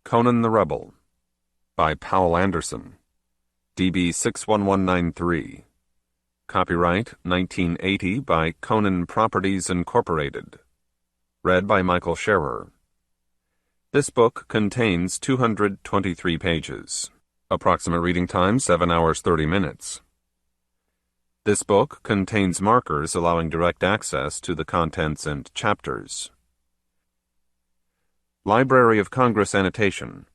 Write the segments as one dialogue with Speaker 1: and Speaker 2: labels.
Speaker 1: Conan the Rebel by Poul Anderson, DB 61193. Copyright 1980 by Conan Properties Incorporated. Read by Michael Scherer. This book contains 223 pages. Approximate reading time 7 hours 30 minutes. This book contains markers allowing direct access to the contents and chapters. Library of Congress annotation.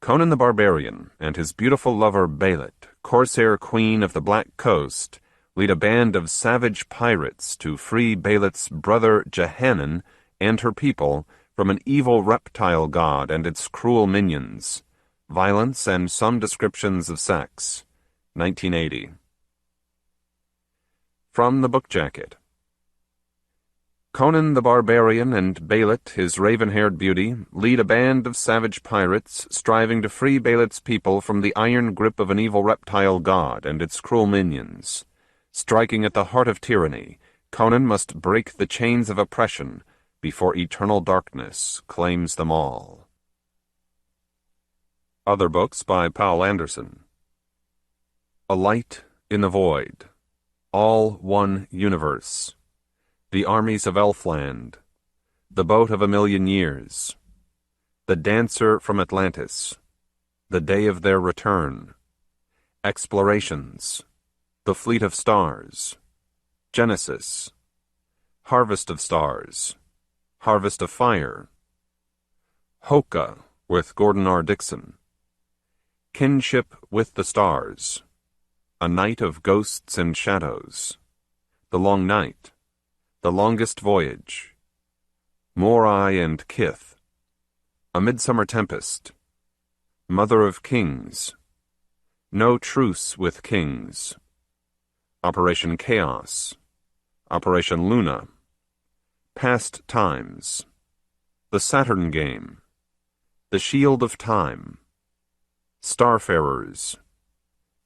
Speaker 1: Conan the Barbarian and his beautiful lover Belit, corsair queen of the Black Coast, lead a band of savage pirates to free Belit's brother Jehanan and her people from an evil reptile god and its cruel minions. Violence and some descriptions of sex. 1980. From the book jacket. Conan the Barbarian and Belit, his raven-haired beauty, lead a band of savage pirates striving to free Belit's people from the iron grip of an evil reptile god and its cruel minions. Striking at the heart of tyranny, Conan must break the chains of oppression before eternal darkness claims them all. Other books by Poul Anderson. A Light in the Void. All One Universe. The Armies of Elfland, The Boat of a Million Years, The Dancer from Atlantis, The Day of Their Return, Explorations, The Fleet of Stars, Genesis, Harvest of Stars, Harvest of Fire, Hoka with Gordon R. Dixon, Kinship with the Stars, A Night of Ghosts and Shadows, The Long Night, The Longest Voyage, Morai and Kith, A Midsummer Tempest, Mother of Kings, No Truce with Kings, Operation Chaos, Operation Luna, Past Times, The Saturn Game, The Shield of Time, Starfarers,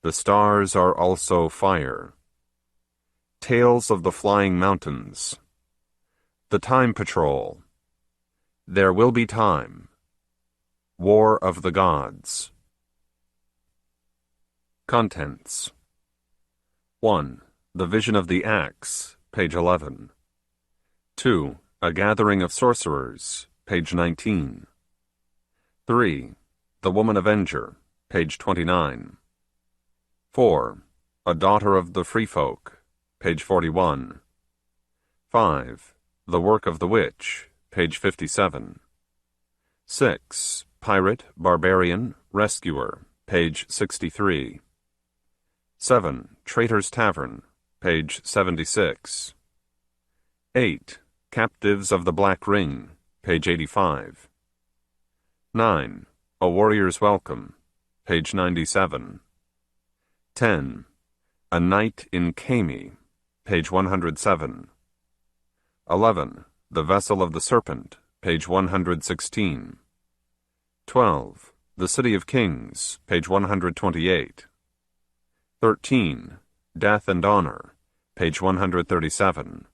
Speaker 1: The Stars Are Also Fire, Tales of the Flying Mountains, The Time Patrol, There Will Be Time, War of the Gods. Contents. 1. The Vision of the Axe, page 11. 2. A Gathering of Sorcerers, page 19. 3. The Woman Avenger, page 29. 4. A Daughter of the Free Folk, page 41. 5. The Work of the Witch, page 57. 6. Pirate, Barbarian, Rescuer, page 63. 7. Traitors Tavern, page 76. 8. Captives of the Black Ring, page 85. 9. A Warrior's Welcome, page 97. 10. A Night in Khemi, page 107. 11. The Vessel of the Serpent, page 116. 12. The City of Kings, page 128. 13. Death and Honor, page 137.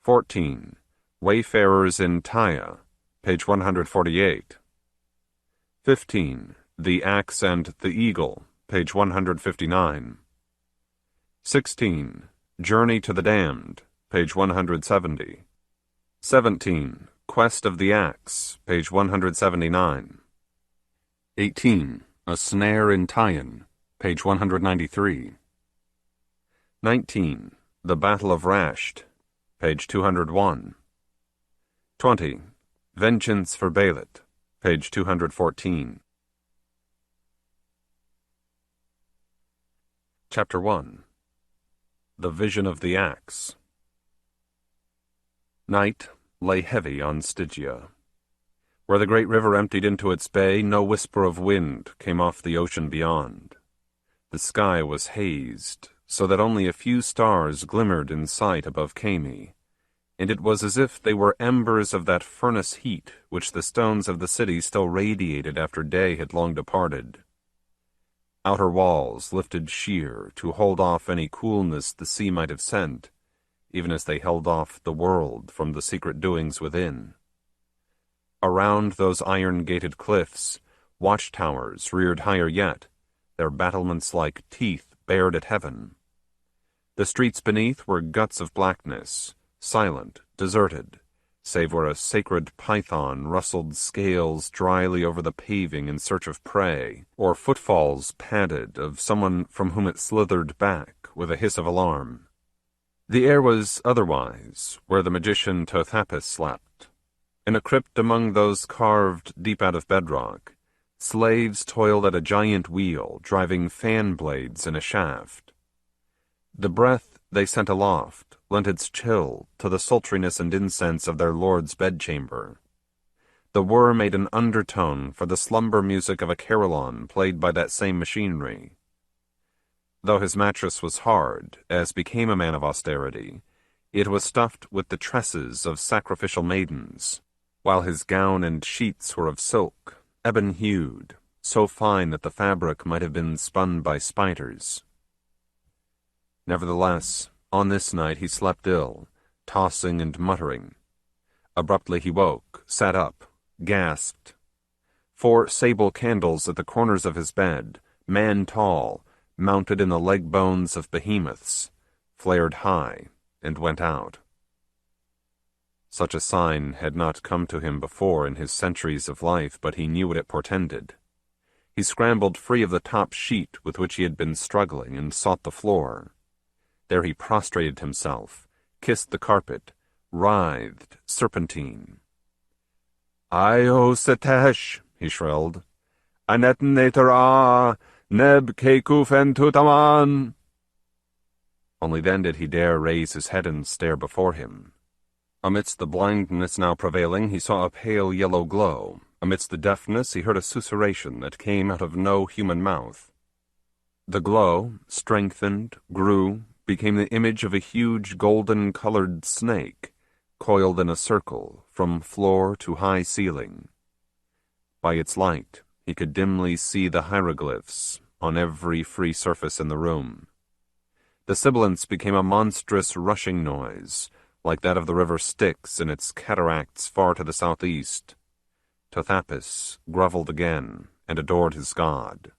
Speaker 1: 14. Wayfarers in Taia, page 148. 15. The Axe and the Eagle, page 159. 16. Journey to the Damned, page 170. 17. Quest of the Axe, page 179. 18. A Snare in Pteion, page 193. 19. The Battle of Rasht, page 201. 20. Vengeance for Belit, page 214. Chapter 1. The Vision of the Axe. Night lay heavy on Stygia. Where the great river emptied into its bay, no whisper of wind came off the ocean beyond. The sky was hazed, so that only a few stars glimmered in sight above Khemi, and it was as if they were embers of that furnace heat which the stones of the city still radiated after day had long departed. Outer walls lifted sheer to hold off any coolness the sea might have sent, even as they held off the world from the secret doings within. Around those iron-gated cliffs, watchtowers reared higher yet, their battlements like teeth bared at heaven. The streets beneath were guts of blackness, silent, deserted, save where a sacred python rustled scales dryly over the paving in search of prey, or footfalls padded of someone from whom it slithered back with a hiss of alarm. The air was otherwise where the magician Tothapis slept. In a crypt among those carved deep out of bedrock, slaves toiled at a giant wheel, driving fan blades in a shaft. The breath they sent aloft lent its chill to the sultriness and incense of their lord's bedchamber. The whir made an undertone for the slumber music of a carillon played by that same machinery. Though his mattress was hard, as became a man of austerity, it was stuffed with the tresses of sacrificial maidens, while his gown and sheets were of silk, ebon-hued, so fine that the fabric might have been spun by spiders. Nevertheless, on this night he slept ill, tossing and muttering. Abruptly he woke, sat up, gasped. 4 sable candles at the corners of his bed, man-tall, mounted in the leg bones of behemoths, flared high and went out. Such a sign had not come to him before in his centuries of life, but he knew what it portended. He scrambled free of the top sheet with which he had been struggling and sought the floor. There he prostrated himself, kissed the carpet, writhed, serpentine. "Io setesh," he shrilled. "Anetnetera neb kekufen tutaman." Only then did he dare raise his head and stare before him. Amidst the blindness now prevailing, he saw a pale yellow glow. Amidst the deafness, he heard a susurration that came out of no human mouth. The glow strengthened, grew, became the image of a huge golden-colored snake, coiled in a circle from floor to high ceiling. By its light, he could dimly see the hieroglyphs on every free surface in the room. The sibilance became a monstrous rushing noise, like that of the river Styx in its cataracts far to the southeast. Tothapis grovelled again and adored his god.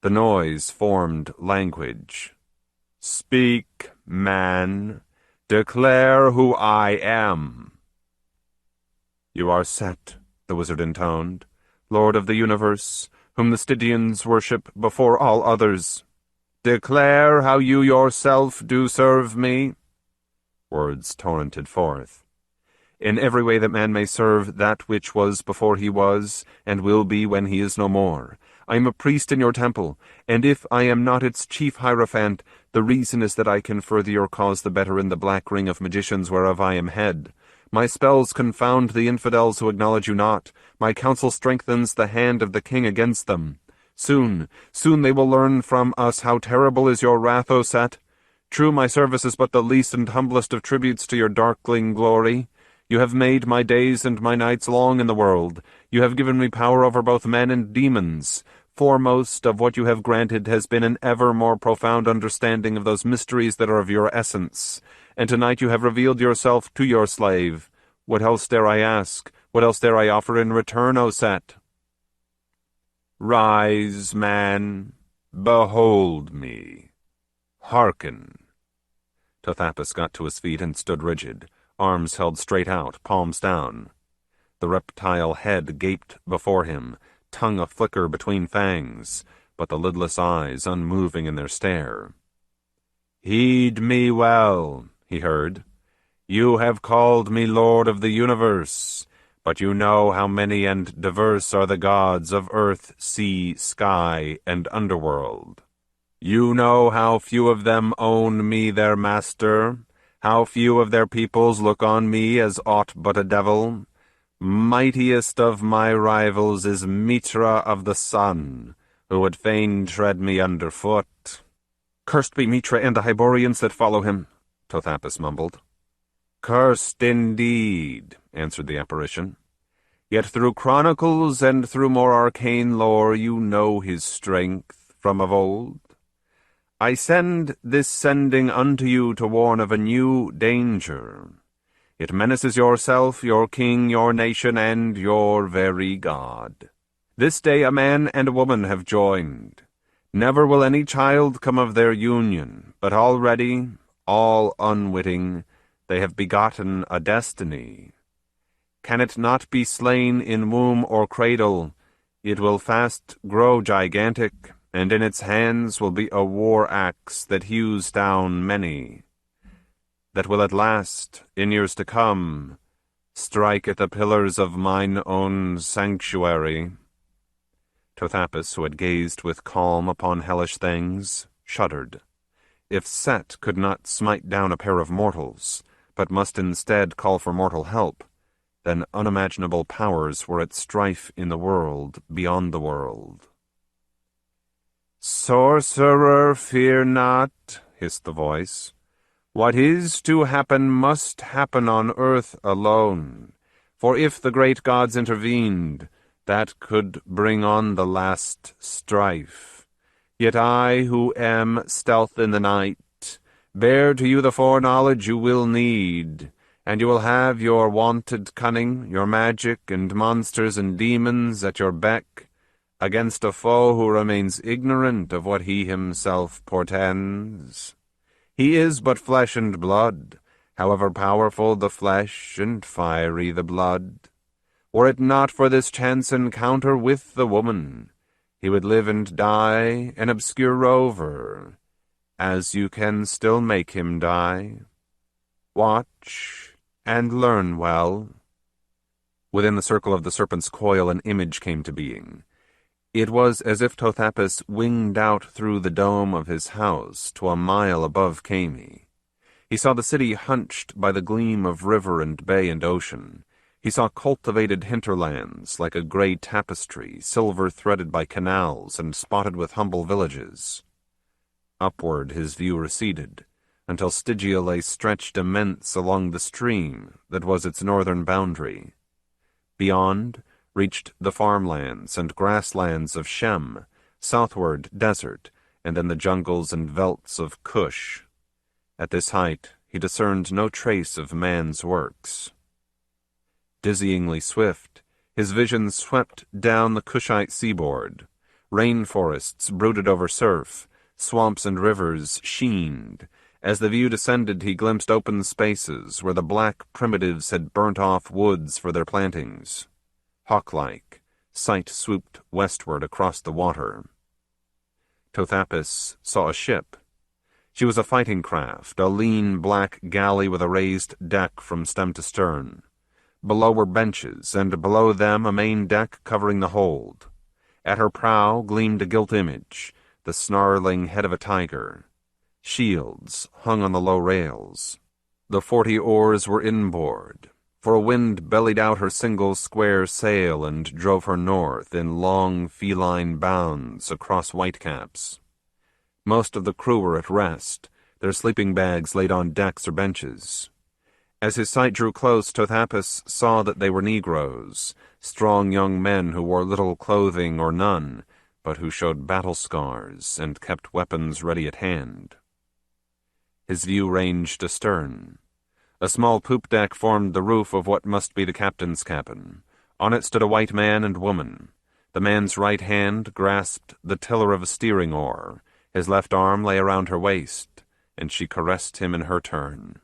Speaker 1: The noise formed language. "Speak, man. Declare who I am." "You are Set," the wizard intoned, "Lord of the universe, whom the Stygians worship before all others. Declare how you yourself do serve me." Words torrented forth. "In every way that man may serve that which was before he was, and will be when he is no more. I am a priest in your temple, and if I am not its chief hierophant, the reason is that I can further your cause the better in the black ring of magicians whereof I am head. My spells confound the infidels who acknowledge you not. My counsel strengthens the hand of the king against them. Soon they will learn from us how terrible is your wrath, O Set. True, my service is but the least and humblest of tributes to your darkling glory. You have made my days and my nights long in the world. You have given me power over both men and demons. Foremost of what you have granted has been an ever more profound understanding of those mysteries that are of your essence. And tonight you have revealed yourself to your slave. What else dare I ask? What else dare I offer in return, O Set? Rise, man. Behold me. Hearken." Tothapis got to his feet and stood rigid, arms held straight out, palms down. The reptile head gaped before him, tongue a-flicker between fangs, but the lidless eyes unmoving in their stare. "Heed me well," he heard. "You have called me Lord of the Universe, but you know how many and diverse are the gods of earth, sea, sky, and underworld. You know how few of them own me their master, how few of their peoples look on me as aught but a devil. Mightiest of my rivals is Mitra of the Sun, who would fain tread me underfoot." "Cursed be Mitra and the Hyborians that follow him," Tothapis mumbled. "Cursed indeed," answered the apparition. "Yet through chronicles and through more arcane lore you know his strength from of old. I send this sending unto you to warn of a new danger. It menaces yourself, your king, your nation, and your very God. This day a man and a woman have joined. Never will any child come of their union, but already, all unwitting, they have begotten a destiny. Can it not be slain in womb or cradle? It will fast grow gigantic, and in its hands will be a war axe that hews down many, that will at last, in years to come, strike at the pillars of mine own sanctuary. Tothapus, who had gazed with calm upon hellish things, shuddered. If Set could not smite down a pair of mortals, but must instead call for mortal help, then unimaginable powers were at strife in the world beyond the world. "Sorcerer, fear not," hissed the voice. "What is to happen must happen on earth alone, for if the great gods intervened, that could bring on the last strife. Yet I, who am stealth in the night, bear to you the foreknowledge you will need, and you will have your wonted cunning, your magic, and monsters and demons at your beck, against a foe who remains ignorant of what he himself portends. He is but flesh and blood, however powerful the flesh and fiery the blood. Were it not for this chance encounter with the woman, he would live and die an obscure rover, as you can still make him die. Watch and learn well." Within the circle of the serpent's coil an image came to being. It was as if Tothapus winged out through the dome of his house to a mile above Khemi. He saw the city hunched by the gleam of river and bay and ocean. He saw cultivated hinterlands like a grey tapestry, silver-threaded by canals and spotted with humble villages. Upward his view receded, until Stygia lay stretched immense along the stream that was its northern boundary. Beyond reached the farmlands and grasslands of Shem, southward desert, and then the jungles and velds of Cush. At this height he discerned no trace of man's works. Dizzyingly swift, his vision swept down the Cushite seaboard. Rainforests brooded over surf, swamps and rivers sheened. As the view descended, he glimpsed open spaces where the black primitives had burnt off woods for their plantings. Hawk-like, sight swooped westward across the water. Tothapus saw a ship. She was a fighting craft, a lean black galley with a raised deck from stem to stern. Below were benches, and below them a main deck covering the hold. At her prow gleamed a gilt image, the snarling head of a tiger. Shields hung on the low rails. The 40 oars were inboard, for a wind bellied out her single square sail and drove her north in long feline bounds across whitecaps. Most of the crew were at rest, their sleeping bags laid on decks or benches. As his sight drew close, Tothapus saw that they were Negroes, strong young men who wore little clothing or none, but who showed battle scars and kept weapons ready at hand. His view ranged astern. A small poop deck formed the roof of what must be the captain's cabin. On it stood a white man and woman. The man's right hand grasped the tiller of a steering oar. His left arm lay around her waist, and she caressed him in her turn.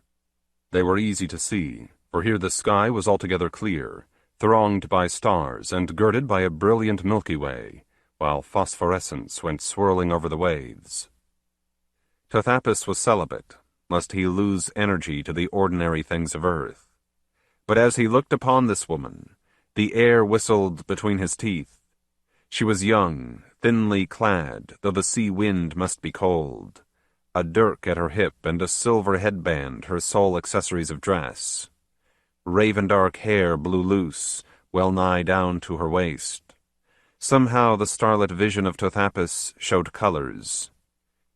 Speaker 1: They were easy to see, for here the sky was altogether clear, thronged by stars and girded by a brilliant Milky Way, while phosphorescence went swirling over the waves. Tothapus was celibate, lest he lose energy to the ordinary things of earth. But as he looked upon this woman, the air whistled between his teeth. She was young, thinly clad, though the sea wind must be cold. A dirk at her hip and a silver headband her sole accessories of dress. Raven-dark hair blew loose, well-nigh down to her waist. Somehow the starlit vision of Tothapus showed colors.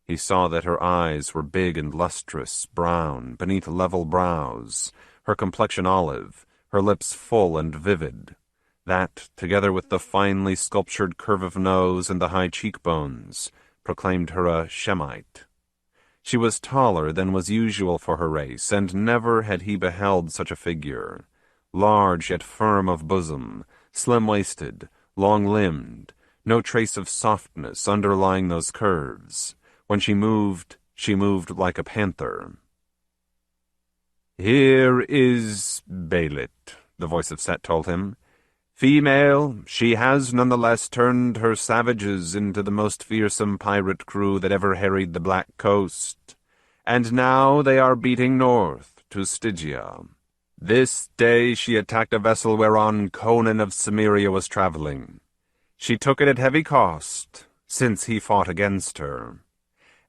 Speaker 1: He saw that her eyes were big and lustrous, brown, beneath level brows, her complexion olive, her lips full and vivid. That, together with the finely sculptured curve of nose and the high cheekbones, proclaimed her a Shemite. She was taller than was usual for her race, and never had he beheld such a figure. Large yet firm of bosom, slim-waisted, long-limbed, no trace of softness underlying those curves. When she moved like a panther. "Here is Belit," the voice of Set told him. "Female, she has nonetheless turned her savages into the most fearsome pirate crew that ever harried the Black Coast, and now they are beating north to Stygia. This day she attacked a vessel whereon Conan of Cimmeria was traveling. She took it at heavy cost, since he fought against her.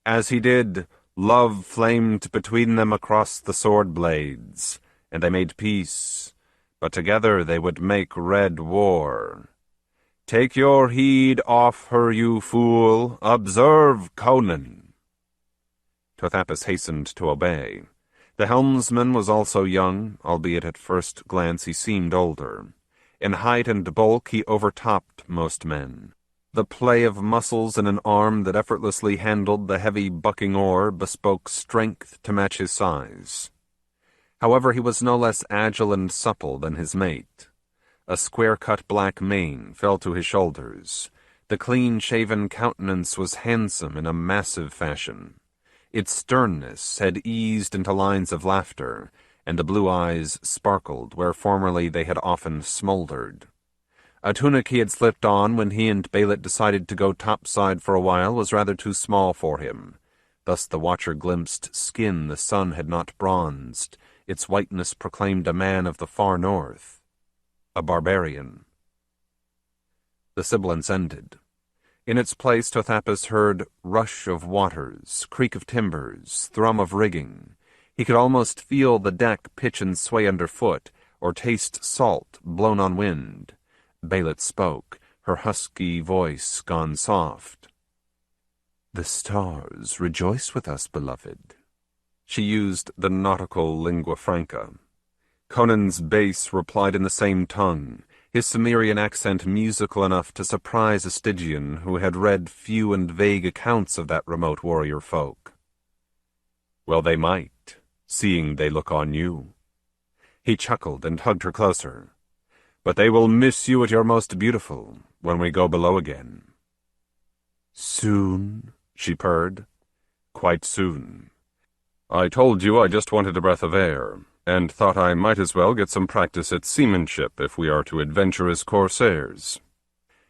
Speaker 1: As he did, love flamed between them across the sword blades, and they made peace, but together they would make red war. Take your heed off her, you fool! Observe Conan!" Totapus hastened to obey. The helmsman was also young, albeit at first glance he seemed older. In height and bulk he overtopped most men. The play of muscles in an arm that effortlessly handled the heavy bucking oar bespoke strength to match his size. However, he was no less agile and supple than his mate. A square-cut black mane fell to his shoulders. The clean-shaven countenance was handsome in a massive fashion. Its sternness had eased into lines of laughter, and the blue eyes sparkled where formerly they had often smoldered. A tunic he had slipped on when he and Belit decided to go topside for a while was rather too small for him. Thus the watcher glimpsed skin the sun had not bronzed. Its whiteness proclaimed a man of the far north. A barbarian. The sibilance ended. In its place Totapus heard rush of waters, creak of timbers, thrum of rigging. He could almost feel the deck pitch and sway underfoot, or taste salt blown on wind. Belit spoke, her husky voice gone soft. "The stars rejoice with us, beloved." She used the nautical lingua franca. Conan's bass replied in the same tongue, his Cimmerian accent musical enough to surprise a Stygian who had read few and vague accounts of that remote warrior folk. "Well, they might, seeing they look on you." He chuckled and hugged her closer. "But they will miss you at your most beautiful when we go below again." "Soon?" she purred. "Quite soon. I told you I just wanted a breath of air, and thought I might as well get some practice at seamanship if we are to adventure as corsairs.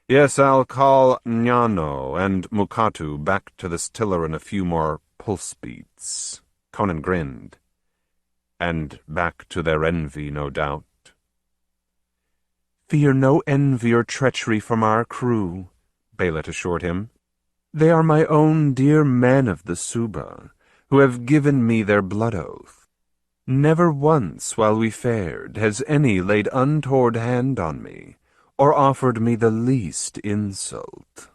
Speaker 1: Yes, I'll call Nyano and Mukatu back to this tiller in a few more pulse beats." Conan grinned. "And back to their envy, no doubt." "Fear no envy or treachery from our crew," Belit assured him. "They are my own dear men of the Suba, who have given me their blood oath. Never once while we fared has any laid untoward hand on me, or offered me the least insult."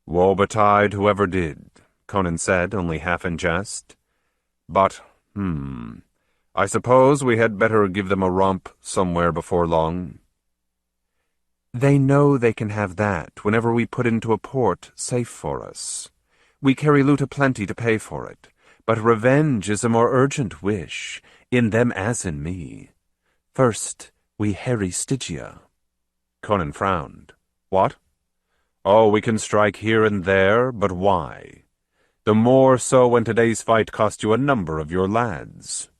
Speaker 1: "Woe betide whoever did," Conan said, only half in jest. "But, I suppose we had better give them a romp somewhere before long." "They know they can have that whenever we put into a port safe for us. We carry loot aplenty to pay for it, but revenge is a more urgent wish, in them as in me. First, we harry Stygia." Conan frowned. "What? Oh, we can strike here and there, but why? The more so when today's fight cost you a number of your lads."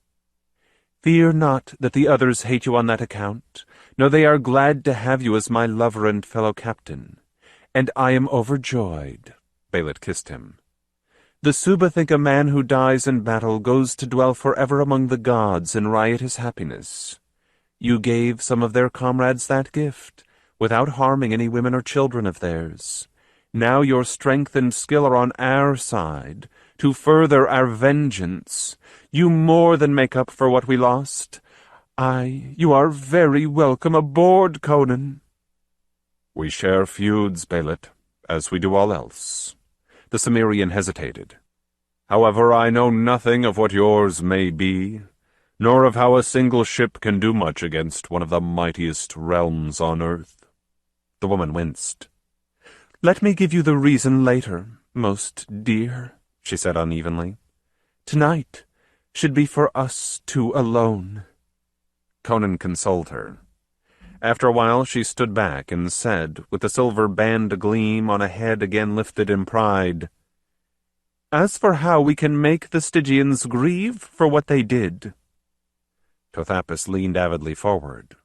Speaker 1: "Fear not that the others hate you on that account. No, they are glad to have you as my lover and fellow captain. And I am overjoyed." Belit kissed him. "The Suba think a man who dies in battle goes to dwell forever among the gods in riotous happiness. You gave some of their comrades that gift, without harming any women or children of theirs. Now your strength and skill are on our side, to further our vengeance. You more than make up for what we lost. You are very welcome aboard, Conan." "We share feuds, Belit, as we do all else." The Cimmerian hesitated. "However, I know nothing of what yours may be, nor of how a single ship can do much against one of the mightiest realms on earth." The woman winced. "Let me give you the reason later, most dear," she said unevenly.
Speaker 2: Tonight should be for us two alone."
Speaker 1: Conan consoled her. After a while she stood back and said, with the silver band agleam on a head again lifted in pride,
Speaker 2: "As for how we can make the Stygians grieve for what they did."
Speaker 1: Tothapis leaned avidly forward.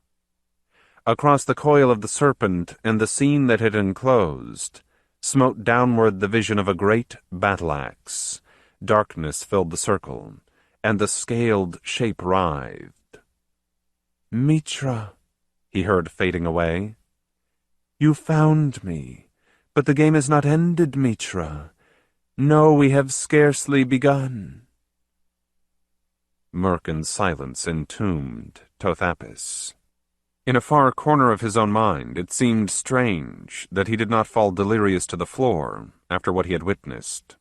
Speaker 1: Across the coil of the Serpent and the scene that it enclosed, smote downward the vision of a great battle-axe. Darkness filled the circle, and the scaled shape writhed.
Speaker 2: "Mitra,"
Speaker 1: he heard fading away.
Speaker 2: "You found me, but the game is not ended, Mitra. No, we have scarcely begun."
Speaker 1: Murk and silence entombed Tothapis. In a far corner of his own mind, it seemed strange that he did not fall delirious to the floor after what he had witnessed.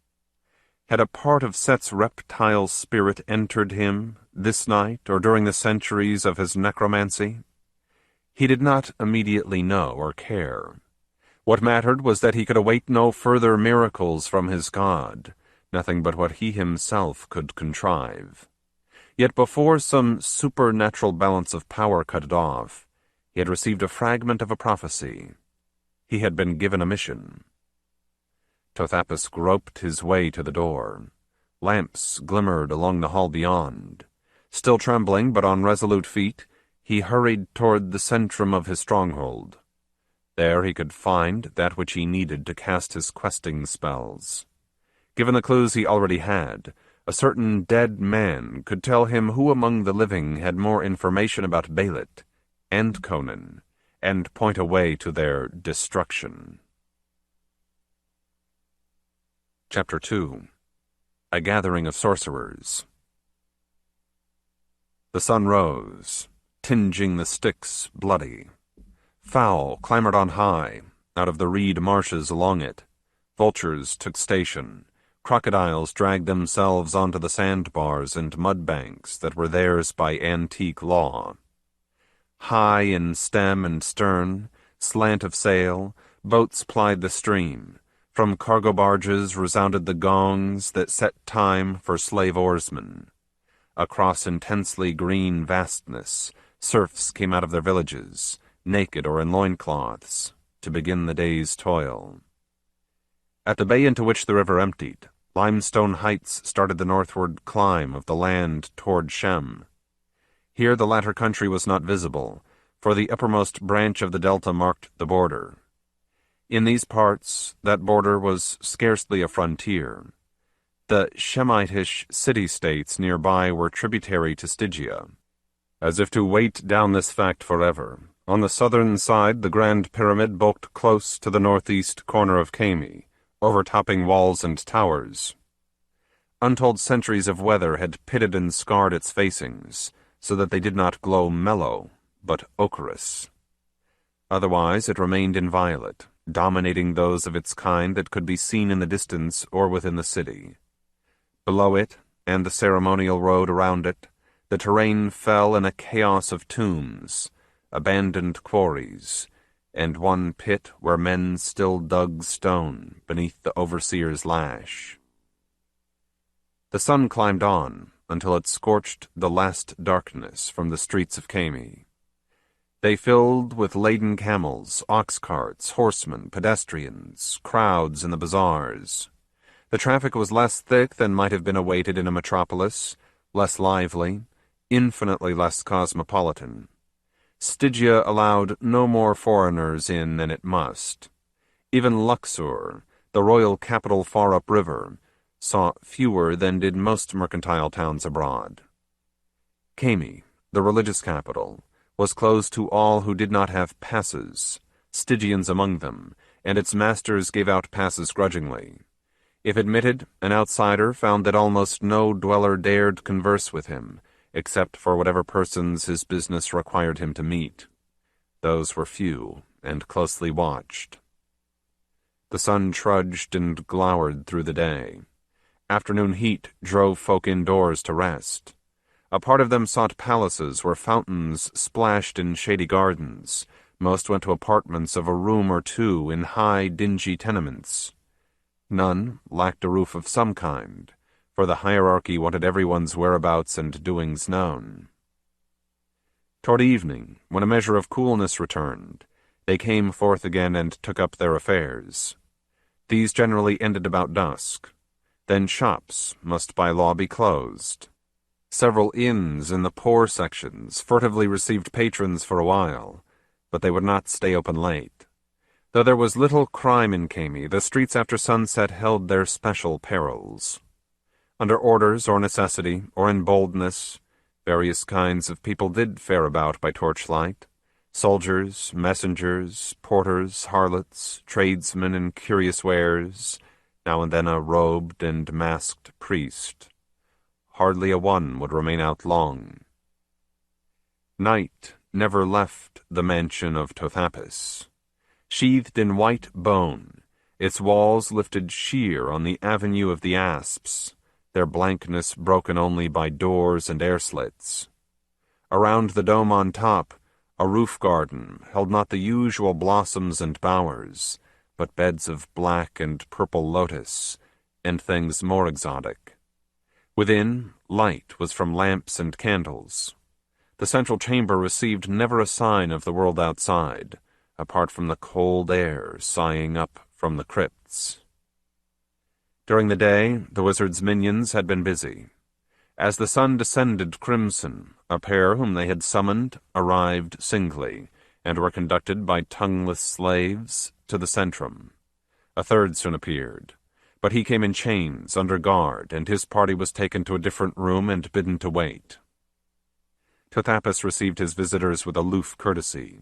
Speaker 1: Had a part of Set's reptile spirit entered him this night or during the centuries of his necromancy? He did not immediately know or care. What mattered was that he could await no further miracles from his god, nothing but what he himself could contrive. Yet before some supernatural balance of power cut it off, he had received a fragment of a prophecy. He had been given a mission. Tothapis groped his way to the door. Lamps glimmered along the hall beyond. Still trembling, but on resolute feet, he hurried toward the centrum of his stronghold. There he could find that which he needed to cast his questing spells. Given the clues he already had, a certain dead man could tell him who among the living had more information about Belit and Conan, and point a way to their destruction. Chapter 2. A Gathering of Sorcerers. The sun rose, tinging the Styx bloody. Fowl clambered on high, out of the reed marshes along it. Vultures took station. Crocodiles dragged themselves onto the sandbars and mudbanks that were theirs by antique law. High in stem and stern, slant of sail, boats plied the stream. From cargo barges resounded the gongs that set time for slave oarsmen. Across intensely green vastness, serfs came out of their villages, naked or in loincloths, to begin the day's toil. At the bay into which the river emptied, limestone heights started the northward climb of the land toward Shem. Here the latter country was not visible, for the uppermost branch of the delta marked the border. In these parts, that border was scarcely a frontier. The Shemitish city-states nearby were tributary to Stygia. As if to weight down this fact forever, on the southern side the Grand Pyramid bulked close to the northeast corner of Khemi, overtopping walls and towers. Untold centuries of weather had pitted and scarred its facings, so that they did not glow mellow, but ochreous. Otherwise it remained inviolate, dominating those of its kind that could be seen in the distance or within the city. Below it, and the ceremonial road around it, the terrain fell in a chaos of tombs, abandoned quarries, and one pit where men still dug stone beneath the overseer's lash. The sun climbed on until it scorched the last darkness from the streets of Khemi. They filled with laden camels, ox carts, horsemen, pedestrians, crowds in the bazaars. The traffic was less thick than might have been awaited in a metropolis, less lively, infinitely less cosmopolitan. Stygia allowed no more foreigners in than it must. Even Luxor, the royal capital far upriver, saw fewer than did most mercantile towns abroad. Khemi, the religious capital, was closed to all who did not have passes, Stygians among them, and its masters gave out passes grudgingly. If admitted, an outsider found that almost no dweller dared converse with him, except for whatever persons his business required him to meet. Those were few, and closely watched. The sun trudged and glowered through the day. Afternoon heat drove folk indoors to rest. A part of them sought palaces where fountains splashed in shady gardens. Most went to apartments of a room or two in high, dingy tenements. None lacked a roof of some kind, for the hierarchy wanted everyone's whereabouts and doings known. Toward evening, when a measure of coolness returned, they came forth again and took up their affairs. These generally ended about dusk. Then shops must by law be closed. Several inns in the poor sections furtively received patrons for a while, but they would not stay open late. Though there was little crime in Khemi, the streets after sunset held their special perils. Under orders or necessity, or in boldness, various kinds of people did fare about by torchlight: soldiers, messengers, porters, harlots, tradesmen in curious wares, now and then a robed and masked priest. Hardly a one would remain out long. Night never left the mansion of Tothapis. Sheathed in white bone, its walls lifted sheer on the avenue of the asps, their blankness broken only by doors and air slits. Around the dome on top, a roof garden held not the usual blossoms and bowers, but beds of black and purple lotus, and things more exotic. Within, light was from lamps and candles. The central chamber received never a sign of the world outside, apart from the cold air sighing up from the crypts. During the day, the wizard's minions had been busy. As the sun descended crimson, a pair whom they had summoned arrived singly, and were conducted by tongueless slaves to the centrum. A third soon appeared, but he came in chains, under guard, and his party was taken to a different room and bidden to wait. Tothapis received his visitors with aloof courtesy.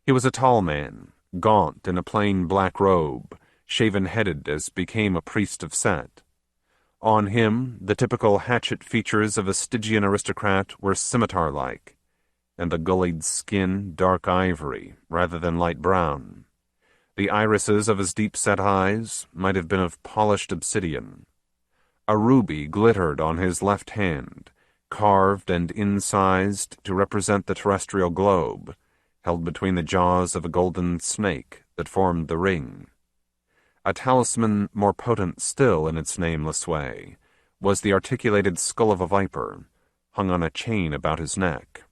Speaker 1: He was a tall man, gaunt in a plain black robe, shaven-headed as became a priest of Set. On him, the typical hatchet features of a Stygian aristocrat were scimitar-like, and the gullied skin dark ivory rather than light brown. The irises of his deep-set eyes might have been of polished obsidian. A ruby glittered on his left hand, carved and incised to represent the terrestrial globe, held between the jaws of a golden snake that formed the ring. A talisman more potent still in its nameless way was the articulated skull of a viper, hung on a chain about his neck.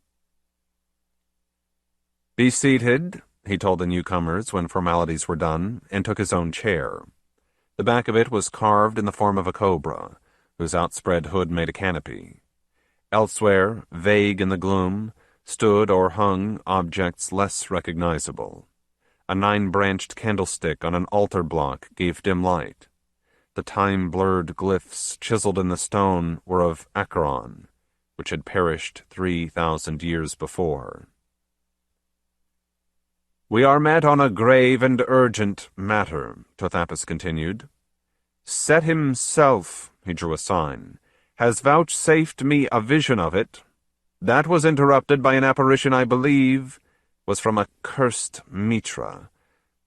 Speaker 1: "Be seated," he told the newcomers when formalities were done, and took his own chair. The back of it was carved in the form of a cobra, whose outspread hood made a canopy. Elsewhere, vague in the gloom, stood or hung objects less recognizable. A 9-branched candlestick on an altar block gave dim light. The time-blurred glyphs chiseled in the stone were of Acheron, which had perished 3,000 years before. "We are met on a grave and urgent matter," Tothapis continued. "Set himself," he drew a sign, "has vouchsafed me a vision of it. That was interrupted by an apparition I believe was from a cursed Mitra,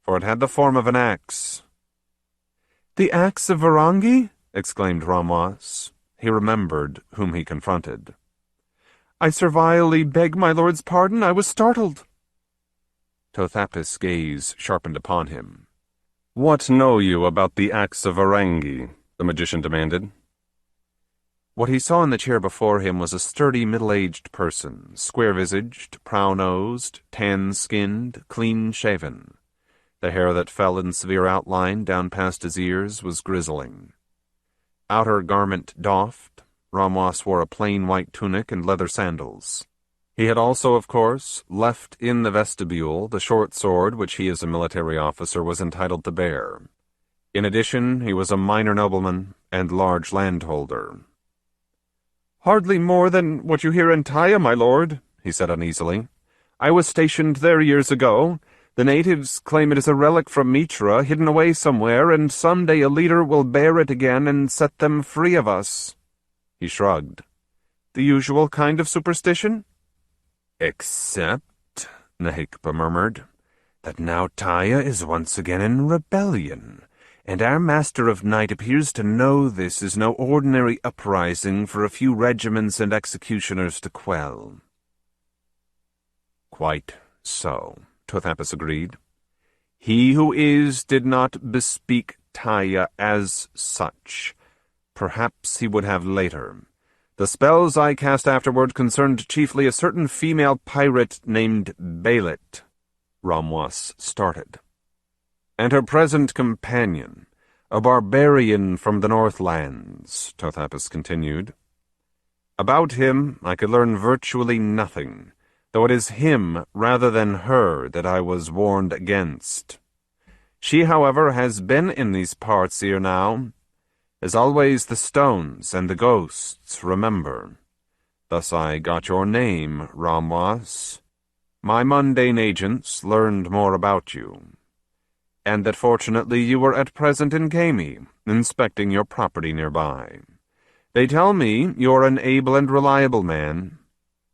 Speaker 1: for it had the form of an axe." "The axe of Varangi?" exclaimed Ramwas. He remembered whom he confronted. "I servilely beg my lord's pardon, I was startled." Tothapis' gaze sharpened upon him. "What know you about the axe of Varangi?" the magician demanded. What he saw in the chair before him was a sturdy middle-aged person, square-visaged, prow-nosed, tan-skinned, clean-shaven. The hair that fell in severe outline down past his ears was grizzling. Outer garment doffed, Ramwas wore a plain white tunic and leather sandals. He had also, of course, left in the vestibule the short sword which he as a military officer was entitled to bear. In addition, he was a minor nobleman and large landholder. "Hardly more than what you hear in Taia, my lord," he said uneasily. "I was stationed there years ago. The natives claim it is a relic from Mitra, hidden away somewhere, and someday a leader will bear it again and set them free of us." He shrugged. "The usual kind of superstition?" "Except," Nahikpa murmured, "that now Taia is once again in rebellion, and our Master of Night appears to know this is no ordinary uprising for a few regiments and executioners to quell." "Quite so," Tothapis agreed. "He who is did not bespeak Taia as such. perhaps he would have later. The spells I cast afterward concerned chiefly a certain female pirate named Belit. Ramwas started. And her present companion, a barbarian from the Northlands, Tothapus continued. About him I could learn virtually nothing, though it is him rather than her that I was warned against. She, however, has been in these parts ere now. As always, the stones and the ghosts remember. Thus I got your name, Ramwas. My mundane agents learned more about you, and that fortunately you were at present in Khemi, inspecting your property nearby. They tell me you're an able and reliable man.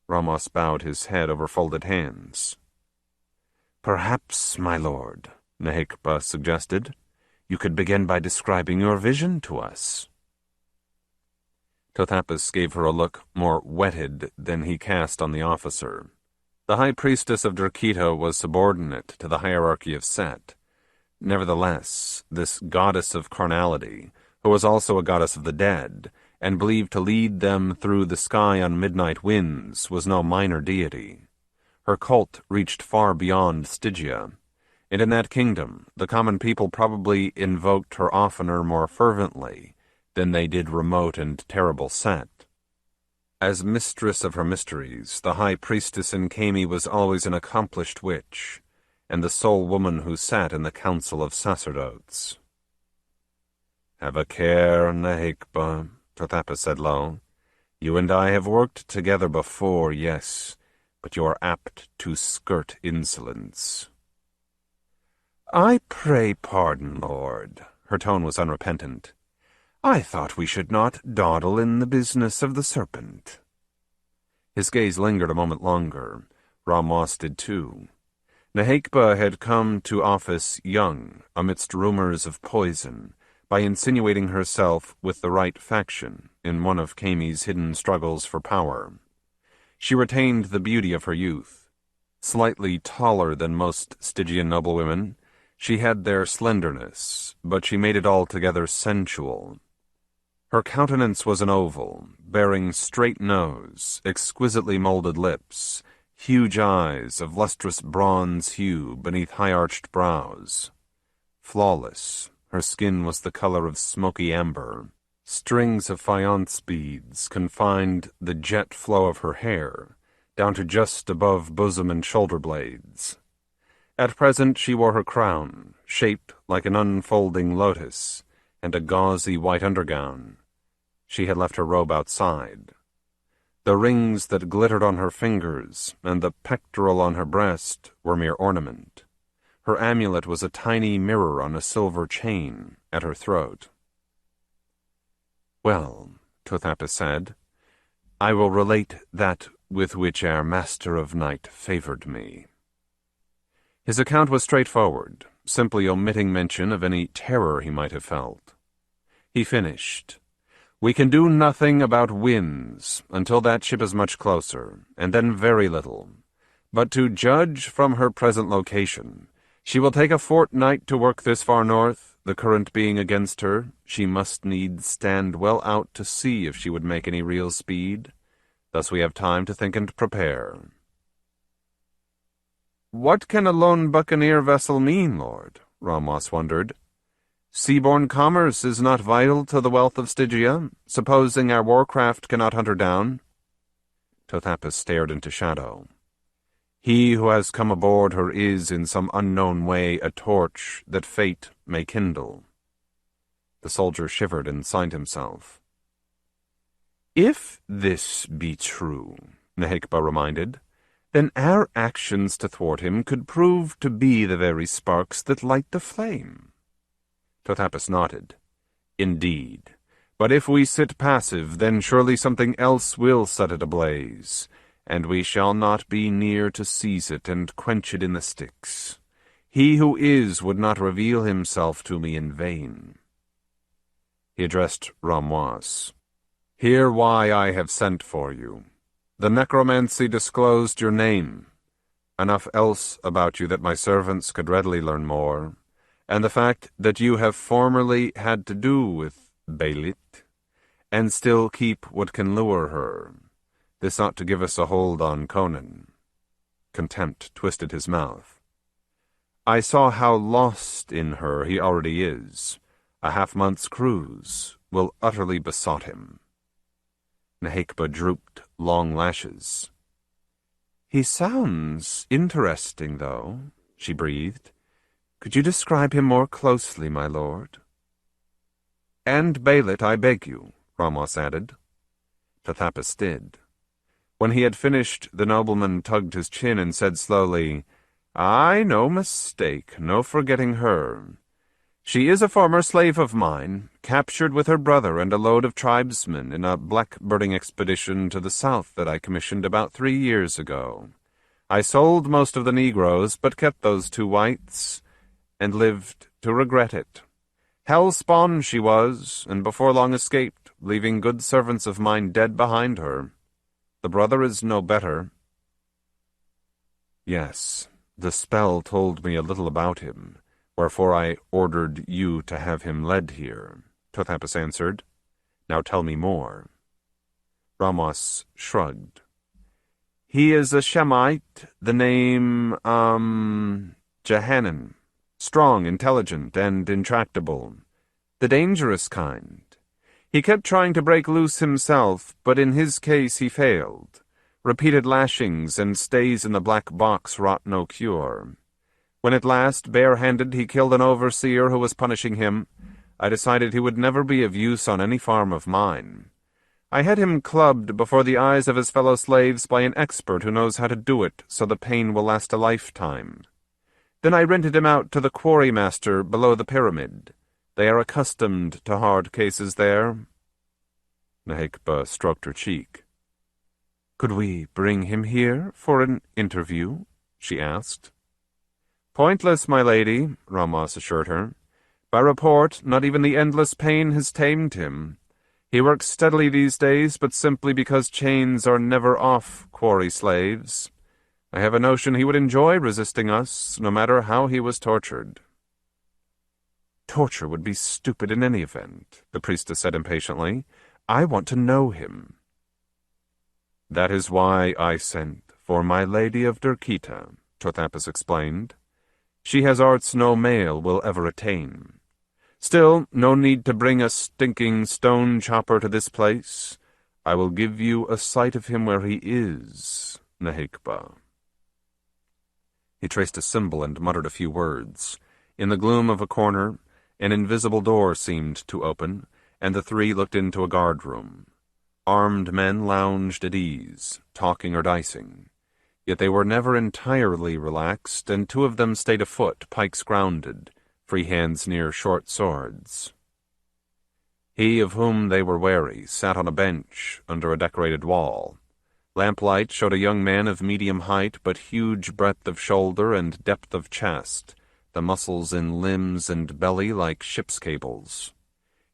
Speaker 1: Ramwas bowed his head over folded hands. Perhaps, my lord, Nehikba suggested, you could begin by describing your vision to us. Tothapus gave her a look more whetted than he cast on the officer. The high priestess of Derkita was subordinate to the hierarchy of Set. Nevertheless, this goddess of carnality, who was also a goddess of the dead, and believed to lead them through the sky on midnight winds, was no minor deity. Her cult reached far beyond Stygia, and in that kingdom the common people probably invoked her oftener more fervently than they did remote and terrible Set. As mistress of her mysteries, the high priestess in Khemi was always an accomplished witch, and the sole woman who sat in the council of sacerdotes. Have a care, Nehikba, Tothapus said low. You and I have worked together before, yes, but you are apt to skirt insolence. I pray pardon, lord. Her tone was unrepentant. I thought we should not dawdle in the business of the Serpent. His gaze lingered a moment longer. Ramwas did too. Nehikba had come to office young, amidst rumors of poison, by insinuating herself with the right faction in one of Khemi's hidden struggles for power. She retained the beauty of her youth. Slightly taller than most Stygian noblewomen, she had their slenderness, but she made it altogether sensual. Her countenance was an oval, bearing straight nose, exquisitely molded lips, huge eyes of lustrous bronze hue beneath high-arched brows. Flawless, her skin was the color of smoky amber. Strings of faience beads confined the jet flow of her hair, down to just above bosom and shoulder blades. At present she wore her crown, shaped like an unfolding lotus, and a gauzy white undergown. She had left her robe outside. The rings that glittered on her fingers and the pectoral on her breast were mere ornament. Her amulet was a tiny mirror on a silver chain at her throat. Well, Tothapus said, I will relate that with which our master of night favored me. His account was straightforward, simply omitting mention of any terror he might have felt. He finished. We can do nothing about winds until that ship is much closer, and then very little. But to judge from her present location, she will take a fortnight to work this far north. The current being against her, she must needs stand well out to sea if she would make any real speed. Thus we have time to think and prepare. What can a lone buccaneer vessel mean, Lord? Ramwas wondered. Seaborne commerce is not vital to the wealth of Stygia, supposing our warcraft cannot hunt her down. Tothapus stared into shadow. He who has come aboard her is, in some unknown way, a torch that fate may kindle. The soldier shivered and signed himself. If this be true, Nehikba reminded, then our actions to thwart him could prove to be the very sparks that light the flame. Tothapus nodded. Indeed. But if we sit passive, then surely something else will set it ablaze, and we shall not be near to seize it and quench it in the sticks. He who is would not reveal himself to me in vain. He addressed Ramwas. Hear why I have sent for you. The necromancy disclosed your name. Enough else about you that my servants could readily learn more, and the fact that you have formerly had to do with Belit and still keep what can lure her. This ought to give us a hold on Conan. Contempt twisted his mouth. I saw how lost in her he already is. A half-month's cruise will utterly besot him. Nehekba drooped long lashes. He sounds interesting, though, she breathed. Could you describe him more closely, my lord? And Belit, I beg you, Ramos added. Tathapas did. When he had finished, the nobleman tugged his chin and said slowly, "Aye, no mistake, no forgetting her. She is a former slave of mine, captured with her brother and a load of tribesmen in a blackbirding expedition to the south that I commissioned about 3 years ago. I sold most of the Negroes, but kept those 2 whites, and lived to regret it. Hell-spawn she was, and before long escaped, leaving good servants of mine dead behind her. The brother is no better." "Yes, the spell told me a little about him, wherefore I ordered you to have him led here," Tathapas answered. "Now tell me more." Ramos shrugged. "He is a Shemite, the name, Jehanan. Strong, intelligent, and intractable. The dangerous kind. He kept trying to break loose himself, but in his case he failed. Repeated lashings and stays in the black box wrought no cure. When at last, bare-handed, he killed an overseer who was punishing him, I decided he would never be of use on any farm of mine. I had him clubbed before the eyes of his fellow slaves by an expert who knows how to do it so the pain will last a lifetime. Then I rented him out to the quarry-master below the pyramid. They are accustomed to hard cases there." Nehekba stroked her cheek. "Could we bring him here for an interview?" she asked. "Pointless, my lady," Ramos assured her. "By report, not even the endless pain has tamed him. He works steadily these days, but simply because chains are never off quarry slaves. I have a notion he would enjoy resisting us, no matter how he was tortured." "Torture would be stupid in any event," the priestess said impatiently. "I want to know him." "That is why I sent for my lady of Derkita," Tathapas explained. "She has arts no male will ever attain. Still, no need to bring a stinking stone chopper to this place. I will give you a sight of him where he is, Nehekba." He traced a symbol and muttered a few words. In the gloom of a corner, an invisible door seemed to open, and the 3 looked into a guard-room. Armed men lounged at ease, talking or dicing. Yet they were never entirely relaxed, and 2 of them stayed afoot, pikes grounded, free hands near short swords. He of whom they were wary sat on a bench under a decorated wall. Lamplight showed a young man of medium height but huge breadth of shoulder and depth of chest, the muscles in limbs and belly like ship's cables.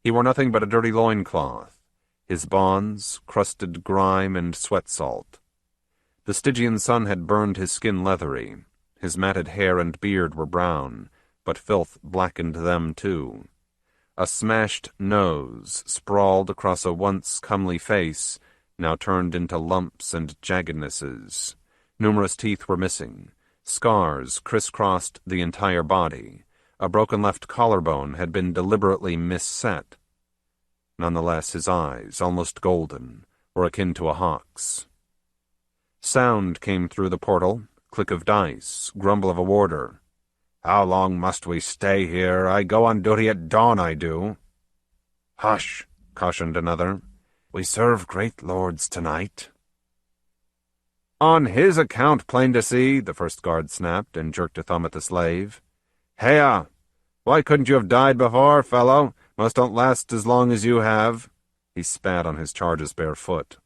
Speaker 1: He wore nothing but a dirty loincloth, his bonds crusted grime and sweat salt. The Stygian sun had burned his skin leathery. His matted hair and beard were brown, but filth blackened them too. A smashed nose sprawled across a once comely face, now turned into lumps and jaggednesses. Numerous teeth were missing. Scars crisscrossed the entire body. A broken left collarbone had been deliberately misset. Nonetheless, his eyes, almost golden, were akin to a hawk's. Sound came through the portal, click of dice, grumble of a warder. "How long must we stay here? I go on duty at dawn, I do." "Hush," cautioned another. "We serve great lords tonight." "On his account, plain to see," the first guard snapped and jerked a thumb at the slave. "Heya! Why couldn't you have died before, fellow? Most don't last as long as you have." He spat on his charge's bare foot.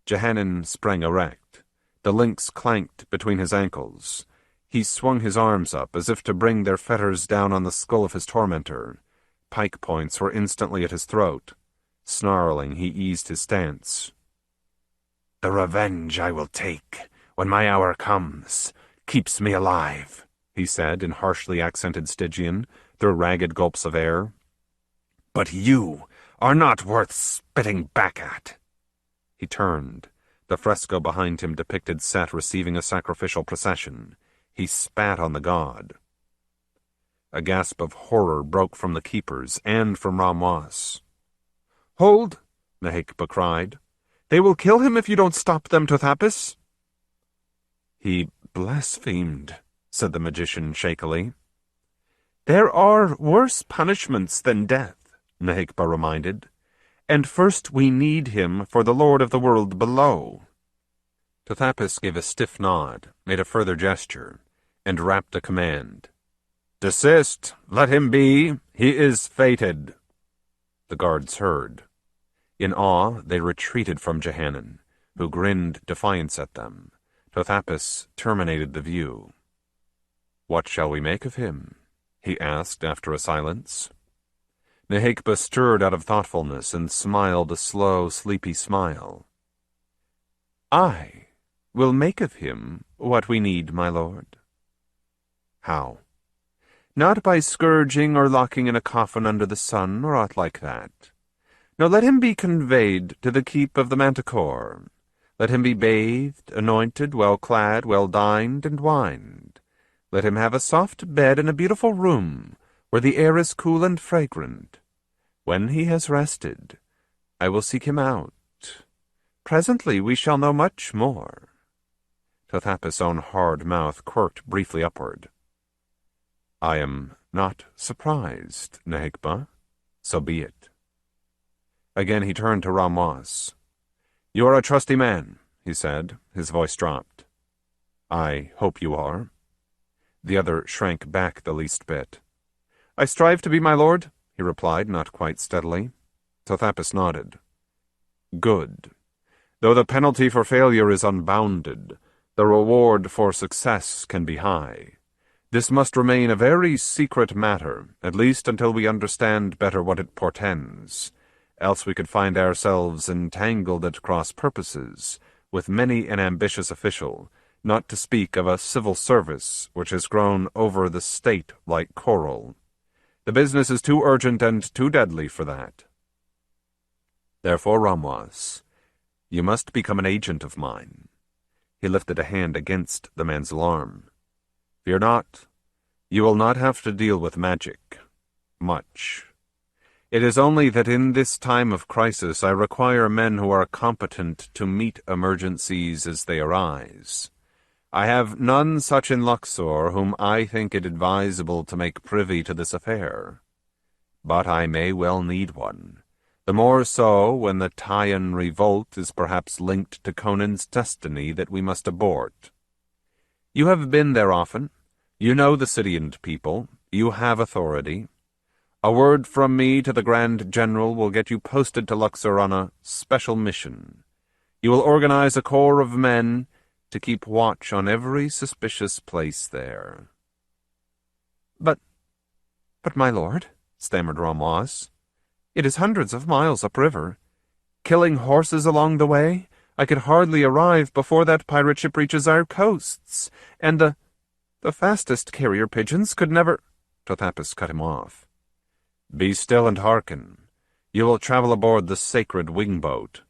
Speaker 1: Jehanan sprang erect. The links clanked between his ankles. He swung his arms up as if to bring their fetters down on the skull of his tormentor. Pike points were instantly at his throat. Snarling, he eased his stance. "The revenge I will take, when my hour comes, keeps me alive," he said in harshly accented Stygian, through ragged gulps of air. "But you are not worth spitting back at." He turned. The fresco behind him depicted Set receiving a sacrificial procession. He spat on the god. A gasp of horror broke from the keepers and from Ramwas. "Hold!" Nehekba cried. "They will kill him if you don't stop them, Tothapis." "He blasphemed," said the magician shakily. "There are worse punishments than death," Nehekba reminded. "And first we need him for the Lord of the world below." Tothapis gave a stiff nod, made a further gesture, and rapped a command. "Desist! Let him be! He is fated!" The guards heard. In awe, they retreated from Jehanan, who grinned defiance at them. Tothapis terminated the view. "What shall we make of him?" he asked after a silence. Nehekba stirred out of thoughtfulness and smiled a slow, sleepy smile. "I will make of him what we need, my lord." "How?" "Not by scourging or locking in a coffin under the sun or aught like that. No, let him be conveyed to the keep of the Manticore. Let him be bathed, anointed, well-clad, well-dined, and wined. Let him have a soft bed in a beautiful room, where the air is cool and fragrant. When he has rested, I will seek him out. Presently we shall know much more." Tothapis' own hard mouth quirked briefly upward. "I am not surprised, Nehekba. So be it." Again he turned to Ramwas. "You are a trusty man," he said. His voice dropped. "I hope you are." The other shrank back the least bit. "I strive to be, my lord," he replied, not quite steadily. Tothapis nodded. "Good. Though the penalty for failure is unbounded, the reward for success can be high. This must remain a very secret matter, at least until we understand better what it portends. Else we could find ourselves entangled at cross purposes with many an ambitious official, not to speak of a civil service which has grown over the state like coral. The business is too urgent and too deadly for that. Therefore, Ramwas, you must become an agent of mine." He lifted a hand against the man's arm. "Fear not. You will not have to deal with magic. Much. It is only that in this time of crisis I require men who are competent to meet emergencies as they arise. I have none such in Luxor whom I think it advisable to make privy to this affair. But I may well need one, the more so when the Taian revolt is perhaps linked to Conan's destiny that we must abort. You have been there often. You know the city and people. You have authority. A word from me to the Grand General will get you posted to Luxor on a special mission. You will organize a corps of men to keep watch on every suspicious place there." But my lord," stammered Ramwas, "it is hundreds of miles upriver. Killing horses along the way, I could hardly arrive before that pirate ship reaches our coasts, and the fastest carrier pigeons could never—" Tothapis cut him off. "Be still and hearken. You will travel aboard the sacred wingboat.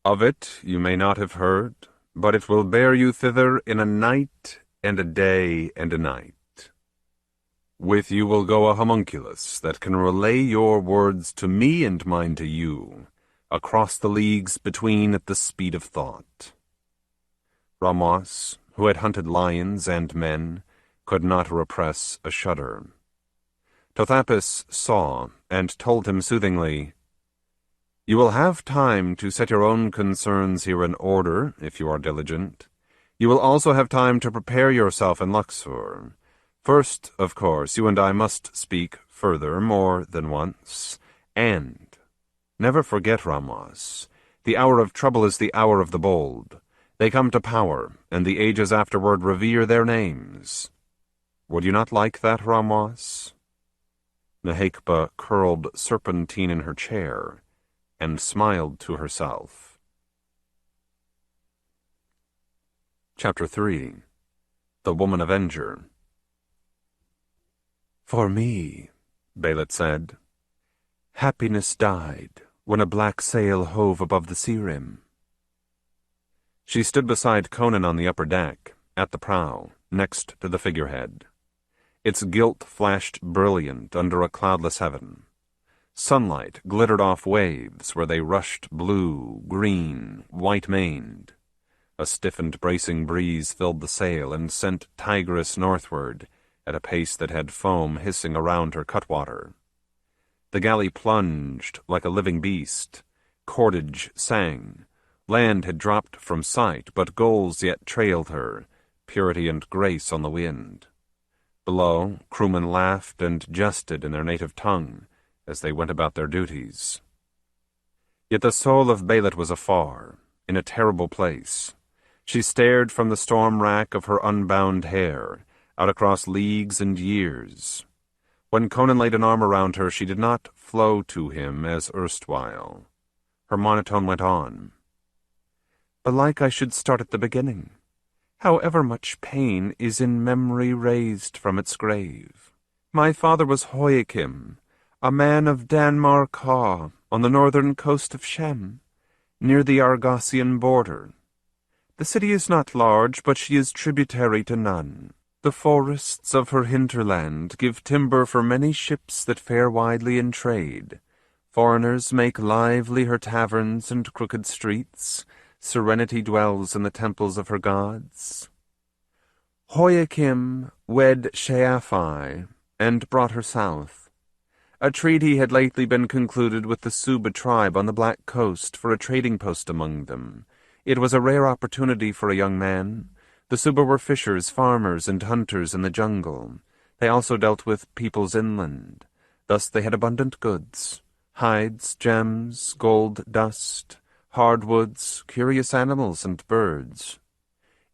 Speaker 1: Of it you may not have heard, but it will bear you thither in a night and a day and a night. With you will go a homunculus that can relay your words to me and mine to you, across the leagues between at the speed of thought." Ramwas, who had hunted lions and men, could not repress a shudder. Tothapis saw and told him soothingly, "You will have time to set your own concerns here in order, if you are diligent. You will also have time to prepare yourself in Luxor. First, of course, you and I must speak further more than once. And never forget, Ramwas, the hour of trouble is the hour of the bold. They come to power, and the ages afterward revere their names. Would you not like that, Ramwas?" Nehekba curled serpentine in her chair and smiled to herself. Chapter 3. The Woman Avenger. "For me," Belit said,
Speaker 2: Happiness died when a black sail hove above the sea rim.
Speaker 1: She stood beside Conan on the upper deck, at the prow, next to the figurehead. Its gilt flashed brilliant under a cloudless heaven. Sunlight glittered off waves where they rushed blue, green, white-maned. A stiffened bracing breeze filled the sail and sent Tigris northward at a pace that had foam hissing around her cutwater. The galley plunged like a living beast. Cordage sang. Land had dropped from sight, but goals yet trailed her, purity and grace on the wind. Below, crewmen laughed and jested in their native tongue as they went about their duties. Yet the soul of Belit was afar, in a terrible place. She stared from the storm rack of her unbound hair, out across leagues and years. When Conan laid an arm around her, she did not flow to him as erstwhile. Her monotone went on.
Speaker 2: Belike I should start at the beginning. However much pain is in memory raised from its grave. My father was Hoiakim, a man of Danmar on the northern coast of Shem, near the Argosian border. The city is not large, but she is tributary to none. The forests of her hinterland give timber for many ships that fare widely in trade. Foreigners make lively her taverns and crooked streets. Serenity dwells in the temples of her gods. Hoiakim wed Sheafai and brought her south. A treaty had lately been concluded with the Suba tribe on the Black Coast for a trading post among them. It was a rare opportunity for a young man. The Suba were fishers, farmers, and hunters in the jungle. They also dealt with peoples inland. Thus they had abundant goods: hides, gems, gold dust, hardwoods, curious animals, and birds.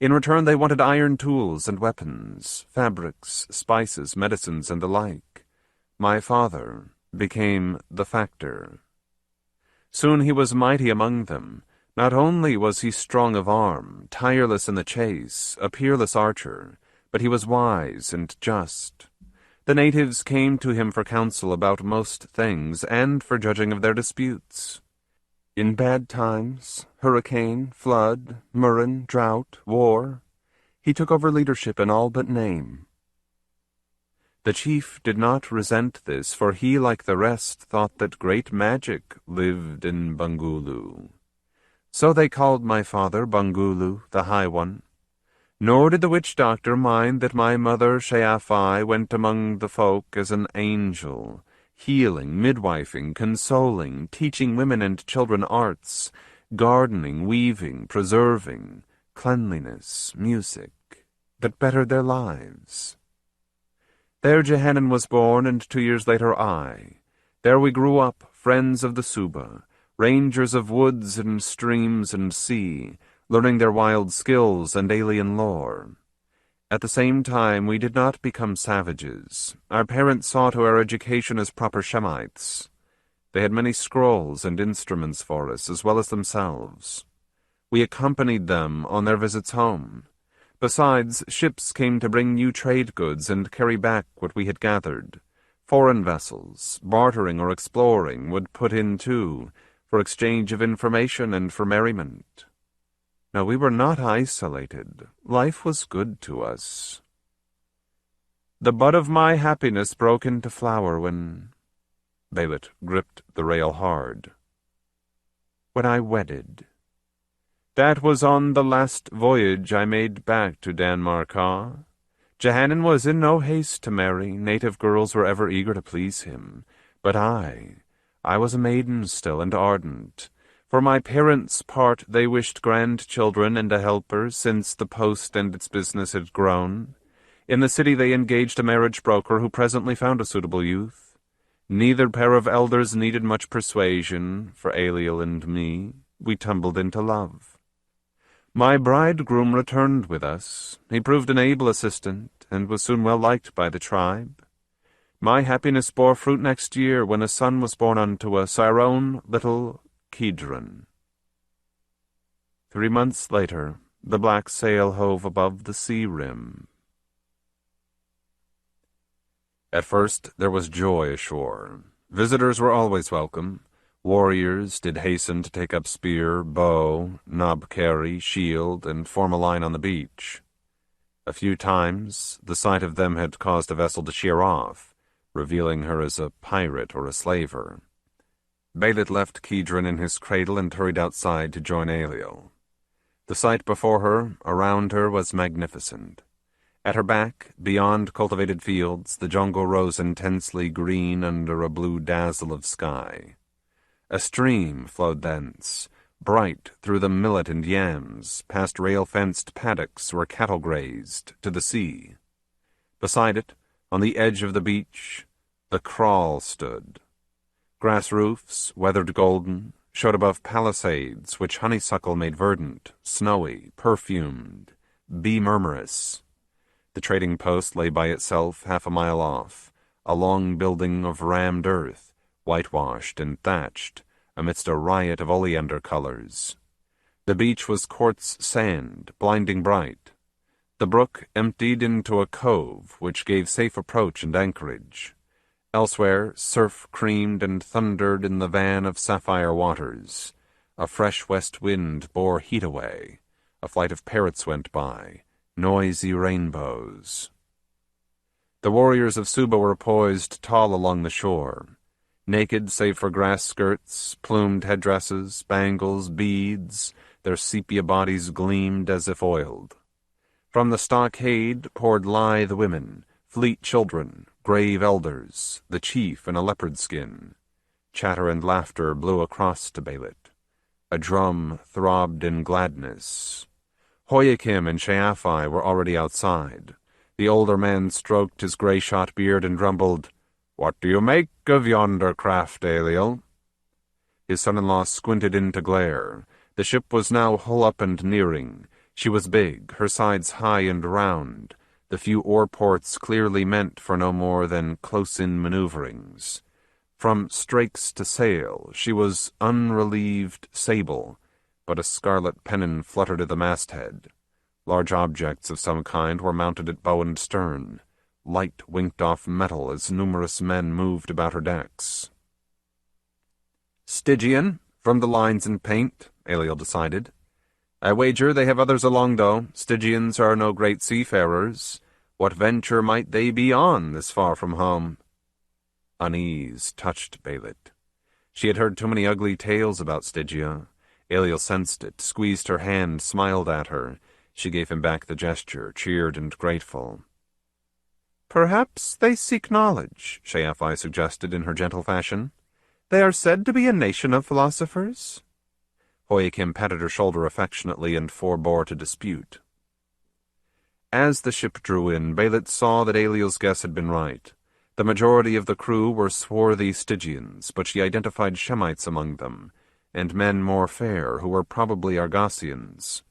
Speaker 2: In return they wanted iron tools and weapons, fabrics, spices, medicines, and the like. My father became the factor. Soon he was mighty among them. Not only was he strong of arm, tireless in the chase, a peerless archer, but he was wise and just. The natives came to him for counsel about most things, and for judging of their disputes. In bad times, hurricane, flood, murrain, drought, war, he took over leadership in all but name. The chief did not resent this, for he, like the rest, thought that great magic lived in Bangulu. So they called my father Bangulu, the High One. Nor did the witch-doctor mind that my mother Sheafai went among the folk as an angel, healing, midwifing, consoling, teaching women and children arts, gardening, weaving, preserving, cleanliness, music, that bettered their lives. There Jehanan was born, and 2 years later I. There we grew up, friends of the Suba, rangers of woods and streams and sea, learning their wild skills and alien lore. At the same time, we did not become savages. Our parents saw to our education as proper Shemites. They had many scrolls and instruments for us, as well as themselves. We accompanied them on their visits home. Besides, ships came to bring new trade goods and carry back what we had gathered. Foreign vessels, bartering or exploring, would put in too, for exchange of information and for merriment. Now we were not isolated. Life was good to us. The bud of my happiness broke into flower when... Belit gripped the rail hard. When I wedded. That was on the last voyage I made back to Danmar. Jehanan was in no haste to marry. Native girls were ever eager to please him. But I was a maiden still and ardent. For my parents' part they wished grandchildren and a helper, since the post and its business had grown. In the city they engaged a marriage broker who presently found a suitable youth. Neither pair of elders needed much persuasion. For Aliel and me, we tumbled into love. My bridegroom returned with us. He proved an able assistant, and was soon well liked by the tribe. My happiness bore fruit next year, when a son was born unto us, our own little Kedron. 3 months later, the black sail hove above the sea rim. At first there was joy ashore.
Speaker 1: Visitors were always welcome. Warriors did hasten to take up spear, bow, knob carry, shield, and form a line on the beach. A few times, the sight of them had caused a vessel to sheer off, revealing her as a pirate or a slaver. Belit left Kedron in his cradle and hurried outside to join Aeliel. The sight before her, around her, was magnificent. At her back, beyond cultivated fields, the jungle rose intensely green under a blue dazzle of sky. A stream flowed thence, bright through the millet and yams, past rail-fenced paddocks where cattle grazed, to the sea. Beside it, on the edge of the beach, the kraal stood. Grass roofs, weathered golden, showed above palisades which honeysuckle made verdant, snowy, perfumed, bee-murmurous. The trading post lay by itself 1/2 mile off, a long building of rammed earth, whitewashed and thatched, amidst a riot of oleander colors. The beach was quartz sand, blinding bright. The brook emptied into a cove which gave safe approach and anchorage. Elsewhere, surf creamed and thundered in the van of sapphire waters. A fresh west wind bore heat away. A flight of parrots went by, noisy rainbows. The warriors of Suba were poised tall along the shore, naked save for grass skirts, plumed headdresses, bangles, beads. Their sepia bodies gleamed as if oiled. From the stockade poured lithe women, fleet children, grave elders, the chief in a leopard skin. Chatter and laughter blew across to Belit. A drum throbbed in gladness. Hoyakim and Sheafai were already outside. The older man stroked his grey-shot beard and grumbled, "What do you make of yonder craft, Aeliel?" His son-in-law squinted into glare. The ship was now hull up and nearing. She was big, her sides high and round, the few oar-ports clearly meant for no more than close-in maneuverings. From strakes to sail, she was unrelieved sable, but a scarlet pennon fluttered at the masthead. Large objects of some kind were mounted at bow and stern. Light winked off metal as numerous men moved about her decks. "Stygian, from the lines and paint," Aeliel decided. "I wager they have others along, though. Stygians are no great seafarers. What venture might they be on this far from home?" Unease touched Belit. She had heard too many ugly tales about Stygia. Aeliel sensed it, squeezed her hand, smiled at her. She gave him back the gesture, cheered and grateful. "Perhaps they seek knowledge," Sheafai suggested in her gentle fashion. "They are said to be a nation of philosophers." Hoyakim patted her shoulder affectionately and forbore to dispute. As the ship drew in, Belit saw that Aeliel's guess had been right. The majority of the crew were swarthy Stygians, but she identified Shemites among them, and men more fair who were probably Argosians.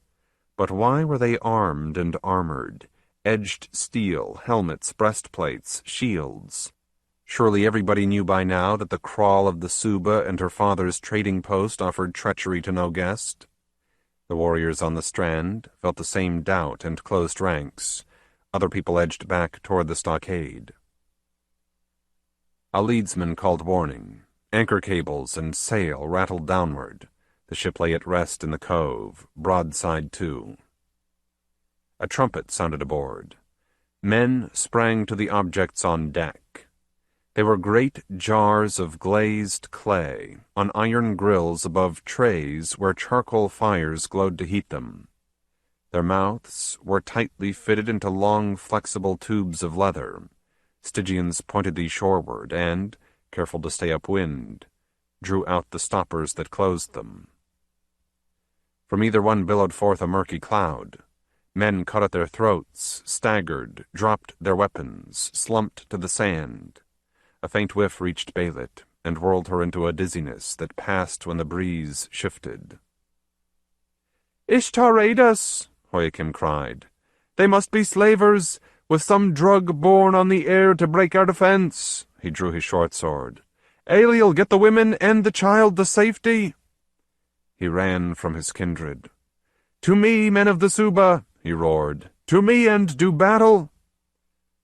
Speaker 1: But why were they armed and armored? Edged steel, helmets, breastplates, shields. Surely everybody knew by now that the kraal of the Suba and her father's trading post offered treachery to no guest. The warriors on the strand felt the same doubt and closed ranks. Other people edged back toward the stockade. A leadsman called warning. Anchor cables and sail rattled downward. The ship lay at rest in the cove, broadside to. A trumpet sounded aboard. Men sprang to the objects on deck. They were great jars of glazed clay, on iron grills above trays where charcoal fires glowed to heat them. Their mouths were tightly fitted into long, flexible tubes of leather. Stygians pointed these shoreward and, careful to stay upwind, drew out the stoppers that closed them. From either one billowed forth a murky cloud. Men caught at their throats, staggered, dropped their weapons, slumped to the sand. A faint whiff reached Belit, and whirled her into a dizziness that passed when the breeze shifted. "Ishtar aid us!" Hoyakim cried. "They must be slavers, with some drug borne on the air to break our defense." He drew his short sword. "Aeliel, get the women and the child to safety." He ran from his kindred. "To me, men of the Suba!" he roared. "To me, and do battle!"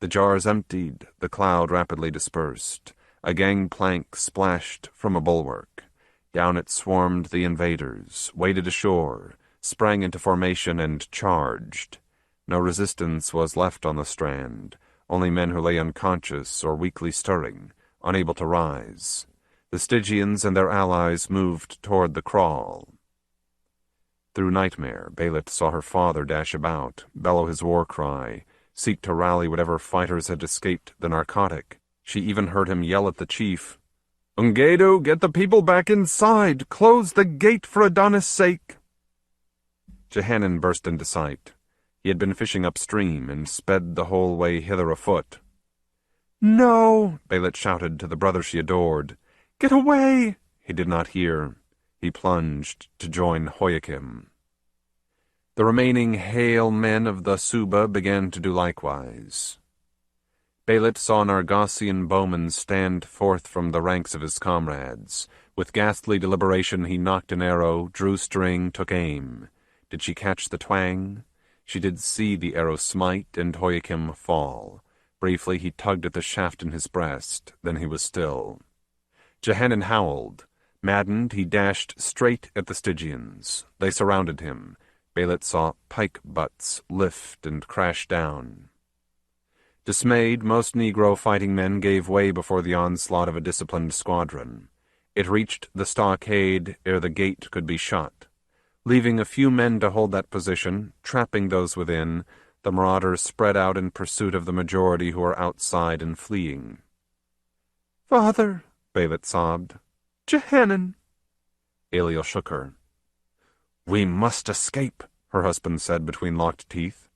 Speaker 1: The jars emptied, the cloud rapidly dispersed.
Speaker 2: A gangplank splashed from a bulwark. Down it swarmed the invaders, waded ashore, sprang into formation and charged. No resistance was left on the strand, only men who lay unconscious or weakly stirring, unable to rise. The Stygians and their allies moved toward the kraal. Through nightmare, Belit saw her father dash about, bellow his war cry, seek to rally whatever fighters had escaped the narcotic. She even heard him yell at the chief, "Ungedu, get the people back inside! Close the gate for Adonis' sake!" Jehanan burst into sight. He had been fishing upstream and sped the whole way hither afoot. "No!" Belit shouted to the brother she adored. "Get away!" He did not hear. He plunged to join Joachim. The remaining hale men of the Suba began to do likewise. Belit saw an Argosian bowman stand forth from the ranks of his comrades. With ghastly deliberation he knocked an arrow, drew string, took aim. Did she catch the twang? She did see the arrow smite and Joachim fall. Briefly he tugged at the shaft in his breast, then he was still. Jehanan howled. Maddened, he dashed straight at the Stygians. They surrounded him. Belit saw pike butts lift and crash down. Dismayed, most Negro fighting men gave way before the onslaught of a disciplined squadron. It reached the stockade ere the gate could be shut. Leaving a few men to hold that position, trapping those within, the marauders spread out in pursuit of the majority who were outside and fleeing. "Father," Belit sobbed. "Jehanan." Eliel shook her. "We must escape," her husband said between locked teeth.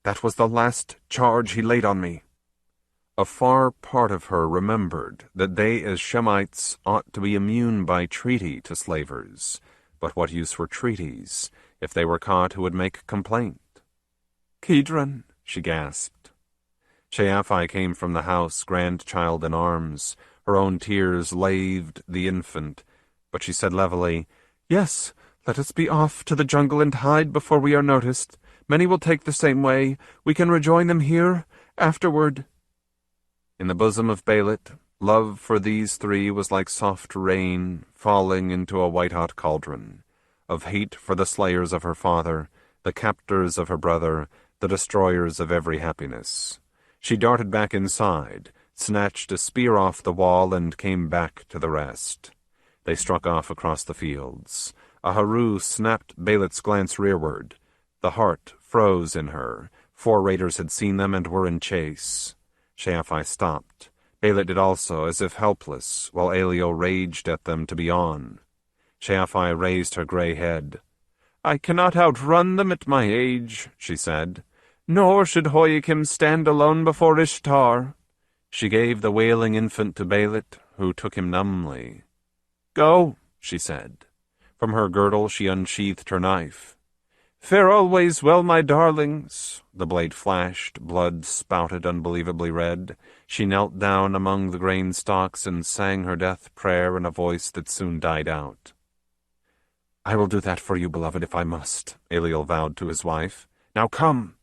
Speaker 2: "That was the last charge he laid on me." A far part of her remembered that they as Shemites ought to be immune by treaty to slavers. But what use were treaties? If they were caught, who would make complaint? "Kedron," she gasped. Sheafai came from the house, grandchild in arms. Her own tears laved the infant, but she said levelly, "Yes, let us be off to the jungle and hide before we are noticed. Many will take the same way. We can rejoin them here afterward." In the bosom of Belit, love for these three was like soft rain falling into a white-hot cauldron, of hate for the slayers of her father, the captors of her brother, the destroyers of every happiness. She darted back inside, snatched a spear off the wall, and came back to the rest. They struck off across the fields. A haru snapped Belit's glance rearward. The heart froze in her. 4 raiders had seen them and were in chase. Sheafai stopped. Belit did also, as if helpless, while Eliel raged at them to be on. Sheafai raised her grey head. "I cannot outrun them at my age," she said. "Nor should Joachim stand alone before Ishtar." She gave the wailing infant to Belit, who took him numbly. "Go," she said. From her girdle she unsheathed her knife. "Fare always well, my darlings." The blade flashed, blood spouted unbelievably red. She knelt down among the grain stalks and sang her death prayer in a voice that soon died out. "I will do that for you, beloved, if I must," Eliel vowed to his wife. "Now come."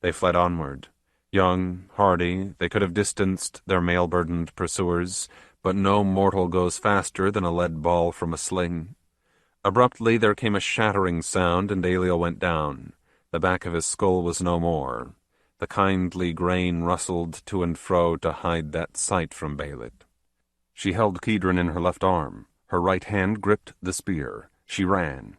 Speaker 2: They fled onward. Young, hardy, they could have distanced their mail-burdened pursuers, but no mortal goes faster than a lead ball from a sling. Abruptly there came a shattering sound, and Eliel went down. The back of his skull was no more. The kindly grain rustled to and fro to hide that sight from Belit. She held Kedron in her left arm. Her right hand gripped the spear. She ran.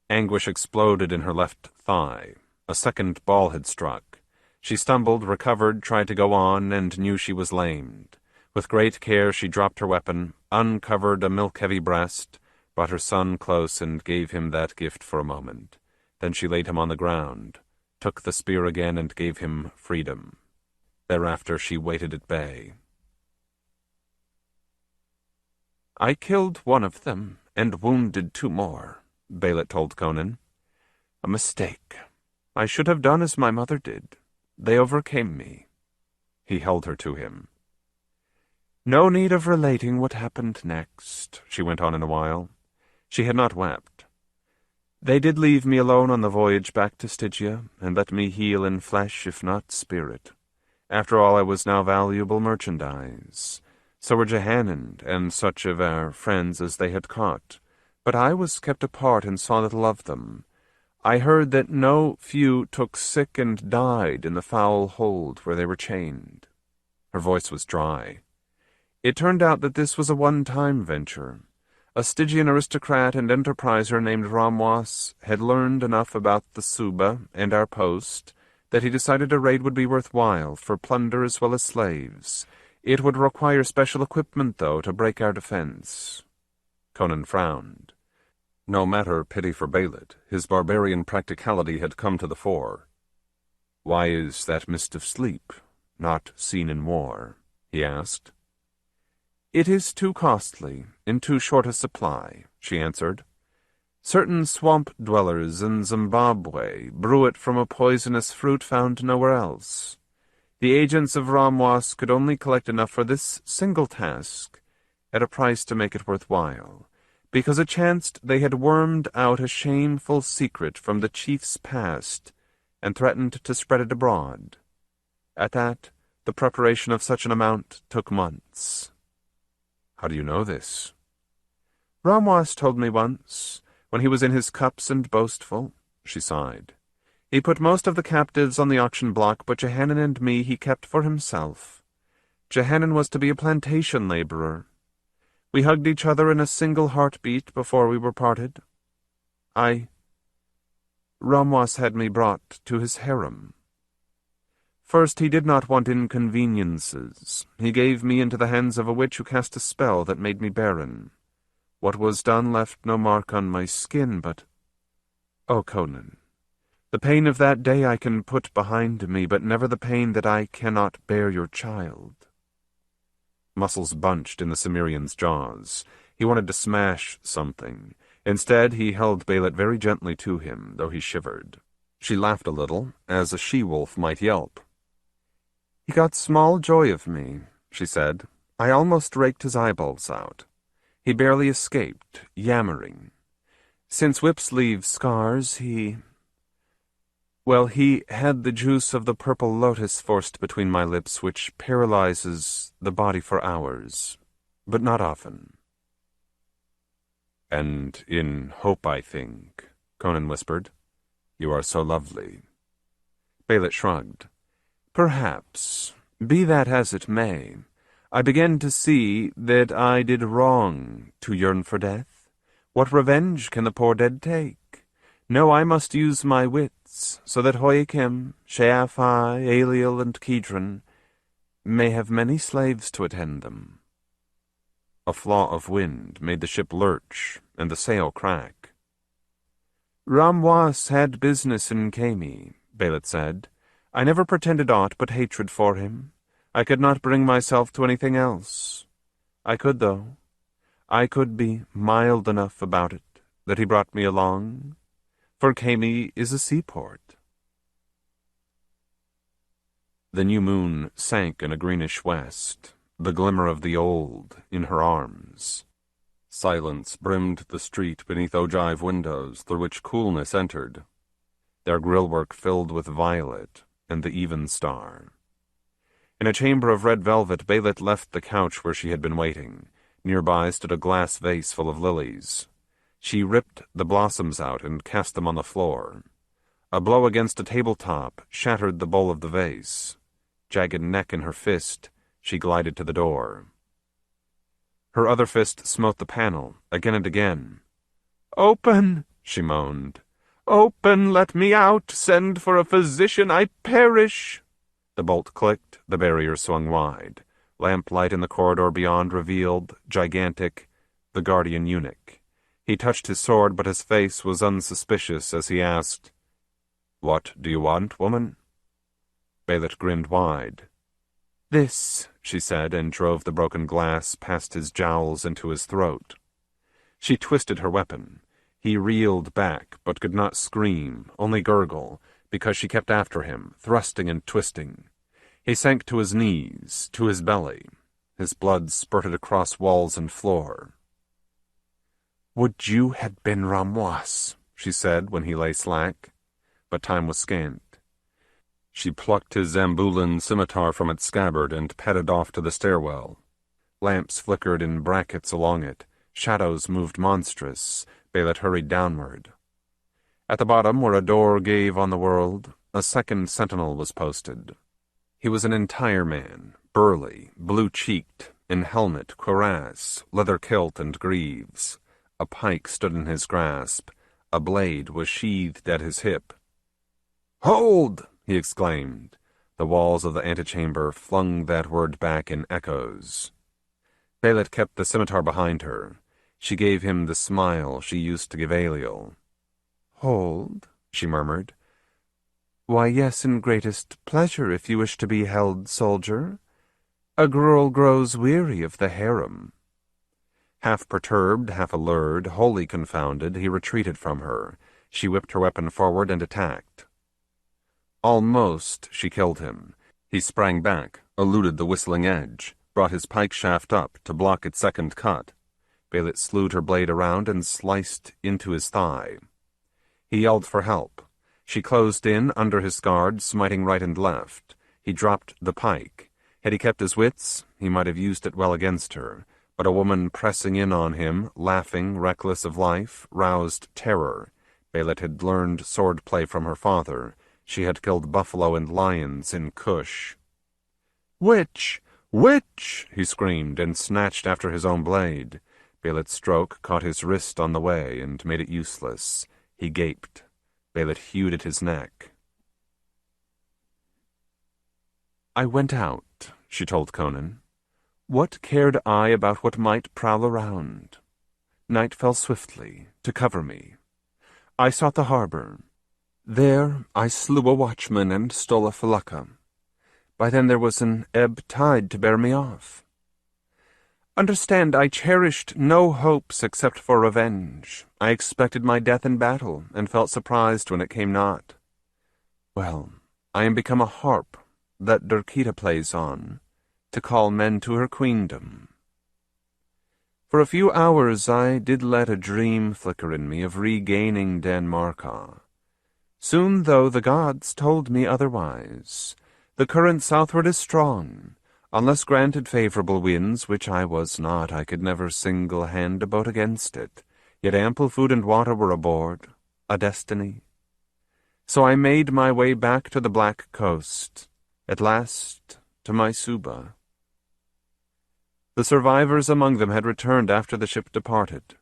Speaker 2: Anguish exploded in her left thigh. A second ball had struck. She stumbled, recovered, tried to go on, and knew she was lamed. With great care she dropped her weapon, uncovered a milk-heavy breast, brought her son close and gave him that gift for a moment. Then she laid him on the ground, took the spear again and gave him freedom. Thereafter she waited at bay. "I killed one of them and wounded 2 more, Belit told Conan. "A mistake. I should have done as my mother did. They overcame me." He held her to him. "No need of relating what happened next," she went on in a while. She had not wept. "They did leave me alone on the voyage back to Stygia, and let me heal in flesh if not spirit. After all, I was now valuable merchandise. So were Jehanan and such of our friends as they had caught, but I was kept apart and saw little of them. I heard that no few took sick and died in the foul hold where they were chained. Her voice was dry. It turned out that this was a one-time venture. A Stygian aristocrat and enterpriser named Ramwas had learned enough about the Suba and our post that he decided a raid would be worthwhile for plunder as well as slaves. It would require special equipment, though, to break our defense. Conan frowned.
Speaker 1: No matter pity for Belit, his barbarian practicality had come to the fore.
Speaker 2: "Why is that mist of sleep not seen in war?" he asked. "It is too costly, in too short a supply," she answered. "Certain swamp dwellers in Zimbabwe brew it from a poisonous fruit found nowhere else. The agents of Ramwas could only collect enough for this single task, at a price to make it worthwhile, because it chanced they had wormed out a shameful secret from the chief's past and threatened to spread it abroad. At that, the preparation of such an amount took months."
Speaker 1: "How do you know this?"
Speaker 2: "Ramwas told me once, when he was in his cups and boastful," she sighed. "He put most of the captives on the auction block, but Jehanan and me he kept for himself. Jehanan was to be a plantation laborer. We hugged each other in a single heartbeat before we were parted. Ramwas had me brought to his harem. First, he did not want inconveniences. He gave me into the hands of a witch who cast a spell that made me barren. What was done left no mark on my skin, but... Oh, Conan, the pain of that day I can put behind me, but never the pain that I cannot bear your child." Muscles bunched in the Cimmerian's jaws. He wanted to smash something. Instead, he held Belit very gently to him, though he shivered. She laughed a little, as a she-wolf might yelp. "He got small joy of me," she said. "I almost raked his eyeballs out. He barely escaped, yammering. Since whips leave scars, he had the juice of the purple lotus forced between my lips, which paralyzes the body for hours, but not often."
Speaker 1: "And in hope, I think," Conan whispered. "You are so lovely."
Speaker 2: Belit shrugged. "Perhaps. Be that as it may, I begin to see that I did wrong to yearn for death. What revenge can the poor dead take? No, I must use my wits, so that Hoiakim, Sheafai, Aeliel, and Kedron may have many slaves to attend them." A flaw of wind made the ship lurch and the sail crack. "Ramwas had business in Khemi," Belit said. "I never pretended aught but hatred for him. I could not bring myself to anything else. I could, though. I could be mild enough about it, that he brought me along, for Khemi is a seaport." The new moon sank in a greenish west, the glimmer of the old in her arms. Silence brimmed the street beneath ogive windows through which coolness entered, their grillwork filled with violet and the even star. In a chamber of red velvet, Belit left the couch where she had been waiting. Nearby stood a glass vase full of lilies. She ripped the blossoms out and cast them on the floor. A blow against a tabletop shattered the bowl of the vase. Jagged neck in her fist, she glided to the door. Her other fist smote the panel, again and again. "Open!" she moaned. "Open! Let me out! Send for a physician! I perish!" The bolt clicked, the barrier swung wide. Lamplight in the corridor beyond revealed, gigantic, the guardian eunuch. He touched his sword, but his face was unsuspicious as he asked, "What do you want, woman?" Belit grinned wide. "This," she said, and drove the broken glass past his jowls into his throat. She twisted her weapon. He reeled back, but could not scream, only gurgle, because she kept after him, thrusting and twisting. He sank to his knees, to his belly. His blood spurted across walls and floor. "Would you had been Ramwas," she said when he lay slack, but time was scant. She plucked his Zambulan scimitar from its scabbard and padded off to the stairwell. Lamps flickered in brackets along it. Shadows moved monstrous. Belit hurried downward. At the bottom, where a door gave on the world, a second sentinel was posted. He was an entire man, burly, blue-cheeked, in helmet, cuirass, leather kilt, and greaves. A pike stood in his grasp. A blade was sheathed at his hip. "Hold!" he exclaimed. The walls of the antechamber flung that word back in echoes. Belit kept the scimitar behind her. She gave him the smile she used to give Aeliel. "Hold," she murmured. "Why, yes, in greatest pleasure, if you wish to be held, soldier. A girl grows weary of the harem." Half perturbed, half allured, wholly confounded, he retreated from her. She whipped her weapon forward and attacked. Almost she killed him. He sprang back, eluded the whistling edge, brought his pike shaft up to block its second cut. Belit slewed her blade around and sliced into his thigh. He yelled for help. She closed in under his guard, smiting right and left. He dropped the pike. Had he kept his wits, he might have used it well against her, but a woman pressing in on him, laughing, reckless of life, roused terror. Belit had learned sword-play from her father. She had killed buffalo and lions in Kush. "Witch! Witch!" he screamed, and snatched after his own blade. Belit's stroke caught his wrist on the way and made it useless. He gaped. Belit hewed at his neck. "I went out," she told Conan. "What cared I about what might prowl around? Night fell swiftly, to cover me. I sought the harbor. There I slew a watchman and stole a felucca. By then there was an ebb tide to bear me off. Understand, I cherished no hopes except for revenge. I expected my death in battle, and felt surprised when it came not. Well, I am become a harp that Durkita plays on, to call men to her queendom. For a few hours I did let a dream flicker in me of regaining Danmarka. Soon, though, the gods told me otherwise. The current southward is strong. Unless granted favorable winds, which I was not, I could never single-hand a boat against it. Yet ample food and water were aboard, a destiny. So I made my way back to the Black Coast, at last to my Suba. The survivors among them had returned after the ship departed.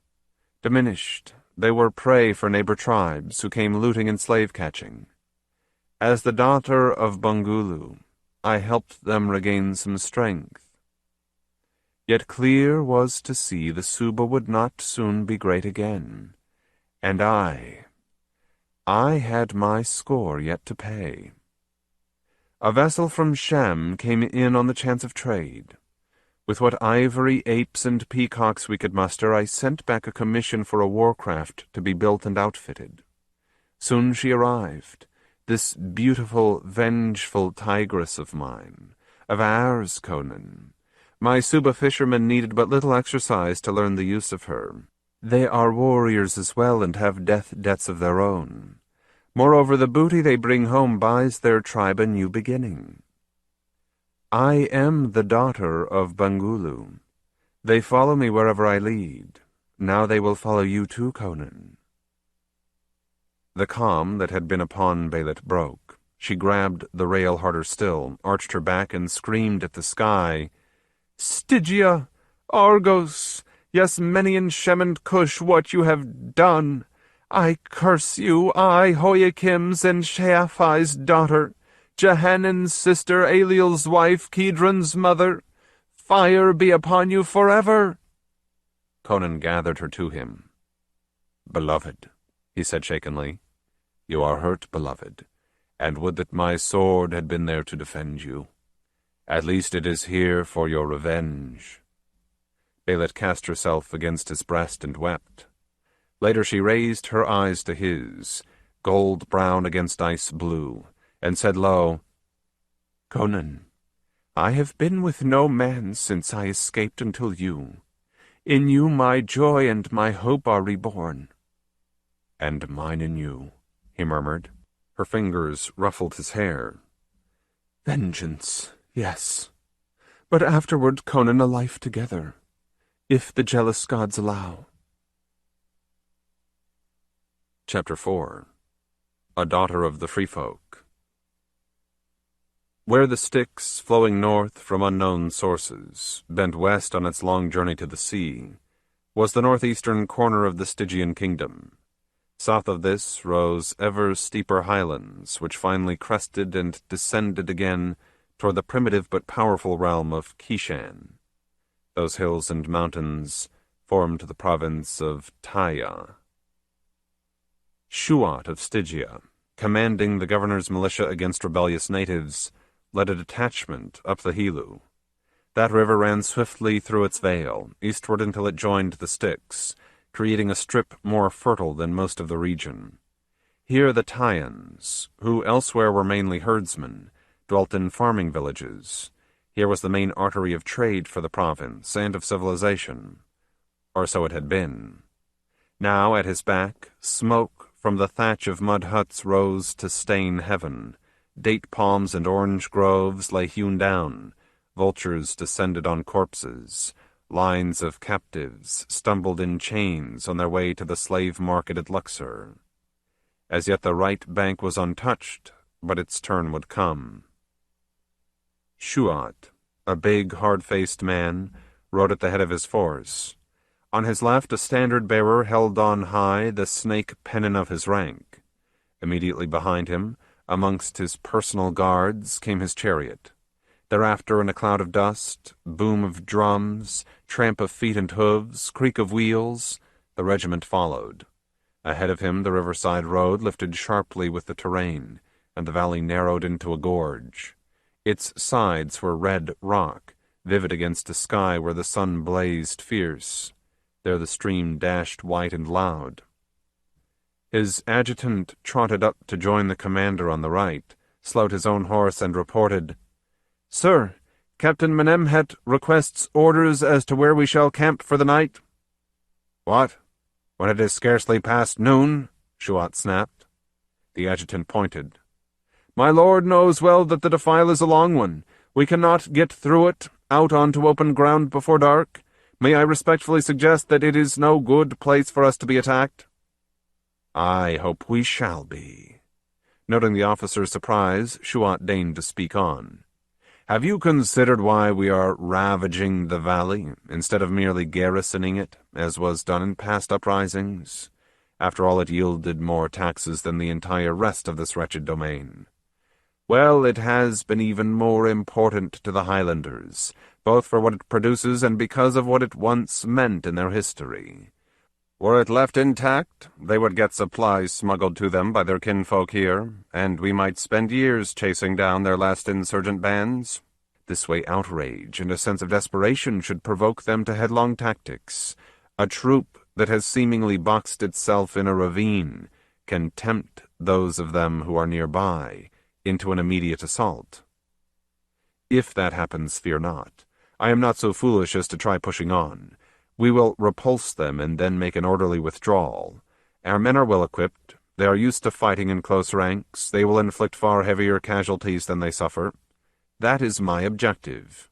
Speaker 2: Diminished, they were prey for neighbor tribes who came looting and slave-catching. As the daughter of Bangulu, I helped them regain some strength. Yet clear was to see the Suba would not soon be great again, and I had my score yet to pay. A vessel from Shem came in on the chance of trade. With what ivory, apes, and peacocks we could muster, I sent back a commission for a warcraft to be built and outfitted. Soon she arrived, this beautiful, vengeful tigress of mine, of ours, Conan. My Suba fishermen needed but little exercise to learn the use of her. They are warriors as well and have death debts of their own. Moreover, the booty they bring home buys their tribe a new beginning. I am the daughter of Bangulu. They follow me wherever I lead. Now they will follow you too, Conan. The calm that had been upon Belit broke. She grabbed the rail harder still, arched her back, and screamed at the sky, "Stygia! Argos! Yes, many in Shem and Cush, what you have done! I curse you, I, Hoiakim's and Sheaphai's daughter, Jehanan's sister, Aeliel's wife, Kedron's mother. Fire be upon you forever!" Conan gathered her to him. "Beloved," he said shakenly, "you are hurt, beloved, and would that my sword had been there to defend you. At least it is here for your revenge." Belit cast herself against his breast and wept. Later she raised her eyes to his, gold-brown against ice-blue, and said low, "Conan, I have been with no man since I escaped until you. In you my joy and my hope are reborn." "And mine in you," he murmured. Her fingers ruffled his hair. "Vengeance, yes. but afterward Conan a life together, if the jealous gods allow.
Speaker 1: Chapter 4. A Daughter of the Free Folk. Where the Styx, flowing north from unknown sources, bent west on its long journey to the sea, was the northeastern corner of the Stygian kingdom. South of this rose ever steeper highlands, which finally crested and descended again toward the primitive but powerful realm of Kishan. Those hills and mountains formed the province of Taia. Shuat of Stygia, commanding the governor's militia against rebellious natives, led a detachment up the Helu. That river ran swiftly through its vale, eastward until it joined the Styx, creating a strip more fertile than most of the region. Here the Taians, who elsewhere were mainly herdsmen, dwelt in farming villages. Here was the main artery of trade for the province and of civilization. Or so it had been. Now, at his back, smoke from the thatch of mud huts rose to stain heaven. Date palms and orange groves lay hewn down. Vultures descended on corpses. Lines of captives stumbled in chains on their way to the slave market at Luxor. As yet the right bank was untouched, but its turn would come. Shuat, a big, hard-faced man, rode at the head of his force. On his left, a standard-bearer held on high the snake pennon of his rank. Immediately behind him, amongst his personal guards, came his chariot. Thereafter, in a cloud of dust, boom of drums, tramp of feet and hooves, creak of wheels, the regiment followed. Ahead of him, the riverside road lifted sharply with the terrain, and the valley narrowed into a gorge. Its sides were red rock, vivid against a sky where the sun blazed fierce. There the stream dashed white and loud. His adjutant trotted up to join the commander on the right, slowed his own horse, and reported, "Sir, Captain Menemhet requests orders as to where we shall camp for the night." "What? When it is scarcely past noon?" Shuat snapped. The adjutant pointed. "My lord knows well that the defile is a long one. We cannot get through it, out onto open ground before dark. May I respectfully suggest that it is no good place for us to be attacked?" "I hope we shall be." Noting the officer's surprise, Shuat deigned to speak on. "Have you considered why we are ravaging the valley, instead of merely garrisoning it, as was done in past uprisings? After all, it yielded more taxes than the entire rest of this wretched domain. Well, it has been even more important to the Highlanders, both for what it produces and because of what it once meant in their history. Were it left intact, they would get supplies smuggled to them by their kinfolk here, and we might spend years chasing down their last insurgent bands. This way outrage and a sense of desperation should provoke them to headlong tactics. A troop that has seemingly boxed itself in a ravine can tempt those of them who are nearby into an immediate assault. If that happens, fear not. I am not so foolish as to try pushing on. We will repulse them and then make an orderly withdrawal. Our men are well equipped. They are used to fighting in close ranks. They will inflict far heavier casualties than they suffer. That is my objective."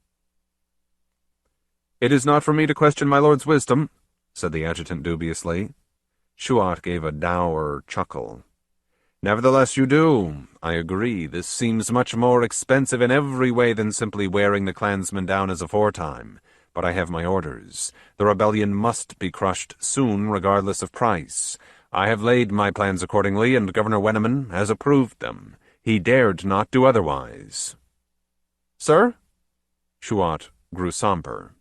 Speaker 1: "It is not for me to question my lord's wisdom," said the adjutant dubiously. Shuat gave a dour chuckle. "Nevertheless you do. I agree. This seems much more expensive in every way than simply wearing the clansmen down as aforetime. But I have my orders. The rebellion must be crushed soon, regardless of price. I have laid my plans accordingly, and Governor Wenneman has approved them. He dared not do otherwise." "Sir?" Shuat grew somber.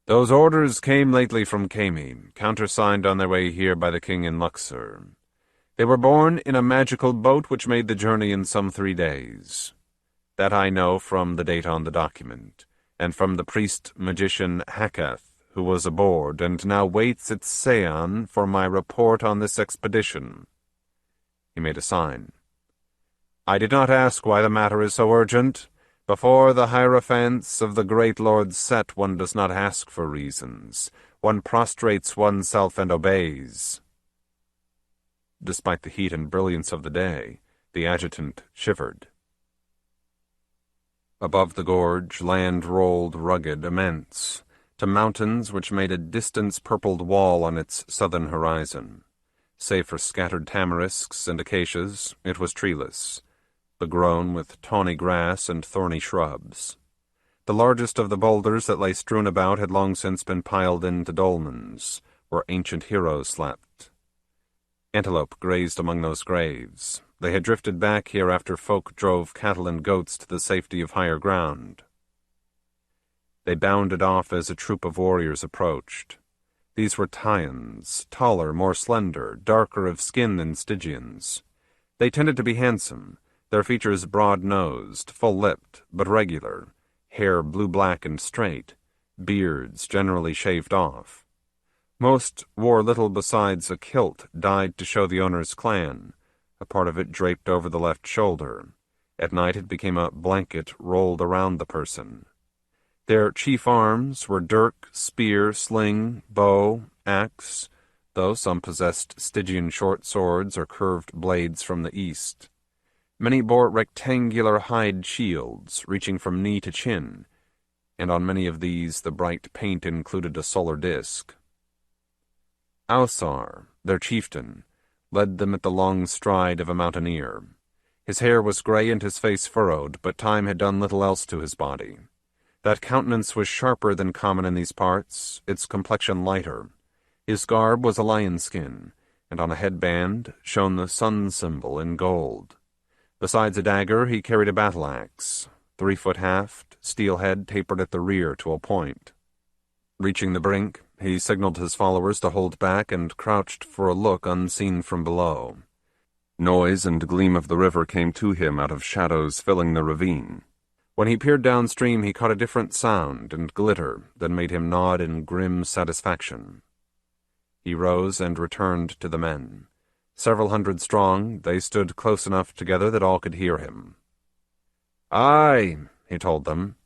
Speaker 1: "Those orders came lately from Khemi, countersigned on their way here by the king in Luxor. They were borne in a magical boat which made the journey in some 3 days. That I know from the date on the document, and from the priest-magician Hakath, who was aboard and now waits at Seon for my report on this expedition." He made a sign. "I did not ask why the matter is so urgent. Before the hierophants of the great Lord Set, one does not ask for reasons. One prostrates oneself and obeys." Despite the heat and brilliance of the day, the adjutant shivered. Above the gorge, land rolled rugged, immense, to mountains which made a distance-purpled wall on its southern horizon. Save for scattered tamarisks and acacias, it was treeless, begrown with tawny grass and thorny shrubs. The largest of the boulders that lay strewn about had long since been piled into dolmens, where ancient heroes slept. Antelope grazed among those graves. They had drifted back here after folk drove cattle and goats to the safety of higher ground. They bounded off as a troop of warriors approached. These were Taians, taller, more slender, darker of skin than Stygians. They tended to be handsome, their features broad-nosed, full-lipped, but regular, hair blue-black and straight, beards generally shaved off. Most wore little besides a kilt dyed to show the owner's clan, a part of it draped over the left shoulder. At night it became a blanket rolled around the person. Their chief arms were dirk, spear, sling, bow, axe, though some possessed Stygian short swords or curved blades from the east. Many bore rectangular hide shields, reaching from knee to chin, and on many of these the bright paint included a solar disk. Ausar, their chieftain, led them at the long stride of a mountaineer. His hair was grey and his face furrowed, but time had done little else to his body. That countenance was sharper than common in these parts, its complexion lighter. His garb was a lion skin, and on a headband shone the sun symbol in gold. Besides a dagger, he carried a battle-axe, 3-foot haft, steel head tapered at the rear to a point. Reaching the brink, he signaled his followers to hold back and crouched for a look unseen from below. Noise and gleam of the river came to him out of shadows filling the ravine. When he peered downstream, he caught a different sound and glitter that made him nod in grim satisfaction. He rose and returned to the men. Several hundred strong, they stood close enough together that all could hear him. "Aye," he told them,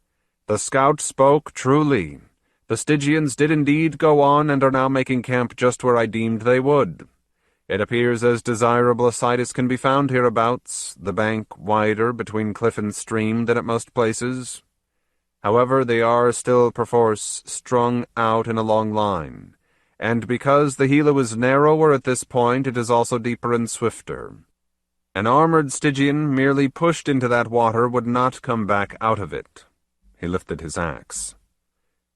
Speaker 1: "the scout spoke truly. The Stygians did indeed go on and are now making camp just where I deemed they would. It appears as desirable a site as can be found hereabouts, the bank wider between cliff and stream than at most places. However, they are still perforce strung out in a long line, and because the Gila is narrower at this point, it is also deeper and swifter. An armored Stygian merely pushed into that water would not come back out of it." He lifted his axe.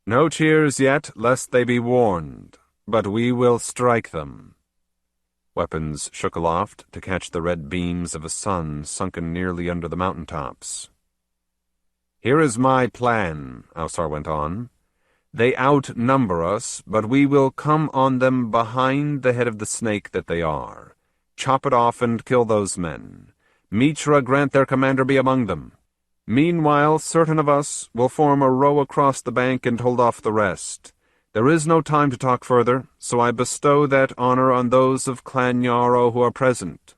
Speaker 1: "No cheers yet, lest they be warned, but we will strike them." Weapons shook aloft to catch the red beams of a sun sunken nearly under the mountain-tops. "Here is my plan," Ausar went on. "They outnumber us, but we will come on them behind the head of the snake that they are. Chop it off and kill those men. Mitra grant their commander be among them. Meanwhile, certain of us will form a row across the bank and hold off the rest. There is no time to talk further, so I bestow that honor on those of Clan Yarrow who are present.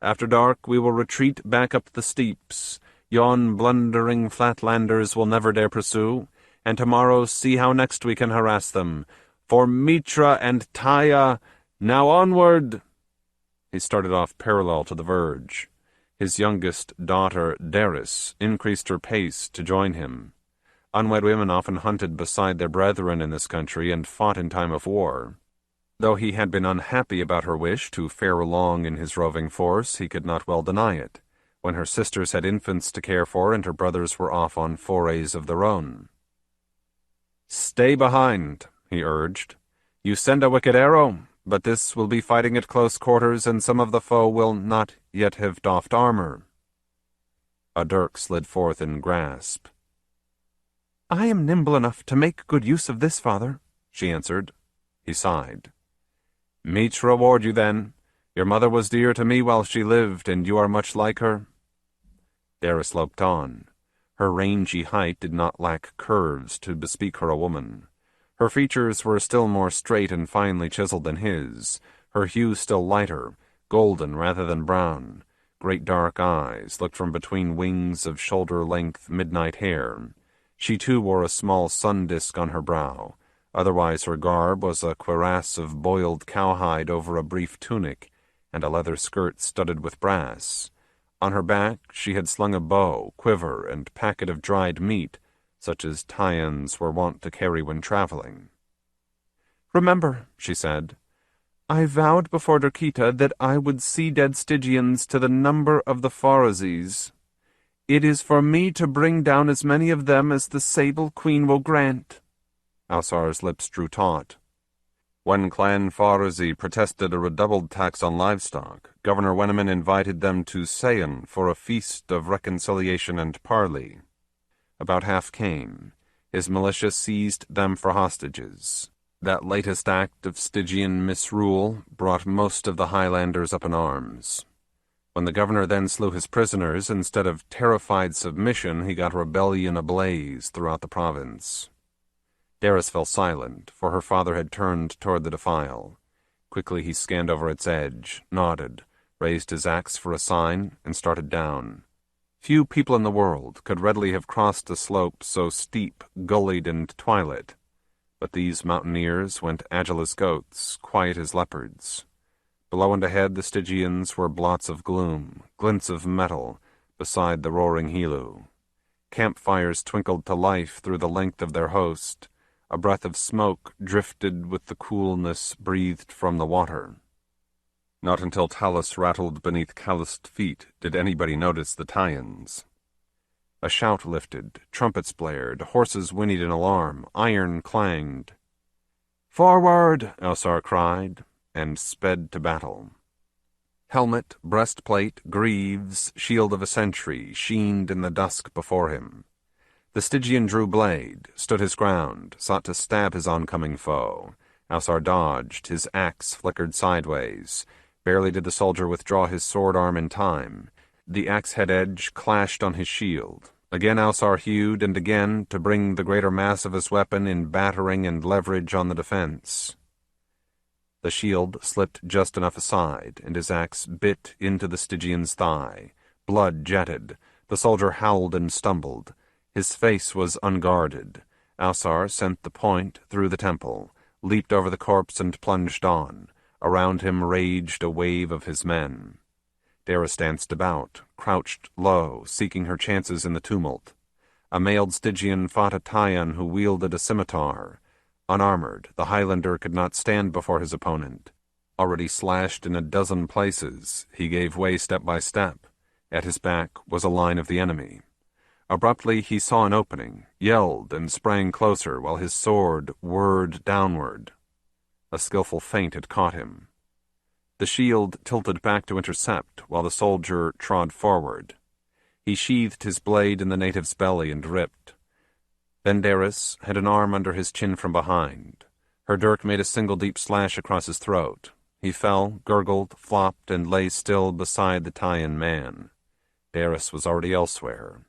Speaker 1: After dark we will retreat back up the steeps. Yon blundering flatlanders will never dare pursue, and tomorrow see how next we can harass them. For Mitra and Taia, now onward!" He started off parallel to the verge. His youngest daughter, Daris, increased her pace to join him. Unwed women often hunted beside their brethren in this country and fought in time of war. Though he had been unhappy about her wish to fare along in his roving force, he could not well deny it, when her sisters had infants to care for and her brothers were off on forays of their own. "Stay behind," he urged. "You send a wicked arrow, but this will be fighting at close quarters, and some of the foe will not yet have doffed armor." A dirk slid forth in grasp. "I am nimble enough to make good use of this, father," she answered. He sighed. "Mitra ward you, then. Your mother was dear to me while she lived, and you are much like her." Daris loped on. Her rangy height did not lack curves to bespeak her a woman. Her features were still more straight and finely chiseled than his, her hue still lighter, golden rather than brown. Great dark eyes looked from between wings of shoulder-length midnight hair. She too wore a small sun-disk on her brow. Otherwise her garb was a cuirass of boiled cowhide over a brief tunic, and a leather skirt studded with brass. On her back she had slung a bow, quiver, and packet of dried meat, such as Taians were wont to carry when traveling.
Speaker 2: "Remember," she said, "I vowed before Derkita that I would see dead Stygians to the number of the Pharisees. It is for me to bring down as many of them as the Sable Queen will grant."
Speaker 1: Alsar's lips drew taut. When Clan Pharisee protested a redoubled tax on livestock, Governor Wenneman invited them to Seyon for a feast of reconciliation and parley. About half came. His militia seized them for hostages. That latest act of Stygian misrule brought most of the Highlanders up in arms. When the governor then slew his prisoners, instead of terrified submission, he got rebellion ablaze throughout the province. Daris fell silent, for her father had turned toward the defile. Quickly he scanned over its edge, nodded, raised his axe for a sign, and started down. Few people in the world could readily have crossed a slope so steep, gullied, and twilit, but these mountaineers went agile as goats, quiet as leopards. Below and ahead the Stygians were blots of gloom, glints of metal, beside the roaring Helu. Campfires twinkled to life through the length of their host. A breath of smoke drifted with the coolness breathed from the water. Not until talus rattled beneath calloused feet did anybody notice the Taians. A shout lifted, trumpets blared, horses whinnied in alarm, iron clanged. "Forward!" Alsar cried, and sped to battle. Helmet, breastplate, greaves, shield of a century sheened in the dusk before him. The Stygian drew blade, stood his ground, sought to stab his oncoming foe. Alsar dodged, his axe flickered sideways. Barely did the soldier withdraw his sword arm in time. The axe-head edge clashed on his shield. Again Alsar hewed, and again, to bring the greater mass of his weapon in battering and leverage on the defense. The shield slipped just enough aside, and his axe bit into the Stygian's thigh. Blood jetted. The soldier howled and stumbled. His face was unguarded. Alsar sent the point through the temple, leaped over the corpse and plunged on. Around him raged a wave of his men. Daris danced about, crouched low, seeking her chances in the tumult. A mailed Stygian fought a Taian who wielded a scimitar. Unarmored, the Highlander could not stand before his opponent. Already slashed in a dozen places, he gave way step by step. At his back was a line of the enemy. Abruptly he saw an opening, yelled, and sprang closer while his sword whirred downward. A skillful feint had caught him. The shield tilted back to intercept while the soldier trod forward. He sheathed his blade in the native's belly and ripped. Then Daris had an arm under his chin from behind. Her dirk made a single deep slash across his throat. He fell, gurgled, flopped, and lay still beside the Taian man. Daris was already elsewhere.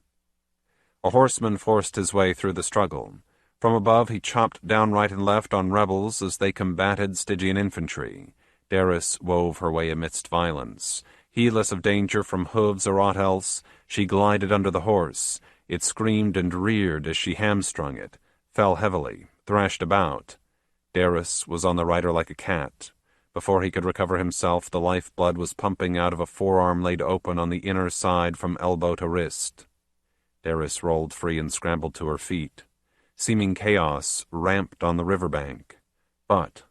Speaker 1: A horseman forced his way through the struggle. From above he chopped down right and left on rebels as they combated Stygian infantry. Daris wove her way amidst violence. Heedless of danger from hooves or aught else, she glided under the horse. It screamed and reared as she hamstrung it, fell heavily, thrashed about. Daris was on the rider like a cat. Before he could recover himself, the life-blood was pumping out of a forearm laid open on the inner side from elbow to wrist. Daris rolled free and scrambled to her feet. Seeming chaos ramped on the riverbank. But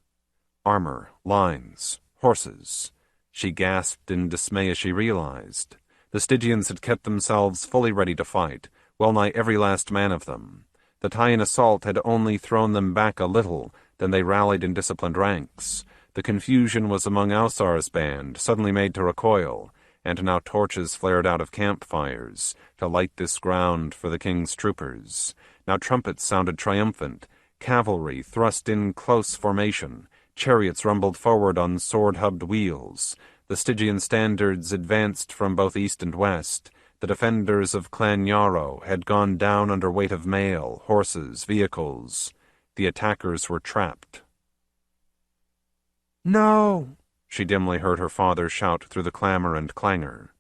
Speaker 1: armor, lines, horses. She gasped in dismay as she realized. The Stygians had kept themselves fully ready to fight, well-nigh every last man of them. The Taian assault had only thrown them back a little, then they rallied in disciplined ranks. The confusion was among Alsar's band, suddenly made to recoil, and now torches flared out of campfires to light this ground for the king's troopers. Now trumpets sounded triumphant, cavalry thrust in close formation, chariots rumbled forward on sword-hubbed wheels. The Stygian standards advanced from both east and west. The defenders of Clan Yarrow had gone down under weight of mail, horses, vehicles. The attackers were trapped.
Speaker 2: "No!"
Speaker 1: She dimly heard her father shout through the clamor and clangor.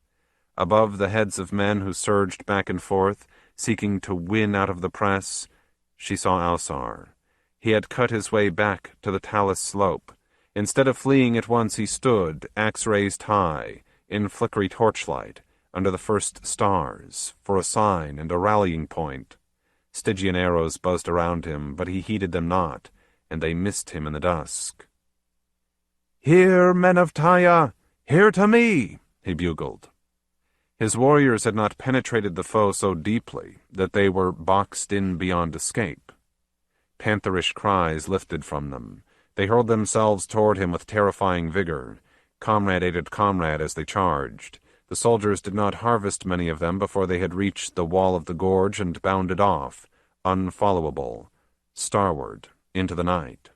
Speaker 1: Above the heads of men who surged back and forth, seeking to win out of the press, she saw Alsar. He had cut his way back to the talus slope. Instead of fleeing at once, he stood, axe raised high, in flickery torchlight, under the first stars, for a sign and a rallying point. Stygian arrows buzzed around him, but he heeded them not, and they missed him in the dusk. "Hear, men of Taia! Hear to me!" he bugled. His warriors had not penetrated the foe so deeply that they were boxed in beyond escape. Pantherish cries lifted from them. They hurled themselves toward him with terrifying vigor. Comrade aided comrade as they charged. The soldiers did not harvest many of them before they had reached the wall of the gorge and bounded off, unfollowable, starward, into the night.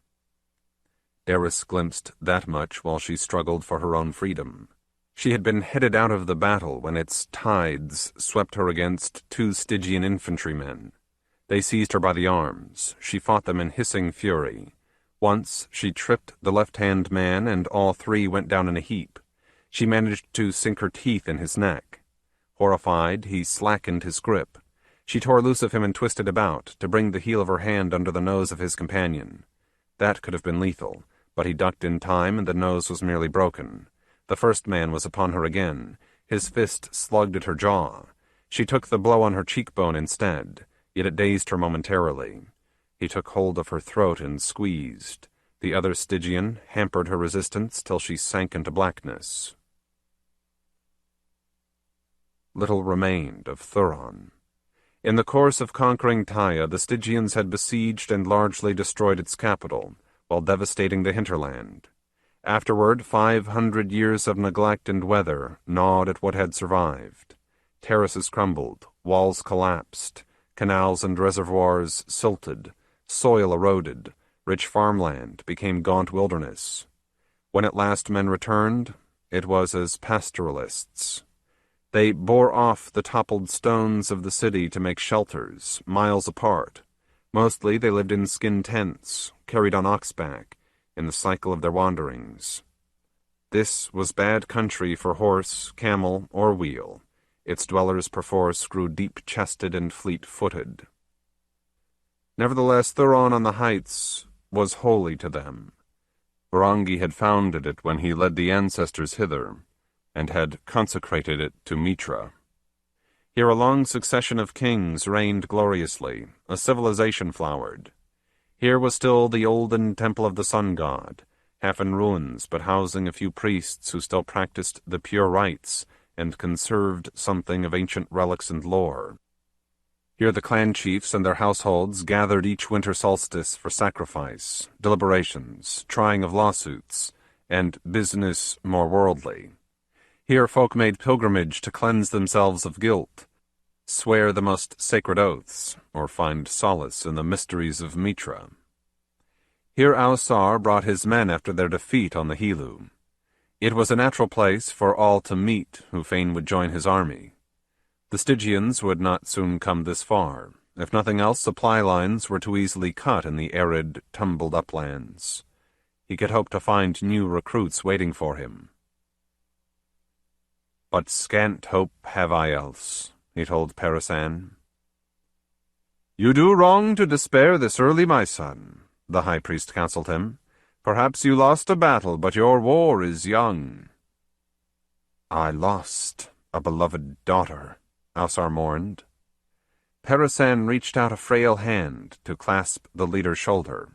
Speaker 1: Eris glimpsed that much while she struggled for her own freedom. She had been headed out of the battle when its tides swept her against 2 Stygian infantrymen. They seized her by the arms. She fought them in hissing fury. Once she tripped the left-hand man, and all 3 went down in a heap. She managed to sink her teeth in his neck. Horrified, he slackened his grip. She tore loose of him and twisted about, to bring the heel of her hand under the nose of his companion. That could have been lethal, but he ducked in time, and the nose was merely broken. The first man was upon her again. His fist slugged at her jaw. She took the blow on her cheekbone instead, yet it dazed her momentarily. He took hold of her throat and squeezed. The other Stygian hampered her resistance till she sank into blackness. Little remained of Thuron. In the course of conquering Taia, the Stygians had besieged and largely destroyed its capital, while devastating the hinterland. Afterward, 500 years of neglect and weather gnawed at what had survived. Terraces crumbled, walls collapsed, canals and reservoirs silted, soil eroded, rich farmland became gaunt wilderness. When at last men returned, it was as pastoralists. They bore off the toppled stones of the city to make shelters, miles apart. Mostly they lived in skin tents, carried on oxback, in the cycle of their wanderings. This was bad country for horse, camel, or wheel. Its dwellers perforce grew deep-chested and fleet-footed. Nevertheless, Thuron on the heights was holy to them. Varangi had founded it when he led the ancestors hither, and had consecrated it to Mitra. Here a long succession of kings reigned gloriously, a civilization flowered. Here was still the olden temple of the sun god, half in ruins but housing a few priests who still practiced the pure rites and conserved something of ancient relics and lore. Here the clan chiefs and their households gathered each winter solstice for sacrifice, deliberations, trying of lawsuits, and business more worldly. Here folk made pilgrimage to cleanse themselves of guilt, swear the most sacred oaths, or find solace in the mysteries of Mitra. Here Ausar brought his men after their defeat on the Helu. It was a natural place for all to meet who fain would join his army. The Stygians would not soon come this far. If nothing else, supply lines were too easily cut in the arid, tumbled uplands. He could hope to find new recruits waiting for him. "But scant hope have I else," he told Parasan. "You do wrong to despair this early, my son," the high priest counseled him. "Perhaps you lost a battle, but your war is young." "I lost a beloved daughter," Ausar mourned. Parasan reached out a frail hand to clasp the leader's shoulder.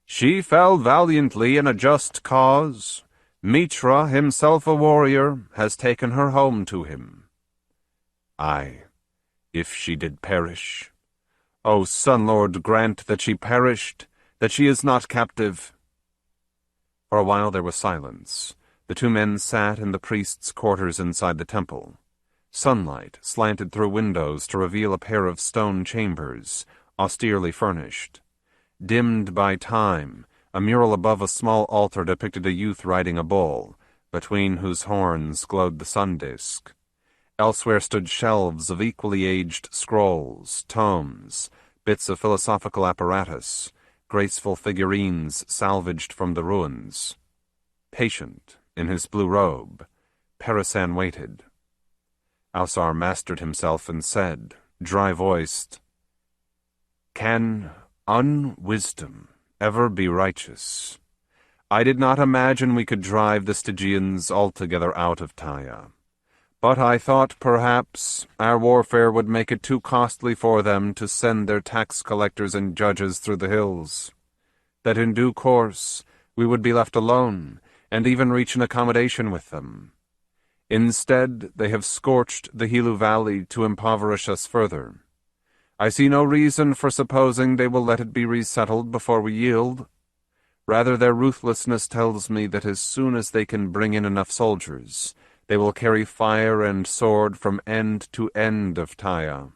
Speaker 1: "She fell valiantly in a just cause. Mitra, himself a warrior, has taken her home to him." "Aye, if she did perish. O Sun-Lord, grant that she perished, that she is not captive." For a while there was silence. The 2 men sat in the priest's quarters inside the temple. Sunlight slanted through windows to reveal a pair of stone chambers, austerely furnished. Dimmed by time, a mural above a small altar depicted a youth riding a bull, between whose horns glowed the sun disk. Elsewhere stood shelves of equally aged scrolls, tomes, bits of philosophical apparatus, graceful figurines salvaged from the ruins. Patient, in his blue robe, Parasan waited. Ausar mastered himself and said, dry-voiced, "Can unwisdom ever be righteous? I did not imagine we could drive the Stygians altogether out of Taia.
Speaker 2: But I thought perhaps our warfare would make it too costly for them to send their tax collectors and judges through the hills, that in due course we would be left alone, and even reach an accommodation with them. Instead, they have scorched the Hilu Valley to impoverish us further. I see no reason for supposing they will let it be resettled before we yield. Rather, their ruthlessness tells me that as soon as they can bring in enough soldiers, they will carry fire and sword from end to end of Taia.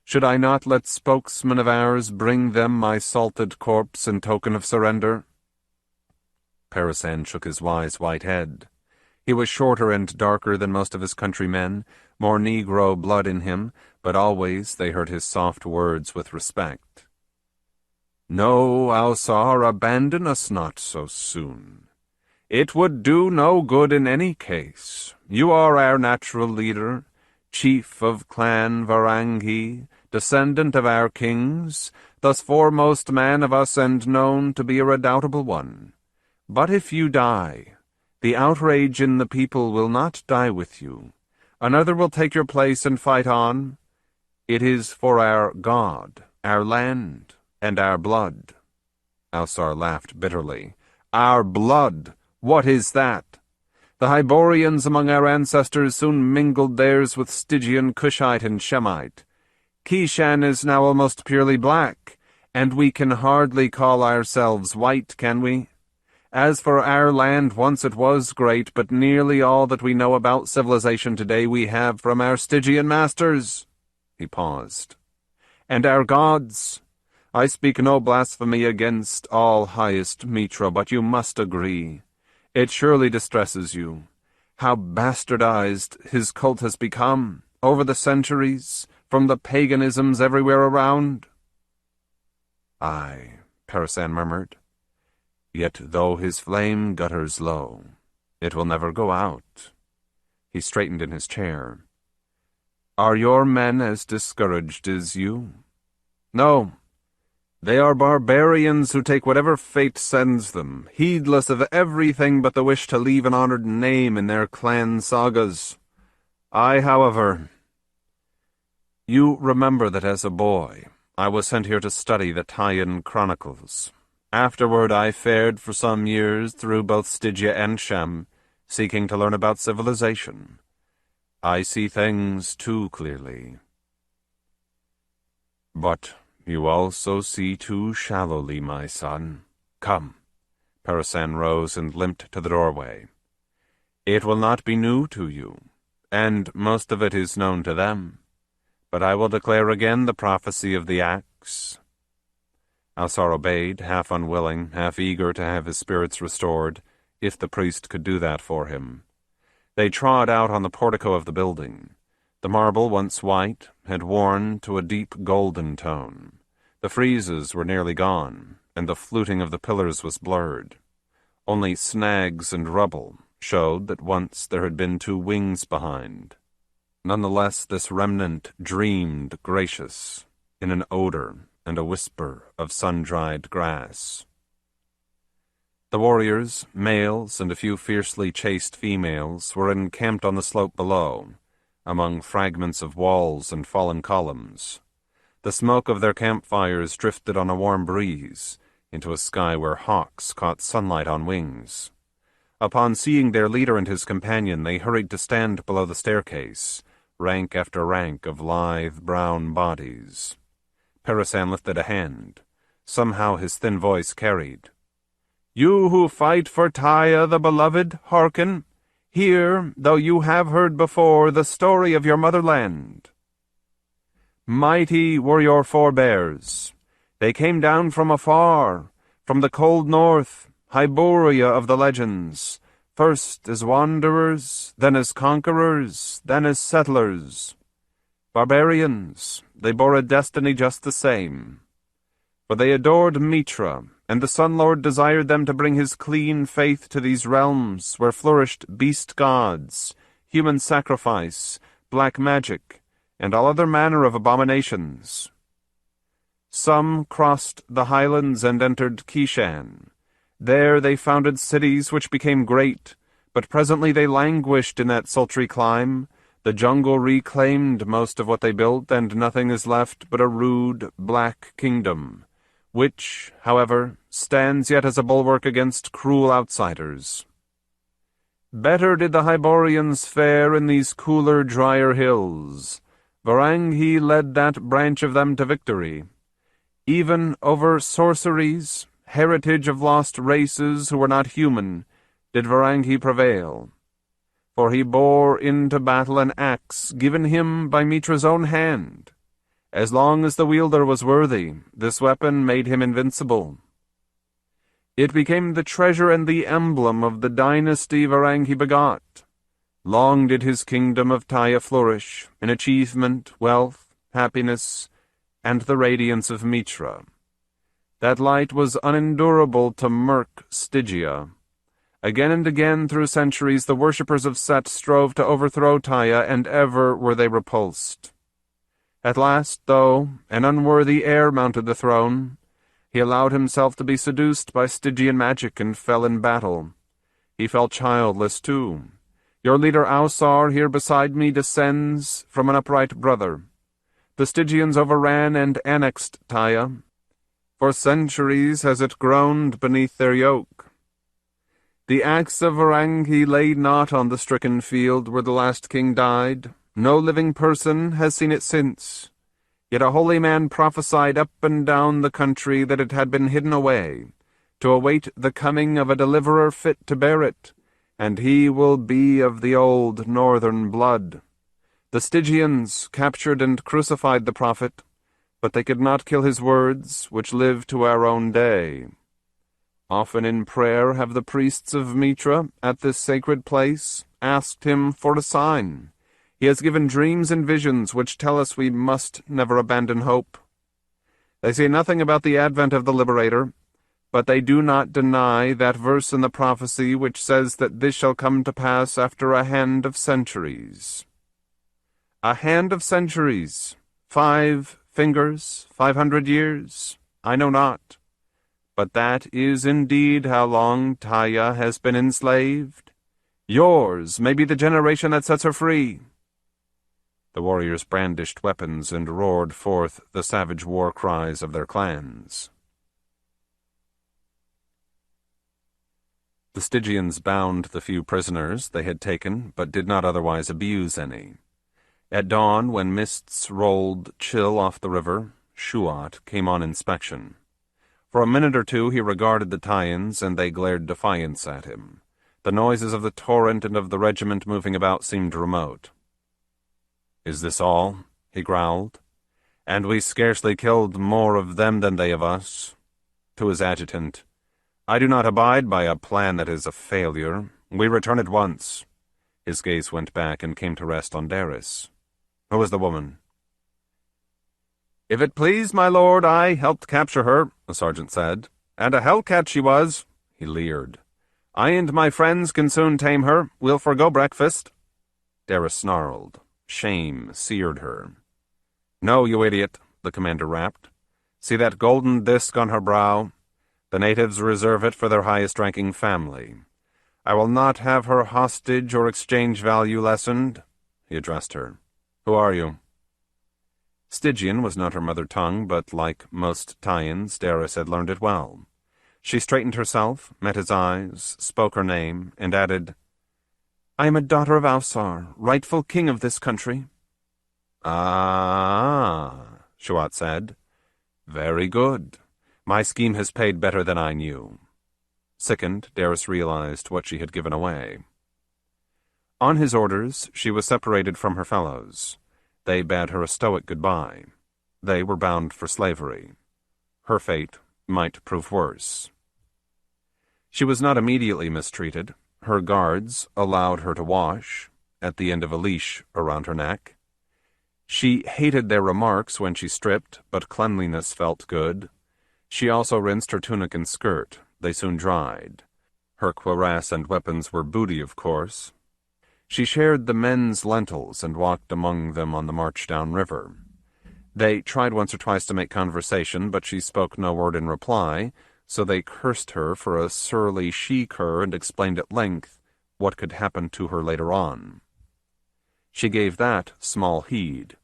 Speaker 2: Should I not let spokesmen of ours bring them my salted corpse in token of surrender?" Parasan shook his wise white head. He was shorter and darker than most of his countrymen, more Negro blood in him, but always they heard his soft words with respect. "No, Alsar, abandon us not so soon. It would do no good in any case. You are our natural leader, chief of Clan Varangi, descendant of our kings, thus foremost man of us and known to be a redoubtable one. But if you die, the outrage in the people will not die with you. Another will take your place and fight on. It is for our God, our land, and our blood." Alsar laughed bitterly. "Our blood! What is that? The Hyborians among our ancestors soon mingled theirs with Stygian, Cushite, and Shemite. Kishan is now almost purely black, and we can hardly call ourselves white, can we? As for our land, once it was great, but nearly all that we know about civilization today we have from our Stygian masters." He paused. "And our gods? I speak no blasphemy against all highest Mitra, but you must agree. It surely distresses you how bastardized his cult has become over the centuries, from the paganisms everywhere around." "Aye," Parasan murmured. "Yet though his flame gutters low, it will never go out." He straightened in his chair. "Are your men as discouraged as you?" "No. They are barbarians who take whatever fate sends them, heedless of everything but the wish to leave an honored name in their clan sagas. I, however... You remember that as a boy, I was sent here to study the Taian chronicles. Afterward I fared for some years through both Stygia and Shem, seeking to learn about civilization. I see things too clearly. But you also see too shallowly, my son. Come." Parasan rose and limped to the doorway. "It will not be new to you, and most of it is known to them. But I will declare again the prophecy of the axe." Alsar obeyed, half unwilling, half eager to have his spirits restored, if the priest could do that for him. They trod out on the portico of the building. The marble, once white, had worn to a deep golden tone. The friezes were nearly gone, and the fluting of the pillars was blurred. Only snags and rubble showed that once there had been two wings behind. Nonetheless, this remnant dreamed gracious, in an odor and a whisper of sun-dried grass. The warriors, males and a few fiercely chaste females, were encamped on the slope below, among fragments of walls and fallen columns. The smoke of their campfires drifted on a warm breeze into a sky where hawks caught sunlight on wings. Upon seeing their leader and his companion, they hurried to stand below the staircase, rank after rank of lithe brown bodies. Parasan lifted a hand. Somehow his thin voice carried. "You who fight for Taia the beloved, hearken. Hear, though you have heard before, the story of your motherland. Mighty were your forebears. They came down from afar, from the cold north, Hyboria of the legends, first as wanderers, then as conquerors, then as settlers. Barbarians, they bore a destiny just the same. For they adored Mitra, and the Sun Lord desired them to bring his clean faith to these realms where flourished beast gods, human sacrifice, black magic, and all other manner of abominations. Some crossed the highlands and entered Kishan. There they founded cities which became great, but presently they languished in that sultry clime, The jungle reclaimed most of what they built, and nothing is left but a rude, black kingdom, which, however, stands yet as a bulwark against cruel outsiders. Better did the Hyborians fare in these cooler, drier hills. Varangi led that branch of them to victory. Even over sorceries, heritage of lost races who were not human, did Varangi prevail. For he bore into battle an axe given him by Mitra's own hand. As long as the wielder was worthy, this weapon made him invincible. It became the treasure and the emblem of the dynasty Varangi begot. Long did his kingdom of Taia flourish, in achievement, wealth, happiness, and the radiance of Mitra. That light was unendurable to murk Stygia. Again and again through centuries the worshippers of Set strove to overthrow Taia, and ever were they repulsed. At last, though, an unworthy heir mounted the throne. He allowed himself to be seduced by Stygian magic and fell in battle. He fell childless, too. Your leader Ausar, here beside me, descends from an upright brother. The Stygians overran and annexed Taia. For centuries has it groaned beneath their yoke. The axe of Varangi lay not on the stricken field where the last king died. No living person has seen it since. Yet a holy man prophesied up and down the country that it had been hidden away, to await the coming of a deliverer fit to bear it, and he will be of the old northern blood. The Stygians captured and crucified the prophet, but they could not kill his words, which live to our own day. Often in prayer have the priests of Mitra, at this sacred place, asked him for a sign. He has given dreams and visions which tell us we must never abandon hope. They say nothing about the advent of the liberator, but they do not deny that verse in the prophecy which says that this shall come to pass after a hand of centuries. A hand of centuries, 5 fingers, 500 years, I know not. But that is indeed how long Taia has been enslaved. Yours may be the generation that sets her free. The warriors brandished weapons and roared forth the savage war cries of their clans. The Stygians bound the few prisoners they had taken, but did not otherwise abuse any. At dawn, when mists rolled chill off the river, Shuat came on inspection. For a minute or two he regarded the Taians, and they glared defiance at him. The noises of the torrent and of the regiment moving about seemed remote. "Is this all?" he growled. "And we scarcely killed more of them than they of us." To his adjutant, "I do not abide by a plan that is a failure. We return at once." His gaze went back and came to rest on Darius. "Who is the woman?" "If it please my lord, I helped capture her," the sergeant said. "And a hellcat she was," he leered. "I and my friends can soon tame her. We'll forego breakfast." Darius snarled. Shame seared her. "No, you idiot," the commander rapped. "See that golden disk on her brow? The natives reserve it for their highest-ranking family. I will not have her hostage or exchange value lessened." He addressed her. "Who are you?" Stygian was not her mother tongue, but like most Taians, Darius had learned it well. She straightened herself, met his eyes, spoke her name, and added, "I am a daughter of Ausar, rightful king of this country." "Ah," Shuat said. "Very good. My scheme has paid better than I knew." Sickened, Darius realized what she had given away. On his orders, she was separated from her fellows. They bade her a stoic goodbye. They were bound for slavery. Her fate might prove worse. She was not immediately mistreated. Her guards allowed her to wash, at the end of a leash around her neck. She hated their remarks when she stripped, but cleanliness felt good. She also rinsed her tunic and skirt. They soon dried. Her cuirass and weapons were booty, of course. She shared the men's lentils and walked among them on the march down river. They tried once or twice to make conversation, but she spoke no word in reply, so they cursed her for a surly she-cur and explained at length what could happen to her later on. She gave that small heed.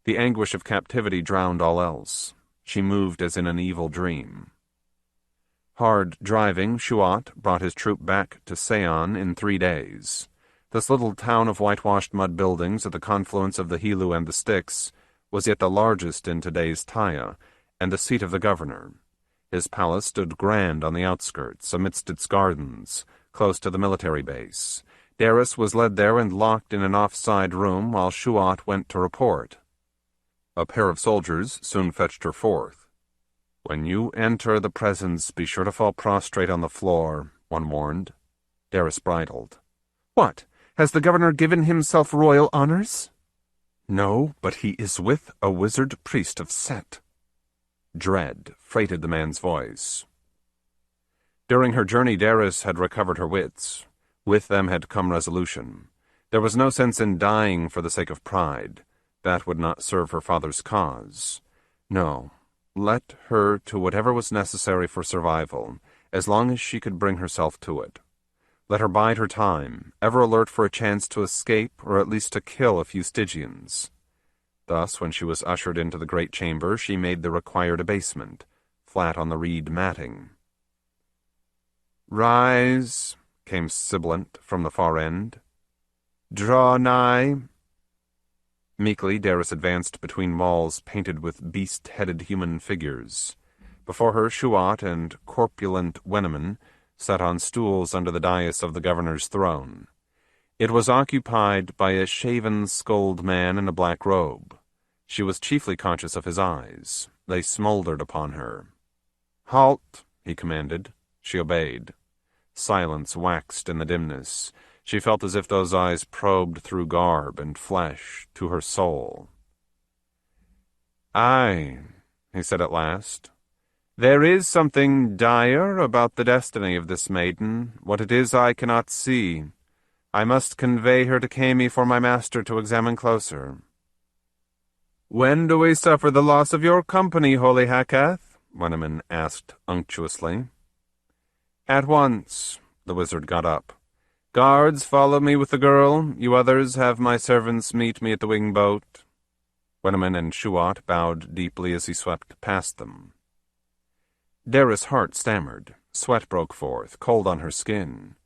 Speaker 2: The anguish of captivity drowned all else. She moved as in an evil dream. Hard driving, Shuat brought his troop back to Seon in 3 days. This little town of whitewashed mud buildings at the confluence of the Hilu and the Styx was yet the largest in today's Taia, and the seat of the governor. His palace stood grand on the outskirts, amidst its gardens, close to the military base. Darius was led there and locked in an offside room while Shuat went to report. A pair of soldiers soon fetched her forth. "When you enter the presence, be sure to fall prostrate on the floor," one warned. Darius bridled. "What? Has the governor given himself royal honors?" "No, but he is with a wizard priest of Set." Dread freighted the man's voice. During her journey, Darius had recovered her wits. With them had come resolution. There was no sense in dying for the sake of pride. That would not serve her father's cause. No, let her to whatever was necessary for survival, as long as she could bring herself to it. Let her bide her time, ever alert for a chance to escape or at least to kill a few Stygians. Thus, when she was ushered into the great chamber, she made the required abasement, flat on the reed matting. "Rise," came sibilant from the far end. "Draw nigh." Meekly Darius advanced between walls painted with beast-headed human figures. Before her, Shuat and corpulent Weneman sat on stools under the dais of the governor's throne. It was occupied by a shaven-skulled man in a black robe. She was chiefly conscious of his eyes. They smoldered upon her. "Halt," he commanded. She obeyed. Silence waxed in the dimness. She felt as if those eyes probed through garb and flesh to her soul. "Aye," he said at last. "There is something dire about the destiny of this maiden. What it is I cannot see. I must convey her to Khemi for my master to examine closer." "When do we suffer the loss of your company, holy Hakath?" Weneman asked unctuously. "At once." The wizard got up. "Guards, follow me with the girl. You others have my servants meet me at the wing-boat." Weneman and Shuat bowed deeply as he swept past them. Darius' heart stammered. Sweat broke forth, cold on her skin.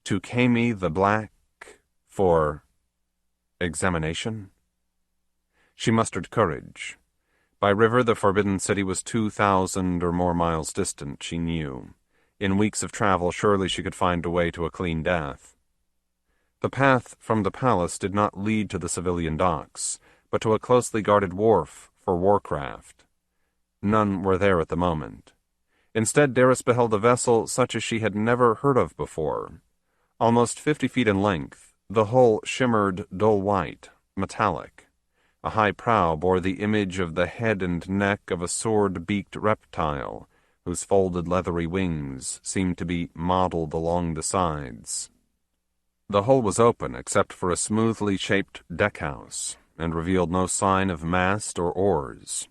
Speaker 2: To Khemi the Black for examination? She mustered courage. By river, the Forbidden City was 2,000 or more miles distant, she knew. In weeks of travel, surely she could find a way to a clean death. The path from the palace did not lead to the civilian docks, but to a closely guarded wharf for warcraft. None were there at the moment. Instead, Darius beheld a vessel such as she had never heard of before. Almost 50 feet in length, the hull shimmered dull white, metallic. A high prow bore the image of the head and neck of a sword-beaked reptile, whose folded leathery wings seemed to be modeled along the sides. The hull was open except for a smoothly shaped deckhouse, and revealed no sign of mast or oars.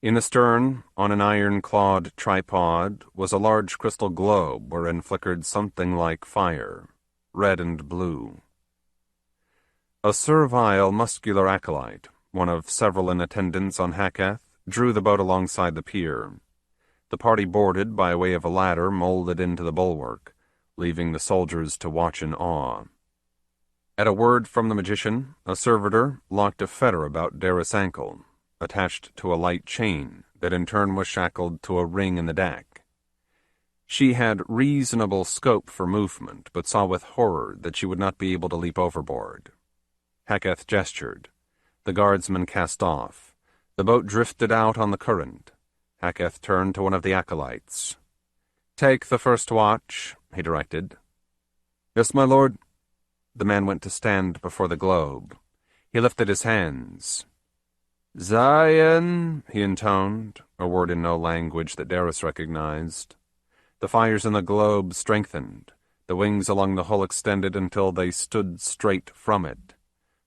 Speaker 2: In the stern, on an iron-clawed tripod, was a large crystal globe wherein flickered something like fire, red and blue. A servile, muscular acolyte, one of several in attendance on Hakath, drew the boat alongside the pier. The party boarded by way of a ladder molded into the bulwark, leaving the soldiers to watch in awe. At a word from the magician, a servitor locked a fetter about Darius' ankle, attached to a light chain that in turn was shackled to a ring in the deck. She had reasonable scope for movement, but saw with horror that she would not be able to leap overboard. Hakath gestured. The guardsmen cast off. The boat drifted out on the current. Hakath turned to one of the acolytes. "Take the first watch," he directed. "Yes, my lord." The man went to stand before the globe. He lifted his hands. "Zion," he intoned, a word in no language that Darius recognized. The fires in the globe strengthened. The wings along the hull extended until they stood straight from it.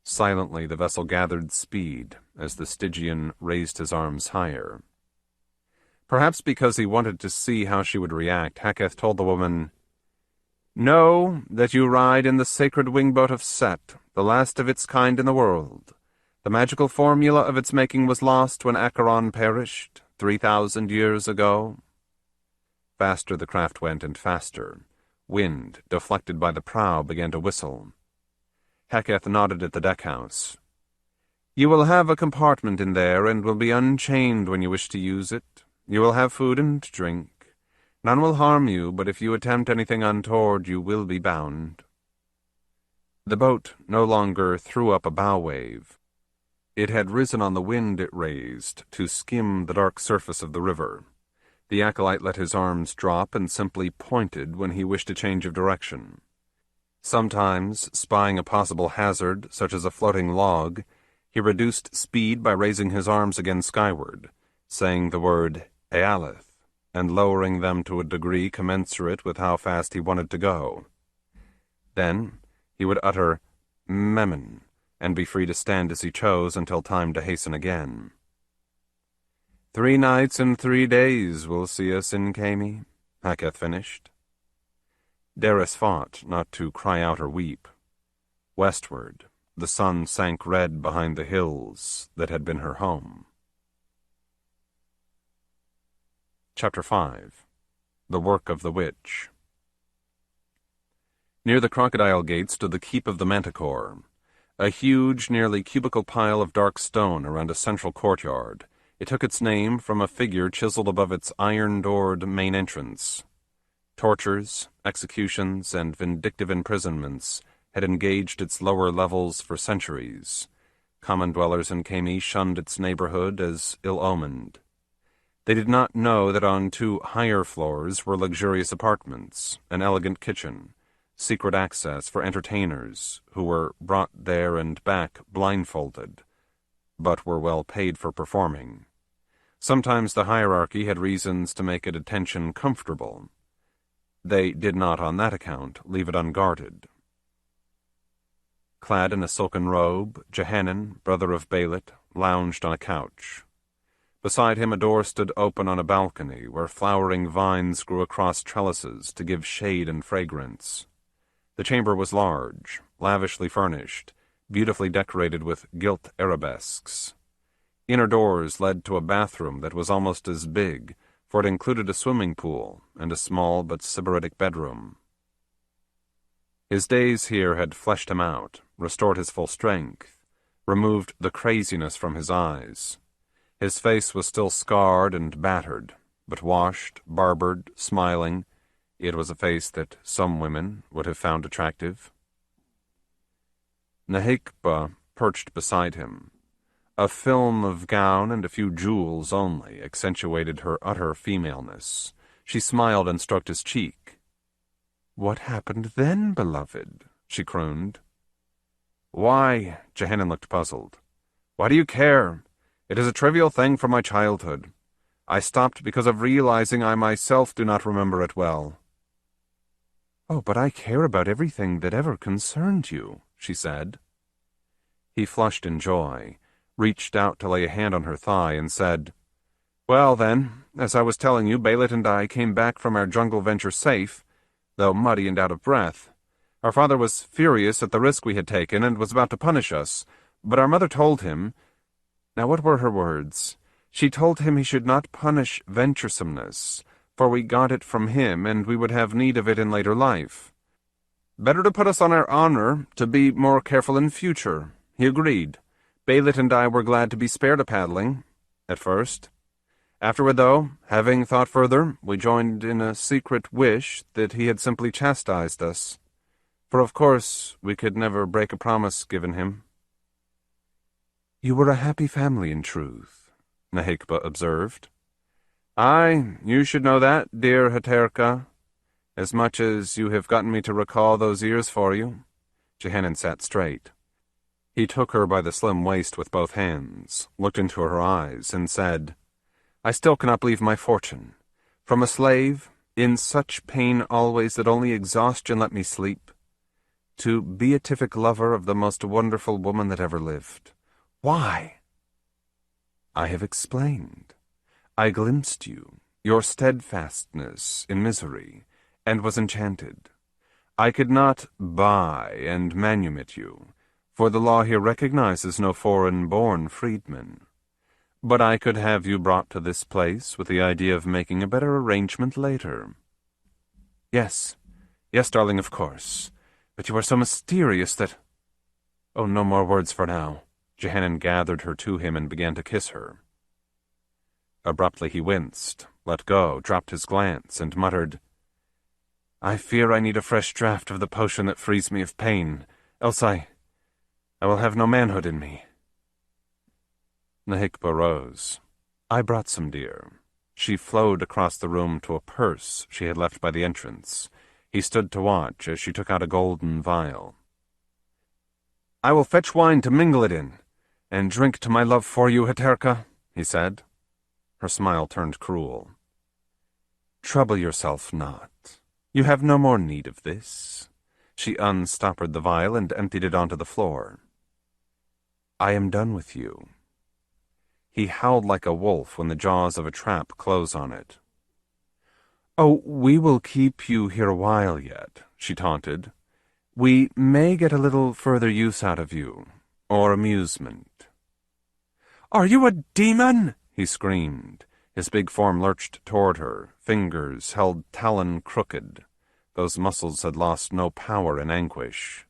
Speaker 2: Silently the vessel gathered speed as the Stygian raised his arms higher. Perhaps because he wanted to see how she would react, Hakath told the woman, "Know that you ride in the sacred wingboat of Set, the last of its kind in the world. The magical formula of its making was lost when Acheron perished, 3,000 years ago. Faster the craft went, and faster. Wind, deflected by the prow, began to whistle. Heketh nodded at the deckhouse. You will have a compartment in there, and will be unchained when you wish to use it. You will have food and drink. None will harm you, but if you attempt anything untoward, you will be bound. The boat no longer threw up a bow wave. It had risen on the wind it raised to skim the dark surface of the river. The acolyte let his arms drop and simply pointed when he wished a change of direction. Sometimes, spying a possible hazard, such as a floating log, he reduced speed by raising his arms again skyward, saying the word Ealith, and lowering them to a degree commensurate with how fast he wanted to go. Then he would utter Memon, and be free to stand as he chose until time to hasten again. 3 nights and 3 days will see us in Khemi, Heketh finished. Daris fought not to cry out or weep. Westward, the sun sank red behind the hills that had been her home. Chapter 5. The Work of the Witch. Near the crocodile gate stood the keep of the Manticore, a huge, nearly cubical pile of dark stone around a central courtyard. It took its name from a figure chiseled above its iron-doored main entrance. Tortures, executions, and vindictive imprisonments had engaged its lower levels for centuries. Common dwellers in Khemi shunned its neighborhood as ill-omened. They did not know that on 2 higher floors were luxurious apartments, an elegant kitchen, secret access for entertainers who were brought there and back blindfolded, but were well paid for performing. Sometimes the hierarchy had reasons to make a detention comfortable. They did not on that account leave it unguarded. Clad in a silken robe, Jehanan, brother of Belit, lounged on a couch. Beside him a door stood open on a balcony where flowering vines grew across trellises to give shade and fragrance. The chamber was large, lavishly furnished, beautifully decorated with gilt arabesques. Inner doors led to a bathroom that was almost as big, for it included a swimming pool and a small but sybaritic bedroom. His days here had fleshed him out, restored his full strength, removed the craziness from his eyes. His face was still scarred and battered, but washed, barbered, smiling. It was a face that some women would have found attractive. Nehekba perched beside him. A film of gown and a few jewels only accentuated her utter femaleness. She smiled and stroked his cheek. "What happened then, beloved?" she crooned. "Why?" Jehanan looked puzzled. "Why do you care? It is a trivial thing from my childhood. I stopped because of realizing I myself do not remember it well." "Oh, but I care about everything that ever concerned you," she said. He flushed in joy, reached out to lay a hand on her thigh, and said, "Well, then, as I was telling you, Belit and I came back from our jungle venture safe, though muddy and out of breath. Our father was furious at the risk we had taken and was about to punish us, but our mother told him— Now what were her words? She told him he should not punish venturesomeness, for we got it from him, and we would have need of it in later life. Better to put us on our honor, to be more careful in future. He agreed. Belit and I were glad to be spared a paddling, at first. Afterward, though, having thought further, we joined in a secret wish that he had simply chastised us. For of course we could never break a promise given him." "You were a happy family, in truth," Nehekba observed. "Aye, you should know that, dear Heterka, as much as you have gotten me to recall those years for you." Jehanan sat straight. He took her by the slim waist with both hands, looked into her eyes, and said, "I still cannot believe my fortune. From a slave, in such pain always that only exhaustion let me sleep, to beatific lover of the most wonderful woman that ever lived. Why?" "I have explained. I glimpsed you, your steadfastness in misery, and was enchanted. I could not buy and manumit you, for the law here recognizes no foreign-born freedmen. But I could have you brought to this place with the idea of making a better arrangement later. Yes, darling, of course. But you are so mysterious that— Oh, no more words for now. Jehanan gathered her to him and began to kiss her. Abruptly he winced, let go, dropped his glance, and muttered, I fear I need a fresh draught of the potion that frees me of pain, else I will have no manhood in me. Nahikba rose. I brought some, dear. She flowed across the room to a purse she had left by the entrance. He stood to watch as she took out a golden vial. I will fetch wine to mingle it in, and drink to my love for you, Heterka, he said. Her smile turned cruel. Trouble yourself not. You have no more need of this. She unstoppered the vial and emptied it onto the floor. I am done with you. He howled like a wolf when the jaws of a trap close on it. Oh, we will keep you here a while yet, she taunted. We may get a little further use out of you, or amusement. Are you a demon? He screamed. His big form lurched toward her, fingers held talon crooked. Those muscles had lost no power in anguish.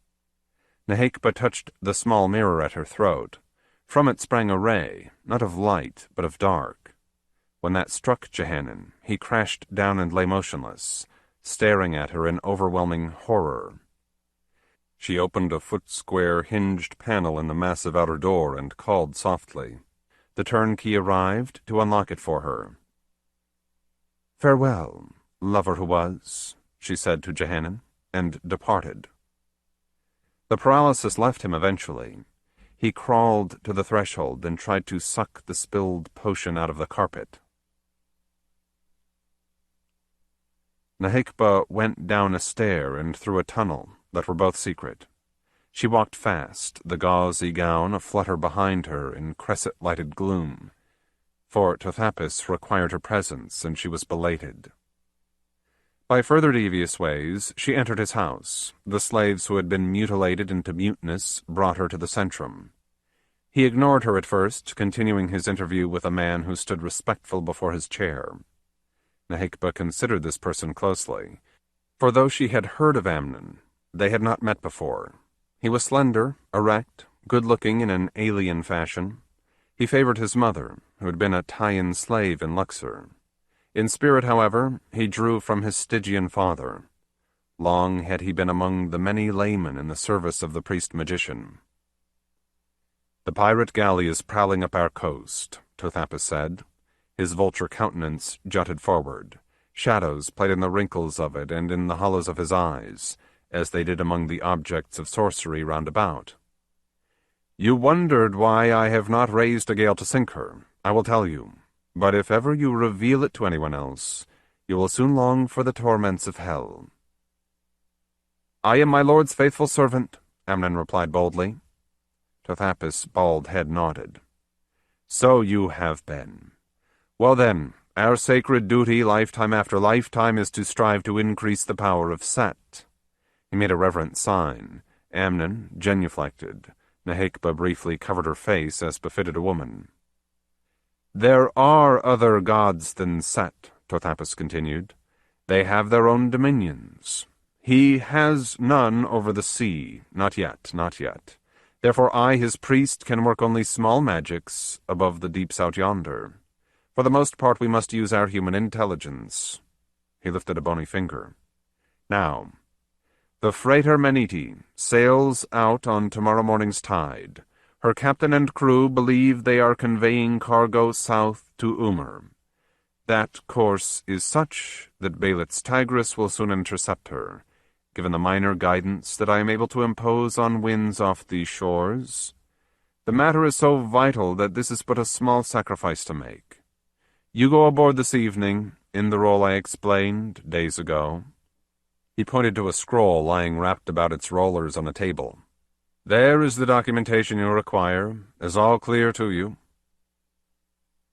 Speaker 2: Nahikba touched the small mirror at her throat. From it sprang a ray, not of light, but of dark. When that struck Jehanan, he crashed down and lay motionless, staring at her in overwhelming horror. She opened a foot-square hinged panel in the massive outer door and called softly. The turnkey arrived to unlock it for her. Farewell, lover who was, she said to Jehanan, and departed. The paralysis left him eventually. He crawled to the threshold and tried to suck the spilled potion out of the carpet. Nahikba went down a stair and through a tunnel that were both secret. She walked fast, the gauzy gown aflutter behind her in cresset-lighted gloom, for Tothapis required her presence, and she was belated. By further devious ways, she entered his house. The slaves who had been mutilated into muteness brought her to the centrum. He ignored her at first, continuing his interview with a man who stood respectful before his chair. Nahikba considered this person closely, for though she had heard of Amnon, they had not met before. He was slender, erect, good-looking in an alien fashion. He favored his mother, who had been a Taian slave in Luxor. In spirit, however, he drew from his Stygian father. Long had he been among the many laymen in the service of the priest-magician. The pirate galley is prowling up our coast, Tothapis said. His vulture countenance jutted forward. Shadows played in the wrinkles of it and in the hollows of his eyes, as they did among the objects of sorcery round about. You wondered why I have not raised a gale to sink her. I will tell you. But if ever you reveal it to anyone else, you will soon long for the torments of hell. I am my lord's faithful servant, Amnon replied boldly. Tothapis' bald head nodded. So you have been. Well then, our sacred duty, lifetime after lifetime, is to strive to increase the power of Set. He made a reverent sign. Amnon genuflected. Nahikba briefly covered her face as befitted a woman. There are other gods than Set, Tothapis continued. They have their own dominions. He has none over the sea, not yet, not yet. Therefore I, his priest, can work only small magics above the deeps out yonder. For the most part we must use our human intelligence. He lifted a bony finger. Now, the freighter Meneti sails out on tomorrow morning's tide. Her captain and crew believe they are conveying cargo south to Umar. That course is such that Belit's Tigris will soon intercept her, given the minor guidance that I am able to impose on winds off these shores. The matter is so vital that this is but a small sacrifice to make. You go aboard this evening, in the role I explained days ago. He pointed to a scroll lying wrapped about its rollers on a table. There is the documentation you require, is all clear to you.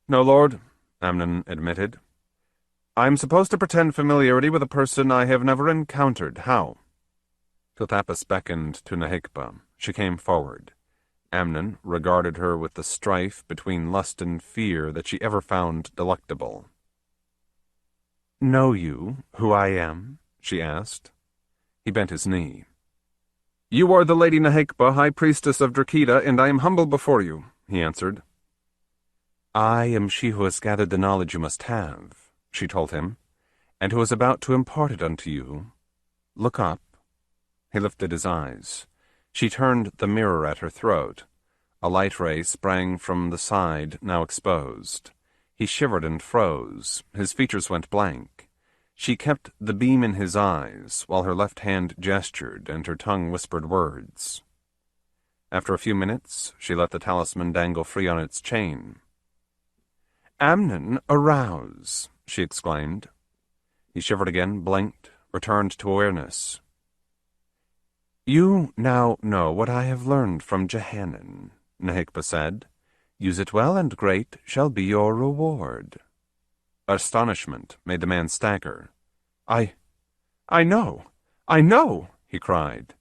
Speaker 2: No, Lord, Amnon admitted. I am supposed to pretend familiarity with a person I have never encountered. How? Tothapis beckoned to Nahikba. She came forward. Amnon regarded her with the strife between lust and fear that she ever found delectable. "Know you who I am?" she asked. He bent his knee. "You are the Lady Nehekba, High Priestess of Drakita, and I am humble before you," he answered. "I am she who has gathered the knowledge you must have," she told him, "and who is about to impart it unto you. Look up." He lifted his eyes. She turned the mirror at her throat. A light ray sprang from the side, now exposed. He shivered and froze. His features went blank. She kept the beam in his eyes, while her left hand gestured and her tongue whispered words. After a few minutes, she let the talisman dangle free on its chain. "Amnon, arouse!" she exclaimed. He shivered again, blinked, returned to awareness. "You now know what I have learned from Jehanan," Nehekba said. "Use it well, and great shall be your reward." Astonishment made the man stagger. I know, he cried.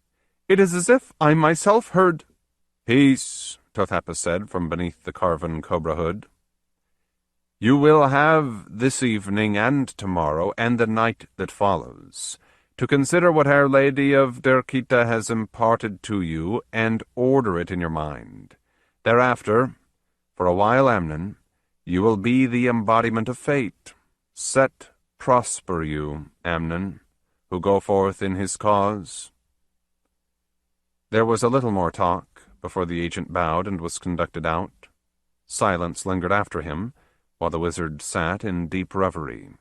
Speaker 2: "It is as if I myself heard—" "Peace," Tothappa said from beneath the carven cobra hood. "You will have this evening and tomorrow and the night that follows to consider what Our Lady of Drakita has imparted to you and order it in your mind. Thereafter, for a while, Amnon, you will be the embodiment of fate. Set prosper you, Amnon, who go forth in his cause." There was a little more talk before the agent bowed and was conducted out. Silence lingered after him, while the wizard sat in deep reverie.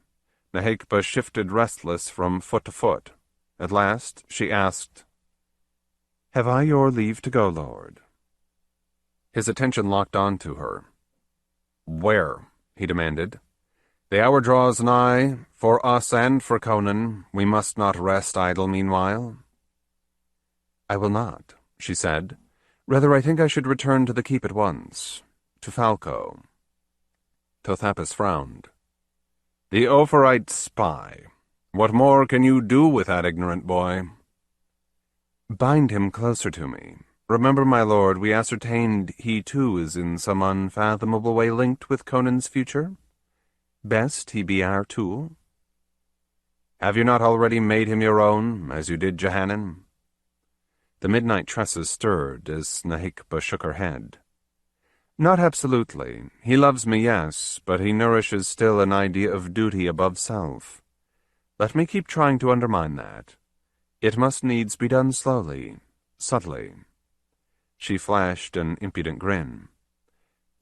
Speaker 2: Nehekba shifted restless from foot to foot. At last she asked, "Have I your leave to go, Lord?" His attention locked on to her. "Where?" he demanded. "The hour draws nigh, for us and for Conan. We must not rest idle meanwhile." "I will not," she said. "Rather, I think I should return to the keep at once. To Falco." Tothappas frowned. "The Ophirite spy. What more can you do with that ignorant boy?" "Bind him closer to me. Remember, my lord, we ascertained he too is in some unfathomable way linked with Conan's future. Best he be our tool." "Have you not already made him your own, as you did Jehanan?" The midnight tresses stirred as Nehekba shook her head. "Not absolutely. He loves me, yes, but he nourishes still an idea of duty above self. Let me keep trying to undermine that. It must needs be done slowly, subtly." She flashed an impudent grin.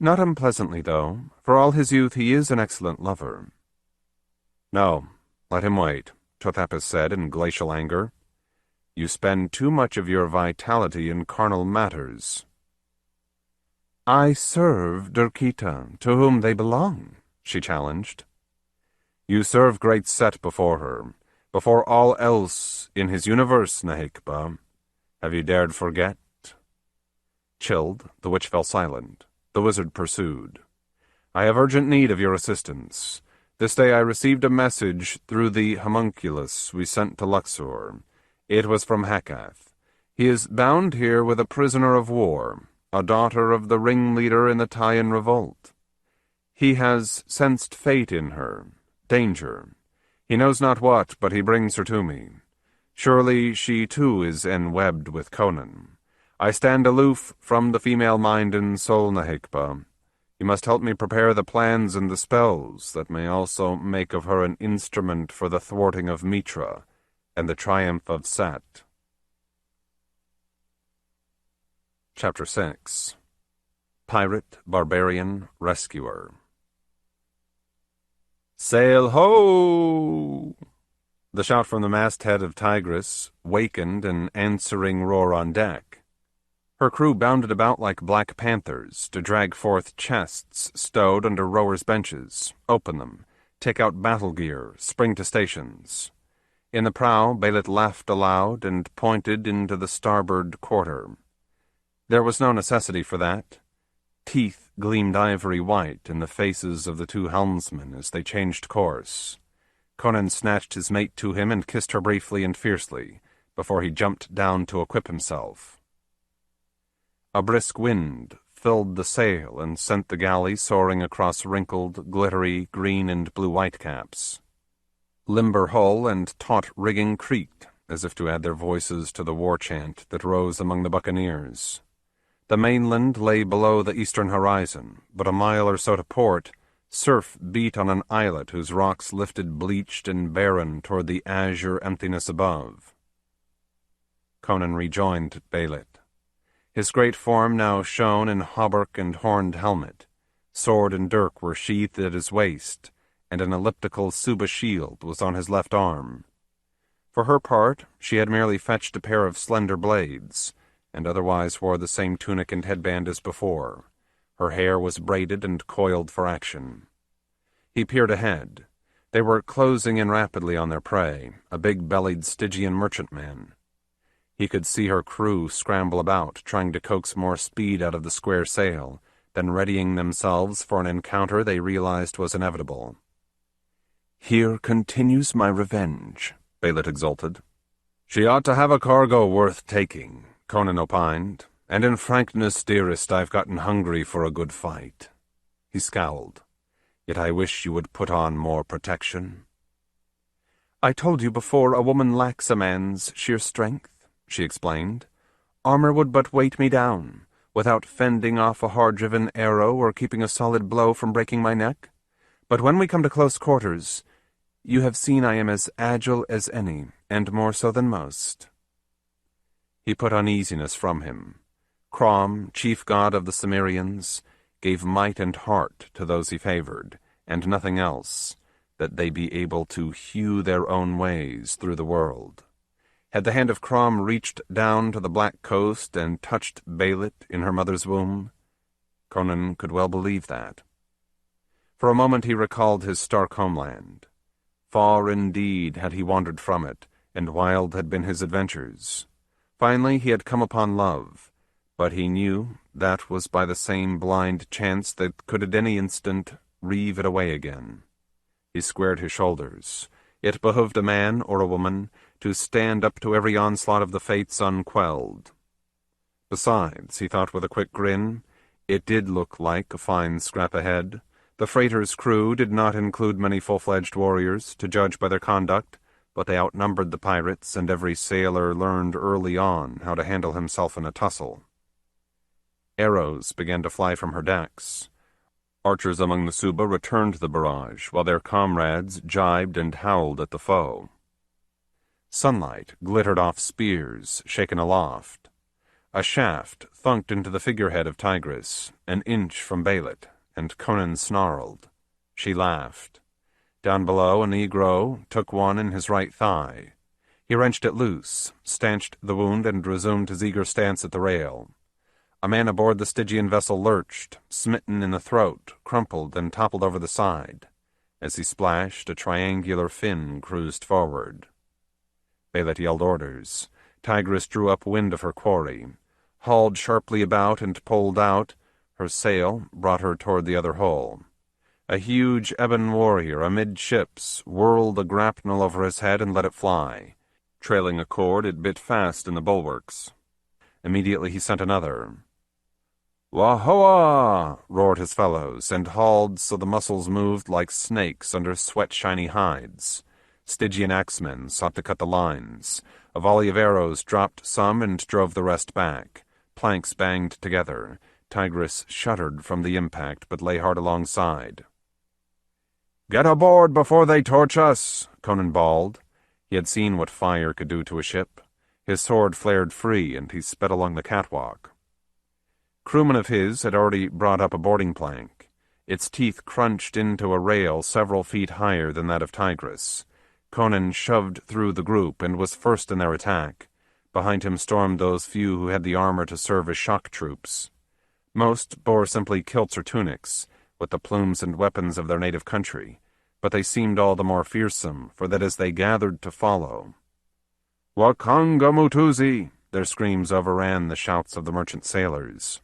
Speaker 2: "Not unpleasantly, though. For all his youth, he is an excellent lover." "No, let him wait," Tothappas said in glacial anger. "You spend too much of your vitality in carnal matters." "I serve Drakita, to whom they belong," she challenged. "You serve great Set before her, before all else in his universe, Nehekba. Have you dared forget?" Chilled, the witch fell silent. The wizard pursued. "I have urgent need of your assistance. This day I received a message through the homunculus we sent to Luxor. It was from Hekath. He is bound here with a prisoner of war, a daughter of the ringleader in the Taian revolt. He has sensed fate in her, danger. He knows not what, but he brings her to me. Surely she too is enwebbed with Conan. I stand aloof from the female mind and soul, Nehekba. You must help me prepare the plans and the spells that may also make of her an instrument for the thwarting of Mitra and the triumph of Set." Chapter 6. Pirate, Barbarian, Rescuer. "Sail ho!" The shout from the masthead of Tigris wakened an answering roar on deck. Her crew bounded about like black panthers to drag forth chests stowed under rowers' benches, open them, take out battle gear, spring to stations. In the prow, Belit laughed aloud and pointed into the starboard quarter. There was no necessity for that. Teeth gleamed ivory white in the faces of the two helmsmen as they changed course. Conan snatched his mate to him and kissed her briefly and fiercely, before he jumped down to equip himself.
Speaker 1: A brisk wind filled the sail and sent the galley soaring across wrinkled, glittery green and blue whitecaps. Limber hull and taut rigging creaked, as if to add their voices to the war chant that rose among the buccaneers. The mainland lay below the eastern horizon, but a mile or so to port, surf beat on an islet whose rocks lifted bleached and barren toward the azure emptiness above. Conan rejoined Belit. His great form now shone in hauberk and horned helmet. Sword and dirk were sheathed at his waist, and an elliptical Suba shield was on his left arm. For her part, she had merely fetched a pair of slender blades, and otherwise wore the same tunic and headband as before. Her hair was braided and coiled for action. He peered ahead. They were closing in rapidly on their prey, a big-bellied Stygian merchantman. He could see her crew scramble about, trying to coax more speed out of the square sail, then readying themselves for an encounter they realized was inevitable.
Speaker 2: "Here continues my revenge," Belit exulted.
Speaker 1: "She ought to have a cargo worth taking," Conan opined, "and in frankness, dearest, I've gotten hungry for a good fight." He scowled. "Yet I wish you would put on more protection."
Speaker 2: "I told you before a woman lacks a man's sheer strength," she explained. "Armor would but weight me down, without fending off a hard-driven arrow or keeping a solid blow from breaking my neck. But when we come to close quarters, you have seen I am as agile as any, and more so than most." He put uneasiness from him. Crom, chief god of the Cimmerians, gave might and heart to those he favored, and nothing else, that they be able to hew their own ways through the world. Had the hand of Crom reached down to the Black Coast and touched Belit in her mother's womb? Conan could well believe that. For a moment he recalled his stark homeland. Far indeed had he wandered from it, and wild had been his adventures. Finally he had come upon love, but he knew that was by the same blind chance that could at any instant reave it away again. He squared his shoulders. It behooved a man or a woman to stand up to every onslaught of the fates unquelled. Besides, he thought with a quick grin, it did look like a fine scrap ahead. The freighter's crew did not include many full-fledged warriors, to judge by their conduct, but they outnumbered the pirates, and every sailor learned early on how to handle himself in a tussle. Arrows began to fly from her decks. Archers among the Suba returned the barrage, while their comrades jibed and howled at the foe. Sunlight glittered off spears, shaken aloft. A shaft thunked into the figurehead of Tigris, an inch from Belit, and Conan snarled. She laughed. Down below, a negro took one in his right thigh. He wrenched it loose, stanched the wound, and resumed his eager stance at the rail. A man aboard the Stygian vessel lurched, smitten in the throat, crumpled, and toppled over the side. As he splashed, a triangular fin cruised forward. Belit yelled orders. Tigris drew up wind of her quarry, hauled sharply about and pulled out. Her sail brought her toward the other hull. A huge ebon warrior amidships whirled a grapnel over his head and let it fly. Trailing a cord, it bit fast in the bulwarks. Immediately he sent another. "Wahoa!" roared his fellows, and hauled so the muscles moved like snakes under sweat-shiny hides. Stygian axemen sought to cut the lines. A volley of arrows dropped some and drove the rest back. Planks banged together. Tigris shuddered from the impact, but lay hard alongside. "Get aboard before they torch us!" Conan bawled. He had seen what fire could do to a ship. His sword flared free, and he sped along the catwalk. Crewmen of his had already brought up a boarding plank. Its teeth crunched into a rail several feet higher than that of Tigris. Conan shoved through the group and was first in their attack. Behind him stormed those few who had the armor to serve as shock troops. Most bore simply kilts or tunics, with the plumes and weapons of their native country, but they seemed all the more fearsome, for that as they gathered to follow, "Wakanga Mutuzi!" their screams overran the shouts of the merchant sailors.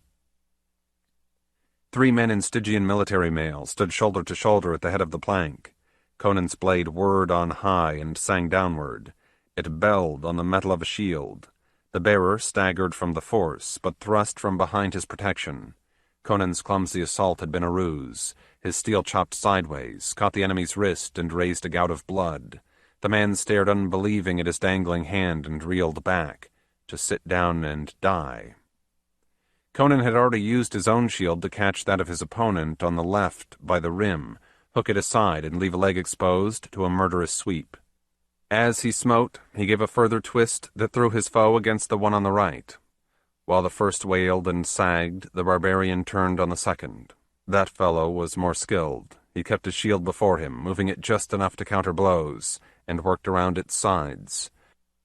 Speaker 2: 3 men in Stygian military mail stood shoulder to shoulder at the head of the plank. Conan's blade whirred on high and sang downward. It belled on the metal of a shield.
Speaker 1: The bearer staggered from the force, but thrust from behind his protection. Conan's clumsy assault had been a ruse. His steel chopped sideways, caught the enemy's wrist, and raised a gout of blood. The man stared unbelieving at his dangling hand and reeled back, to sit down and die. Conan had already used his own shield to catch that of his opponent on the left by the rim, hook it aside, and leave a leg exposed to a murderous sweep. As he smote, he gave a further twist that threw his foe against the one on the right. While the first wailed and sagged, the barbarian turned on the second. That fellow was more skilled. He kept his shield before him, moving it just enough to counter blows, and worked around its sides.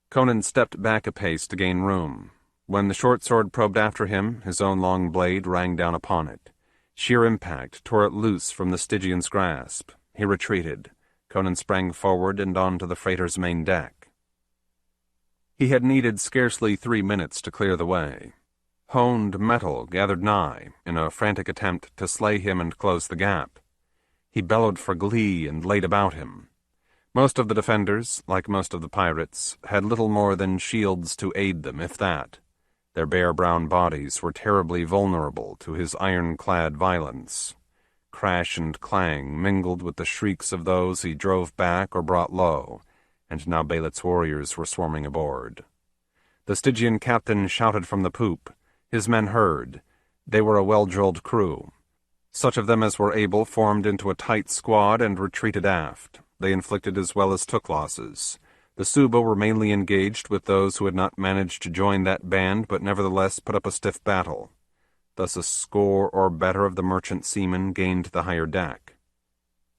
Speaker 1: Conan stepped back a pace to gain room. When the short sword probed after him, his own long blade rang down upon it. Sheer impact tore it loose from the Stygian's grasp. He retreated. Conan sprang forward and onto the freighter's main deck. He had needed scarcely 3 minutes to clear the way. Honed metal gathered nigh in a frantic attempt to slay him and close the gap. He bellowed for glee and laid about him. Most of the defenders, like most of the pirates, had little more than shields to aid them, if that. Their bare brown bodies were terribly vulnerable to his iron-clad violence. Crash and clang mingled with the shrieks of those he drove back or brought low, and now Belit's warriors were swarming aboard. The Stygian captain shouted from the poop. His men heard. They were a well-drilled crew. Such of them as were able formed into a tight squad and retreated aft. They inflicted as well as took losses. The Suba were mainly engaged with those who had not managed to join that band but nevertheless put up a stiff battle. Thus a score or better of the merchant seamen gained the higher deck.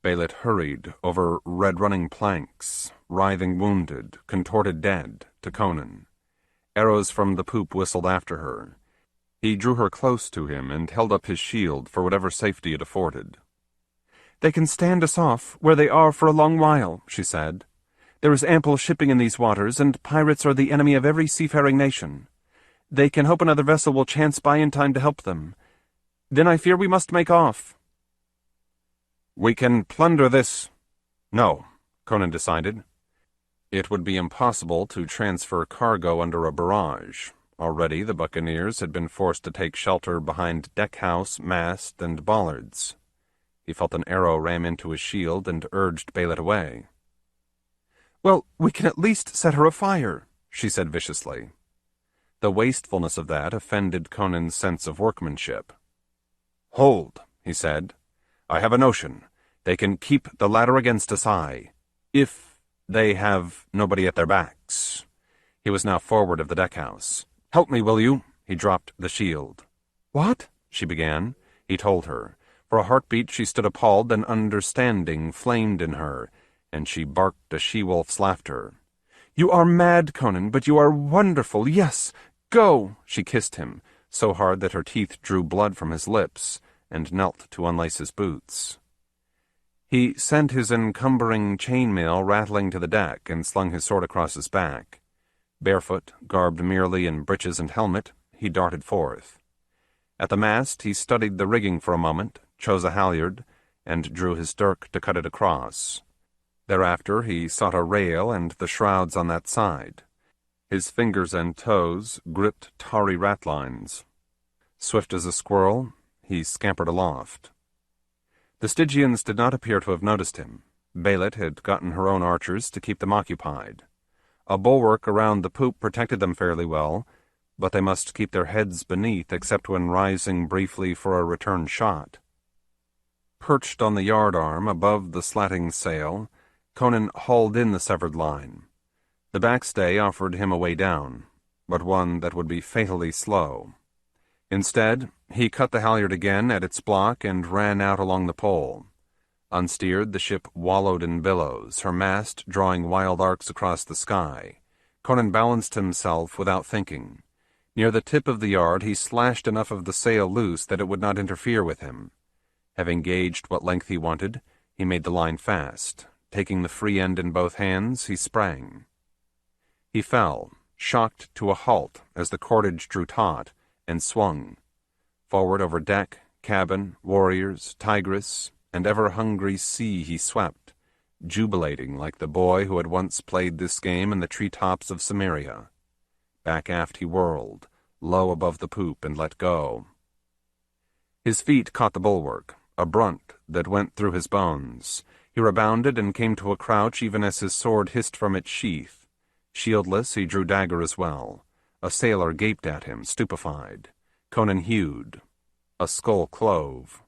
Speaker 1: Belit hurried over red-running planks, writhing wounded, contorted dead, to Conan. Arrows from the poop whistled after her. He drew her close to him and held up his shield for whatever safety it afforded. "They can stand us off where they are for a long while," she said. "There is ample shipping in these waters, and pirates are the enemy of every seafaring nation. They can hope another vessel will chance by in time to help them. Then I fear we must make off." "We can plunder this—" "No," Conan decided. It would be impossible to transfer cargo under a barrage. Already the buccaneers had been forced to take shelter behind deckhouse, mast, and bollards. He felt an arrow ram into his shield and urged Belit away. "Well, we can at least set her afire," she said viciously. The wastefulness of that offended Conan's sense of workmanship. "Hold," he said. "I have a notion. They can keep the ladder against us if they have nobody at their backs." He was now forward of the deckhouse. "Help me, will you?" He dropped the shield. "What?" she began. He told her. For a heartbeat she stood appalled, and understanding flamed in her, and she barked a she-wolf's laughter. "You are mad, Conan, but you are wonderful. Yes, go!" She kissed him, so hard that her teeth drew blood from his lips, and knelt to unlace his boots. He sent his encumbering chainmail rattling to the deck and slung his sword across his back. Barefoot, garbed merely in breeches and helmet, he darted forth. At the mast he studied the rigging for a moment, chose a halyard, and drew his dirk to cut it across. Thereafter he sought a rail and the shrouds on that side. His fingers and toes gripped tarry ratlines. Swift as a squirrel, he scampered aloft. The Stygians did not appear to have noticed him. Belit had gotten her own archers to keep them occupied. A bulwark around the poop protected them fairly well, but they must keep their heads beneath except when rising briefly for a return shot. Perched on the yardarm above the slatting sail, Conan hauled in the severed line. The backstay offered him a way down, but one that would be fatally slow. Instead, he cut the halyard again at its block and ran out along the pole. Unsteered, the ship wallowed in billows, her mast drawing wild arcs across the sky. Conan balanced himself without thinking. Near the tip of the yard he slashed enough of the sail loose that it would not interfere with him. Having gauged what length he wanted, he made the line fast. Taking the free end in both hands, he sprang. He fell, shocked to a halt as the cordage drew taut, and swung. Forward over deck, cabin, warriors, tigress, and ever-hungry sea he swept, jubilating like the boy who had once played this game in the tree-tops of Samaria. Back aft he whirled, low above the poop, and let go. His feet caught the bulwark, a brunt that went through his bones. He rebounded and came to a crouch even as his sword hissed from its sheath. Shieldless, he drew dagger as well. A sailor gaped at him, stupefied. Conan hewed. A skull clove.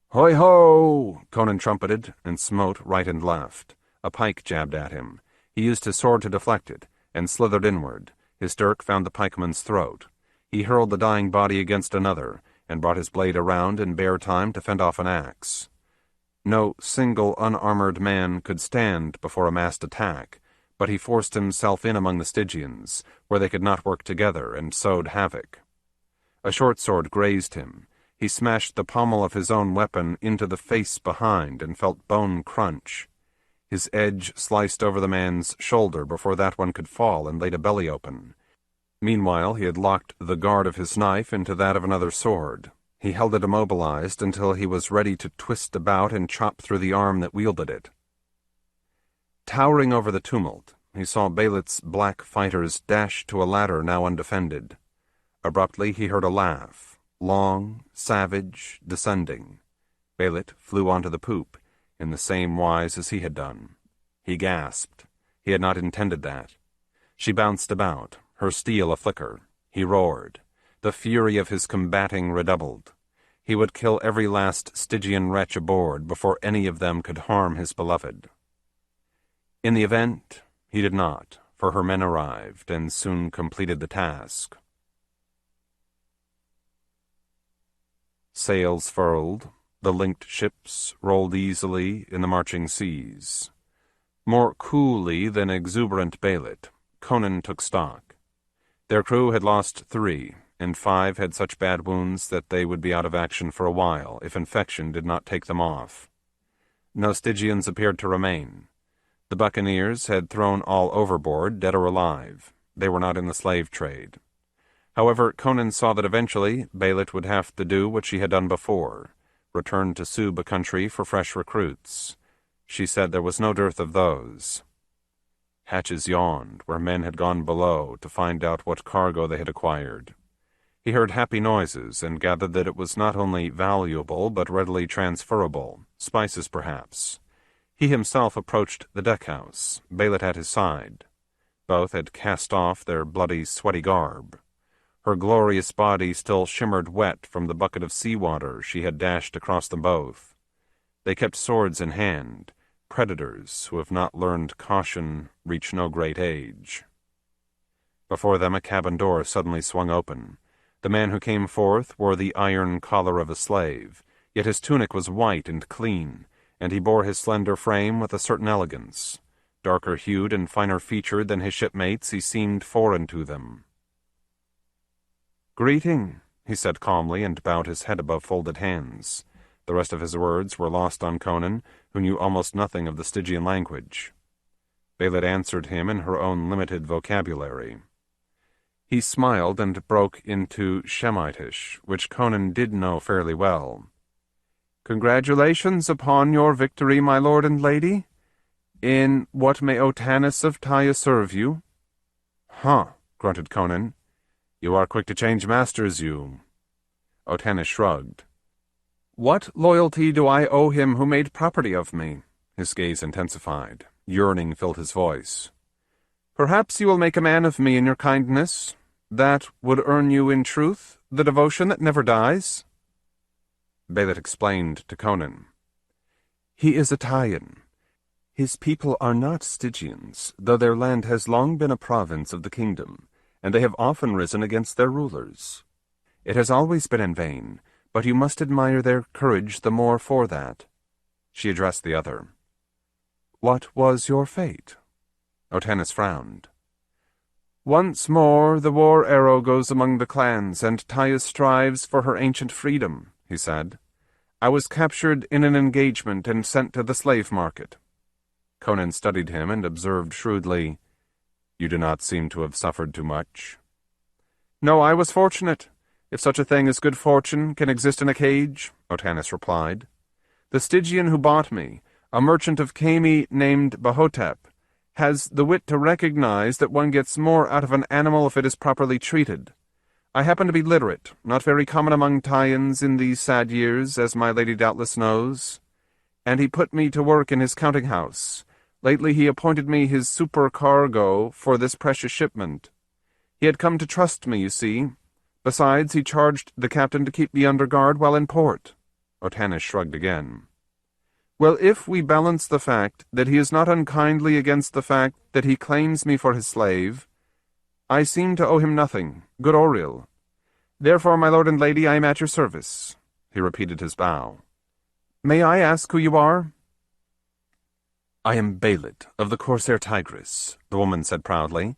Speaker 1: "Hoy-ho!" Conan trumpeted, and smote right and left. A pike jabbed at him. He used his sword to deflect it, and slithered inward. His dirk found the pikeman's throat. He hurled the dying body against another, and brought his blade around in bare time to fend off an axe. No single unarmored man could stand before a massed attack, but he forced himself in among the Stygians, where they could not work together, and sowed havoc. A short sword grazed him. He smashed the pommel of his own weapon into the face behind, and felt bone crunch. His edge sliced over the man's shoulder before that one could fall, and laid a belly open. Meanwhile he had locked the guard of his knife into that of another sword. He held it immobilized until he was ready to twist about and chop through the arm that wielded it. Towering over the tumult, he saw Belit's black fighters dash to a ladder now undefended. Abruptly he heard a laugh, long, savage, descending. Belit flew onto the poop, in the same wise as he had done. He gasped. He had not intended that. She bounced about, her steel a-flicker. He roared. The fury of his combating redoubled. He would kill every last Stygian wretch aboard before any of them could harm his beloved. In the event, he did not, for her men arrived, and soon completed the task. Sails furled, the linked ships rolled easily in the marching seas. More coolly than exuberant Belit, Conan took stock. Their crew had lost 3, and 5 had such bad wounds that they would be out of action for a while, if infection did not take them off. No Stygians appeared to remain. The buccaneers had thrown all overboard, dead or alive. They were not in the slave trade. However, Conan saw that eventually Belit would have to do what she had done before, return to Suba country for fresh recruits. She said there was no dearth of those. Hatches yawned, where men had gone below to find out what cargo they had acquired. He heard happy noises, and gathered that it was not only valuable but readily transferable, spices perhaps. He himself approached the deck-house, Belit at his side. Both had cast off their bloody, sweaty garb. Her glorious body still shimmered wet from the bucket of sea-water she had dashed across them both. They kept swords in hand. Predators who have not learned caution reach no great age. Before them a cabin door suddenly swung open. The man who came forth wore the iron collar of a slave, yet his tunic was white and clean, and he bore his slender frame with a certain elegance. Darker-hued and finer-featured than his shipmates, he seemed foreign to them. "Greeting," he said calmly, and bowed his head above folded hands. The rest of his words were lost on Conan, who knew almost nothing of the Stygian language. Belit answered him in her own limited vocabulary. He smiled and broke into Shemitish, which Conan did know fairly well. "Congratulations upon your victory, my lord and lady. In what may Otanis of Taia serve you?" "Huh," grunted Conan. "You are quick to change masters, you." Otanis shrugged. "What loyalty do I owe him who made property of me?" His gaze intensified. Yearning filled his voice. "Perhaps you will make a man of me in your kindness. That would earn you, in truth, the devotion that never dies." Belit explained to Conan. "He is a Taian. His people are not Stygians, though their land has long been a province of the kingdom, and they have often risen against their rulers. It has always been in vain, but you must admire their courage the more for that." She addressed the other. "What was your fate?" Otanis frowned. "Once more the war arrow goes among the clans, and Taia strives for her ancient freedom," he said. "I was captured in an engagement and sent to the slave market." Conan studied him and observed shrewdly, "You do not seem to have suffered too much." "No, I was fortunate, if such a thing as good fortune can exist in a cage," Otanis replied. "The Stygian who bought me, a merchant of Khemi named Bahotep,
Speaker 2: has the wit to recognize that one gets more out of an animal if it is properly treated. I happen to be literate, not very common among Taians in these sad years, as my lady doubtless knows, and he put me to work in his counting-house. Lately he appointed me his supercargo for this precious shipment. He had come to trust me, you see. Besides, he charged the captain to keep me under guard while in port. Otanis shrugged again. Well, if we balance the fact that he is not unkindly against the fact that he claims me for his slave, I seem to owe him nothing, good or ill. Therefore, my lord and lady, I am at your service. He repeated his bow. May I ask who you are? I am Belit, of the corsair Tigris, the woman said proudly,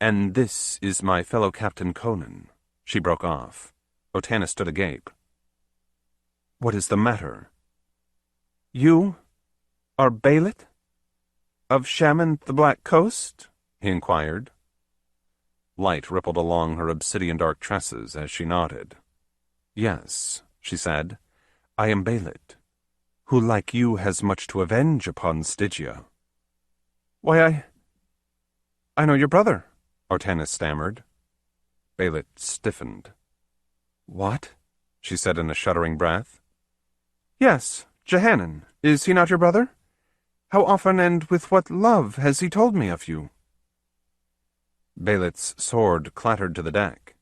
Speaker 2: and this is my fellow captain Conan. She broke off. Otanis stood agape. What is the matter? You are Belit? Of Shaman the Black Coast? He inquired. Light rippled along her obsidian-dark tresses as she nodded. Yes, she said, I am Belit, who like you has much to avenge upon Stygia. Why, I know your brother, Otanis stammered. Belit stiffened. What? She said in a shuddering breath. Yes, Jehanan, is he not your brother? How often and with what love has he told me of you? Belit's sword clattered to the deck.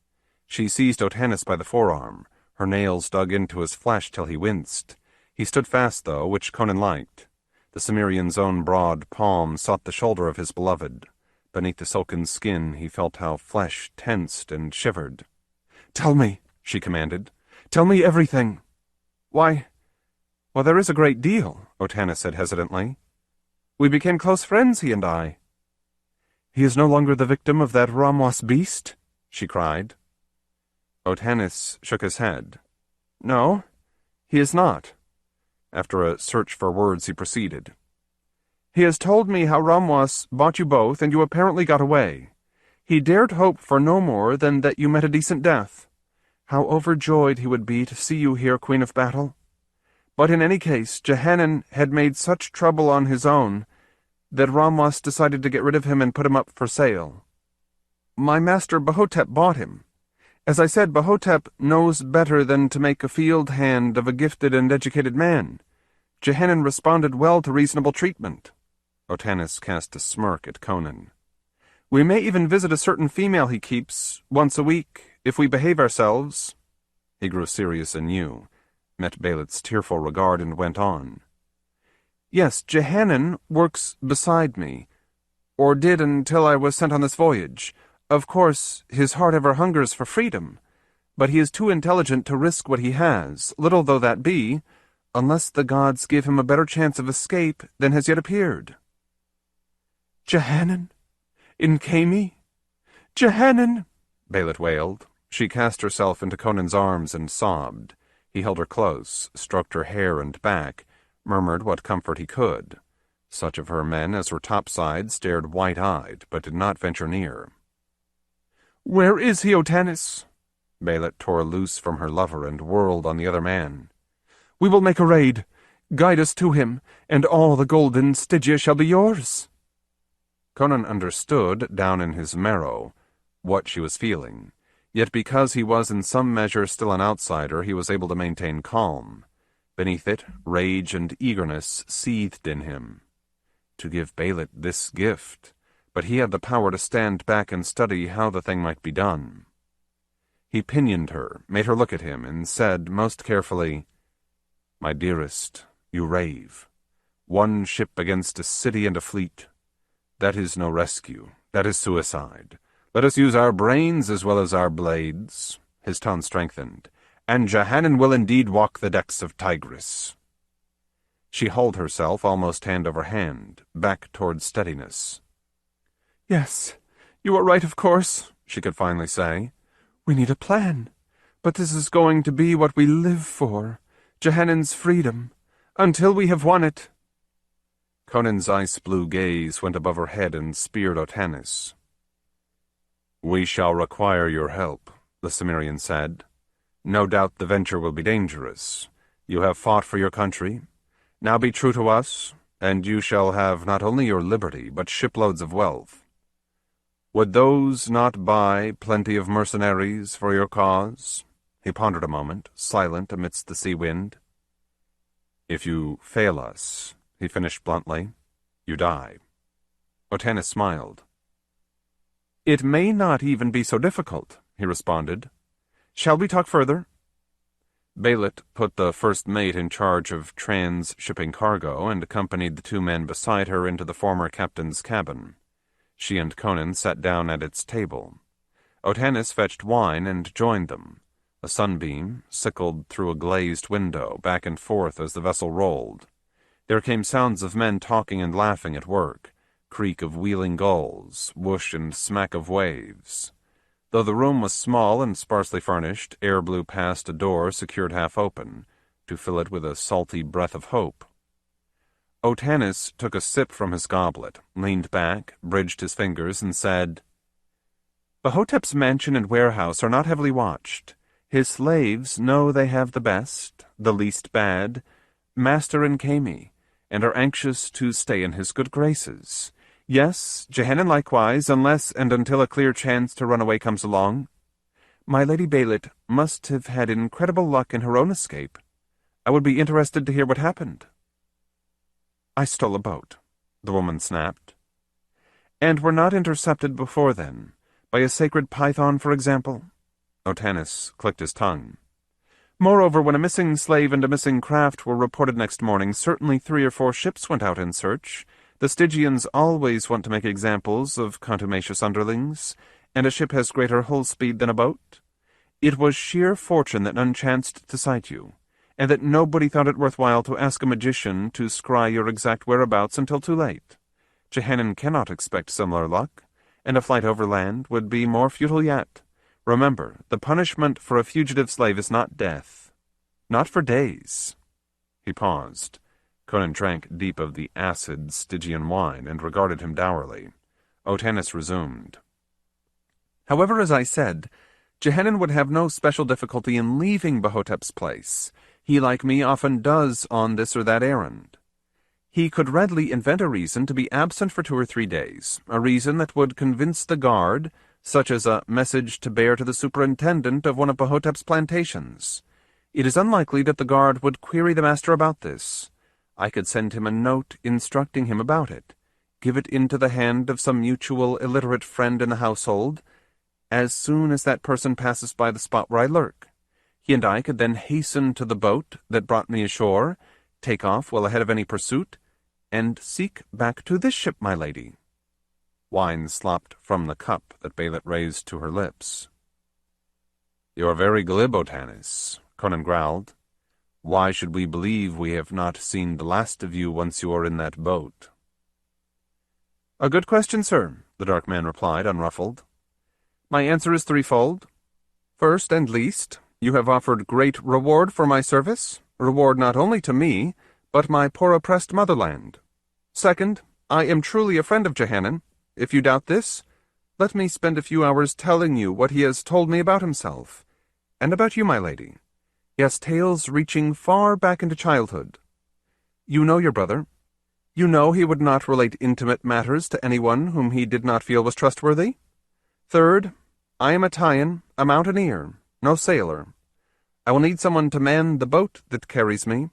Speaker 2: She seized Otanis by the forearm. Her nails dug into his flesh till he winced. He stood fast, though, which Conan liked. The Cimmerian's own broad palm sought the shoulder of his beloved. Beneath the silken skin he felt how flesh tensed and shivered. Tell me, she commanded. Tell me everything. Why, well, there is a great deal, Otanis said hesitantly. We became close friends, he and I. He is no longer the victim of that Ramwas beast? She cried. Otanis shook his head. No, he is not. After a search for words, he proceeded. He has told me how Ramwas bought you both, and you apparently got away. He dared hope for no more than that you met a decent death. How overjoyed he would be to see you here, Queen of Battle. But in any case, Jehanan had made such trouble on his own that Ramwas decided to get rid of him and put him up for sale. My master Bahotep bought him. As I said, Bahotep knows better than to make a field hand of a gifted and educated man. Jehanan responded well to reasonable treatment. Otanis cast a smirk at Conan. We may even visit a certain female he keeps once a week, if we behave ourselves. He grew serious anew, met Belit's tearful regard, and went on. Yes, Jehanan works beside me, or did until I was sent on this voyage. Of course, his heart ever hungers for freedom, but he is too intelligent to risk what he has, little though that be, unless the gods give him a better chance of escape than has yet appeared. Jehanan? In Khemi? Jehanan! Belit wailed. She cast herself into Conan's arms and sobbed. He held her close, stroked her hair and back, murmured what comfort he could. Such of her men as were topside stared white-eyed, but did not venture near. Where is he, Otanis? Belit tore loose from her lover and whirled on the other man. We will make a raid. Guide us to him, and all the golden Stygia shall be yours. Conan understood, down in his marrow, what she was feeling. Yet because he was in some measure still an outsider, he was able to maintain calm. Beneath it, rage and eagerness seethed in him. To give Belit this gift, but he had the power to stand back and study how the thing might be done. He pinioned her, made her look at him, and said most carefully, My dearest, you rave. One ship against a city and a fleet. That is no rescue. That is suicide. Let us use our brains as well as our blades. His tone strengthened. And Jehanan will indeed walk the decks of Tigris. She hauled herself almost hand over hand, back toward steadiness. Yes, you are right, of course, she could finally say. We need a plan. But this is going to be what we live for. Jehanan's freedom. Until we have won it. Conan's ice-blue gaze went above her head and speared Otanis. We shall require your help, the Cimmerian said. No doubt the venture will be dangerous. You have fought for your country. Now be true to us.
Speaker 1: and you shall have not only your liberty, but shiploads of wealth. Would those not buy plenty of mercenaries for your cause?" He pondered a moment, silent amidst the sea wind. "If you fail us," he finished bluntly, "you die." Otanis smiled. "It may not even be so difficult," he responded. "Shall we talk further?" Belit put the first mate in charge of trans-shipping cargo and accompanied the 2 men beside her into the former captain's cabin. She and Conan sat down at its table. Otanis fetched wine and joined them. A sunbeam sickled through a glazed window, back and forth as the vessel rolled. There came sounds of men talking and laughing at work, creak of wheeling gulls, whoosh and smack of waves. Though the room was small and sparsely furnished, air blew past a door secured half open, to fill it with a salty breath of hope. Otanis took a sip from his goblet, leaned back, bridged his fingers, and said, "Bahotep's mansion and warehouse are not heavily watched. His slaves know they have the best, the least bad, master in Khemi, and are anxious to stay in his good graces. Yes, Jehanan likewise, unless and until a clear chance to run away comes along. My Lady Belit must have had incredible luck in her own escape. I would be interested to hear what happened." "I stole a boat," the woman snapped. "And were not intercepted before then, by a sacred python, for example?" Otanis clicked his tongue. "Moreover, when a missing slave and a missing craft were reported next morning, certainly 3 or 4 ships went out in search. The Stygians always want to make examples of contumacious underlings, and a ship has greater hull speed than a boat. It was sheer fortune that none chanced to sight you, and that nobody thought it worthwhile to ask a magician to scry your exact whereabouts until too late. Jehanan cannot expect similar luck, and a flight overland would be more futile yet. Remember, the punishment for a fugitive slave is not death. Not for days." He paused. Conan drank deep of the acid Stygian wine and regarded him dourly. Otanis resumed. "However, as I said, Jehanan would have no special difficulty in leaving Bahotep's place. He, like me, often does on this or that errand. He could readily invent a reason to be absent for 2 or 3 days, a reason that would convince the guard, such as a message to bear to the superintendent of one of Bahotep's plantations. It is unlikely that the guard would query the master about this. I could send him a note instructing him about it, give it into the hand of some mutual illiterate friend in the household, as soon as that person passes by the spot where I lurk. He and I could then hasten to the boat that brought me ashore, take off well ahead of any pursuit, and seek back to this ship, my lady." Wine slopped from the cup that Belit raised to her lips. "You are very glib, Otanis," Conan growled. "Why should we believe we have not seen the last of you once you are in that boat?" "A good question, sir," the dark man replied, unruffled. "My answer is threefold. First and least, you have offered great reward for my service, reward not only to me, but my poor oppressed motherland. Second, I am truly a friend of Jehanan. If you doubt this, let me spend a few hours telling you what he has told me about himself, and about you, my lady. He has tales reaching far back into childhood. You know your brother. You know he would not relate intimate matters to anyone whom he did not feel was trustworthy. Third, I am a Taian, a mountaineer, no sailor. I will need someone to man the boat that carries me.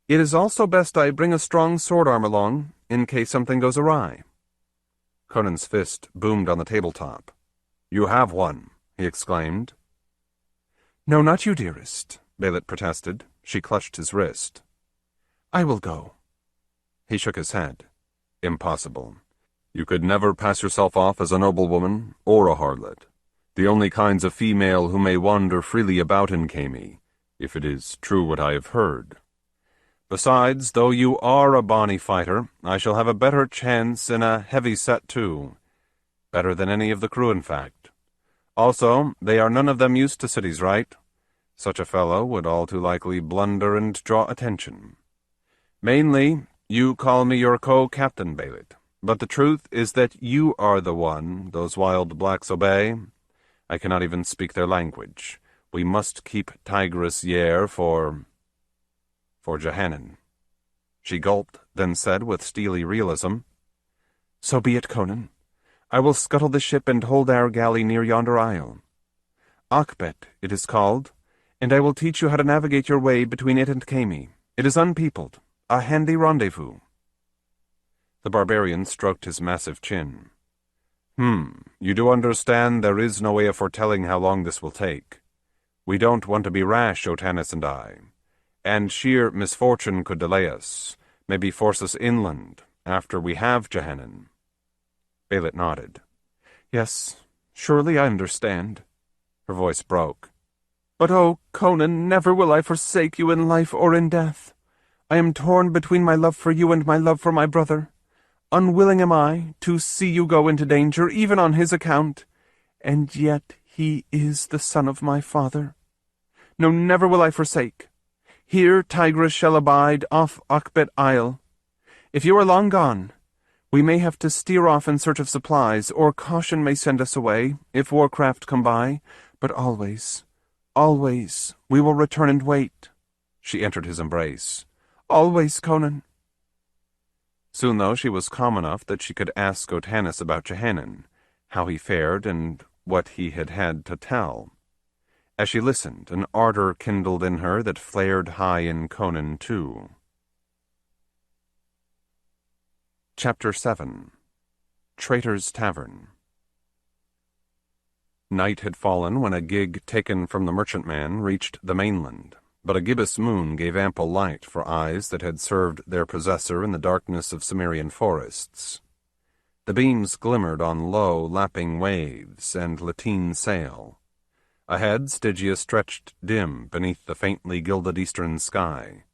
Speaker 1: It is also best I bring a strong sword arm along, in case something goes awry." Conan's fist boomed on the tabletop. "You have one," he exclaimed. "No, not you, dearest," Belit protested. She clutched his wrist. "I will go." He shook his head. "Impossible. You could never pass yourself off as a noblewoman or a harlot. The only kinds of female who may wander freely about in Khemi, if it is true what I have heard. Besides, though you are a bonny fighter, I shall have a better chance in a heavy set too. Better than any of the crew, in fact. Also, they are none of them used to cities, right? Such a fellow would all too likely blunder and draw attention. Mainly, you call me your co-captain, Belit, but the truth is that you are the one those wild blacks obey. I cannot even speak their language. We must keep Tigris Yer for Jehanan."
Speaker 2: She gulped, then said with steely realism, "So be it, Conan. I will scuttle the ship and hold our galley near yonder isle. Akbet it is called, and I will teach you how to navigate your way between it and Khemi. It is unpeopled, a handy rendezvous." The barbarian stroked his massive chin. You do understand there is no way of foretelling how long this will take. We don't want to be rash, Otanis and I, and sheer misfortune could delay us, maybe force us inland, after we have Jehanan. Belit nodded. "Yes, surely I understand." Her voice broke. "But oh, Conan, never will I forsake you in life or in death. I am torn between my love for you and my love for my brother. Unwilling am I to see you go into danger, even on his account, and yet he is the son of my father. No, never will I forsake. Here Tigris shall abide off Akbet Isle. If you are long gone, we may have to steer off in search of supplies, or caution may send us away, if warcraft come by, but always, always, we will return and wait." She entered his embrace. "Always, Conan." Soon, though, she was calm enough that she could ask Otanis about Jehanan, how he fared, and what he had had to tell. As she listened, an ardor kindled in her that flared high in Conan, too. Chapter 7. Traitors Tavern. Night had fallen when a gig taken from the merchantman reached the mainland, but a gibbous moon gave ample light for eyes that had served their possessor in the darkness of Cimmerian forests. The beams glimmered on low, lapping waves and lateen sail. Ahead, Stygia stretched dim beneath the faintly gilded eastern sky.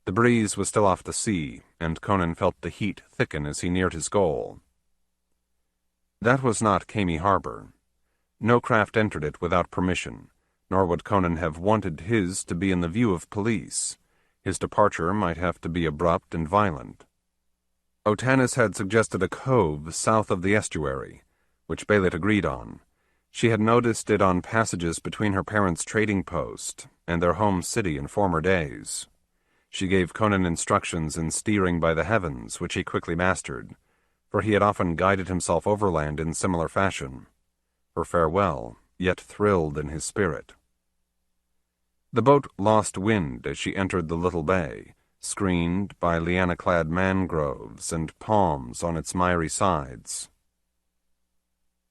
Speaker 2: The breeze was still off the sea, and Conan felt the heat thicken as he neared his goal. That was not Khemi harbor. No craft entered it without permission, nor would Conan have wanted his to be in the view of police. His departure might have to be abrupt and violent. Otanis had suggested a cove south of the estuary, which Belit agreed on. She had noticed it on passages between her parents' trading post and their home city in former days. She gave Conan instructions in steering by the heavens, which he quickly mastered, for he had often guided himself overland in similar fashion. Her farewell yet thrilled in his spirit. The boat lost wind as she entered the little bay, screened by liana-clad mangroves and palms on its miry sides.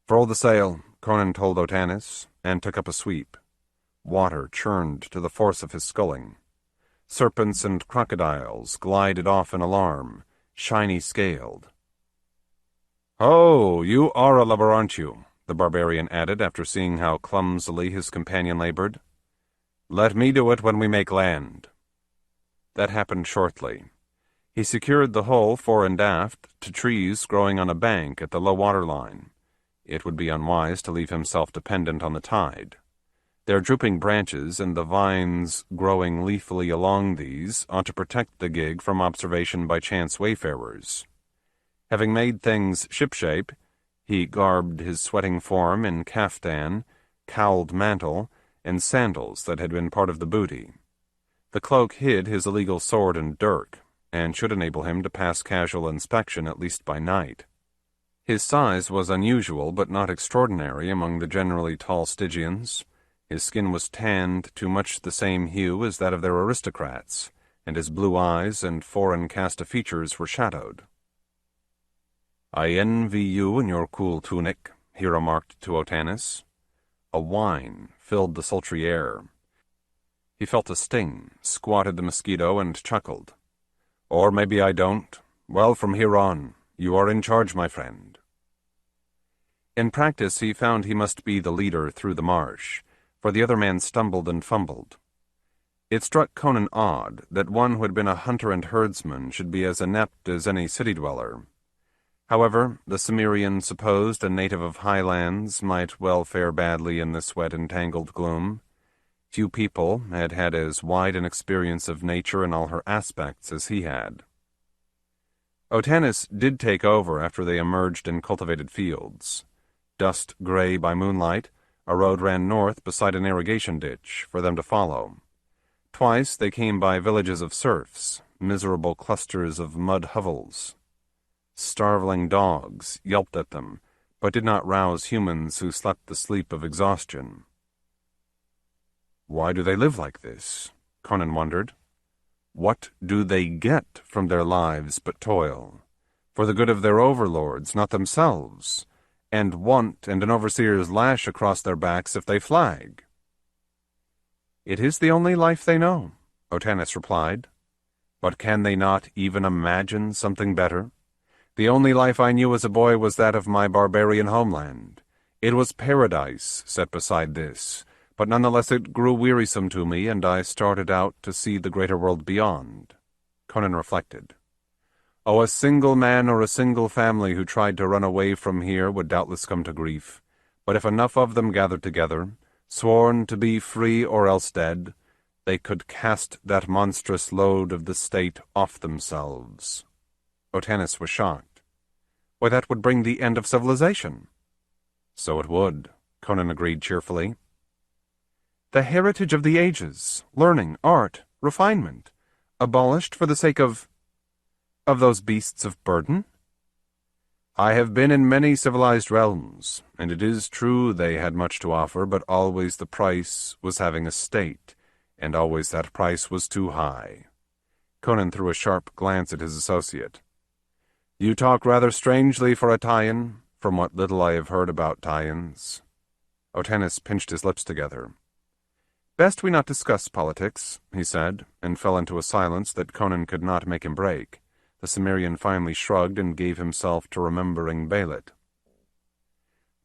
Speaker 2: "Furl the sail," Conan told Otanis, and took up a sweep. Water churned to the force of his sculling. Serpents and crocodiles glided off in alarm, shiny-scaled. "Oh, you are a lover, aren't you?" the barbarian added after seeing how clumsily his companion labored. "Let me do it when we make land." That happened shortly. He secured the hull fore and aft to trees growing on a bank at the low water line. It would be unwise to leave himself dependent on the tide. Their drooping branches and the vines growing leafily along these ought to protect the gig from observation by chance wayfarers. Having made things shipshape, he garbed his sweating form in caftan, cowled mantle, and sandals that had been part of the booty. The cloak hid his illegal sword and dirk, and should enable him to pass casual inspection at least by night. His size was unusual but not extraordinary among the generally tall Stygians. His skin was tanned to much the same hue as that of their aristocrats, and his blue eyes and foreign cast of features were shadowed. "I envy you in your cool tunic," he remarked to Otanis. A whine filled the sultry air. He felt a sting, squatted the mosquito, and chuckled. "Or maybe I don't. Well, from here on, you are in charge, my friend." In practice, he found he must be the leader through the marsh, for the other man stumbled and fumbled. It struck Conan odd that one who had been a hunter and herdsman should be as inept as any city-dweller. However, the Cimmerian supposed a native of highlands might well fare badly in this wet and tangled gloom. Few people had had as wide an experience of nature in all her aspects as he had. Otanis did take over after they emerged in cultivated fields. Dust gray by moonlight, a road ran north beside an irrigation ditch for them to follow. Twice they came by villages of serfs,
Speaker 1: miserable clusters of mud hovels. Starveling dogs yelped at them, but did not rouse humans who slept the sleep of exhaustion. Why do they live like this? Conan wondered. What do they get from their lives but toil, for the good of their overlords, not themselves, and want and an overseer's lash across their backs if they flag? It is the only life they know, Otanis replied. But can they not even imagine something better? The only life I knew as a boy was that of my barbarian homeland. It was paradise set beside this, but nonetheless it grew wearisome to me, and I started out to see the greater world beyond. Conan reflected. Oh, a single man or a single family who tried to run away from here would doubtless come to grief, but if enough of them gathered together, sworn to be free or else dead, they could cast that monstrous load of the state off themselves. Otanis was shocked. Why, that would bring the end of civilization. So it would, Conan agreed cheerfully. The heritage of the ages, learning, art, refinement, abolished for the sake of those beasts of burden? I have been in many civilized realms, and it is true they had much to offer, but always the price was having a state, and always that price was too high. Conan threw a sharp glance at his associate. You talk rather strangely for a Taian, from what little I have heard about Taians. Otanis pinched his lips together. Best we not discuss politics, he said, and fell into a silence that Conan could not make him break. The Cimmerian finally shrugged and gave himself to remembering Belit.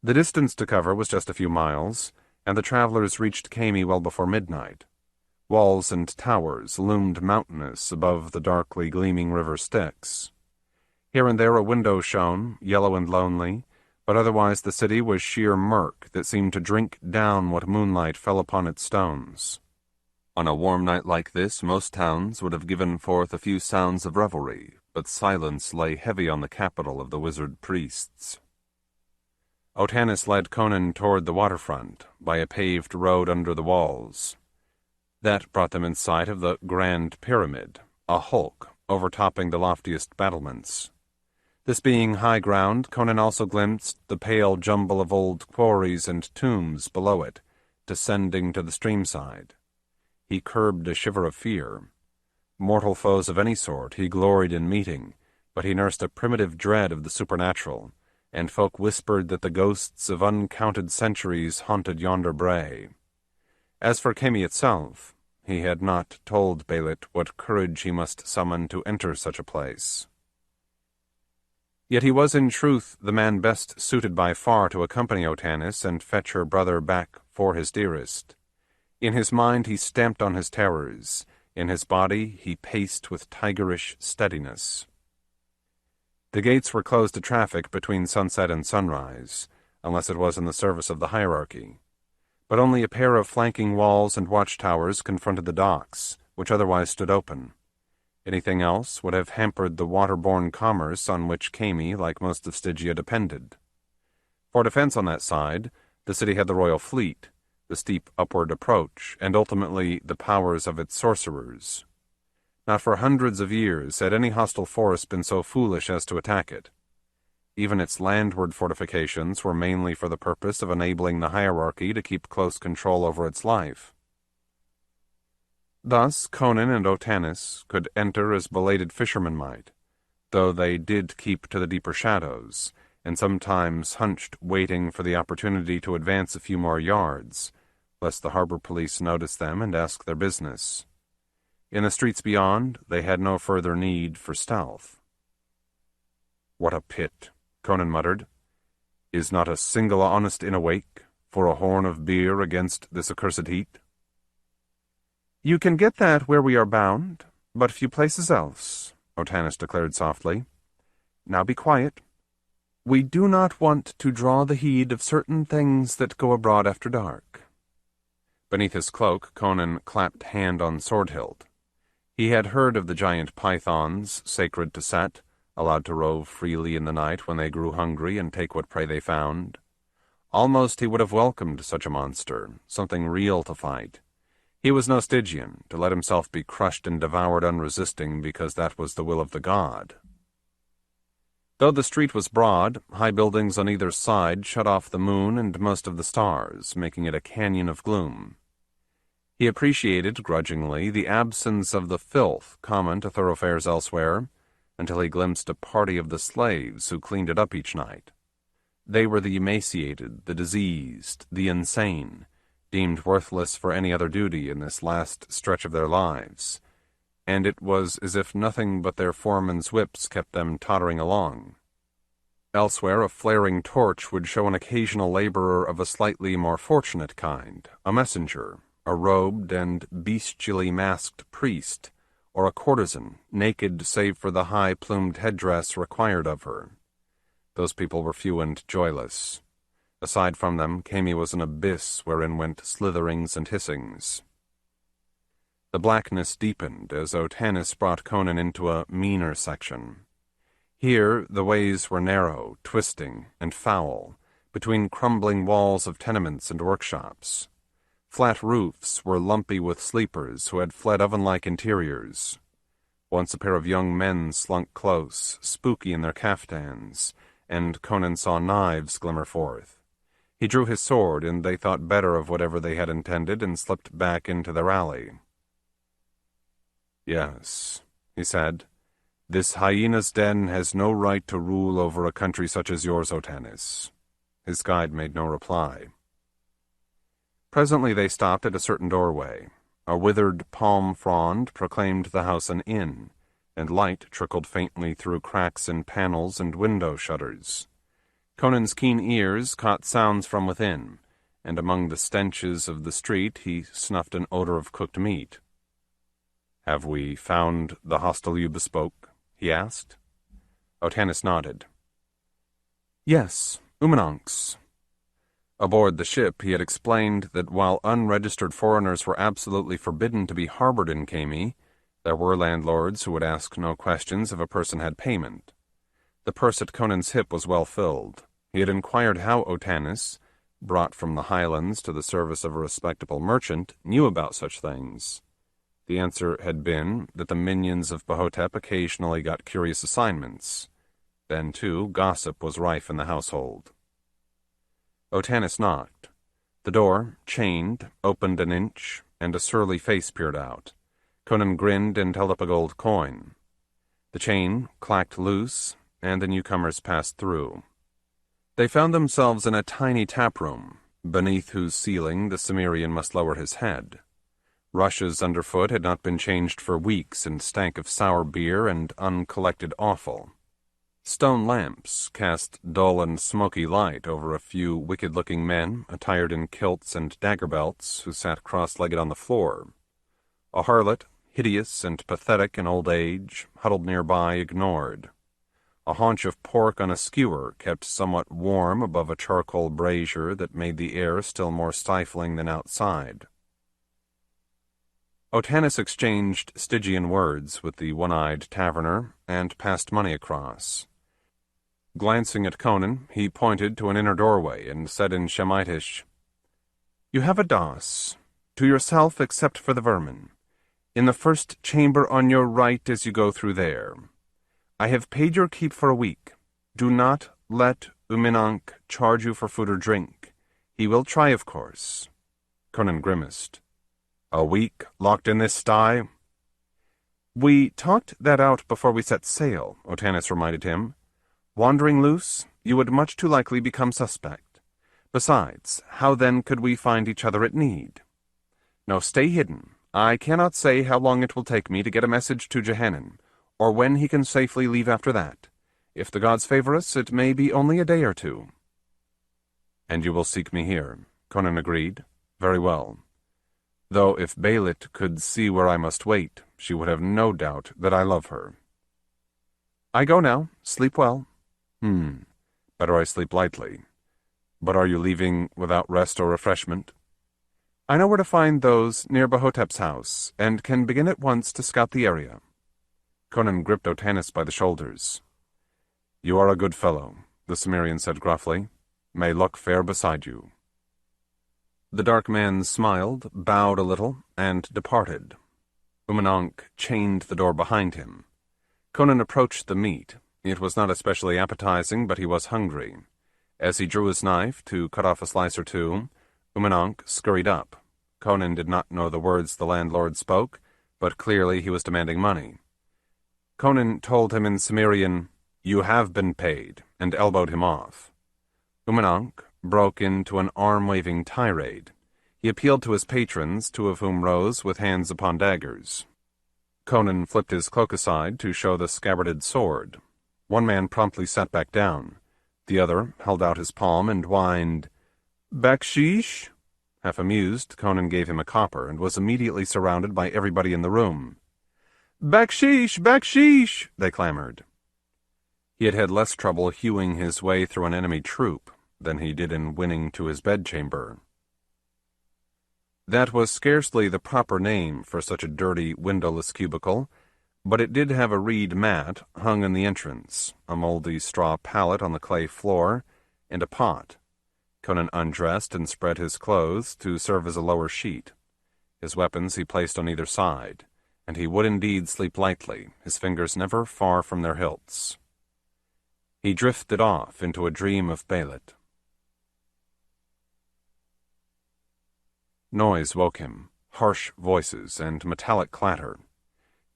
Speaker 1: The distance to cover was just a few miles, and the travelers reached Khemi well before midnight. Walls and towers loomed mountainous above the darkly gleaming river Styx. Here and there a window shone, yellow and lonely, but otherwise the city was sheer murk that seemed to drink down what moonlight fell upon its stones. On a warm night like this, most towns would have given forth a few sounds of revelry, but silence lay heavy on the capital of the wizard priests. Otanis led Conan toward the waterfront, by a paved road under the walls. That brought them in sight of the Grand Pyramid, a hulk overtopping the loftiest battlements. This being high ground, Conan also glimpsed the pale jumble of old quarries and tombs below it, descending to the streamside. He curbed a shiver of fear. Mortal foes of any sort he gloried in meeting, but he nursed a primitive dread of the supernatural, and folk whispered that the ghosts of uncounted centuries haunted yonder brae. As for Khemi itself, he had not told Belit what courage he must summon to enter such a place. Yet he was in truth the man best suited by far to accompany Otanis and fetch her brother back for his dearest. In his mind he stamped on his terrors, in his body he paced with tigerish steadiness. The gates were closed to traffic between sunset and sunrise, unless it was in the service of the hierarchy. But only a pair of flanking walls and watchtowers confronted the docks, which otherwise stood open. Anything else would have hampered the waterborne commerce on which Khemi, like most of Stygia, depended. For defense on that side, the city had the royal fleet, the steep upward approach, and ultimately the powers of its sorcerers. Not for hundreds of years had any hostile force been so foolish as to attack it. Even its landward fortifications were mainly for the purpose of enabling the hierarchy to keep close control over its life. Thus Conan and Otanis could enter as belated fishermen might, though they did keep to the deeper shadows, and sometimes hunched waiting for the opportunity to advance a few more yards, lest the harbor police notice them and ask their business. In the streets beyond, they had no further need for stealth. What a pit, Conan muttered. Is not a single honest inn awake for a horn of beer against this accursed heat? You can get that where we are bound, but few places else, Otanis declared softly. Now be quiet. We do not want to draw the heed of certain things that go abroad after dark. Beneath his cloak, Conan clapped hand on sword hilt. He had heard of the giant pythons, sacred to Set, allowed to rove freely in the night when they grew hungry and take what prey they found. Almost he would have welcomed such a monster, something real to fight. He was no Stygian, to let himself be crushed and devoured unresisting because that was the will of the god. Though the street was broad, high buildings on either side shut off the moon and most of the stars, making it a canyon of gloom. He appreciated, grudgingly, the absence of the filth common to thoroughfares elsewhere, until he glimpsed a party of the slaves who cleaned it up each night. They were the emaciated, the diseased, the insane, deemed worthless for any other duty in this last stretch of their lives, and it was as if nothing but their foremen's whips kept them tottering along. Elsewhere, a flaring torch would show an occasional laborer of a slightly more fortunate kind, a messenger, a robed and bestially masked priest, or a courtesan, naked save for the high-plumed headdress required of her. Those people were few and joyless. Aside from them, Khemi was an abyss wherein went slitherings and hissings. The blackness deepened as Otanis brought Conan into a meaner section. Here the ways were narrow, twisting, and foul, between crumbling walls of tenements and workshops. Flat roofs were lumpy with sleepers who had fled oven-like interiors. Once a pair of young men slunk close, spooky in their caftans, and Conan saw knives glimmer forth. He drew his sword, and they thought better of whatever they had intended and slipped back into their alley. "Yes," he said, "this hyena's den has no right to rule over a country such as yours, Otanis." His guide made no reply. Presently they stopped at a certain doorway. A withered palm frond proclaimed the house an inn, and light trickled faintly through cracks in panels and window shutters. Conan's keen ears caught sounds from within, and among the stenches of the street he snuffed an odor of cooked meat. "Have we found the hostel you bespoke?" he asked. Otanis nodded. "Yes, Umanonks." Aboard the ship he had explained that while unregistered foreigners were absolutely forbidden to be harbored in Khemi, there were landlords who would ask no questions if a person had payment. The purse at Conan's hip was well filled. He had inquired how Otanis, brought from the highlands to the service of a respectable merchant, knew about such things. The answer had been that the minions of Pteion occasionally got curious assignments. Then, too, gossip was rife in the household. Otanis knocked. The door, chained, opened an inch, and a surly face peered out. Conan grinned and held up a gold coin. The chain clacked loose, and the newcomers passed through. They found themselves in a tiny taproom, beneath whose ceiling the Cimmerian must lower his head. Rushes underfoot had not been changed for weeks and stank of sour beer and uncollected offal. Stone lamps cast dull and smoky light over a few wicked-looking men, attired in kilts and dagger belts, who sat cross-legged on the floor. A harlot, hideous and pathetic in old age, huddled nearby, ignored. A haunch of pork on a skewer kept somewhat warm above a charcoal brazier that made the air still more stifling than outside. Otanis exchanged Stygian words with the one-eyed taverner and passed money across. Glancing at Conan, he pointed to an inner doorway and said in Shemitish, "You have a das, to yourself except for the vermin, in the first chamber on your right as you go through there. I have paid your keep for a week. Do not let Uminank charge you for food or drink. He will try, of course." Conan grimaced. "A week locked in this sty?" "We talked that out before we set sail," Otanis reminded him. "Wandering loose, you would much too likely become suspect. Besides, how then could we find each other at need? No, stay hidden. I cannot say how long it will take me to get a message to Jehanan, or when he can safely leave after that. If the gods favor us, it may be only a day or two." "And you will seek me here," Conan agreed. "Very well. Though if Belit could see where I must wait, she would have no doubt that I love her." "I go now. Sleep well." Better I sleep lightly. But are you leaving without rest or refreshment?" "I know where to find those near Behotep's house, and can begin at once to scout the area." Conan gripped Otanis by the shoulders. "You are a good fellow," the Cimmerian said gruffly. "May luck fare beside you." The dark man smiled, bowed a little, and departed. Umanonk chained the door behind him. Conan approached the meat. It was not especially appetizing, but he was hungry. As he drew his knife to cut off a slice or two, Umanonk scurried up. Conan did not know the words the landlord spoke, but clearly he was demanding money. Conan told him in Cimmerian, "You have been paid," and elbowed him off. Umanonk broke into an arm-waving tirade. He appealed to his patrons, two of whom rose with hands upon daggers. Conan flipped his cloak aside to show the scabbarded sword. One man promptly sat back down. The other held out his palm and whined, "Baksheesh?" Half amused, Conan gave him a copper and was immediately surrounded by everybody in the room. "Baksheesh! Baksheesh!" they clamored. He had had less trouble hewing his way through an enemy troop than he did in winning to his bedchamber. That was scarcely the proper name for such a dirty, windowless cubicle, but it did have a reed mat hung in the entrance, a moldy straw pallet on the clay floor, and a pot. Conan undressed and spread his clothes to serve as a lower sheet. His weapons he placed on either side, and he would indeed sleep lightly, his fingers never far from their hilts. He drifted off into a dream of Belit. Noise woke him, harsh voices and metallic clatter.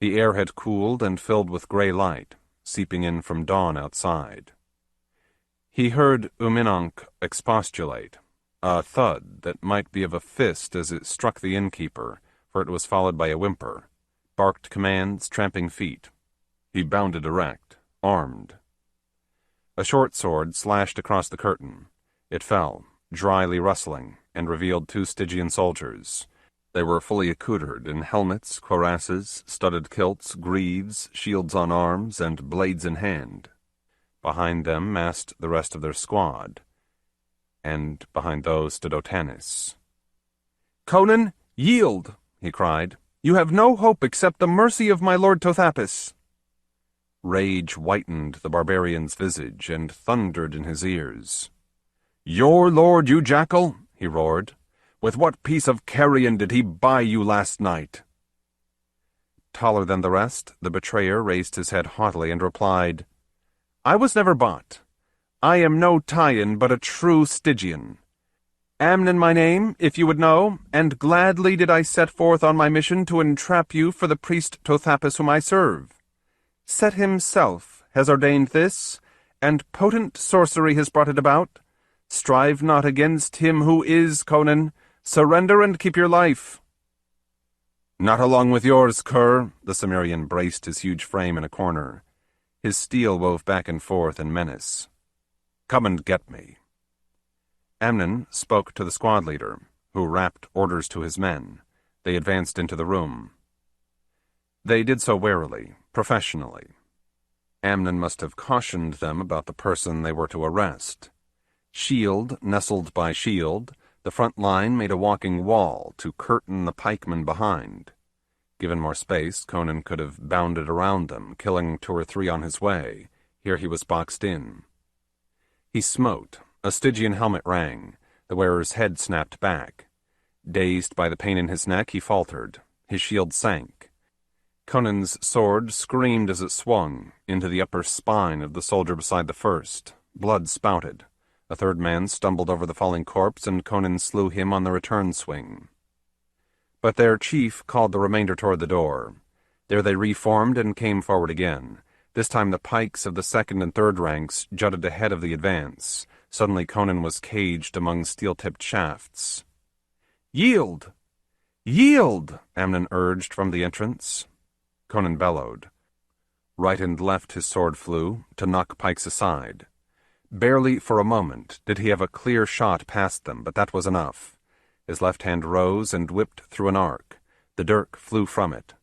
Speaker 1: The air had cooled and filled with gray light, seeping in from dawn outside. He heard Umanonk expostulate, a thud that might be of a fist as it struck the innkeeper, for it was followed by a whimper, barked commands, tramping feet. He bounded erect, armed. A short sword slashed across the curtain. It fell, dryly rustling, and revealed two Stygian soldiers. They were fully accoutred in helmets, cuirasses, studded kilts, greaves, shields on arms, and blades in hand. Behind them massed the rest of their squad, and behind those stood Otanis. "Conan, yield!" he cried. "You have no hope except the mercy of my lord Tothapis." Rage whitened the barbarian's visage and thundered in his ears. "Your lord, you jackal!" he roared. "With what piece of carrion did he buy you last night?" Taller than the rest, the betrayer raised his head haughtily and replied, "I was never bought. I am no Pteion, but a true Stygian. Amnon my name, if you would know, and gladly did I set forth on my mission to entrap you for the priest Tothapis whom I serve. Set himself has ordained this, and potent sorcery has brought it about. Strive not against him who is, Conan. Surrender and keep your life." "Not along with yours, cur." The Cimmerian braced his huge frame in a corner. His steel wove back and forth in menace. "Come and get me." Amnon spoke to the squad leader, who rapped orders to his men. They advanced into the room. They did so warily, professionally. Amnon must have cautioned them about the person they were to arrest. Shield nestled by shield, the front line made a walking wall to curtain the pikemen behind. Given more space, Conan could have bounded around them, killing 2 or 3 on his way. Here he was boxed in. He smote. A Stygian helmet rang. The wearer's head snapped back. Dazed by the pain in his neck, he faltered. His shield sank. Conan's sword screamed as it swung into the upper spine of the soldier beside the first. Blood spouted. A third man stumbled over the falling corpse, and Conan slew him on the return swing. But their chief called the remainder toward the door. There they reformed and came forward again. This time the pikes of the second and third ranks jutted ahead of the advance. Suddenly Conan was caged among steel-tipped shafts. "Yield! Yield!" Amnon urged from the entrance. Conan bellowed. Right and left his sword flew, to knock pikes aside. Barely for a moment did he have a clear shot past them, but that was enough. His left hand rose and whipped through an arc. The dirk flew from it.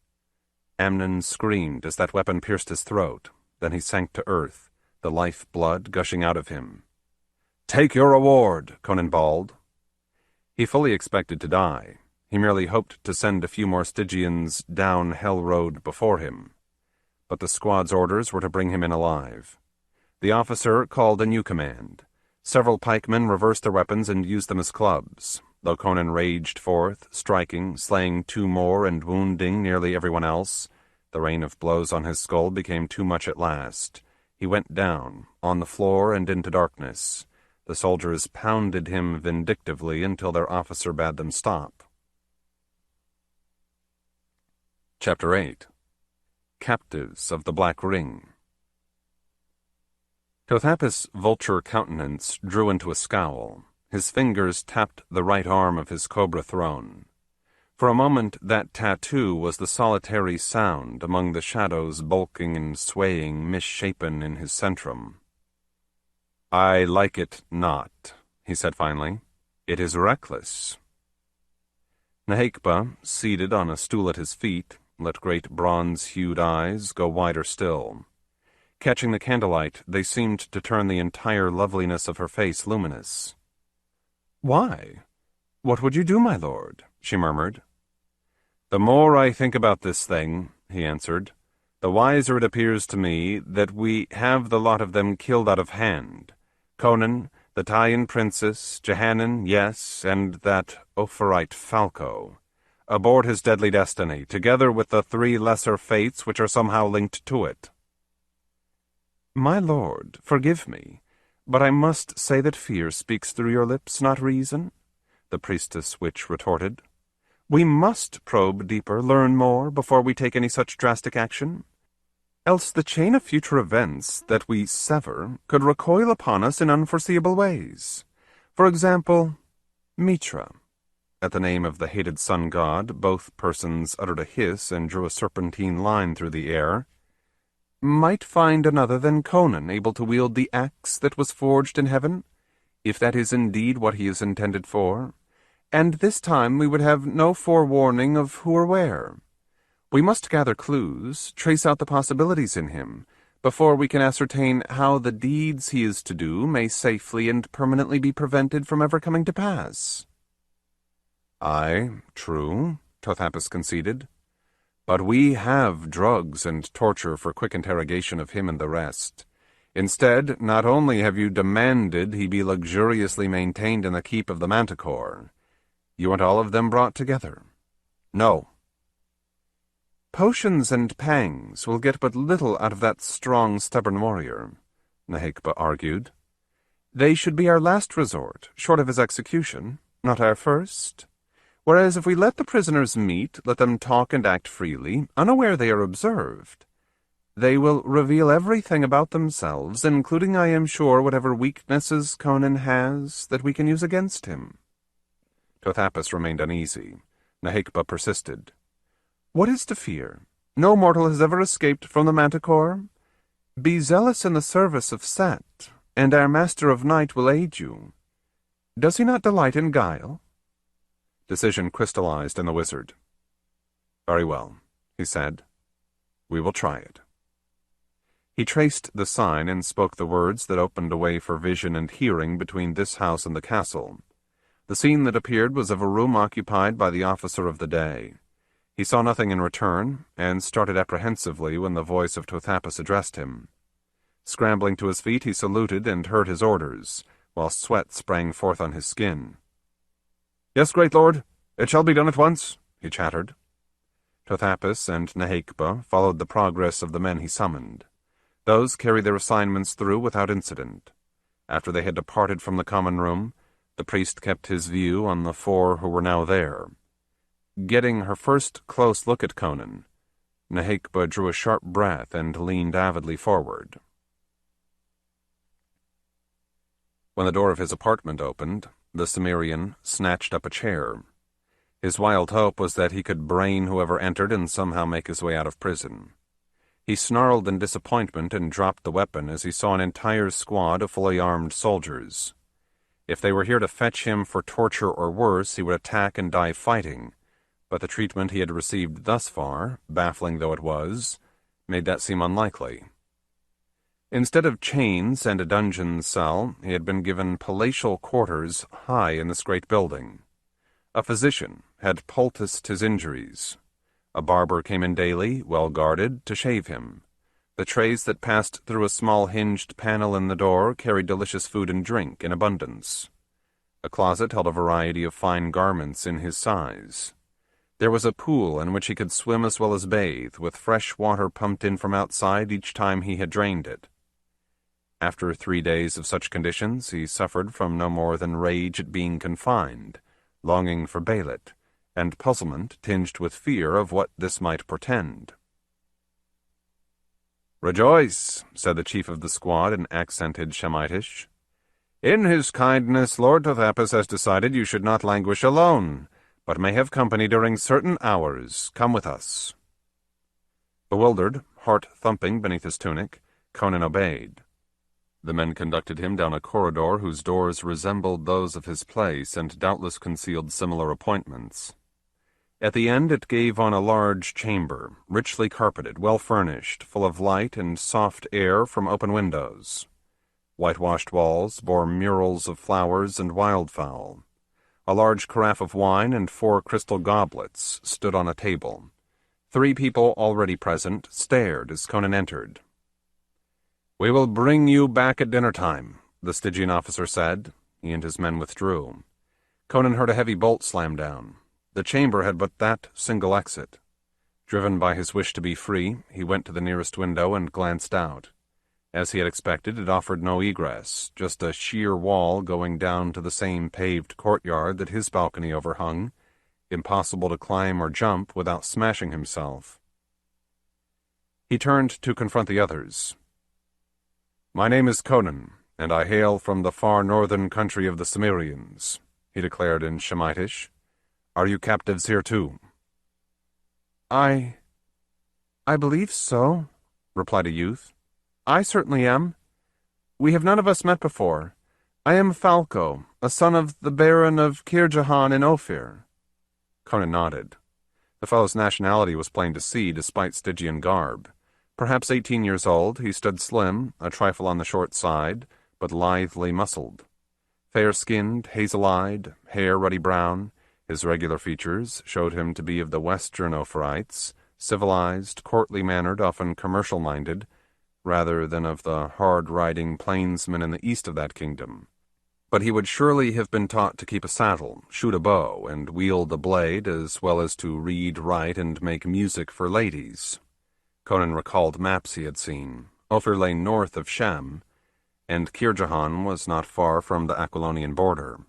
Speaker 1: Amnon screamed as that weapon pierced his throat. Then he sank to earth, the life-blood gushing out of him. "Take your reward," Conan bawled. He fully expected to die. He merely hoped to send a few more Stygians down Hell Road before him. But the squad's orders were to bring him in alive. The officer called a new command. Several pikemen reversed their weapons and used them as clubs. Though Conan raged forth, striking, slaying 2 more, and wounding nearly everyone else, the rain of blows on his skull became too much at last. He went down, on the floor and into darkness. The soldiers pounded him vindictively until their officer bade them stop. Chapter 8. Captives of the Black Ring. Tothapus' vulture countenance drew into a scowl. His fingers tapped the right arm of his cobra throne. For a moment that tattoo was the solitary sound among the shadows bulking and swaying misshapen in his centrum. "I like it not," he said finally. "It is reckless." Nehekba, seated on a stool at his feet, let great bronze-hued eyes go wider still. Catching the candlelight, they seemed to turn the entire loveliness of her face luminous. "Why? What would you do, my lord?" she murmured. "The more I think about this thing," he answered, "the wiser it appears to me that we have the lot of them killed out of hand. Conan, the Taian princess, Jehanan, yes, and that Opharite Falco. Aboard his deadly destiny, together with the 3 lesser fates which are somehow linked to it." "My lord, forgive me, but I must say that fear speaks through your lips, not reason," the priestess witch retorted. "We must probe deeper, learn more, before we take any such drastic action. Else the chain of future events that we sever could recoil upon us in unforeseeable ways. For example, Mitra." At the name of the hated sun god, both persons uttered a hiss and drew a serpentine line through the air. "Might find another than Conan able to wield the axe that was forged in heaven, if that is indeed what he is intended for. And this time we would have no forewarning of who or where. We must gather clues, trace out the possibilities in him, before we can ascertain how the deeds he is to do may safely and permanently be prevented from ever coming to pass." "Aye, true," Tothapus conceded. "But we have drugs and torture for quick interrogation of him and the rest. Instead, not only have you demanded he be luxuriously maintained in the keep of the Manticore, you want all of them brought together. No." "Potions and pangs will get but little out of that strong, stubborn warrior," Nehekba argued. "They should be our last resort, short of his execution, not our first. Whereas if we let the prisoners meet, let them talk and act freely, unaware they are observed, they will reveal everything about themselves, including, I am sure, whatever weaknesses Conan has that we can use against him." Tothapus remained uneasy. Nehekba persisted. "What is to fear? No mortal has ever escaped from the Manticore. Be zealous in the service of Set, and our Master of Night will aid you. Does he not delight in guile?" Decision crystallized in the wizard. "Very well," he said. "We will try it." He traced the sign and spoke the words that opened a way for vision and hearing between this house and the castle. The scene that appeared was of a room occupied by the officer of the day. He saw nothing in return, and started apprehensively when the voice of Tothapus addressed him. Scrambling to his feet, he saluted and heard his orders, while sweat sprang forth on his skin. "Yes, great lord, it shall be done at once," he chattered. Tothapus and Nehekba followed the progress of the men he summoned. Those carried their assignments through without incident. After they had departed from the common room, the priest kept his view on the 4 who were now there. Getting her first close look at Conan, Nehekba drew a sharp breath and leaned avidly forward. When the door of his apartment opened, the Cimmerian snatched up a chair. His wild hope was that he could brain whoever entered and somehow make his way out of prison. He snarled in disappointment and dropped the weapon as he saw an entire squad of fully armed soldiers. If they were here to fetch him for torture or worse, he would attack and die fighting, but the treatment he had received thus far, baffling though it was, made that seem unlikely. Instead of chains and a dungeon cell, he had been given palatial quarters high in this great building. A physician had poulticed his injuries. A barber came in daily, well guarded, to shave him. The trays that passed through a small hinged panel in the door carried delicious food and drink in abundance. A closet held a variety of fine garments in his size. There was a pool in which he could swim as well as bathe, with fresh water pumped in from outside each time he had drained it. After 3 days of such conditions, he suffered from no more than rage at being confined, longing for Belit, and puzzlement tinged with fear of what this might portend. "Rejoice," said the chief of the squad in accented Shemitish. "In his kindness, Lord Tothapus has decided you should not languish alone, but may have company during certain hours. Come with us." Bewildered, heart thumping beneath his tunic, Conan obeyed. The men conducted him down a corridor whose doors resembled those of his place and doubtless concealed similar appointments. At the end it gave on a large chamber, richly carpeted, well furnished, full of light and soft air from open windows. Whitewashed walls bore murals of flowers and wildfowl. A large carafe of wine and 4 crystal goblets stood on a table. 3 people already present stared as Conan entered. "We will bring you back at dinner-time," the Stygian officer said. He and his men withdrew. Conan heard a heavy bolt slam down. The chamber had but that single exit. Driven by his wish to be free, he went to the nearest window and glanced out. As he had expected, it offered no egress, just a sheer wall going down to the same paved courtyard that his balcony overhung, impossible to climb or jump without smashing himself. He turned to confront the others. "My name is Conan, and I hail from the far northern country of the Cimmerians," he declared in Shemitish. "Are you captives here too?" I believe so," replied a youth. "I certainly am. We have none of us met before. I am Falco, a son of the Baron of Jehanan in Ophir." Conan nodded. The fellow's nationality was plain to see, despite Stygian garb. Perhaps 18 years old, he stood slim, a trifle on the short side, but lithely muscled. Fair-skinned, hazel-eyed, hair ruddy brown, his regular features showed him to be of the western Ophirites, civilized, courtly-mannered, often commercial-minded, rather than of the hard-riding plainsmen in the east of that kingdom. But he would surely have been taught to keep a saddle, shoot a bow, and wield a blade, as well as to read, write, and make music for ladies. Conan recalled maps he had seen. Ophir lay north of Shem, and Jehanan was not far from the Aquilonian border.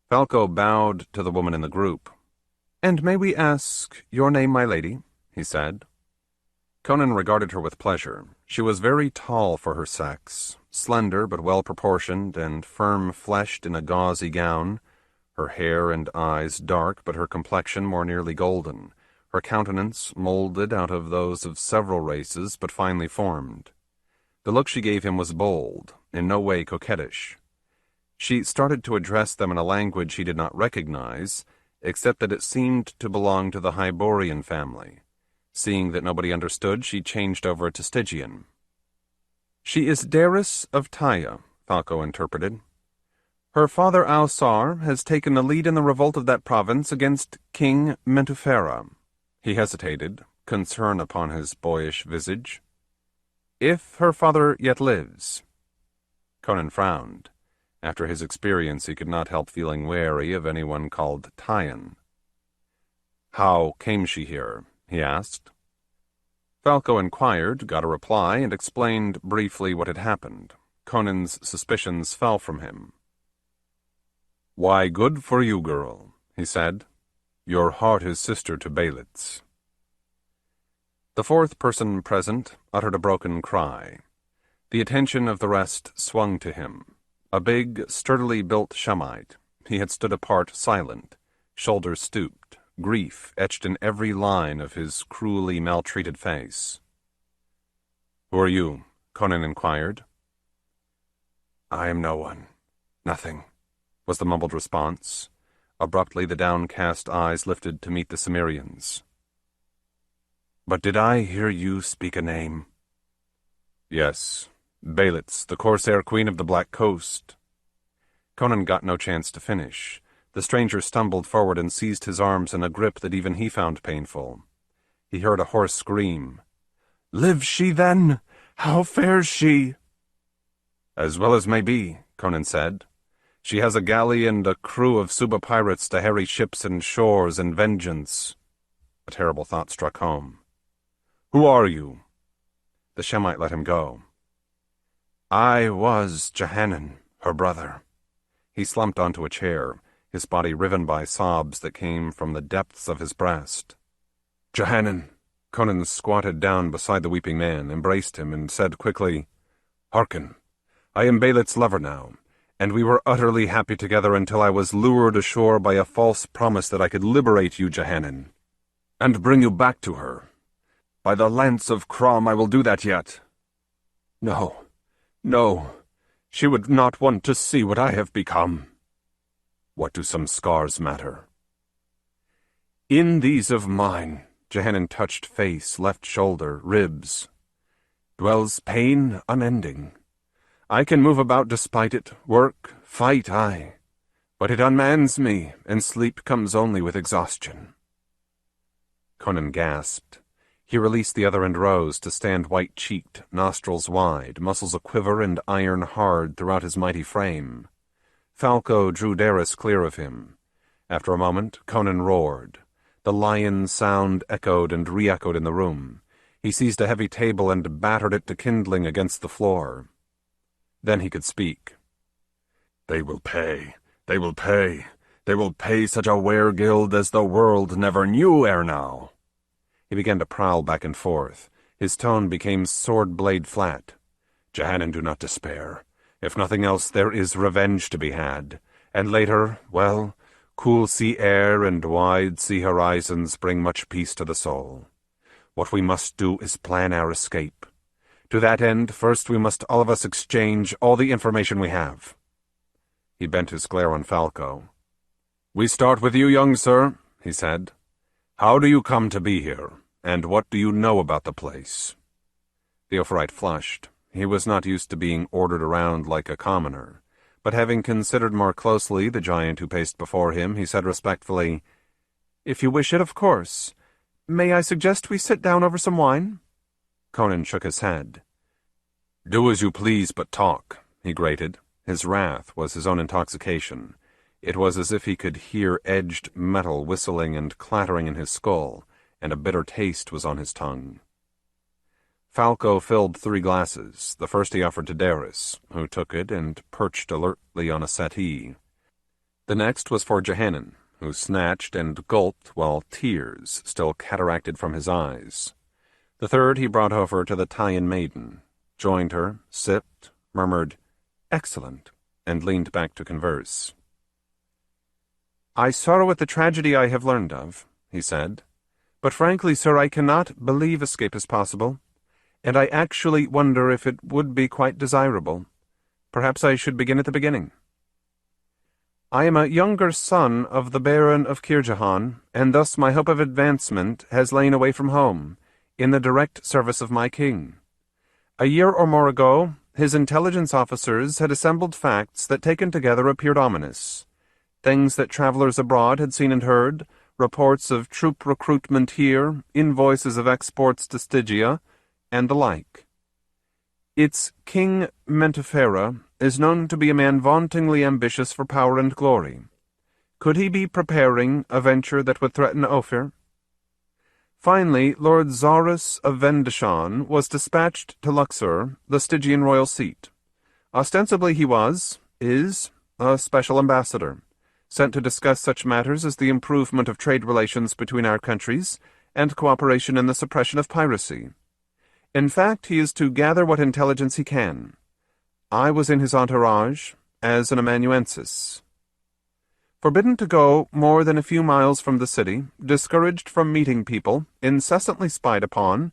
Speaker 1: Falco bowed to the woman in the group. "And may we ask your name, my lady?" he said. Conan regarded her with pleasure. She was very tall for her sex, slender but well-proportioned and firm-fleshed in a gauzy gown, her hair and eyes dark but her complexion more nearly golden, her countenance molded out of those of several races but finely formed. The look she gave him was bold, in no way coquettish. She started to address them in a language he did not recognize, except that it seemed to belong to the Hyborian family. Seeing that nobody understood, she changed over to Stygian. "She is Daris of Taia," Falco interpreted. "Her father Ausar has taken the lead in the revolt of that province against King Mentufera." He hesitated, concern upon his boyish visage. "If her father yet lives." Conan frowned. After his experience, he could not help feeling wary of anyone called Pteion. "How came she here?" he asked. Falco inquired, got a reply, and explained briefly what had happened. Conan's suspicions fell from him. "Why, good for you, girl," he said. "Your heart is sister to Belit's." The 4th person present uttered a broken cry. The attention of the rest swung to him. A big, sturdily built Shemite, he had stood apart silent, shoulders stooped, grief etched in every line of his cruelly maltreated face. "Who are you?" Conan inquired. "I am no one. Nothing," was the mumbled response. Abruptly the downcast eyes lifted to meet the Cimmerians. "But did I hear you speak a name?" "Yes. Belit, the corsair queen of the Black Coast." Conan got no chance to finish. The stranger stumbled forward and seized his arms in a grip that even he found painful. He heard a hoarse scream. "Lives she, then? How fares she?" "As well as may be," Conan said. She has a galley and a crew of Suba pirates to harry ships and shores in vengeance. A terrible thought struck home. Who are you? The Shemite let him go. I was Jehanan, her brother. He slumped onto a chair, his body riven by sobs that came from the depths of his breast. Jehanan. Conan squatted down beside the weeping man, embraced him, and said quickly, Hearken, I am Belit's lover now, and we were utterly happy together until I was lured ashore by a false promise that I could liberate you, Jehanan, and bring you back to her. By the lance of Crom, I will do that yet. No, no, she would not want to see what I have become. What do some scars matter? In these of mine, Jehanan touched face, left shoulder, ribs, dwells pain unending. I can move about despite it, work, fight, aye, but it unmans me, and sleep comes only with exhaustion. Conan gasped. He released the other and rose to stand white-cheeked, nostrils wide, muscles aquiver and iron-hard throughout his mighty frame. Falco drew Daris clear of him. After a moment, Conan roared. The lion sound echoed and re-echoed in the room. He seized a heavy table and battered it to kindling against the floor. Then he could speak. They will pay. They will pay. They will pay such a were-guild as the world never knew ere now. He began to prowl back and forth. His tone became sword-blade flat. Jehanan, do not despair. If nothing else, there is revenge to be had. And later, well, cool sea air and wide sea horizons bring much peace to the soul. What we must do is plan our escape. To that end, first we must all of us exchange all the information we have. He bent his glare on Falco. We start with you, young sir, he said. How do you come to be here, and what do you know about the place? The Ophrite flushed. He was not used to being ordered around like a commoner. But having considered more closely the giant who paced before him, he said respectfully, If you wish it, of course. May I suggest we sit down over some wine? Conan shook his head. Do as you please, but talk, he grated. His wrath was his own intoxication. It was as if he could hear edged metal whistling and clattering in his skull, and a bitter taste was on his tongue. Falco filled 3 glasses. The first he offered to Daris, who took it and perched alertly on a settee. The next was for Jehanan, who snatched and gulped while tears still cataracted from his eyes. The third he brought over to the Taian maiden, joined her, sipped, murmured, Excellent, and leaned back to converse. I sorrow at the tragedy I have learned of, he said, but frankly, sir, I cannot believe escape is possible. And I actually wonder if it would be quite desirable. Perhaps I should begin at the beginning. I am a younger son of the Baron of Jehanan, and thus my hope of advancement has lain away from home, in the direct service of my king. A year or more ago, his intelligence officers had assembled facts that taken together appeared ominous. Things that travelers abroad had seen and heard, reports of troop recruitment here, invoices of exports to Stygia, and the like. Its King Mentefera is known to be a man vauntingly ambitious for power and glory. Could he be preparing a venture that would threaten Ophir? Finally, Lord Zarus of Vendishon was dispatched to Luxor, the Stygian royal seat. Ostensibly he is, a special ambassador, sent to discuss such matters as the improvement of trade relations between our countries and cooperation in the suppression of piracy. In fact, he is to gather what intelligence he can. I was in his entourage, as an amanuensis. Forbidden to go more than a few miles from the city, discouraged from meeting people, incessantly spied upon,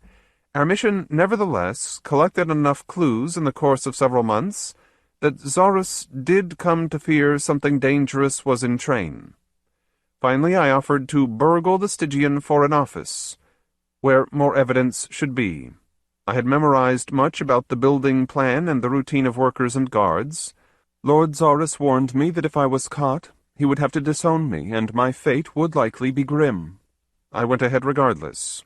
Speaker 1: our mission nevertheless collected enough clues in the course of several months that Zarus did come to fear something dangerous was in train. Finally, I offered to burgle the Stygian Foreign Office, where more evidence should be. I had memorized much about the building plan and the routine of workers and guards. Lord Zarus warned me that if I was caught, he would have to disown me, and my fate would likely be grim. I went ahead regardless.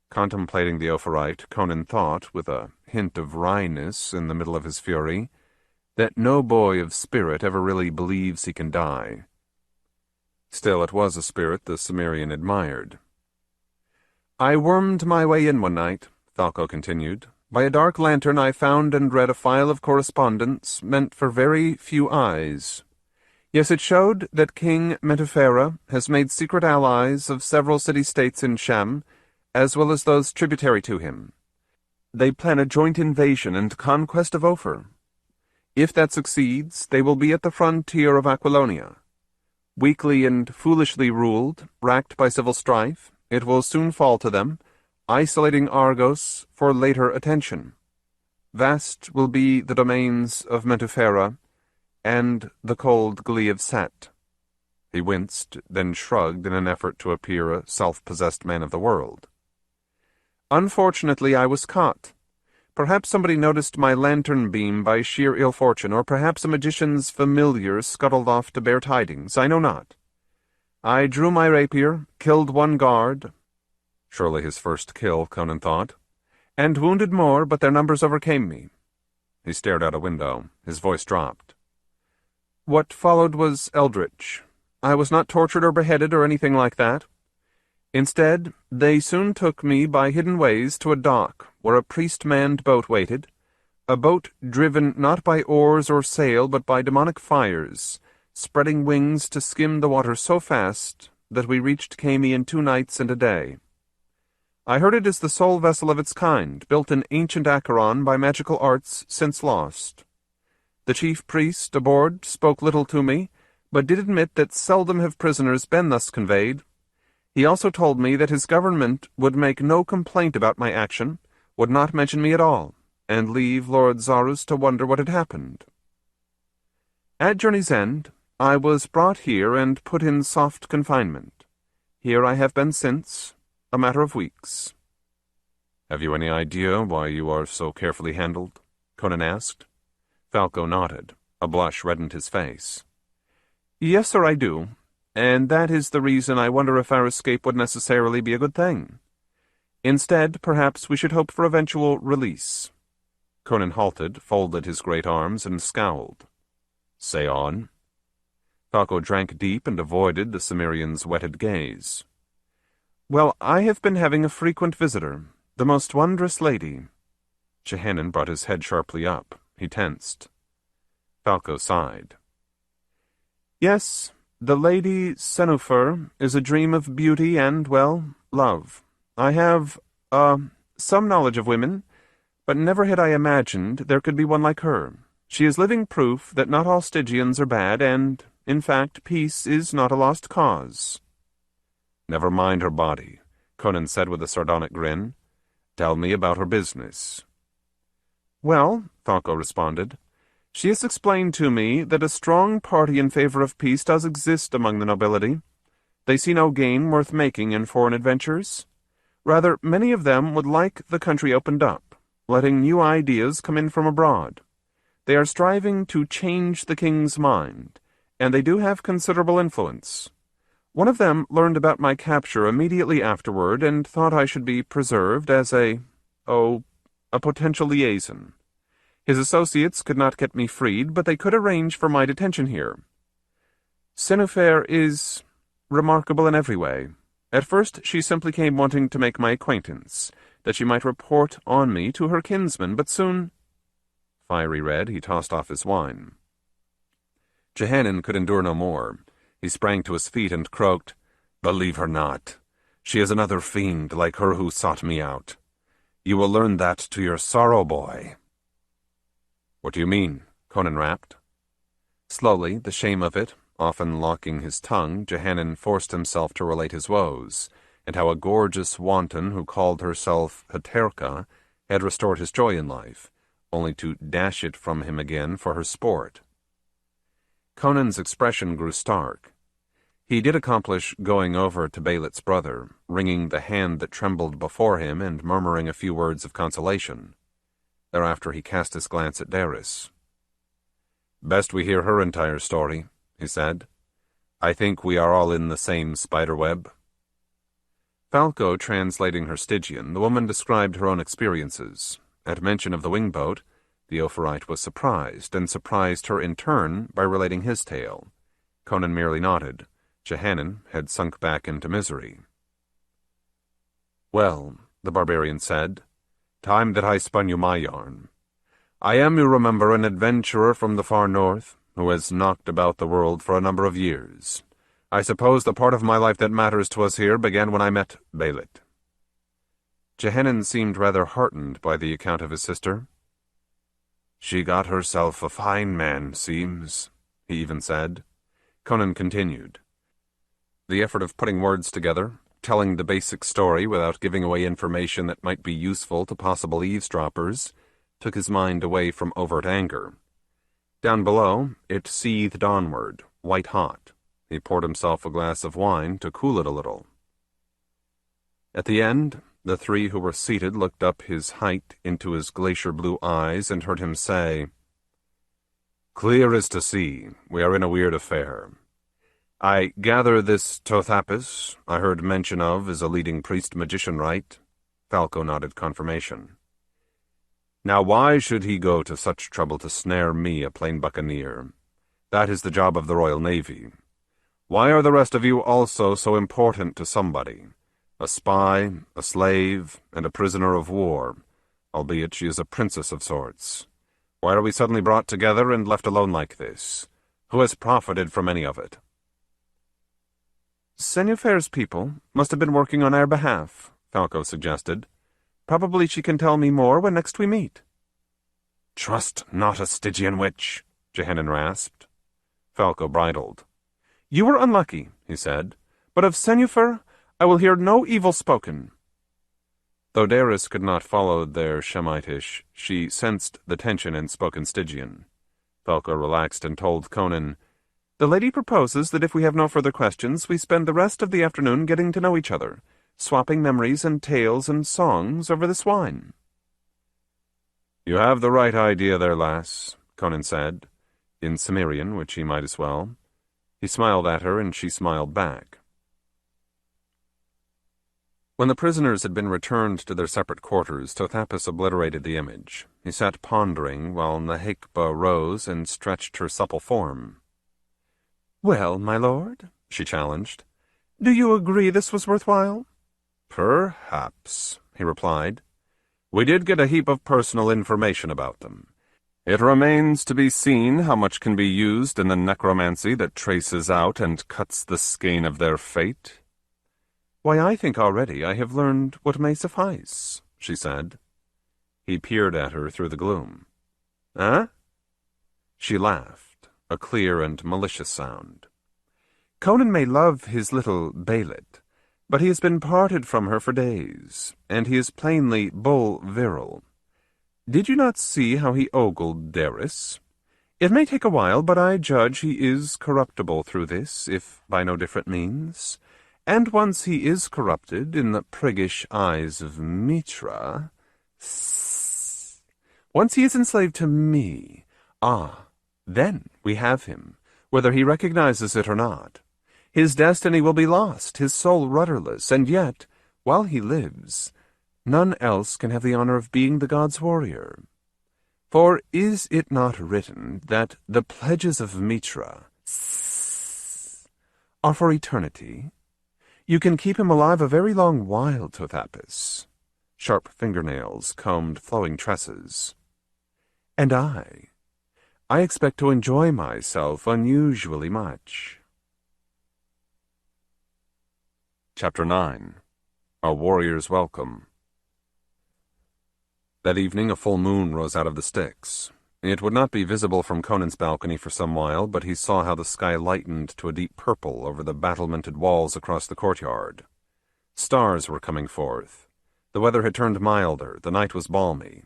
Speaker 1: Contemplating the Ophrite, Conan thought, with a hint of wryness in the middle of his fury,
Speaker 2: that no boy of spirit ever really believes he can die. Still, it was a spirit the Cimmerian admired. "I wormed my way in one night," Falco continued. "By a dark lantern I found and read a file of correspondence meant for very few eyes. Yes, it showed that King Mentefera has made secret allies of several city-states in Shem, as well as those tributary to him. They plan a joint invasion and conquest of Ophir. If that succeeds, they will be at the frontier of Aquilonia. Weakly and foolishly ruled, racked by civil strife, it will soon fall to them, isolating Argos for later attention. Vast will be the domains of Mentefera, and the cold glee of Set." He winced, then shrugged in an effort to appear a self-possessed man of the world. "Unfortunately, I was caught. Perhaps somebody noticed my lantern beam by sheer ill fortune, or perhaps a magician's familiar scuttled off to bear tidings. I know not. I drew my rapier, killed one guard," surely his first kill, Conan thought, "and wounded more, but their numbers overcame me." He stared out a window. His voice dropped. "What followed was eldritch. I was not tortured or beheaded or anything like that. Instead, they soon took me by hidden ways to a dock where a priest-manned boat waited, a boat driven not by oars or sail but by demonic fires, spreading wings to skim the water so fast that we reached Khemi in 2 nights and a day. I heard it is the sole vessel of its kind, built in ancient Acheron by magical arts since lost. The chief priest aboard spoke little to me, but did admit that seldom have prisoners been thus conveyed. He also told me that his government would make no complaint about my action, would not mention me at all, and leave Lord Zarus to wonder what had happened. At journey's end, I was brought here and put in soft confinement. Here I have been since, a matter of weeks." "Have you any idea why you are so carefully handled?" Conan asked. Falco nodded. A blush reddened his face. "Yes, sir, I do. And that is the reason I wonder if our escape would necessarily be a good thing. Instead, perhaps we should hope for eventual release." Conan halted, folded his great arms, and scowled. "Say on." Falco drank deep and avoided the Cimmerian's whetted gaze. "Well, I have been having a frequent visitor, the most wondrous lady." Jehanan brought his head sharply up. He tensed. Falco sighed. "Yes, the Lady Sennefer is a dream of beauty and, well, love. I have, some knowledge of women, but never had I imagined there could be one like her. She is living proof that not all Stygians are bad, and, in fact, peace is not a lost cause." "Never mind her body," Conan said with a sardonic grin. "Tell me about her business." "Well," Falco responded, "she has explained to me that a strong party in favor of peace does exist among the nobility. They see no gain worth making in foreign adventures. Rather, many of them would like the country opened up, letting new ideas come in from abroad. They are striving to change the king's mind, and they do have considerable influence. One of them learned about my capture immediately afterward and thought I should be preserved as a potential liaison. His associates could not get me freed, but they could arrange for my detention here. Sennefer is remarkable in every way. At first she simply came wanting to make my acquaintance, that she might report on me to her kinsman, but soon—" Fiery red, he tossed off his wine. Jehanan could endure no more. He sprang to his feet and croaked, "Believe her not. She is another fiend like her who sought me out. You will learn that to your sorrow, boy." "What do you mean?" Conan rapped. Slowly, the shame of it, often locking his tongue, Jehanan forced himself to relate his woes, and how a gorgeous wanton who called herself Heterka had restored his joy in life, only to dash it from him again for her sport. Conan's expression grew stark. He did accomplish going over to Belit's brother, wringing the hand that trembled before him and murmuring a few words of consolation. Thereafter he cast his glance at Darius. "Best we hear her entire story," he said. "I think we are all in the same spiderweb." Falco translating her Stygian, the woman described her own experiences. At mention of the wingboat, The Opharite was surprised, and surprised her in turn by relating his tale. Conan merely nodded. Jehanan had sunk back into misery. "Well," the barbarian said, "time that I spun you my yarn. I am, you remember, an adventurer from the far north, who has knocked about the world for a number of years. I suppose the part of my life that matters to us here began when I met Belit." Jehanan seemed rather heartened by the account of his sister. "She got herself a fine man, seems," he even said. Conan continued. The effort of putting words together, telling the basic story without giving away information that might be useful to possible eavesdroppers, took his mind away from overt anger. Down below, it seethed onward, white-hot. He poured himself a glass of wine to cool it a little. At the end, the three who were seated looked up his height into his glacier-blue eyes and heard him say, "Clear as to see, we are in a weird affair. I gather this Tothapis I heard mention of is a leading priest-magician, right?" Falco nodded confirmation. "Now why should he go to such trouble to snare me, a plain buccaneer? That is the job of the Royal Navy. Why are the rest of you also so important to somebody? A spy, a slave, and a prisoner of war, albeit she is a princess of sorts. Why are we suddenly brought together and left alone like this? Who has profited from any of it?" "Senufaire's people must have been working on our behalf," Falco suggested. "Probably she can tell me more when next we meet." "Trust not a Stygian witch," Jehanan rasped. Falco bridled. "You were unlucky," he said, "but of Senufair I will hear no evil spoken." Though Daris could not follow their Shemitish, she sensed the tension and spoke in Stygian. Falco relaxed and told Conan, "The lady proposes that if we have no further questions, we spend the rest of the afternoon getting to know each other, swapping memories and tales and songs over this wine." "You have the right idea there, lass," Conan said, in Cimmerian, which he might as well. He smiled at her, and she smiled back. When the prisoners had been returned to their separate quarters, Tothapis obliterated the image. He sat pondering while Nahekba rose and stretched her supple form. "Well, my lord," she challenged, "do you agree this was worthwhile?" "Perhaps," he replied. "We did get a heap of personal information about them. It remains to be seen how much can be used in the necromancy that traces out and cuts the skein of their fate." "Why, I think already I have learned what may suffice," she said. He peered at her through the gloom. "Huh?" She laughed, a clear and malicious sound. "Conan may love his little Belit, but he has been parted from her for days, and he is plainly bull-virile. Did you not see how he ogled Daris? It may take a while, but I judge he is corruptible through this, if by no different means. And once he is corrupted in the priggish eyes of Mitra, once he is enslaved to me, then we have him, whether he recognizes it or not. His destiny will be lost, his soul rudderless, and yet, while he lives, none else can have the honor of being the god's warrior. For is it not written that the pledges of Mitra are for eternity? You can keep him alive a very long while, Tothapis." Sharp fingernails combed flowing tresses. "And I expect to enjoy myself unusually much." Chapter 9. A Warrior's Welcome. That evening a full moon rose out of the sticks. It would not be visible from Conan's balcony for some while, but he saw how the sky lightened to a deep purple over the battlemented walls across the courtyard. Stars were coming forth. The weather had turned milder, the night was balmy.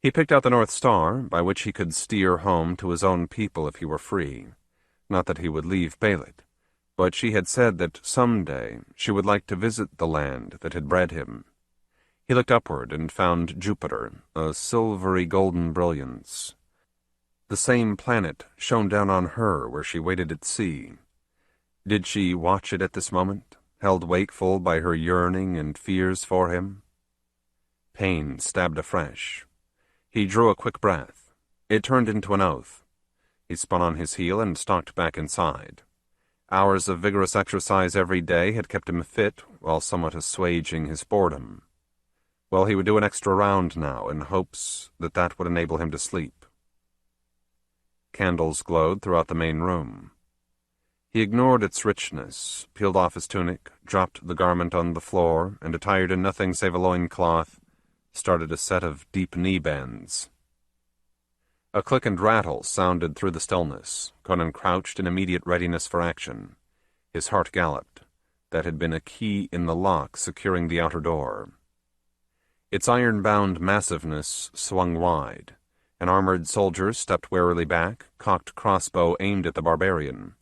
Speaker 2: He picked out the North Star, by which he could steer home to his own people if he were free. Not that he would leave Belit, but she had said that some day she would like to visit the land that had bred him. He looked upward and found Jupiter, a silvery golden brilliance. The same planet shone down on her where she waited at sea. Did she watch it at this moment, held wakeful by her yearning and fears for him? Pain stabbed afresh.
Speaker 1: He drew a quick breath. It turned into an oath. He spun on his heel and stalked back inside. Hours of vigorous exercise every day had kept him fit while somewhat assuaging his boredom. Well, he would do an extra round now in hopes that that would enable him to sleep. Candles glowed throughout the main room. He ignored its richness, peeled off his tunic, dropped the garment on the floor, and attired in nothing save a loincloth, started a set of deep knee bends. A click and rattle sounded through the stillness. Conan crouched in immediate readiness for action. His heart galloped. That had been a key in the lock securing the outer door. Its iron-bound massiveness swung wide. An armored soldier stepped warily back, cocked crossbow aimed at the barbarian.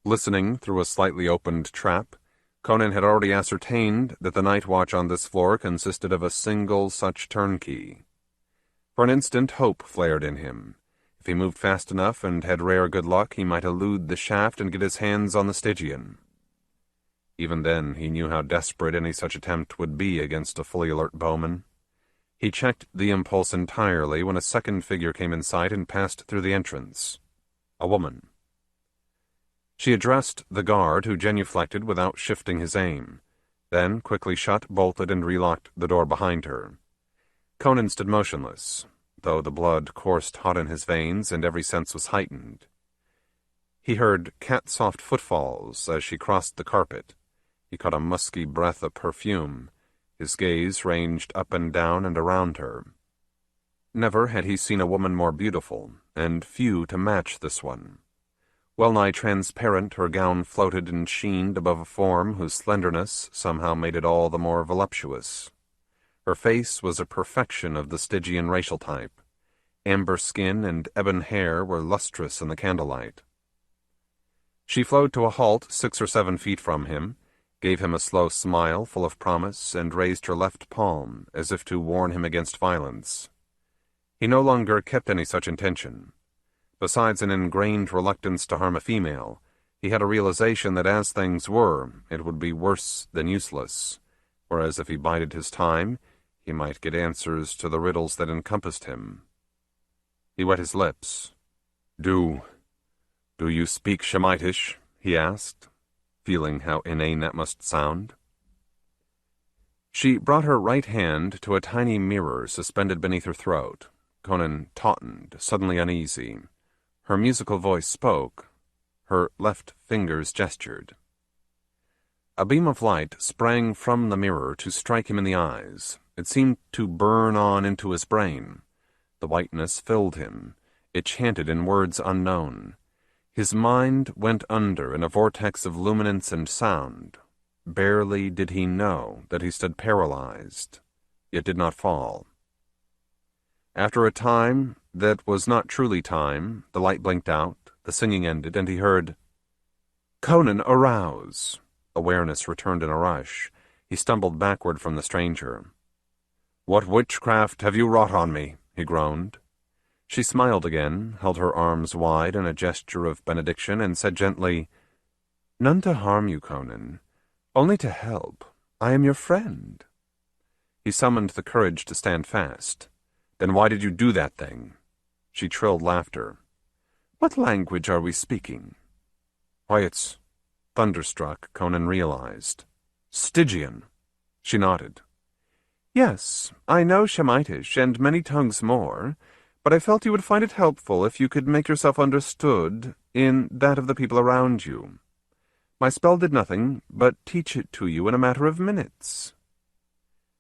Speaker 1: Listening through a slightly opened trap, Conan had already ascertained that the night watch on this floor consisted of a single such turnkey. For an instant hope flared in him. If he moved fast enough and had rare good luck, he might elude the shaft and get his hands on the Stygian. Even then, he knew how desperate any such attempt would be against a fully alert bowman. He checked the impulse entirely when a second figure came in sight and passed through the entrance. A woman. She addressed the guard, who genuflected without shifting his aim, then quickly shut, bolted, and relocked the door behind her. Conan stood motionless, though the blood coursed hot in his veins and every sense was heightened. He heard cat-soft footfalls as she crossed the carpet. He caught a musky breath of perfume. His gaze ranged up and down and around her. Never had he seen a woman more beautiful, and few to match this one. Well-nigh transparent, her gown floated and sheened above a form whose slenderness somehow made it all the more voluptuous. Her face was a perfection of the Stygian racial type. Amber skin and ebon hair were lustrous in the candlelight. She flowed to a halt 6 or 7 feet from him, gave him a slow smile full of promise, and raised her left palm as if to warn him against violence. He no longer kept any such intention. Besides an ingrained reluctance to harm a female, he had a realization that as things were, it would be worse than useless, whereas if he bided his time, he might get answers to the riddles that encompassed him. He wet his lips. Do you speak Shemitish?" he asked, feeling how inane that must sound. She brought her right hand to a tiny mirror suspended beneath her throat. Conan tautened, suddenly uneasy. Her musical voice spoke. Her left fingers gestured. A beam of light sprang from the mirror to strike him in the eyes. It seemed to burn on into his brain. The whiteness filled him. It chanted in words unknown. His mind went under in a vortex of luminance and sound. Barely did he know that he stood paralyzed, yet did not fall. After a time that was not truly time, the light blinked out, the singing ended, and he heard, "Conan, arouse!" Awareness returned in a rush. He stumbled backward from the stranger. "What witchcraft have you wrought on me?" he groaned. She smiled again, held her arms wide in a gesture of benediction, and said gently, "None to harm you, Conan. Only to help. I am your friend." He summoned the courage to stand fast. "Then why did you do that thing?" She trilled laughter. "What language are we speaking?" "Why, it's..." Thunderstruck, Conan realized. "Stygian." She nodded. "Yes, I know Shemitish and many tongues more, but I felt you would find it helpful if you could make yourself understood in that of the people around you. My spell did nothing but teach it to you in a matter of minutes."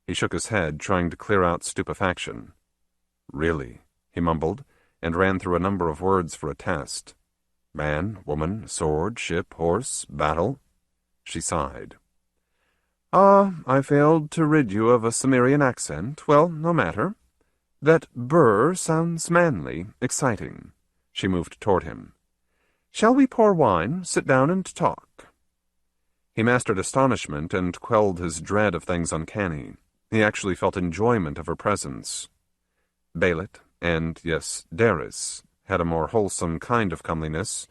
Speaker 1: He shook his head, trying to clear out stupefaction. "Really?" he mumbled, and ran through a number of words for a test. Man, woman, sword, ship, horse, battle. She sighed. "Ah, I failed to rid you of a Cimmerian accent. Well, no matter. That burr sounds manly, exciting." She moved toward him. "Shall we pour wine, sit down, and talk?" He mastered astonishment and quelled his dread of things uncanny. He actually felt enjoyment of her presence. Belit, and, yes, Daris, had a more wholesome kind of comeliness,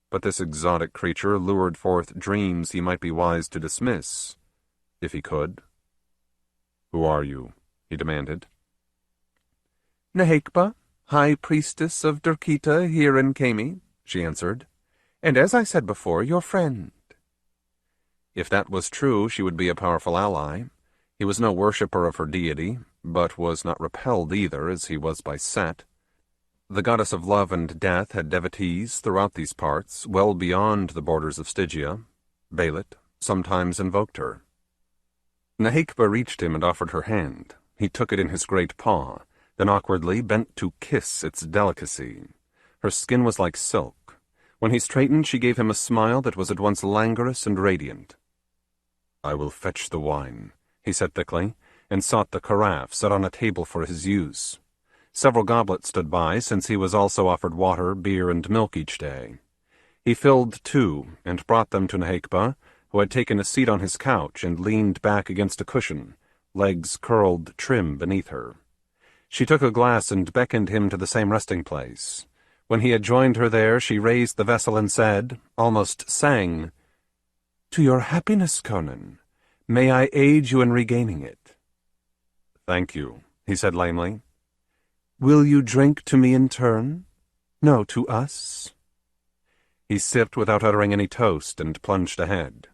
Speaker 1: but this exotic creature lured forth dreams he might be wise to dismiss, if he could. "Who are you?" he demanded.
Speaker 2: Nehekba, High Priestess of Dirkita here in Khemi, she answered, and as I said before, your friend. If that was true, she would be a powerful ally. He was no worshipper of her deity, but was not repelled either, as he was by Set. The goddess of love and death had devotees throughout these parts, well beyond the borders of Stygia. Belit sometimes invoked her. Nehekba reached him and offered her hand. He took it in his great paw, then awkwardly bent to kiss its delicacy. Her skin was like silk. When he straightened, she gave him a smile that was at once languorous and radiant. "I will fetch the wine," he said thickly, and sought the carafe set on a table for his use. Several goblets stood by, since he was also offered water, beer, and milk each day. He filled two, and brought them to Nehekba, who had taken a seat on his couch and leaned back against a cushion, legs curled trim beneath her. She took a glass and beckoned him to the same resting place. When he had joined her there, she raised the vessel and said, almost sang, "To your happiness, Conan. May I aid you in regaining it?" "Thank you," he said lamely. "Will you drink to me in turn? No, to us?" He sipped without uttering any toast and plunged ahead.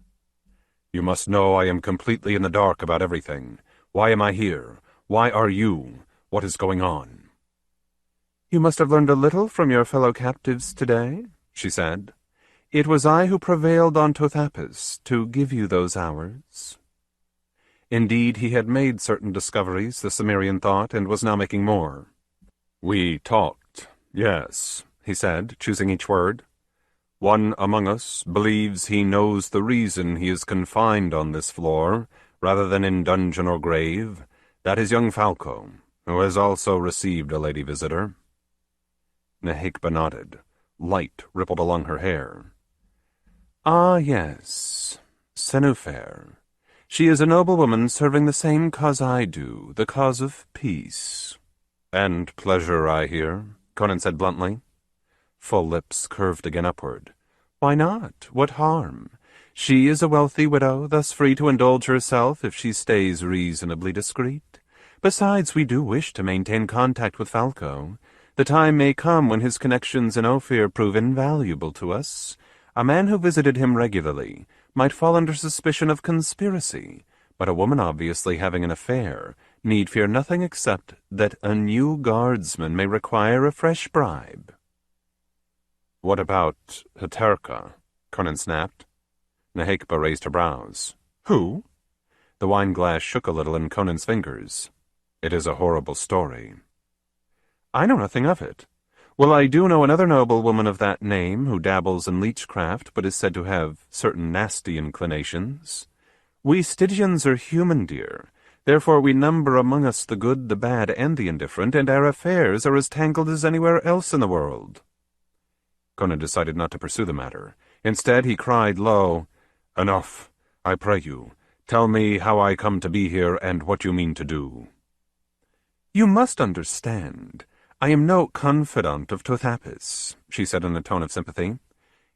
Speaker 2: "You must know I am completely in the dark about everything. Why am I here? Why are you? What is going on?" "You must have learned a little from your fellow captives today," she said. "It was I who prevailed on Tothapis to give you those hours." Indeed, he had made certain discoveries, the Cimmerian thought, and was now making more. "We talked, yes," he said, choosing each word. "One among us believes he knows the reason he is confined on this floor, rather than in dungeon or grave. That is young Falco, who has also received a lady visitor." Nehekba nodded. Light rippled along her hair. "Ah, yes, Senufair. She is a noble woman serving the same cause I do, the cause of peace." "And pleasure, I hear," Conan said bluntly. Full lips curved again upward. "Why not? What harm? She is a wealthy widow, thus free to indulge herself if she stays reasonably discreet. Besides, we do wish to maintain contact with Falco. The time may come when his connections in Ophir prove invaluable to us. A man who visited him regularly might fall under suspicion of conspiracy, but a woman obviously having an affair need fear nothing except that a new guardsman may require a fresh bribe." "What about Heterka?" Conan snapped. Nehekba raised her brows. "Who?" The wine-glass shook a little in Conan's fingers. "It is a horrible story." "I know nothing of it. Well, I do know another noble woman of that name who dabbles in leechcraft, but is said to have certain nasty inclinations. We Stygians are human, dear. Therefore we number among us the good, the bad, and the indifferent, and our affairs are as tangled as anywhere else in the world." Conan decided not to pursue the matter. Instead, he cried low, "Enough, I pray you. Tell me how I come to be here and what you mean to do." "You must understand. I am no confidant of Tothapis," she said in a tone of sympathy.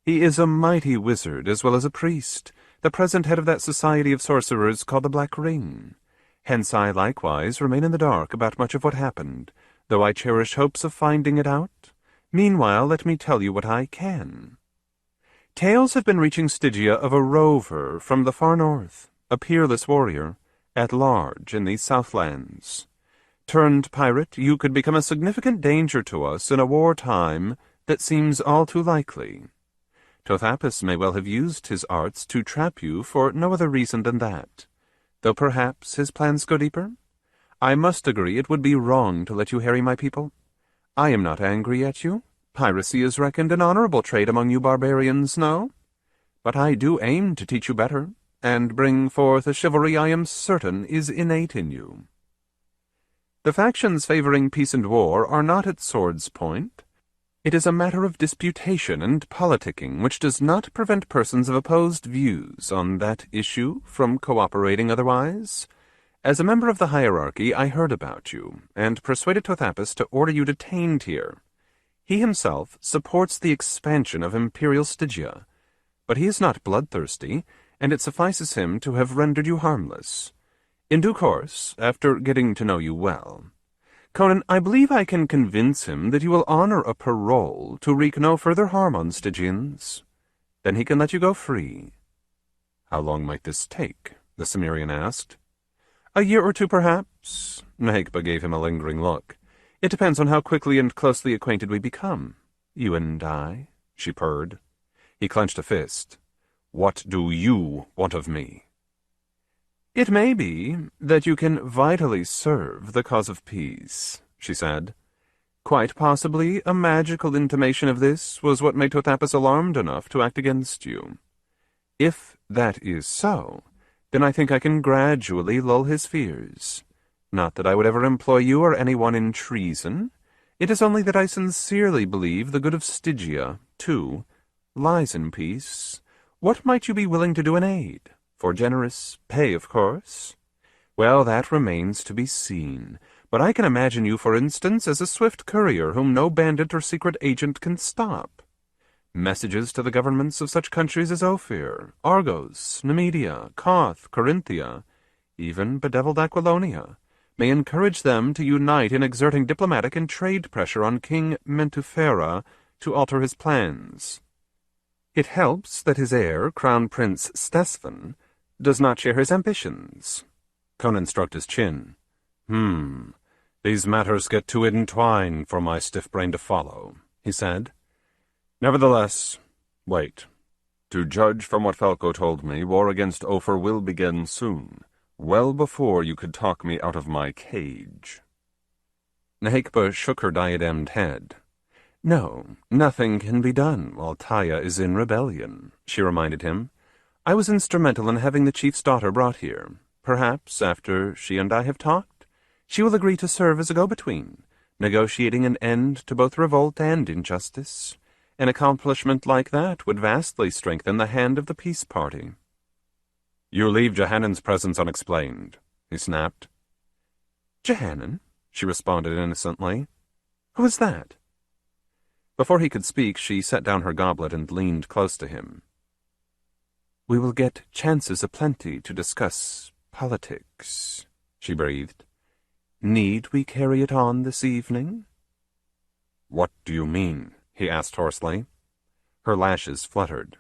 Speaker 2: "He is a mighty wizard as well as a priest, the present head of that society of sorcerers called the Black Ring. Hence I likewise remain in the dark about much of what happened, though I cherish hopes of finding it out. Meanwhile, let me tell you what I can. Tales have been reaching Stygia of a rover from the far north, a peerless warrior, at large in these southlands. Turned pirate, you could become a significant danger to us in a wartime that seems all too likely. Tothapis may well have used his arts to trap you for no other reason than that, though perhaps his plans go deeper. I must agree it would be wrong to let you harry my people. I am not angry at you. Piracy is reckoned an honorable trade among you barbarians, no? But I do aim to teach you better, and bring forth a chivalry I am certain is innate in you. The factions favoring peace and war are not at sword's point. It is a matter of disputation and politicking which does not prevent persons of opposed views on that issue from cooperating otherwise. As a member of the hierarchy, I heard about you, and persuaded Tothapis to order you detained here. He himself supports the expansion of Imperial Stygia, but he is not bloodthirsty, and it suffices him to have rendered you harmless. In due course, after getting to know you well, Conan, I believe I can convince him that you will honor a parole to wreak no further harm on Stygians. Then he can let you go free."
Speaker 1: "How long might this take?" the Cimmerian asked.
Speaker 2: "A year or two, perhaps." Nehekba gave him a lingering look. "It depends on how quickly and closely acquainted we become. You and I," she purred.
Speaker 1: He clenched a fist. "What do you want of me?"
Speaker 2: "It may be that you can vitally serve the cause of peace," she said. "Quite possibly a magical intimation of this was what made Tothapus alarmed enough to act against you. If that is so, then I think I can gradually lull his fears. Not that I would ever employ you or anyone in treason. It is only that I sincerely believe the good of Stygia, too, lies in peace. What might you be willing to do in aid? For generous pay, of course. Well, that remains to be seen. But I can imagine you, for instance, as a swift courier whom no bandit or secret agent can stop. Messages to the governments of such countries as Ophir, Argos, Nemedia, Koth, Corinthia, even bedeviled Aquilonia, may encourage them to unite in exerting diplomatic and trade pressure on King Mentufera to alter his plans. It helps that his heir, Crown Prince Stesvan, does not share his ambitions."
Speaker 1: Conan stroked his chin. These matters get too entwined for my stiff brain to follow," he said. "Nevertheless, wait. To judge from what Falco told me, war against Ophir will begin soon, well before you could talk me out of my cage."
Speaker 2: Nehekba shook her diademed head. "No, nothing can be done while Taia is in rebellion," she reminded him. "I was instrumental in having the chief's daughter brought here. Perhaps, after she and I have talked, she will agree to serve as a go-between, negotiating an end to both revolt and injustice. An accomplishment like that would vastly strengthen the hand of the peace party."
Speaker 1: "You leave Jehanan's presence unexplained," he snapped.
Speaker 2: "Jehanan?" she responded innocently. "Who is that?" Before he could speak, she set down her goblet and leaned close to him. "We will get chances aplenty to discuss politics," she breathed. "Need we carry it on this evening?"
Speaker 1: "What do you mean?" he asked hoarsely.
Speaker 2: Her lashes fluttered.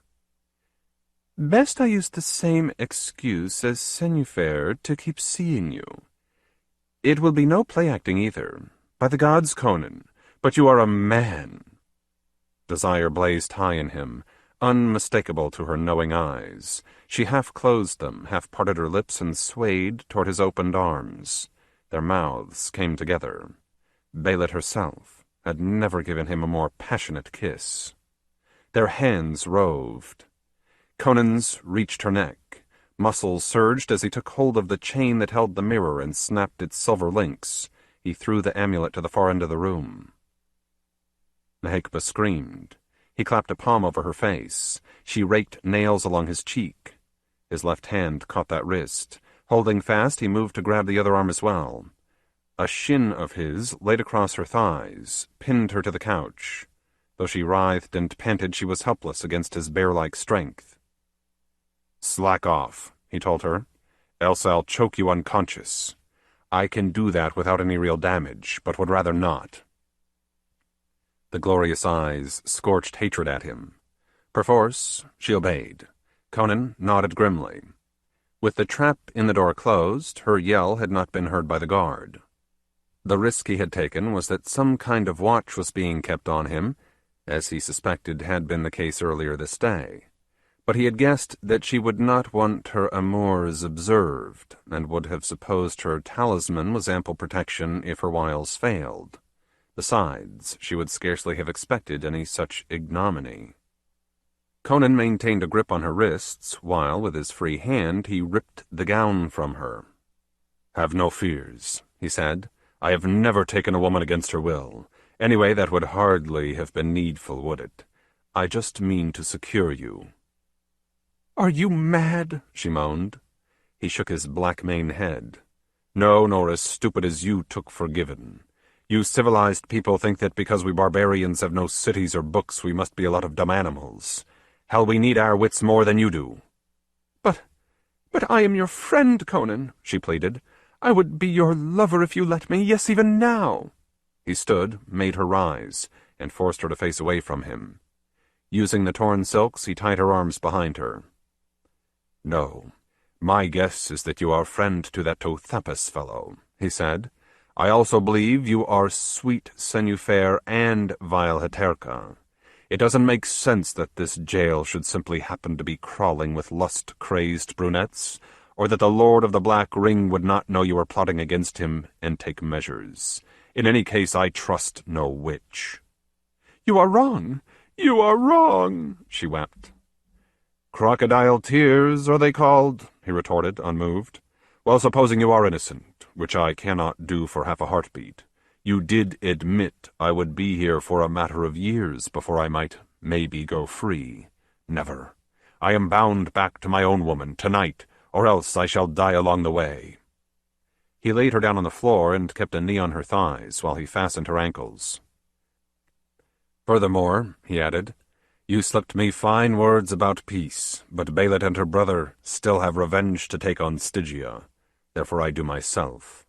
Speaker 2: "Best I used the same excuse as Senufere to keep seeing you. It will be no play-acting either. By the gods, Conan, but you are a man."
Speaker 1: Desire blazed high in him, unmistakable to her knowing eyes. She half closed them, half parted her lips and swayed toward his opened arms. Their mouths came together. Belit herself had never given him a more passionate kiss. Their hands roved. Conan's reached her neck. Muscles surged as he took hold of the chain that held the mirror and snapped its silver links. He threw the amulet to the far end of the room. Nehekba screamed. He clapped a palm over her face. She raked nails along his cheek. His left hand caught that wrist. Holding fast, he moved to grab the other arm as well. A shin of his, laid across her thighs, pinned her to the couch. Though she writhed and panted, she was helpless against his bear-like strength. "Slack off," he told her, "else I'll choke you unconscious. I can do that without any real damage, but would rather not." The glorious eyes scorched hatred at him. Perforce, she obeyed. Conan nodded grimly. With the trap in the door closed, her yell had not been heard by the guard. The risk he had taken was that some kind of watch was being kept on him, as he suspected had been the case earlier this day. But he had guessed that she would not want her amours observed, and would have supposed her talisman was ample protection if her wiles failed. Besides, she would scarcely have expected any such ignominy. Conan maintained a grip on her wrists, while, with his free hand, he ripped the gown from her. "Have no fears," he said. "I have never taken a woman against her will. Anyway, that would hardly have been needful, would it? I just mean to secure you."
Speaker 2: "Are you mad?" she moaned.
Speaker 1: He shook his black mane head. "No, nor as stupid as you took for given. You civilized people think that because we barbarians have no cities or books we must be a lot of dumb animals. Hell, we need our wits more than you do."
Speaker 2: But I am your friend, Conan," she pleaded. I would be your lover if you let me, yes, even now." He stood, made her rise, and forced her to face away from him. Using the torn silks, he tied her arms behind her. "No, my guess is that you are friend to that Tothapus fellow," he said. "I also believe you are sweet Senufair and vile Heterka. It doesn't make sense that this jail should simply happen to be crawling with lust-crazed brunettes, or that the Lord of the Black Ring would not know you were plotting against him and take measures. In any case, I trust no witch." "You are wrong! You are wrong!" she wept.
Speaker 1: "Crocodile tears, are they called?" he retorted, unmoved. "Well, supposing you are innocent, which I cannot do for half a heartbeat, you did admit I would be here for a matter of years before I might, maybe, go free. Never. I am bound back to my own woman, tonight, or else I shall die along the way." He laid her down on the floor and kept a knee on her thighs while he fastened her ankles. "Furthermore," he added, "you slipped me fine words about peace, but Belit and her brother still have revenge to take on Stygia. Therefore I do myself."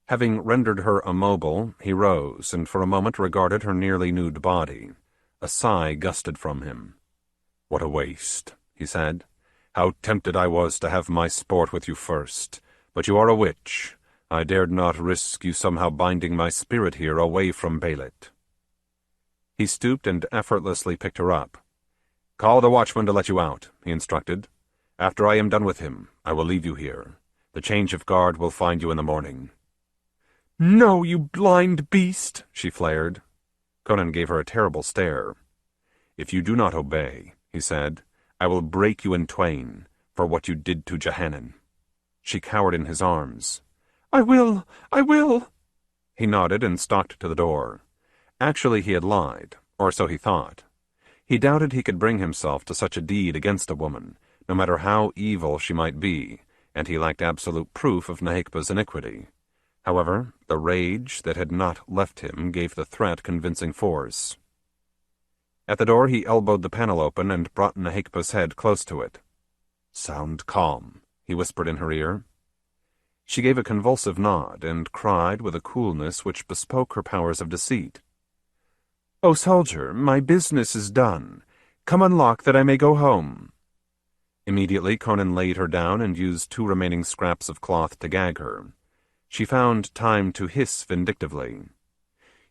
Speaker 1: Having rendered her immobile, he rose and for a moment regarded her nearly nude body. A sigh gusted from him. "What a waste," he said. "How tempted I was to have my sport with you first. But you are a witch. I dared not risk you somehow binding my spirit here away from Belit." He stooped and effortlessly picked her up. "Call the watchman to let you out," he instructed. "After I am done with him, I will leave you here. The change of guard will find you in the morning."
Speaker 2: "No, you blind beast!" she flared.
Speaker 1: Conan gave her a terrible stare. "If you do not obey," he said, "I will break you in twain for what you did to Jehanan." She cowered in his arms.
Speaker 2: I will! I will!"
Speaker 1: He nodded and stalked to the door. Actually, he had lied, or so he thought. He doubted he could bring himself to such a deed against a woman, no matter how evil she might be, and he lacked absolute proof of Nehekba's iniquity. However, the rage that had not left him gave the threat convincing force. At the door he elbowed the panel open and brought Nehekba's head close to it. "Sound calm," he whispered in her ear. She gave a convulsive nod and cried with a coolness which bespoke her powers of deceit. "O soldier, my business is done. Come unlock that I may go home." Immediately Conan laid her down and used 2 remaining scraps of cloth to gag her. She found time to hiss vindictively.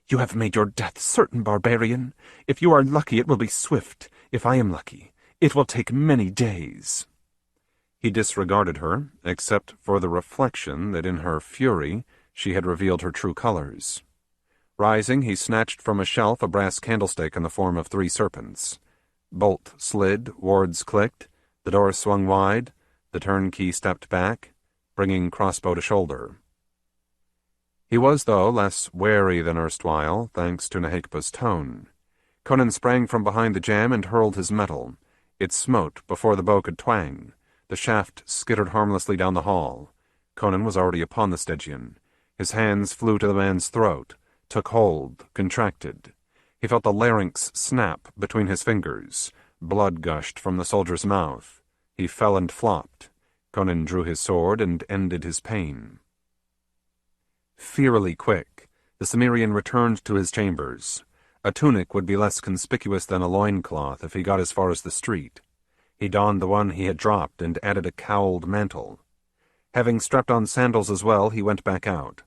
Speaker 1: "You have made your death certain, barbarian. If you are lucky, it will be swift. If I am lucky, it will take many days." He disregarded her, except for the reflection that in her fury she had revealed her true colors. Rising, he snatched from a shelf a brass candlestick in the form of 3 serpents. Bolt slid, wards clicked, the door swung wide, the turnkey stepped back, bringing crossbow to shoulder. He was, though, less wary than erstwhile, thanks to Nehekba's tone. Conan sprang from behind the jamb and hurled his metal. It smote before the bow could twang. The shaft skittered harmlessly down the hall. Conan was already upon the Stygian. His hands flew to the man's throat, took hold, contracted. He felt the larynx snap between his fingers. Blood gushed from the soldier's mouth. He fell and flopped. Conan drew his sword and ended his pain. Fearily quick, the Cimmerian returned to his chambers. A tunic would be less conspicuous than a loincloth if he got as far as the street. He donned the one he had dropped and added a cowled mantle. Having strapped on sandals as well, he went back out.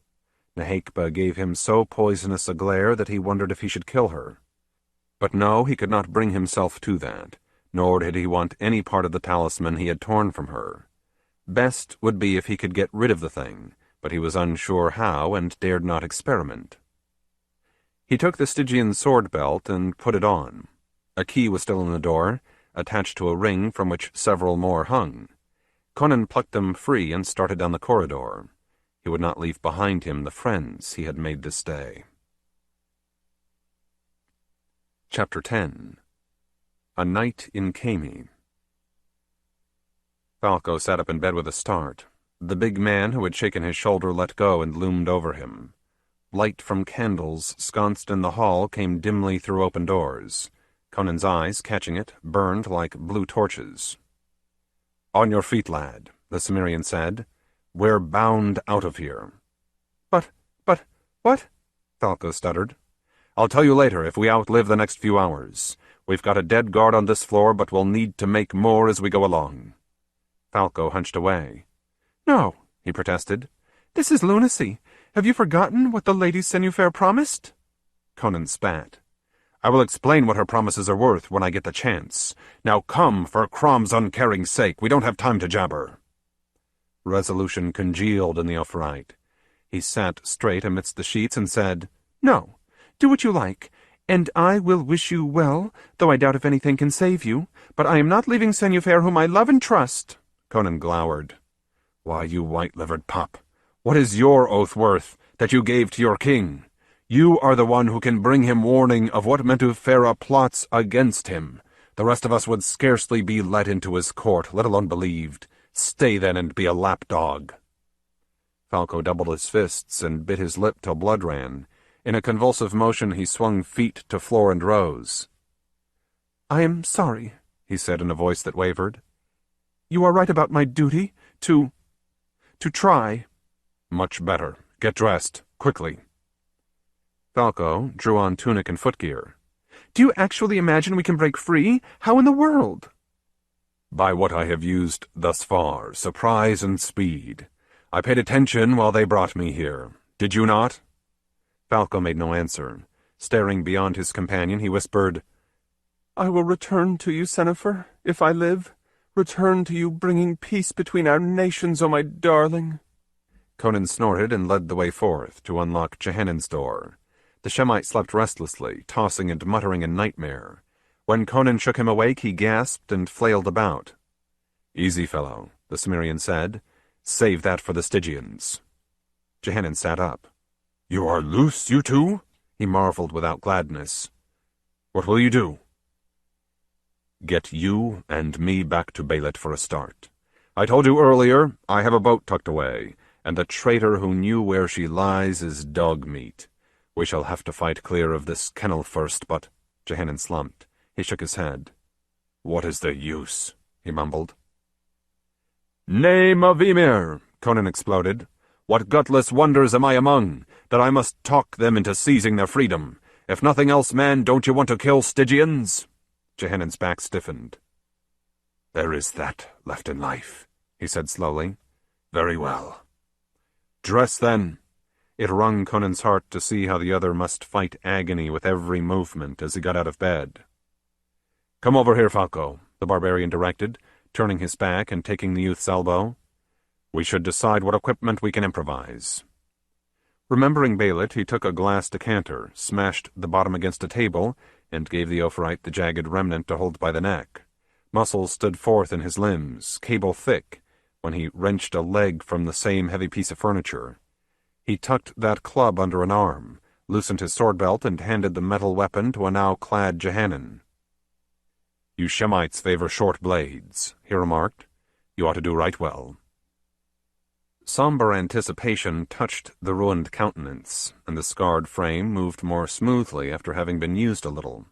Speaker 1: Nehekba gave him so poisonous a glare that he wondered if he should kill her. But no, he could not bring himself to that, nor did he want any part of the talisman he had torn from her. Best would be if he could get rid of the thing, but he was unsure how and dared not experiment. He took the Stygian sword belt and put it on. A key was still in the door, attached to a ring from which several more hung. Conan plucked them free and started down the corridor. He would not leave behind him the friends he had made this day. Chapter 10. A Night in Khemi. Falco sat up in bed with a start. The big man who had shaken his shoulder let go and loomed over him. Light from candles sconced in the hall came dimly through open doors. Conan's eyes, catching it, burned like blue torches. "On your feet, lad," the Cimmerian said. We're bound out of here.
Speaker 2: But, what?
Speaker 1: Falco stuttered. I'll tell you later if we outlive the next few hours. We've got a dead guard on this floor, but we'll need to make more as we go along. Falco hunched away.
Speaker 2: No, he protested. This is lunacy. Have you forgotten what the Lady Senufere promised?
Speaker 1: Conan spat. I will explain what her promises are worth when I get the chance. Now come, for Crom's uncaring sake. We don't have time to jabber. Resolution congealed in the Ophrite. He sat straight amidst the sheets and said,
Speaker 2: No, do what you like, and I will wish you well, though I doubt if anything can save you. But I am not leaving Senufere, whom I love and trust.
Speaker 1: Conan glowered. Why, you white-livered pup, what is your oath worth that you gave to your king? You are the one who can bring him warning of what Mentufera plots against him. The rest of us would scarcely be let into his court, let alone believed. Stay then and be a lapdog. Falco doubled his fists and bit his lip till blood ran. In a convulsive motion he swung feet to floor and rose.
Speaker 2: I am sorry, he said in a voice that wavered. You are right about my duty, to try.
Speaker 1: Much better. Get dressed, quickly. Falco drew on tunic and footgear.
Speaker 2: Do you actually imagine we can break free? How in the world?
Speaker 1: By what I have used thus far, surprise and speed. I paid attention while they brought me here. Did you not? Falco made no answer. Staring beyond his companion, he whispered,
Speaker 2: I will return to you, Senufere, if I live. Return to you, bringing peace between our nations, O my darling.
Speaker 1: Conan snorted and led the way forth to unlock Jehanan's door. The Shemite slept restlessly, tossing and muttering in nightmare. When Conan shook him awake, he gasped and flailed about. Easy, fellow, the Cimmerian said. Save that for the Stygians. Jehanan sat up. You are loose, you two? He marveled without gladness. What will you do? Get you and me back to Belit for a start. I told you earlier, I have a boat tucked away, and the traitor who knew where she lies is dog meat. We shall have to fight clear of this kennel first, but... Jehanan slumped. He shook his head. What is the use? He mumbled. Name of Ymir! Conan exploded. What gutless wonders am I among, that I must talk them into seizing their freedom? If nothing else, man, don't you want to kill Stygians? Jehanan's back stiffened. There is that left in life, he said slowly. Very well. Dress, then. It wrung Conan's heart to see how the other must fight agony with every movement as he got out of bed. Come over here, Falco, the barbarian directed, turning his back and taking the youth's elbow. We should decide what equipment we can improvise. Remembering Belit, he took a glass decanter, smashed the bottom against a table, and gave the Ophrite the jagged remnant to hold by the neck. Muscles stood forth in his limbs, cable thick, when he wrenched a leg from the same heavy piece of furniture. He tucked that club under an arm, loosened his sword belt, and handed the metal weapon to a now-clad Jehanan. You Shemites favor short blades, he remarked. You ought to do right well. Somber anticipation touched the ruined countenance, and the scarred frame moved more smoothly after having been used a little.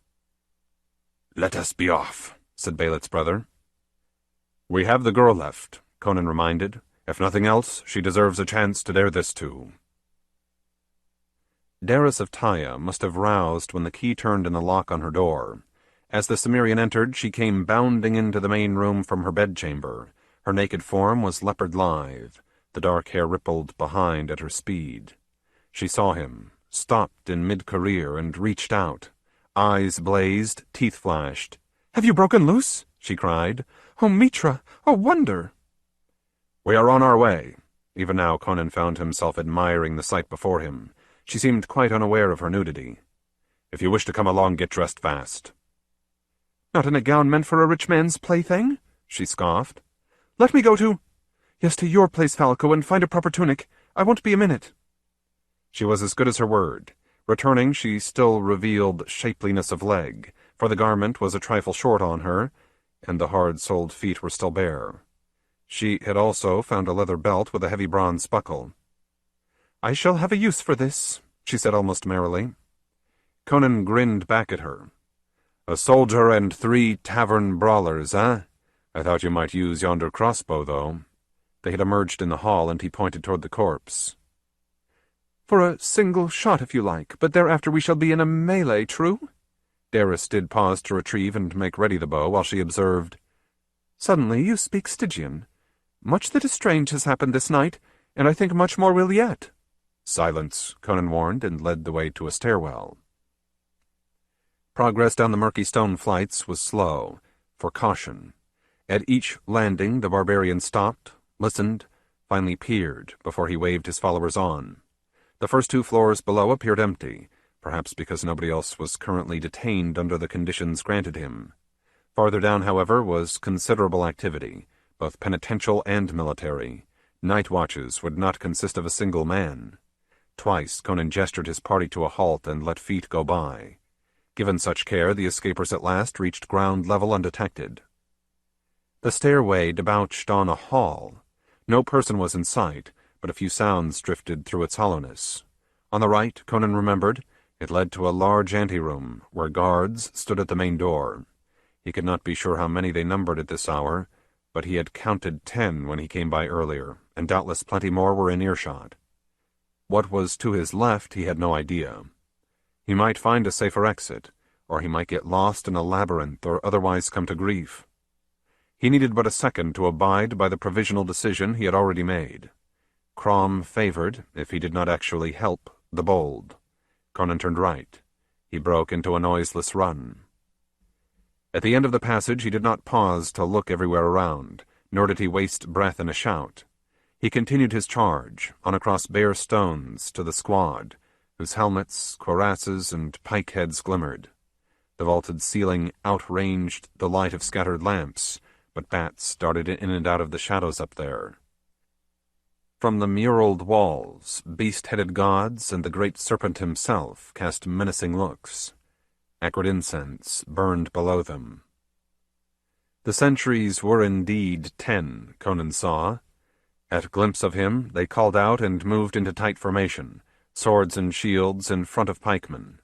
Speaker 1: Let us be off, said Belit's brother. We have the girl left, Conan reminded. If nothing else, she deserves a chance to dare this too. Darius of Taia must have roused when the key turned in the lock on her door. As the Cimmerian entered, she came bounding into the main room from her bedchamber. Her naked form was leopard-lithe. The dark hair rippled behind at her speed. She saw him, stopped in mid-career, and reached out. Eyes blazed, teeth flashed.
Speaker 2: Have you broken loose? She cried. Oh, Mitra! Oh, wonder!
Speaker 1: We are on our way. Even now Conan found himself admiring the sight before him. She seemed quite unaware of her nudity. If you wish to come along, get dressed fast.
Speaker 2: Not in a gown meant for a rich man's plaything? She scoffed. Let me go to... Yes, to your place, Falco, and find a proper tunic. I won't be a minute.
Speaker 1: She was as good as her word. Returning, she still revealed shapeliness of leg, for the garment was a trifle short on her, and the hard-soled feet were still bare. She had also found a leather belt with a heavy bronze buckle. I shall have a use for this, she said almost merrily. Conan grinned back at her. A soldier and 3 tavern brawlers, eh? I thought you might use yonder crossbow, though. They had emerged in the hall, and he pointed toward the corpse.
Speaker 2: "For a single shot, if you like, but thereafter we shall be in a melee, true?"
Speaker 1: Daris did pause to retrieve and make ready the bow, while she observed,
Speaker 2: "Suddenly you speak Stygian. Much that is strange has happened this night, and I think much more will yet."
Speaker 1: "Silence," Conan warned, and led the way to a stairwell. Progress down the murky stone flights was slow, for caution. At each landing the barbarian stopped, listened, finally peered, before he waved his followers on. The first 2 floors below appeared empty, perhaps because nobody else was currently detained under the conditions granted him. Farther down, however, was considerable activity, both penitential and military. Night watches would not consist of a single man. Twice Conan gestured his party to a halt and let feet go by. Given such care, the escapers at last reached ground level undetected. The stairway debouched on a hall. No person was in sight, but a few sounds drifted through its hollowness. On the right, Conan remembered, it led to a large anteroom, where guards stood at the main door. He could not be sure how many they numbered at this hour, but he had counted 10 when he came by earlier, and doubtless plenty more were in earshot. What was to his left he had no idea. He might find a safer exit, or he might get lost in a labyrinth or otherwise come to grief. He needed but a second to abide by the provisional decision he had already made. Crom favored, if he did not actually help, the bold. Conan turned right. He broke into a noiseless run. At the end of the passage he did not pause to look everywhere around, nor did he waste breath in a shout. He continued his charge, on across bare stones, to the squad, whose helmets, cuirasses, and pike heads glimmered. The vaulted ceiling outranged the light of scattered lamps, but bats darted in and out of the shadows up there. From the muralled walls, beast-headed gods and the great Serpent himself cast menacing looks. Acrid incense burned below them. The sentries were indeed 10, Conan saw. At a glimpse of him, they called out and moved into tight formation, swords and shields in front of pikemen.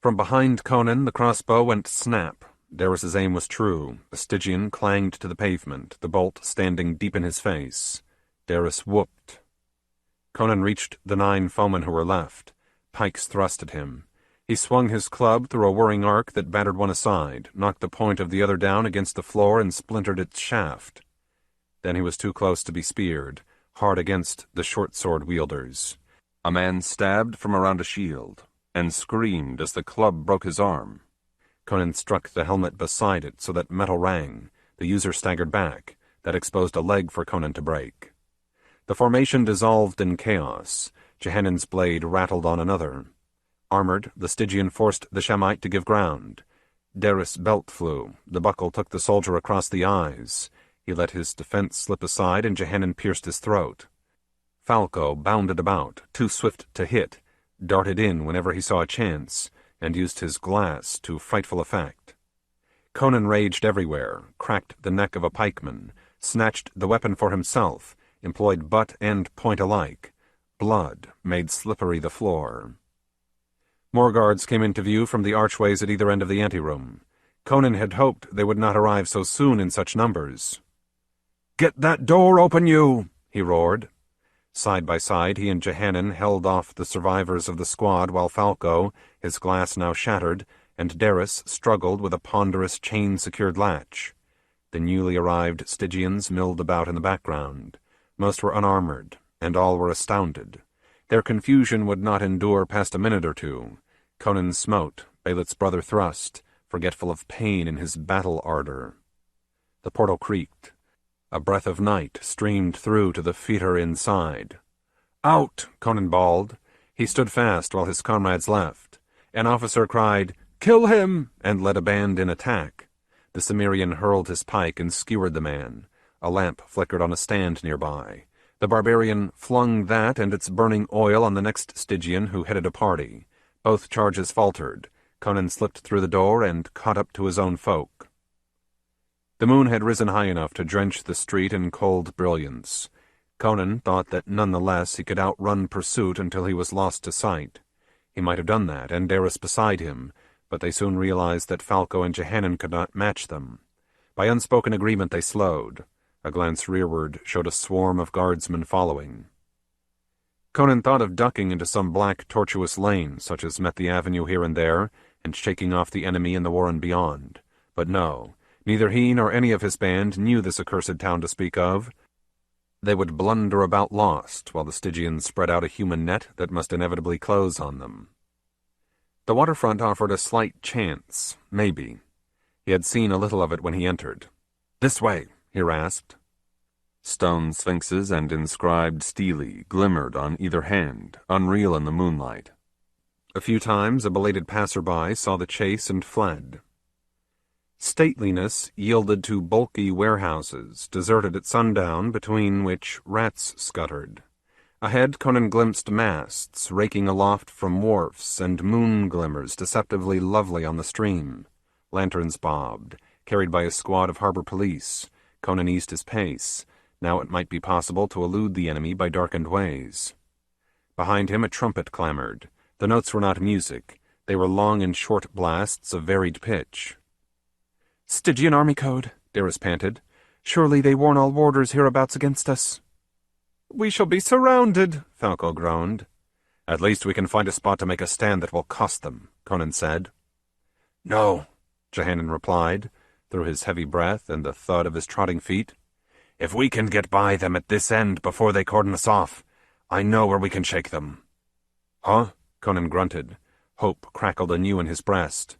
Speaker 1: From behind Conan, the crossbow went snap. Daris's aim was true. The Stygian clanged to the pavement, the bolt standing deep in his face. Daris whooped. Conan reached the 9 foemen who were left. Pikes thrust at him. He swung his club through a whirring arc that battered one aside, knocked the point of the other down against the floor, and splintered its shaft. Then he was too close to be speared, hard against the short-sword wielders. A man stabbed from around a shield, and screamed as the club broke his arm. Conan struck the helmet beside it so that metal rang. The user staggered back. That exposed a leg for Conan to break. The formation dissolved in chaos. Jehanan's blade rattled on another. Armored, the Stygian forced the Shemite to give ground. Daris' belt flew. The buckle took the soldier across the eyes. He let his defense slip aside, and Jehanan pierced his throat. Falco bounded about, too swift to hit, darted in whenever he saw a chance, and used his glass to frightful effect. Conan raged everywhere, cracked the neck of a pikeman, snatched the weapon for himself, employed butt and point alike. Blood made slippery the floor. More guards came into view from the archways at either end of the anteroom. Conan had hoped they would not arrive so soon in such numbers. "Get that door open, you!" he roared. Side by side, he and Jehanan held off the survivors of the squad, while Falco, his glass now shattered, and Daris struggled with a ponderous chain-secured latch. The newly arrived Stygians milled about in the background. Most were unarmored, and all were astounded. Their confusion would not endure past a minute or two. Conan smote, Belit's brother thrust, forgetful of pain in his battle ardor. The portal creaked. A breath of night streamed through to the fetor inside. "Out!" Conan bawled. He stood fast while his comrades left. An officer cried, "Kill him!" and led a band in attack. The Cimmerian hurled his pike and skewered the man. A lamp flickered on a stand nearby. The barbarian flung that and its burning oil on the next Stygian who headed a party. Both charges faltered. Conan slipped through the door and caught up to his own folk. The moon had risen high enough to drench the street in cold brilliance. Conan thought that nonetheless he could outrun pursuit until he was lost to sight. He might have done that, and Daris beside him, but they soon realized that Falco and Jehanan could not match them. By unspoken agreement they slowed. A glance rearward showed a swarm of guardsmen following. Conan thought of ducking into some black, tortuous lane, such as met the avenue here and there, and shaking off the enemy in the warren beyond. But no, neither he nor any of his band knew this accursed town to speak of. They would blunder about lost, while the Stygians spread out a human net that must inevitably close on them. The waterfront offered a slight chance, maybe. He had seen a little of it when he entered. "This way," he rasped. Stone sphinxes and inscribed stelae glimmered on either hand, unreal in the moonlight. A few times a belated passerby saw the chase and fled. Stateliness yielded to bulky warehouses, deserted at sundown, between which rats scuttered. Ahead, Conan glimpsed masts raking aloft from wharfs and moon glimmers deceptively lovely on the stream. Lanterns bobbed, carried by a squad of harbor police. Conan eased his pace. Now it might be possible to elude the enemy by darkened ways. Behind him a trumpet clamored. The notes were not music. They were long and short blasts of varied pitch. "Stygian army code," Daris panted. "Surely they warn all warders hereabouts against us." "We shall be surrounded," Falco groaned. "At least we can find a spot to make a stand that will cost them," Conan said. "No," Jehanan replied, through his heavy breath and the thud of his trotting feet. "If we can get by them at this end before they cordon us off, I know where we can shake them." "Huh?" Conan grunted. Hope crackled anew in his breast.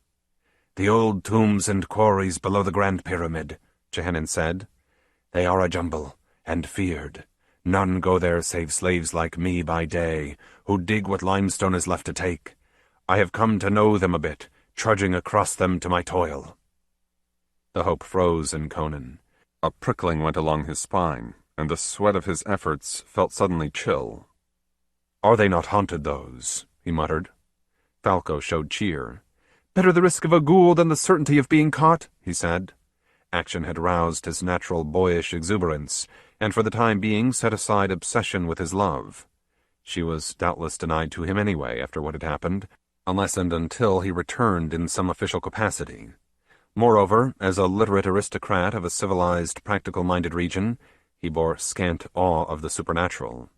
Speaker 1: "The old tombs and quarries below the Grand Pyramid," Jehanan said. "They are a jumble, and feared. None go there save slaves like me by day, who dig what limestone is left to take. I have come to know them a bit, trudging across them to my toil." The hope froze in Conan. A prickling went along his spine, and the sweat of his efforts felt suddenly chill. "Are they not haunted, those?" he muttered. Falco showed cheer. "Better the risk of a ghoul than the certainty of being caught," he said. Action had roused his natural boyish exuberance, and for the time being set aside obsession with his love. She was doubtless denied to him anyway after what had happened, unless and until he returned in some official capacity. Moreover, as a literate aristocrat of a civilized, practical-minded region, he bore scant awe of the supernatural.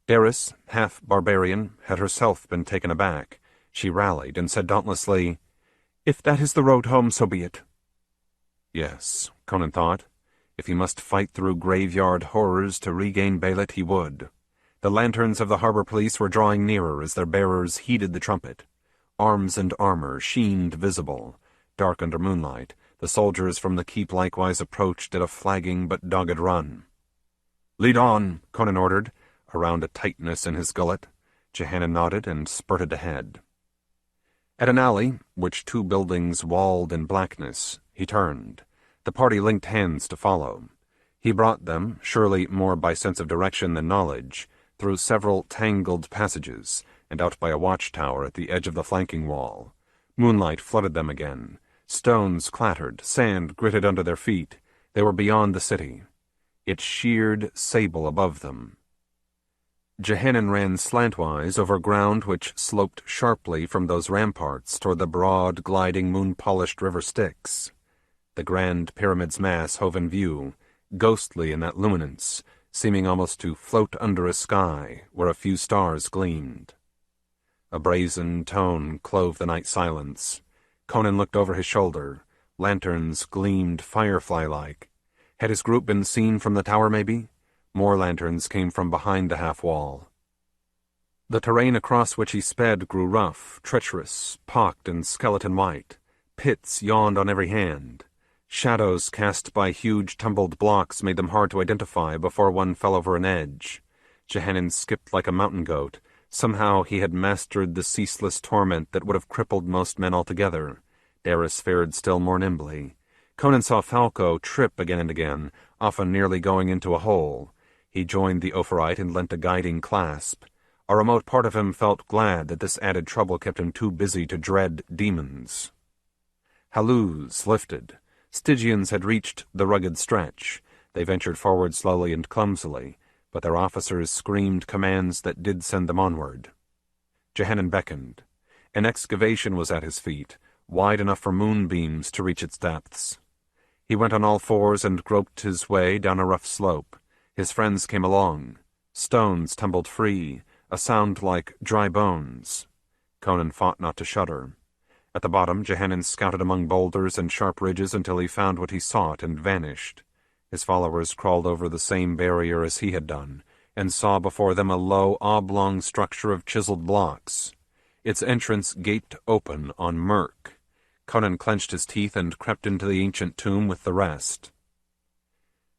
Speaker 1: Daris, half barbarian, had herself been taken aback. She rallied and said dauntlessly, "If that is the road home, so be it." Yes, Conan thought. If he must fight through graveyard horrors to regain Belit, he would. The lanterns of the harbor police were drawing nearer as their bearers heeded the trumpet. Arms and armor sheened visible. Dark under moonlight, the soldiers from the keep likewise approached at a flagging but dogged run. "Lead on," Conan ordered, around a tightness in his gullet. Jehanan nodded and spurted ahead. At an alley, which two buildings walled in blackness, he turned. The party linked hands to follow. He brought them, surely more by sense of direction than knowledge, through several tangled passages, and out by a watchtower at the edge of the flanking wall. Moonlight flooded them again. Stones clattered, sand gritted under their feet. They were beyond the city. It sheared sable above them. Jehanan ran slantwise over ground which sloped sharply from those ramparts toward the broad, gliding, moon-polished river Styx. The Grand Pyramid's mass hove in view, ghostly in that luminance, seeming almost to float under a sky where a few stars gleamed. A brazen tone clove the night silence. Conan looked over his shoulder. Lanterns gleamed firefly-like. Had his group been seen from the tower, maybe? More lanterns came from behind the half-wall. The terrain across which he sped grew rough, treacherous, pocked and skeleton-white. Pits yawned on every hand. Shadows cast by huge tumbled blocks made them hard to identify before one fell over an edge. Jehanan skipped like a mountain goat. Somehow he had mastered the ceaseless torment that would have crippled most men altogether. Daris fared still more nimbly. Conan saw Falco trip again and again, often nearly going into a hole. He joined the Opharite and lent a guiding clasp. A remote part of him felt glad that this added trouble kept him too busy to dread demons. Halloos lifted. Stygians had reached the rugged stretch. They ventured forward slowly and clumsily, but their officers screamed commands that did send them onward. Jehanan beckoned. An excavation was at his feet, wide enough for moonbeams to reach its depths.
Speaker 2: He went on all fours and groped his way down a rough slope. His friends came along. Stones tumbled free, a sound like dry bones. Conan fought not to shudder. At the bottom, Jehanan scouted among boulders and sharp ridges until he found what he sought and vanished. His followers crawled over the same barrier as he had done, and saw before them a low, oblong structure of chiseled blocks. Its entrance gaped open on murk. Conan clenched his teeth and crept into the ancient tomb with the rest.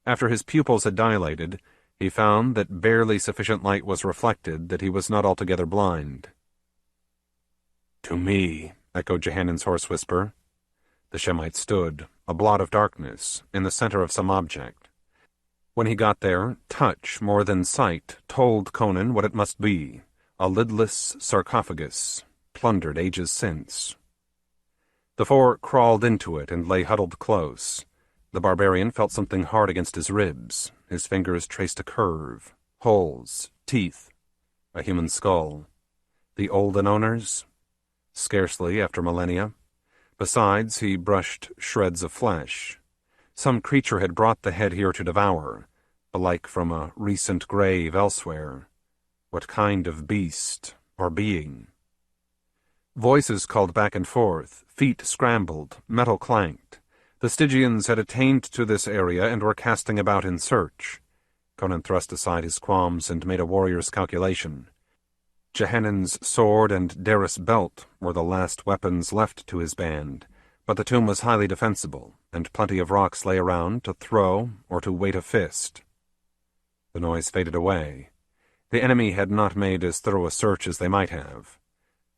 Speaker 2: After his pupils had dilated, he found that barely sufficient light was reflected, that he was not altogether blind. "To me," echoed Jehanan's hoarse whisper. The Shemite stood, a blot of darkness, in the center of some object. When he got there, touch more than sight told Conan what it must be: a lidless sarcophagus, plundered ages since. The four crawled into it and lay huddled close. The barbarian felt something hard against his ribs. His fingers traced a curve, holes, teeth, a human skull. The olden owners? Scarcely after millennia. Besides, he brushed shreds of flesh. Some creature had brought the head here to devour, belike from a recent grave elsewhere. What kind of beast or being? Voices called back and forth, feet scrambled, metal clanked. The Stygians had attained to this area and were casting about in search. Conan thrust aside his qualms and made a warrior's calculation. Jehanan's sword and Daris belt were the last weapons left to his band, but the tomb was highly defensible, and plenty of rocks lay around to throw or to weight a fist. The noise faded away. The enemy had not made as thorough a search as they might have.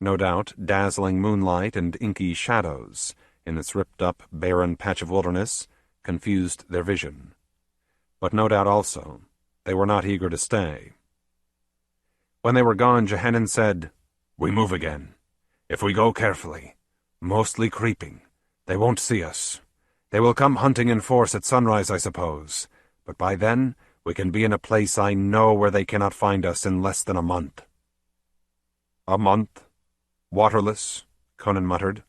Speaker 2: No doubt dazzling moonlight and inky shadows, in this ripped-up, barren patch of wilderness, confused their vision. But no doubt also, they were not eager to stay. When they were gone, Jehanan said, "We move again. If we go carefully, mostly creeping, they won't see us. They will come hunting in force at sunrise, I suppose, but by then we can be in a place I know where they cannot find us in less than a month." "A month? Waterless?" Conan muttered.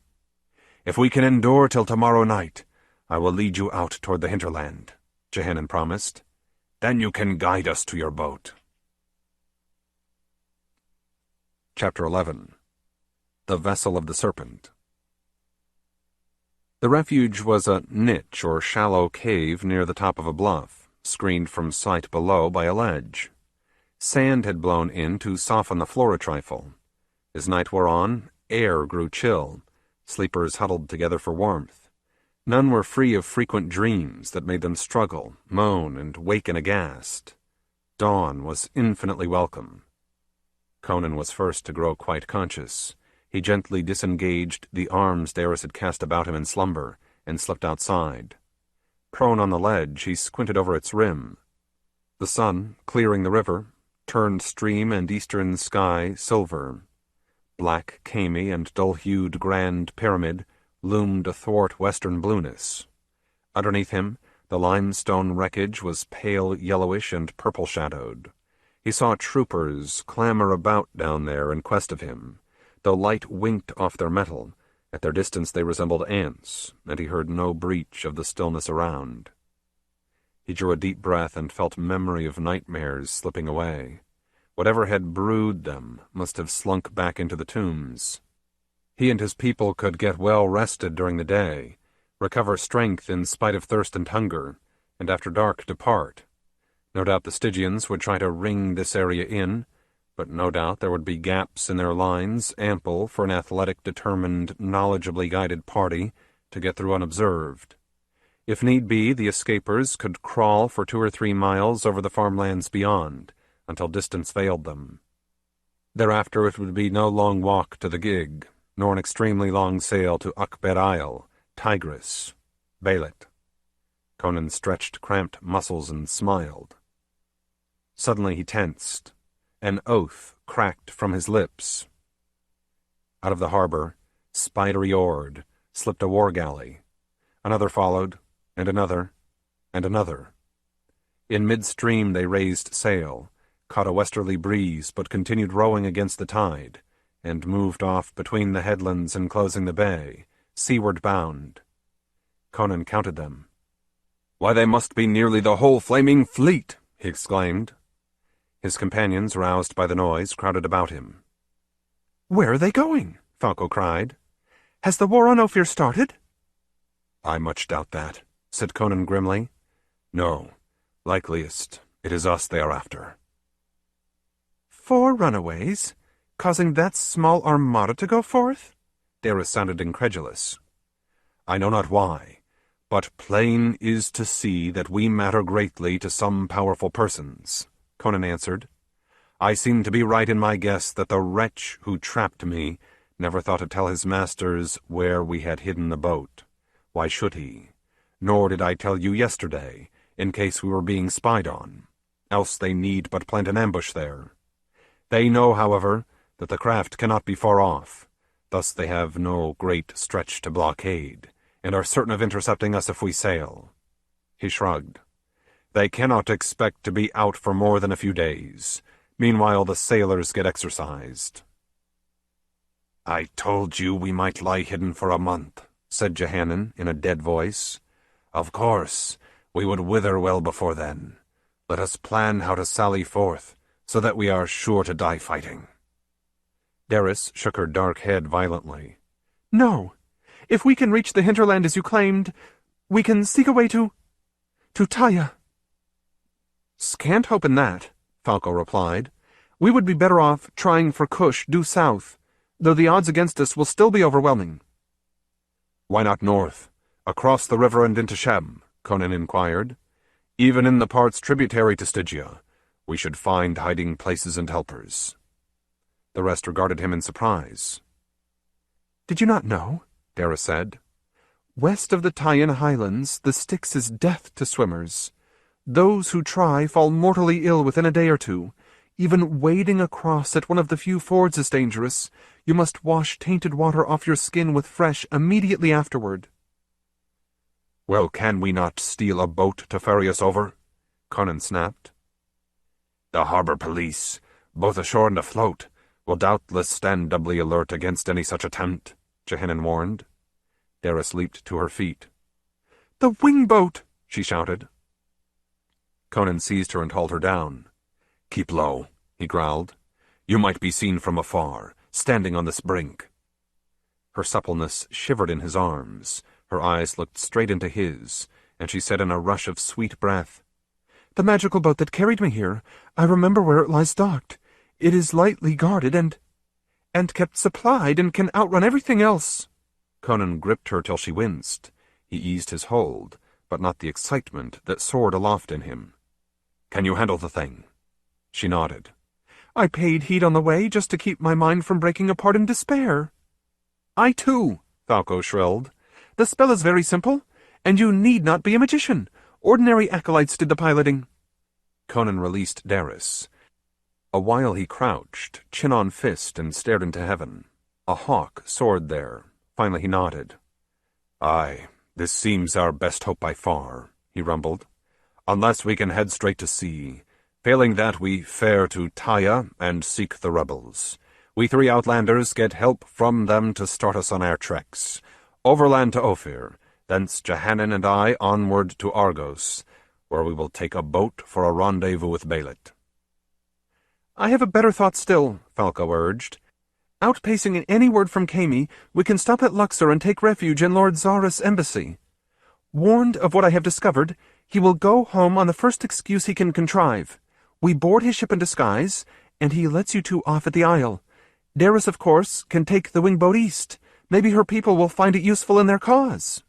Speaker 2: "If we can endure till tomorrow night, I will lead you out toward the hinterland," Jehanan promised. "Then you can guide us to your boat." Chapter 11. The Vessel of the Serpent. The refuge was a niche or shallow cave near the top of a bluff, screened from sight below by a ledge. Sand had blown in to soften the floor a trifle. As night wore on, air grew chill. Sleepers huddled together for warmth. None were free of frequent dreams that made them struggle, moan, and waken aghast. Dawn was infinitely welcome. Conan was first to grow quite conscious. He gently disengaged the arms Daris had cast about him in slumber, and slipped outside. Prone on the ledge, he squinted over its rim. The sun, clearing the river, turned stream and eastern sky silver. Black Khemi and dull-hued Grand Pyramid loomed athwart western blueness. Underneath him, the limestone wreckage was pale yellowish and purple-shadowed. He saw troopers clamor about down there in quest of him. Though light winked off their metal, at their distance they resembled ants, and he heard no breach of the stillness around. He drew a deep breath and felt memory of nightmares slipping away. Whatever had brewed them must have slunk back into the tombs. He and his people could get well rested during the day, recover strength in spite of thirst and hunger, and after dark depart. No doubt the Stygians would try to ring this area in, but no doubt there would be gaps in their lines ample for an athletic, determined, knowledgeably guided party to get through unobserved. If need be, the escapers could crawl for 2 or 3 miles over the farmlands beyond, until distance failed them. Thereafter it would be no long walk to the gig, nor an extremely long sail to Akber Isle, Tigris, Belit. Conan stretched cramped muscles and smiled. Suddenly he tensed. An oath cracked from his lips. Out of the harbor, spidery-oared, slipped a war galley. Another followed, and another, and another. In midstream they raised sail, caught a westerly breeze, but continued rowing against the tide, and moved off between the headlands enclosing the bay, seaward bound. Conan counted them.
Speaker 1: Why, they must be nearly the whole flaming fleet, he exclaimed. His companions, roused by the noise, crowded about him.
Speaker 2: Where are they going? Falco cried. Has the war on Ophir started?
Speaker 1: I much doubt that, said Conan grimly. No, likeliest it is us they are after.
Speaker 2: 4 runaways, causing that small armada to go forth?
Speaker 1: Daris sounded incredulous. I know not why, but plain is to see that we matter greatly to some powerful persons, Conan answered. I seem to be right in my guess that the wretch who trapped me never thought to tell his masters where we had hidden the boat. Why should he? Nor did I tell you yesterday, in case we were being spied on. Else they need but plant an ambush there. They know, however, that the craft cannot be far off. Thus they have no great stretch to blockade, and are certain of intercepting us if we sail. He shrugged. They cannot expect to be out for more than a few days. Meanwhile the sailors get exercised. I told you we might lie hidden for a month, said Jehanan in a dead voice. Of course, we would wither well before then. Let us plan how to sally forth, so that we are sure to die fighting.
Speaker 2: Daris shook her dark head violently. No! If we can reach the hinterland as you claimed, we can seek a way to Taia. Scant hope in that, Falco replied. We would be better off trying for Kush due south, though the odds against us will still be overwhelming.
Speaker 1: Why not north, across the river and into Shem? Conan inquired. Even in the parts tributary to Stygia, we should find hiding places and helpers. The rest regarded him in surprise.
Speaker 2: Did you not know? Daris said. West of the Taian highlands, the Styx is death to swimmers. Those who try fall mortally ill within a day or two. Even wading across at one of the few fords is dangerous. You must wash tainted water off your skin with fresh immediately afterward.
Speaker 1: Well, can we not steal a boat to ferry us over? Conan snapped. The harbor police, both ashore and afloat, will doubtless stand doubly alert against any such attempt, Jehanan warned. Daris leaped to her feet.
Speaker 2: The wingboat! She shouted.
Speaker 1: Conan seized her and hauled her down. Keep low, he growled. You might be seen from afar, standing on this brink. Her suppleness shivered in his arms. Her eyes looked straight into his, and she said in a rush of sweet breath, The magical boat that carried me here, I remember where it lies docked. It is lightly guarded and kept supplied and can outrun everything else. Conan gripped her till she winced. He eased his hold, but not the excitement that soared aloft in him. Can you handle the thing? She nodded. I paid heed on the way just to keep my mind from breaking apart in despair. I too, Falco shrilled. The spell is very simple, and you need not be a magician. Ordinary acolytes did the piloting. Conan released Daris. A while he crouched, chin on fist, and stared into heaven. A hawk soared there. Finally he nodded. Aye, this seems our best hope by far, he rumbled. Unless we can head straight to sea. Failing that, we fare to Taia and seek the rebels. We 3 outlanders get help from them to start us on our treks. Overland to Ophir, thence Jehanan and I onward to Argos, where we will take a boat for a rendezvous with Belit. I have a better thought still, Falco urged. Outpacing any word from Khemi, we can stop at Luxor and take refuge in Lord Zara's embassy. Warned of what I have discovered, he will go home on the first excuse he can contrive. We board his ship in disguise, and he lets you 2 off at the Isle. Daris, of course, can take the wingboat east. Maybe her people will find it useful in their cause.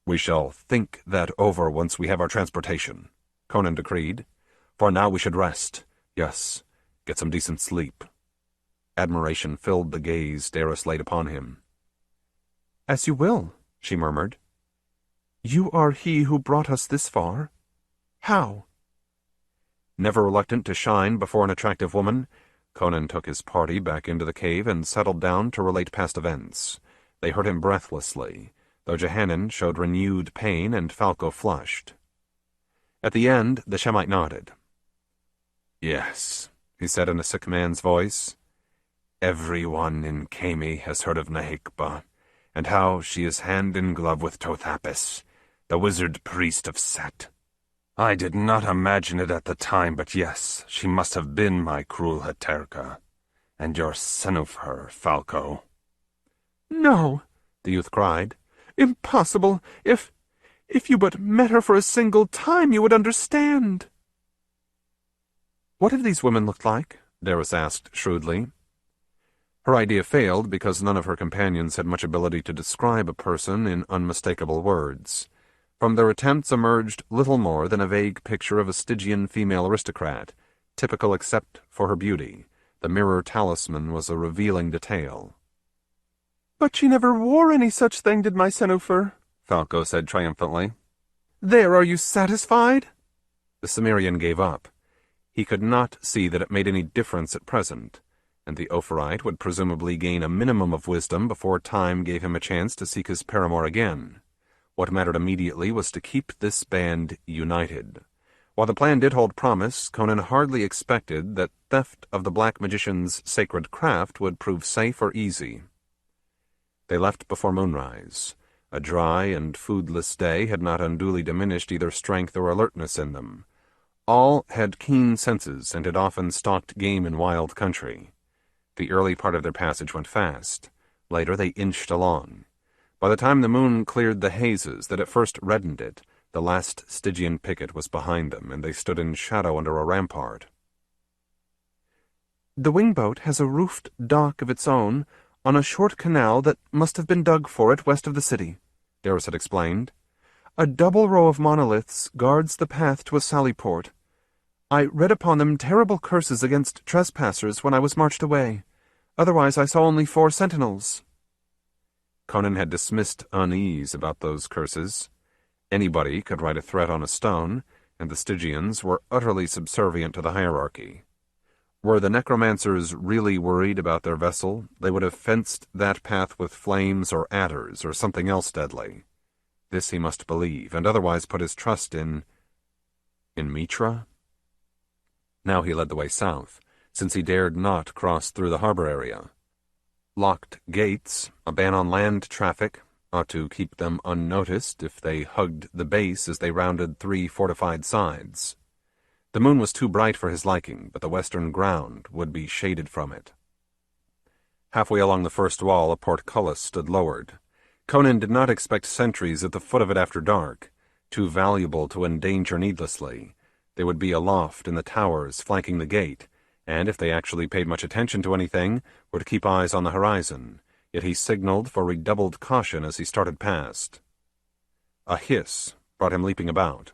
Speaker 1: We shall think that over once we have our transportation, Conan decreed. For now we should rest. Yes, get some decent sleep. Admiration filled the gaze Daris laid upon him. As you will, she murmured. You are he who brought us this far? How? Never reluctant to shine before an attractive woman, Conan took his party back into the cave and settled down to relate past events. They heard him breathlessly, though Jehanan showed renewed pain and Falco flushed. At the end, the Shemite nodded. Yes, he said in a sick man's voice. Everyone in Khemi has heard of Nahikba, and how she is hand in glove with Tothapis, the wizard priest of Set. I did not imagine it at the time, but yes, she must have been my cruel Heterka, and your son of her, Falco."
Speaker 2: "No," the youth cried. "Impossible! If you but met her for a single time, you would understand." "What have these women looked like?" Daris asked shrewdly. Her idea failed because none of her companions had much ability to describe a person in unmistakable words. From their attempts emerged little more than a vague picture of a Stygian female aristocrat, typical except for her beauty. The mirror talisman was a revealing detail. "But she never wore any such thing, did my Senufer," Falco said triumphantly. "There, are you satisfied?" The Cimmerian gave up. He could not see that it made any difference at present, and the Opharite would presumably gain a minimum of wisdom before time gave him a chance to seek his paramour again. What mattered immediately was to keep this band united. While the plan did hold promise, Conan hardly expected that theft of the Black Magician's sacred craft would prove safe or easy. They left before moonrise. A dry and foodless day had not unduly diminished either strength or alertness in them. All had keen senses and had often stalked game in wild country. The early part of their passage went fast. Later they inched along. By the time the moon cleared the hazes that at first reddened it, the last Stygian picket was behind them, and they stood in shadow under a rampart. "The wingboat has a roofed dock of its own on a short canal that must have been dug for it west of the city," Daris had explained. "A double row of monoliths guards the path to a sallyport. I read upon them terrible curses against trespassers when I was marched away. Otherwise I saw only 4 sentinels." Conan had dismissed unease about those curses. Anybody could write a threat on a stone, and the Stygians were utterly subservient to the hierarchy. Were the necromancers really worried about their vessel, they would have fenced that path with flames or adders or something else deadly. This he must believe, and otherwise put his trust in Mitra? Now he led the way south, since he dared not cross through the harbor area. Locked gates, a ban on land traffic, ought to keep them unnoticed if they hugged the base as they rounded 3 fortified sides. The moon was too bright for his liking, but the western ground would be shaded from it. Halfway along the first wall, a portcullis stood lowered. Conan did not expect sentries at the foot of it after dark, too valuable to endanger needlessly. They would be aloft in the towers flanking the gate, and if they actually paid much attention to anything, would keep eyes on the horizon, yet he signaled for redoubled caution as he started past. A hiss brought him leaping about.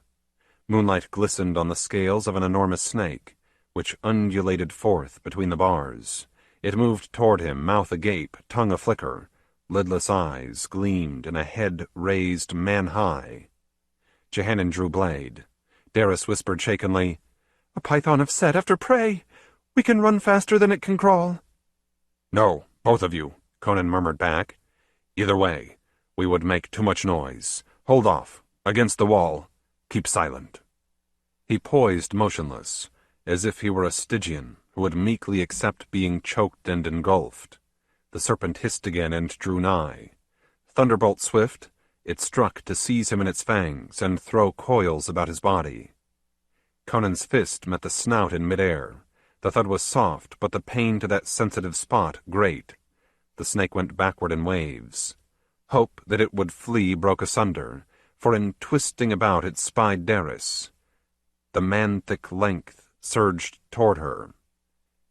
Speaker 2: Moonlight glistened on the scales of an enormous snake, which undulated forth between the bars. It moved toward him, mouth agape, tongue a-flicker. Lidless eyes gleamed in a head raised man-high. Jehanan drew blade. Daris whispered shakenly, "A python of Set after prey! We can run faster than it can crawl." "No, both of you," Conan murmured back. "Either way, we would make too much noise. Hold off, against the wall. Keep silent." He poised motionless, as if he were a Stygian who would meekly accept being choked and engulfed. The serpent hissed again and drew nigh. Thunderbolt swift, it struck to seize him in its fangs and throw coils about his body. Conan's fist met the snout in midair. The thud was soft, but the pain to that sensitive spot great. The snake went backward in waves. Hope that it would flee broke asunder, for in twisting about it spied Daris. The man-thick length surged toward her.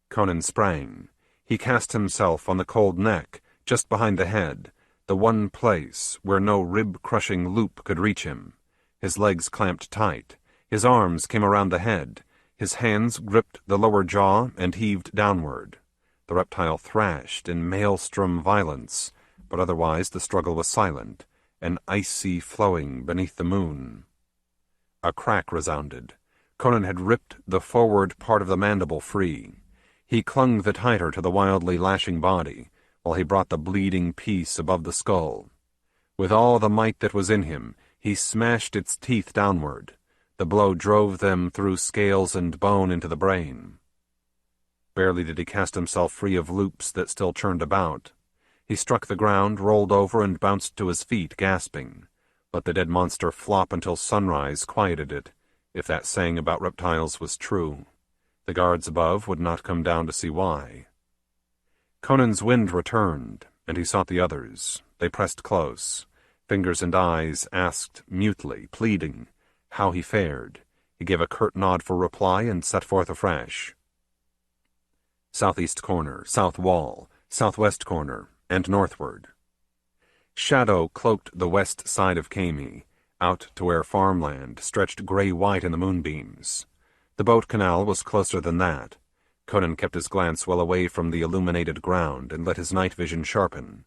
Speaker 2: Conan sprang. He cast himself on the cold neck, just behind the head, the one place where no rib-crushing loop could reach him. His legs clamped tight. His arms came around the head. His hands gripped the lower jaw and heaved downward. The reptile thrashed in maelstrom violence, but otherwise the struggle was silent, an icy flowing beneath the moon. A crack resounded. Conan had ripped the forward part of the mandible free. He clung the tighter to the wildly lashing body, while he brought the bleeding piece above the skull. With all the might that was in him, he smashed its teeth downward. The blow drove them through scales and bone into the brain. Barely did he cast himself free of loops that still churned about. He struck the ground, rolled over, and bounced to his feet, gasping.
Speaker 1: Let the dead monster flop until sunrise quieted it, if that saying about reptiles was true. The guards above would not come down to see why. Conan's wind returned, and he sought the others. They pressed close. Fingers and eyes asked mutely, pleading, how he fared. He gave a curt nod for reply and set forth afresh. Southeast corner, south wall, southwest corner, and northward. Shadow cloaked the west side of Khemi, out to where farmland stretched gray-white in the moonbeams. The boat canal was closer than that. Conan kept his glance well away from the illuminated ground and let his night vision sharpen.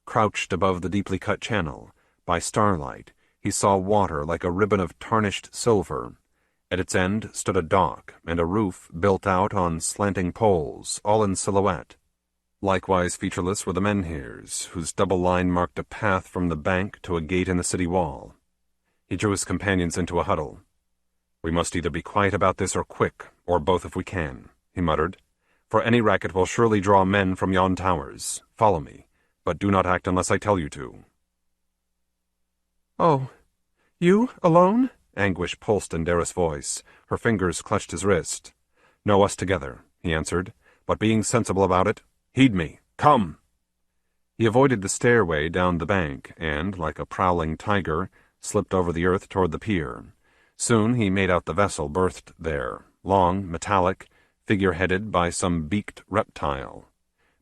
Speaker 1: Crouched above the deeply cut channel, by starlight, he saw water like a ribbon of tarnished silver. At its end stood a dock and a roof built out on slanting poles, all in silhouette. Likewise featureless were the menhirs, whose double line marked a path from the bank to a gate in the city wall. He drew his companions into a huddle. "We must either be quiet about this or quick, or both if we can," he muttered. "For any racket will surely draw men from yon towers. Follow me, but do not act unless I tell you to."
Speaker 2: "Oh, you alone?"
Speaker 1: Anguish pulsed in Dara's voice. Her fingers clutched his wrist. "No, us together," he answered, "but being sensible about it, heed me. Come!" He avoided the stairway down the bank, and, like a prowling tiger, slipped over the earth toward the pier. Soon he made out the vessel berthed there, long, metallic, figure-headed by some beaked reptile.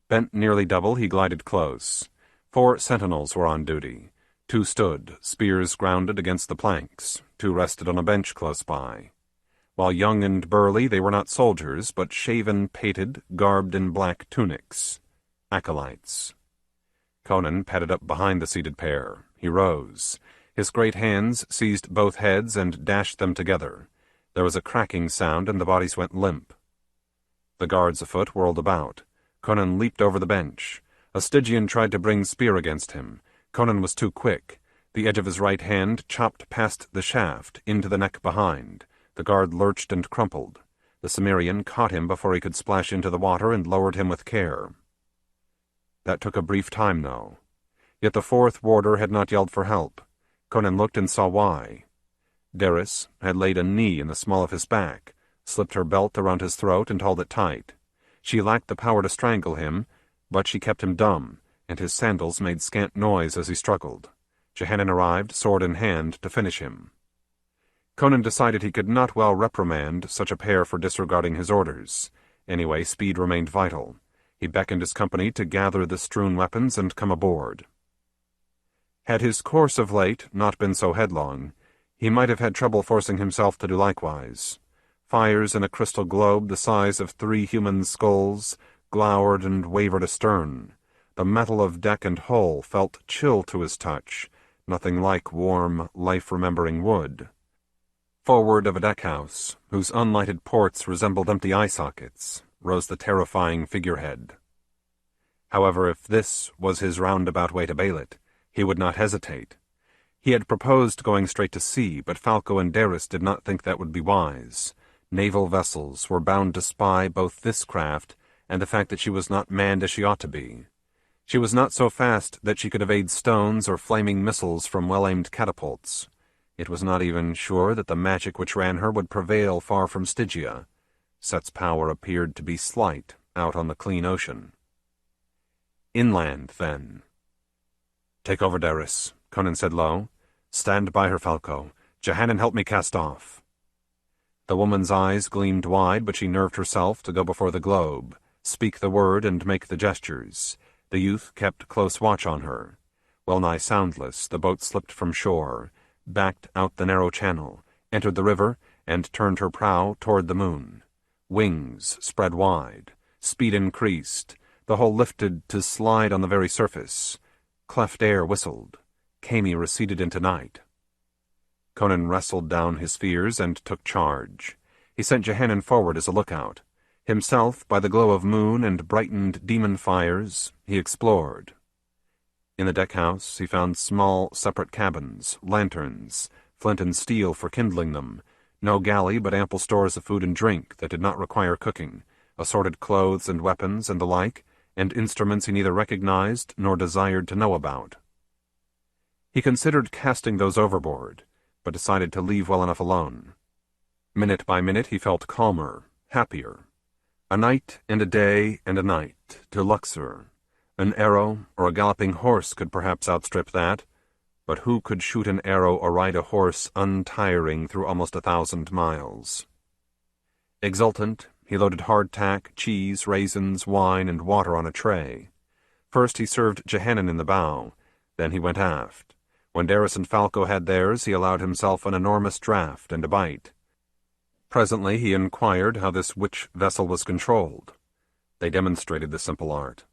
Speaker 1: Bent nearly double, he glided close. 4 sentinels were on duty. 2 stood, spears grounded against the planks. 2 rested on a bench close by. While young and burly, they were not soldiers, but shaven, pated, garbed in black tunics. Acolytes. Conan padded up behind the seated pair. He rose. His great hands seized both heads and dashed them together. There was a cracking sound, and the bodies went limp. The guards afoot whirled about. Conan leaped over the bench. A Stygian tried to bring spear against him. Conan was too quick. The edge of his right hand chopped past the shaft, into the neck behind. The guard lurched and crumpled. The Cimmerian caught him before he could splash into the water and lowered him with care. That took a brief time, though. Yet the 4th warder had not yelled for help. Conan looked and saw why. Daris had laid a knee in the small of his back, slipped her belt around his throat and held it tight. She lacked the power to strangle him, but she kept him dumb, and his sandals made scant noise as he struggled. Jehanan arrived, sword in hand, to finish him. Conan decided he could not well reprimand such a pair for disregarding his orders. Anyway, speed remained vital. He beckoned his company to gather the strewn weapons and come aboard. Had his course of late not been so headlong, he might have had trouble forcing himself to do likewise. Fires in a crystal globe the size of 3 human skulls glowered and wavered astern. The metal of deck and hull felt chill to his touch, nothing like warm, life-remembering wood. Forward of a deckhouse, whose unlighted ports resembled empty eye sockets, rose the terrifying figurehead. However, if this was his roundabout way to Belit, he would not hesitate. He had proposed going straight to sea, but Falco and Daris did not think that would be wise. Naval vessels were bound to spy both this craft and the fact that she was not manned as she ought to be. She was not so fast that she could evade stones or flaming missiles from well-aimed catapults. It was not even sure that the magic which ran her would prevail far from Stygia. Set's power appeared to be slight out on the clean ocean. Inland, then. "Take over, Daris," Conan said low. "Stand by her, Falco. Jehanan, help me cast off." The woman's eyes gleamed wide, but she nerved herself to go before the globe, speak the word and make the gestures. The youth kept close watch on her. Well-nigh soundless, the boat slipped from shore, backed out the narrow channel, entered the river, and turned her prow toward the moon. Wings spread wide. Speed increased. The hull lifted to slide on the very surface. Cleft air whistled. Khemi receded into night. Conan wrestled down his fears and took charge. He sent Jehanan forward as a lookout. Himself, by the glow of moon and brightened demon fires, he explored. In the deckhouse he found small, separate cabins, lanterns, flint and steel for kindling them, no galley but ample stores of food and drink that did not require cooking, assorted clothes and weapons and the like, and instruments he neither recognized nor desired to know about. He considered casting those overboard, but decided to leave well enough alone. Minute by minute he felt calmer, happier. A night and a day and a night to Luxor. An arrow or a galloping horse could perhaps outstrip that, but who could shoot an arrow or ride a horse untiring through almost 1,000 miles? Exultant, he loaded hardtack, cheese, raisins, wine, and water on a tray. First he served Jehanan in the bow, then he went aft. When Daris and Falco had theirs, he allowed himself an enormous draught and a bite. Presently he inquired how this witch vessel was controlled. They demonstrated the simple art.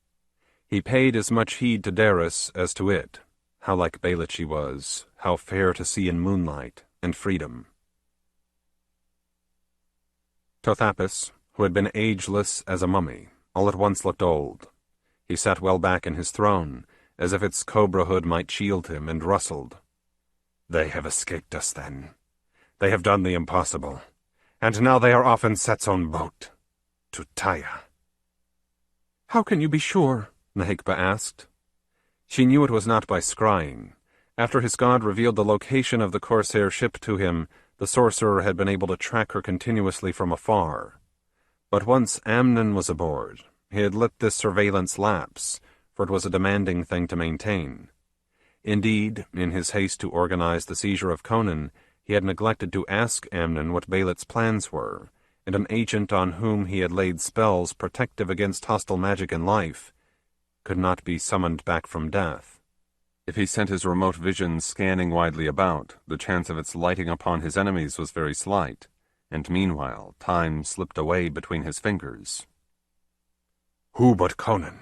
Speaker 1: He paid as much heed to Daris as to it, how like Belit she was, how fair to see in moonlight and freedom. Tothapis, who had been ageless as a mummy, all at once looked old. He sat well back in his throne, as if its cobra hood might shield him, and rustled. "They have escaped us, then. They have done the impossible, and now they are off in Set's own boat, to Taia."
Speaker 2: "How can you be sure?" Nehekba asked.
Speaker 1: She knew it was not by scrying. After his god revealed the location of the corsair ship to him, the sorcerer had been able to track her continuously from afar. But once Amnon was aboard, he had let this surveillance lapse, for it was a demanding thing to maintain. Indeed, in his haste to organize the seizure of Conan, he had neglected to ask Amnon what Belit's plans were, and an agent on whom he had laid spells protective against hostile magic and life could not be summoned back from death. If he sent his remote vision scanning widely about, the chance of its lighting upon his enemies was very slight, and meanwhile time slipped away between his fingers. Who but Conan,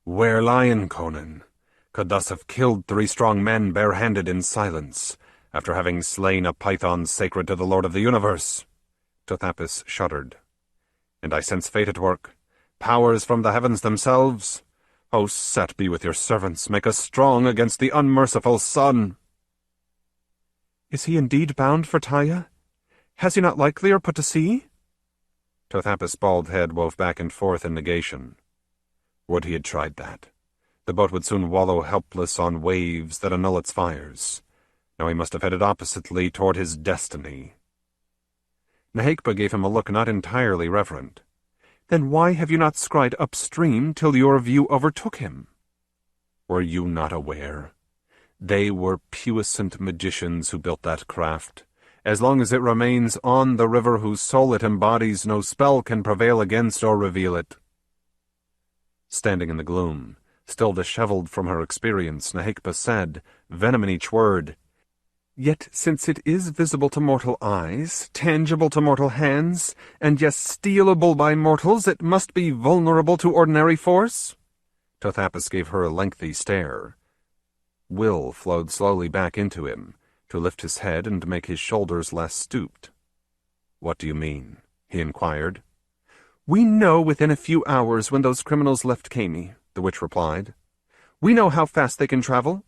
Speaker 1: were-lion Conan, could thus have killed 3 strong men bare-handed in silence, after having slain a python sacred to the Lord of the Universe? Tothapis shuddered. And I sense fate at work, powers from the heavens themselves. O Set be with your servants, make us strong against the unmerciful sun.
Speaker 2: Is he indeed bound for Taia? Has he not likelier put to sea?
Speaker 1: Tothapis' bald head wove back and forth in negation. Would he had tried that. The boat would soon wallow helpless on waves that annul its fires. Now he must have headed oppositely toward his destiny. Nehekba gave him a look not entirely reverent.
Speaker 2: Then why have you not scried upstream till your view overtook him?
Speaker 1: Were you not aware? They were puissant magicians who built that craft. As long as it remains on the river whose soul it embodies, no spell can prevail against or reveal it. Standing in the gloom, still disheveled from her experience, Nehekba said, venom in each word,
Speaker 2: Yet since it is visible to mortal eyes, tangible to mortal hands, and yet stealable by mortals, it must be vulnerable to ordinary force?
Speaker 1: Tothapis gave her a lengthy stare. Will flowed slowly back into him, to lift his head and make his shoulders less stooped. What do you mean? He inquired.
Speaker 2: We know within a few hours when those criminals left Khemi, the witch replied. We know how fast they can travel.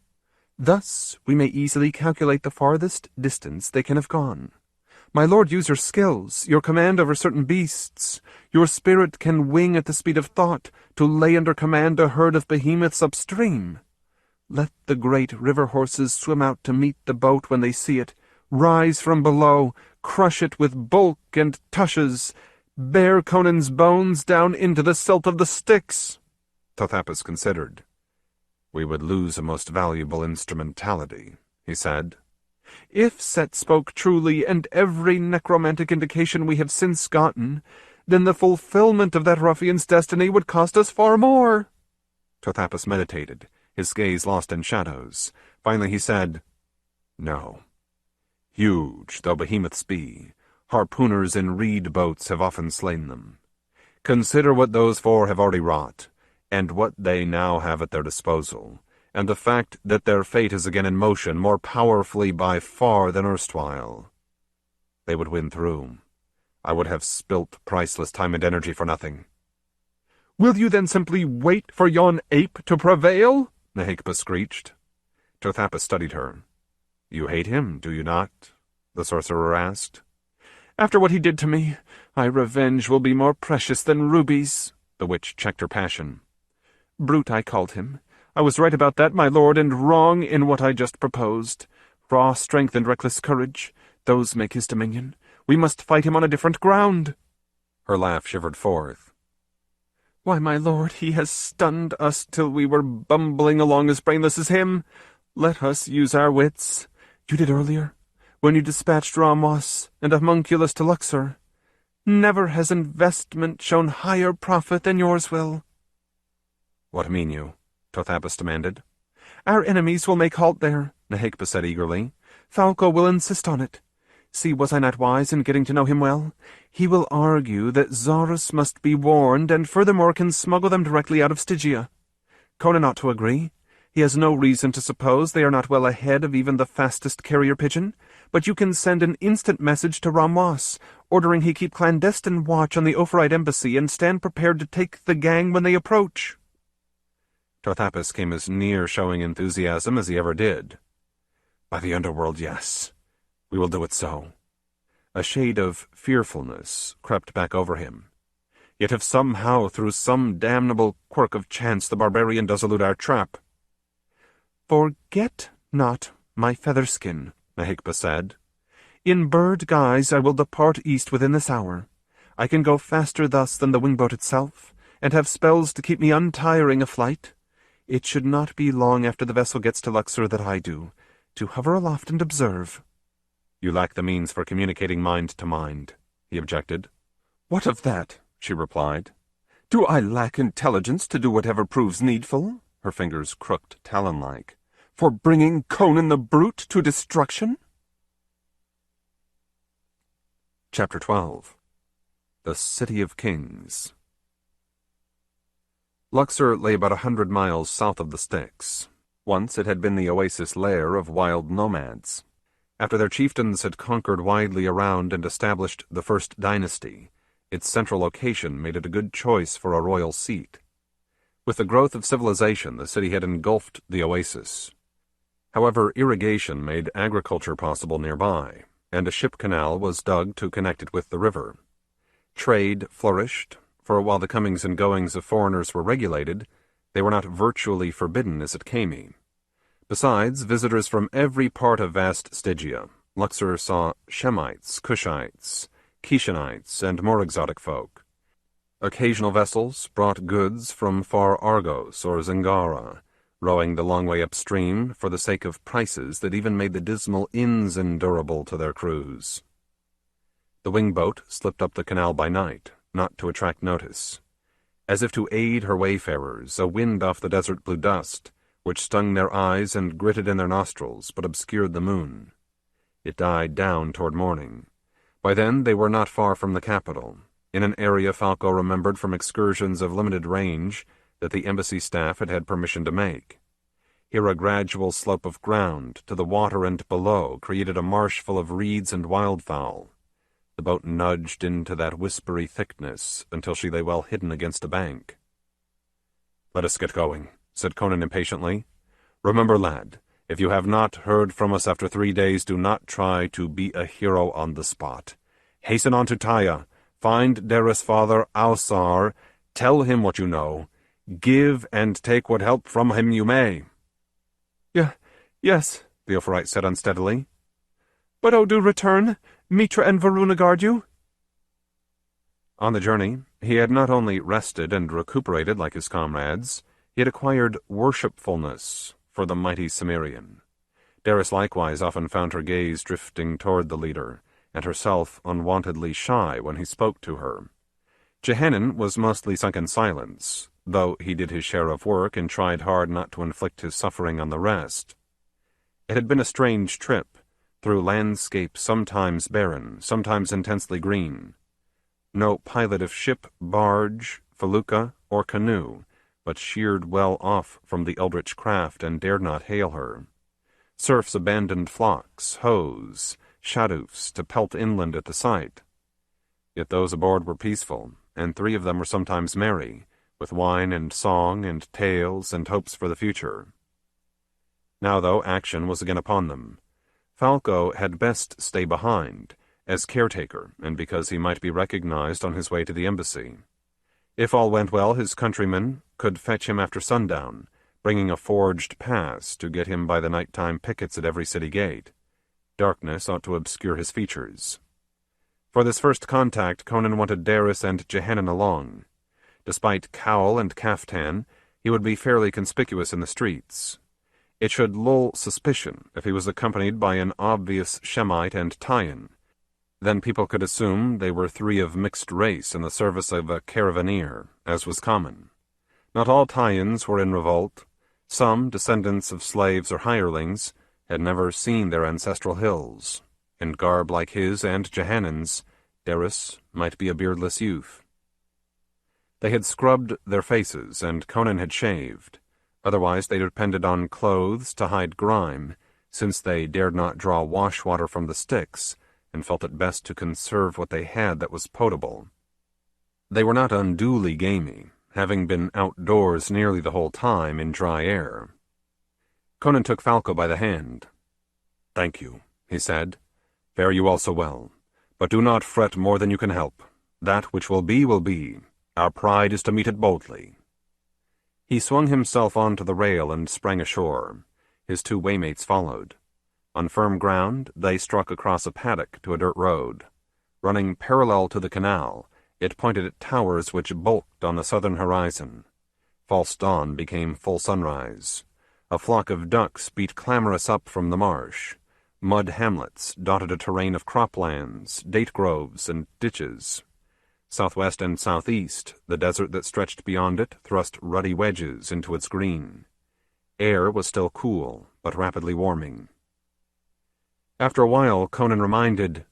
Speaker 2: Thus, we may easily calculate the farthest distance they can have gone. My lord, use your skills, your command over certain beasts. Your spirit can wing at the speed of thought, to lay under command a herd of behemoths upstream. Let the great river horses swim out to meet the boat when they see it, rise from below, crush it with bulk and tushes, bear Conan's bones down into the silt of the Styx.
Speaker 1: Tothapis considered. We would lose a most valuable instrumentality, he said.
Speaker 2: If Set spoke truly, and every necromantic indication we have since gotten, then the fulfillment of that ruffian's destiny would cost us far more.
Speaker 1: Tothapis meditated, his gaze lost in shadows. Finally he said, No. Huge though behemoths be, harpooners in reed boats have often slain them. Consider what those 4 have already wrought, and what they now have at their disposal, and the fact that their fate is again in motion more powerfully by far than erstwhile. They would win through. I would have spilt priceless time and energy for nothing.
Speaker 2: Will you then simply wait for yon ape to prevail?
Speaker 1: Nehekba screeched. Tothapis studied her. You hate him, do you not? The sorcerer asked.
Speaker 2: After what he did to me, my revenge will be more precious than rubies. The witch checked her passion. Brute I called him. I was right about that, my lord, and wrong in what I just proposed. Raw strength and reckless courage, those make his dominion. We must fight him on a different ground.
Speaker 1: Her laugh shivered forth.
Speaker 2: Why, my lord, he has stunned us till we were bumbling along as brainless as him. Let us use our wits. You did earlier, when you dispatched Ramos and a homunculus to Luxor. Never has investment shown higher profit than yours will.
Speaker 1: What mean you? Tothabus demanded.
Speaker 2: Our enemies will make halt there, Nehekba said eagerly. Falco will insist on it. See, was I not wise in getting to know him well? He will argue that Zarus must be warned, and furthermore can smuggle them directly out of Stygia. Conan ought to agree. He has no reason to suppose they are not well ahead of even the fastest carrier pigeon, but you can send an instant message to Ramos, ordering he keep clandestine watch on the Ophrite embassy and stand prepared to take the gang when they approach.
Speaker 1: Tothabus came as near showing enthusiasm as he ever did. By the underworld, yes. We will do it so. A shade of fearfulness crept back over him. Yet if somehow, through some damnable quirk of chance, the barbarian does elude our trap.
Speaker 2: Forget not my featherskin, Nehekba said. In bird guise I will depart east within this hour. I can go faster thus than the wingboat itself, and have spells to keep me untiring of flight. It should not be long after the vessel gets to Luxor that I do, to hover aloft and observe.
Speaker 1: You lack the means for communicating mind to mind, he objected.
Speaker 2: What of that? She replied. Do I lack intelligence to do whatever proves needful? Her fingers crooked talon-like. For bringing Conan the Brute to destruction?
Speaker 1: Chapter 12. The City of Kings. Luxor lay about 100 miles south of the Styx. Once it had been the oasis lair of wild nomads. After their chieftains had conquered widely around and established the First Dynasty, its central location made it a good choice for a royal seat. With the growth of civilization, the city had engulfed the oasis. However, irrigation made agriculture possible nearby, and a ship canal was dug to connect it with the river. Trade flourished, for while the comings and goings of foreigners were regulated, they were not virtually forbidden as at Khemi. Besides, visitors from every part of vast Stygia, Luxor saw Shemites, Cushites, Kishanites, and more exotic folk. Occasional vessels brought goods from far Argos or Zingara, rowing the long way upstream for the sake of prices that even made the dismal inns endurable to their crews. The wingboat slipped up the canal by night, not to attract notice. As if to aid her wayfarers, a wind off the desert blew dust, which stung their eyes and gritted in their nostrils, but obscured the moon. It died down toward morning. By then they were not far from the capital, in an area Falco remembered from excursions of limited range that the embassy staff had had permission to make. Here a gradual slope of ground to the water and below created a marsh full of reeds and wildfowl. The boat nudged into that whispery thickness until she lay well hidden against a bank. "Let us get going," said Conan impatiently. "Remember, lad, if you have not heard from us after 3 days, do not try to be a hero on the spot. Hasten on to Taia, find Dera's father, Ausar, tell him what you know. Give and take what help from him you may."
Speaker 2: Yes, the Ophrite said unsteadily. "But do return. Mitra and Varuna guard you."
Speaker 1: On the journey, he had not only rested and recuperated like his comrades, he had acquired worshipfulness for the mighty Cimmerian. Darius likewise often found her gaze drifting toward the leader, and herself unwontedly shy when he spoke to her. Jehanan was mostly sunk in silence, though he did his share of work and tried hard not to inflict his suffering on the rest. It had been a strange trip, through landscape sometimes barren, sometimes intensely green. No pilot of ship, barge, felucca, or canoe, but sheered well off from the eldritch craft and dared not hail her. Serfs abandoned flocks, hoes, shadoofs to pelt inland at the sight. Yet those aboard were peaceful, and 3 of them were sometimes merry, with wine and song and tales and hopes for the future. Now, though, action was again upon them. Falco had best stay behind, as caretaker, and because he might be recognized on his way to the embassy. If all went well, his countrymen could fetch him after sundown, bringing a forged pass to get him by the nighttime pickets at every city gate. Darkness ought to obscure his features. For this first contact, Conan wanted Darius and Jehanan along. Despite cowl and caftan, he would be fairly conspicuous in the streets. It should lull suspicion if he was accompanied by an obvious Shemite and Pteion. Then people could assume they were three of mixed race in the service of a caravaneer, as was common. Not all Taians were in revolt. Some, descendants of slaves or hirelings, had never seen their ancestral hills. In garb like his and Jehanan's, Darius might be a beardless youth. They had scrubbed their faces, and Conan had shaved. Otherwise they depended on clothes to hide grime, since they dared not draw wash water from the sticks, and felt it best to conserve what they had that was potable. They were not unduly gamey, having been outdoors nearly the whole time in dry air. Conan took Falco by the hand. "Thank you," he said. "Fare you also well. But do not fret more than you can help. That which will be will be. Our pride is to meet it boldly." He swung himself onto the rail and sprang ashore. His two waymates followed. On firm ground, they struck across a paddock to a dirt road. Running parallel to the canal, it pointed at towers which bulked on the southern horizon. False dawn became full sunrise. A flock of ducks beat clamorous up from the marsh. Mud hamlets dotted a terrain of croplands, date groves, and ditches. Southwest and southeast, the desert that stretched beyond it thrust ruddy wedges into its green. Air was still cool, but rapidly warming. After a while, Conan reminded,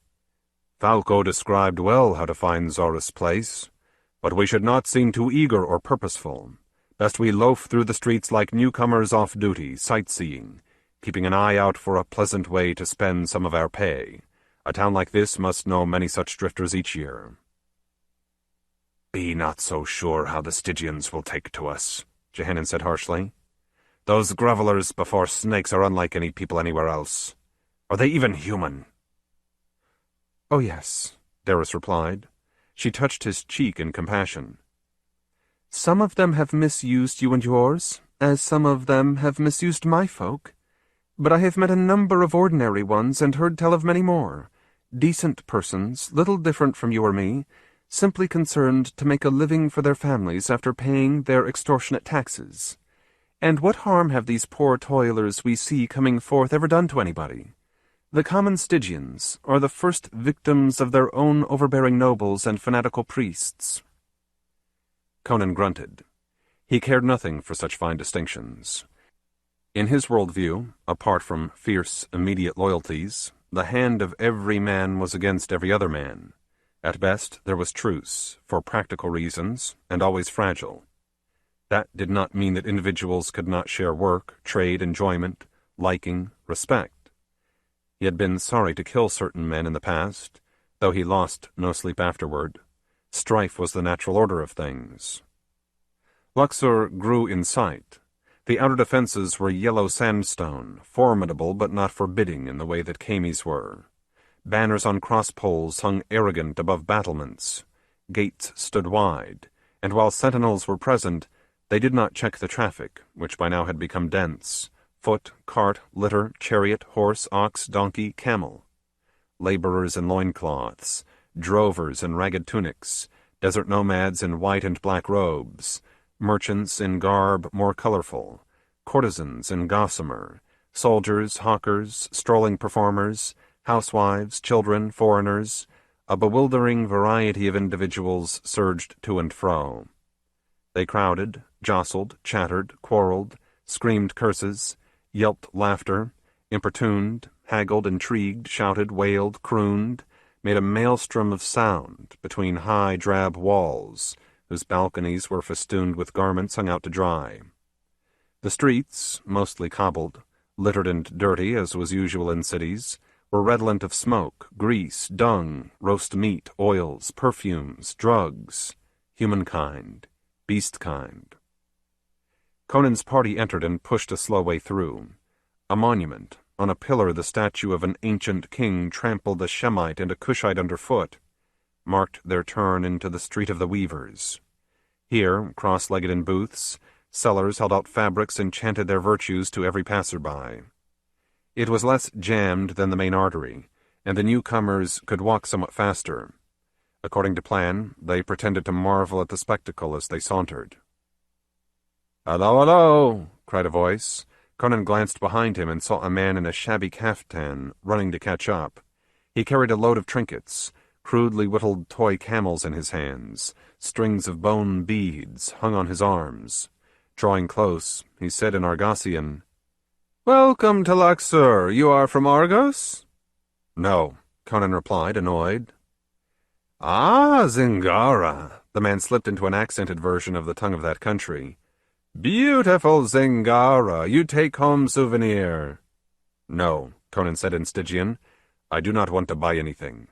Speaker 1: "Falco described well how to find Zora's place, but we should not seem too eager or purposeful. Best we loaf through the streets like newcomers off duty, sightseeing, keeping an eye out for a pleasant way to spend some of our pay. A town like this must know many such drifters each year." "Be not so sure how the Stygians will take to us," Jehanan said harshly. "Those grovellers before snakes are unlike any people anywhere else. Are they even human?"
Speaker 2: "Oh yes," Darius replied. She touched his cheek in compassion. "Some of them have misused you and yours, as some of them have misused my folk. But I have met a number of ordinary ones and heard tell of many more. Decent persons, little different from you or me, simply concerned to make a living for their families after paying their extortionate taxes. And what harm have these poor toilers we see coming forth ever done to anybody? The common Stygians are the first victims of their own overbearing nobles and fanatical priests." Conan grunted. He cared nothing for such fine distinctions. In his worldview, apart from fierce, immediate loyalties, the hand of every man was against every other man. At best, there was truce, for practical reasons, and always fragile. That did not mean that individuals could not share work, trade, enjoyment, liking, respect. He had been sorry to kill certain men in the past, though he lost no sleep afterward. Strife was the natural order of things. Luxor grew in sight. The outer defenses were yellow sandstone, formidable but not forbidding in the way that Khemi's were. Banners on cross-poles hung arrogant above battlements. Gates stood wide, and while sentinels were present, they did not check the traffic, which by now had become dense. Foot, cart, litter, chariot, horse, ox, donkey, camel. Laborers in loincloths, drovers in ragged tunics, desert nomads in white and black robes, merchants in garb more colorful, courtesans in gossamer, soldiers, hawkers, strolling performers, housewives, children, foreigners. A bewildering variety of individuals surged to and fro. They crowded, jostled, chattered, quarreled, screamed curses, yelped laughter, importuned, haggled, intrigued, shouted, wailed, crooned, made a maelstrom of sound between high drab walls, whose balconies were festooned with garments hung out to dry. The streets, mostly cobbled, littered and dirty as was usual in cities, were redolent of smoke, grease, dung, roast meat, oils, perfumes, drugs, humankind, beastkind. Conan's party entered and pushed a slow way through. A monument, on a pillar the statue of an ancient king trampled a Shemite and a Cushite underfoot, marked their turn into the Street of the Weavers. Here, cross-legged in booths,
Speaker 1: Sellers held out fabrics and chanted their virtues to every passerby. It was less jammed than the main artery, and the newcomers could walk somewhat faster. According to plan, they pretended to marvel at the spectacle as they sauntered. "Hello, hello!" cried a voice. Conan glanced behind him and saw a man in a shabby caftan running to catch up. He carried a load of trinkets, crudely whittled toy camels in his hands. Strings of bone beads hung on his arms. Drawing close, he said in Argosian, "Welcome to Luxor. You are from Argos?" "No," Conan replied, annoyed. "Ah, Zingara." The man slipped into an accented version of the tongue of that country. "Beautiful Zingara, you take home souvenir." "No," Conan said in Stygian. "I do not want to buy anything."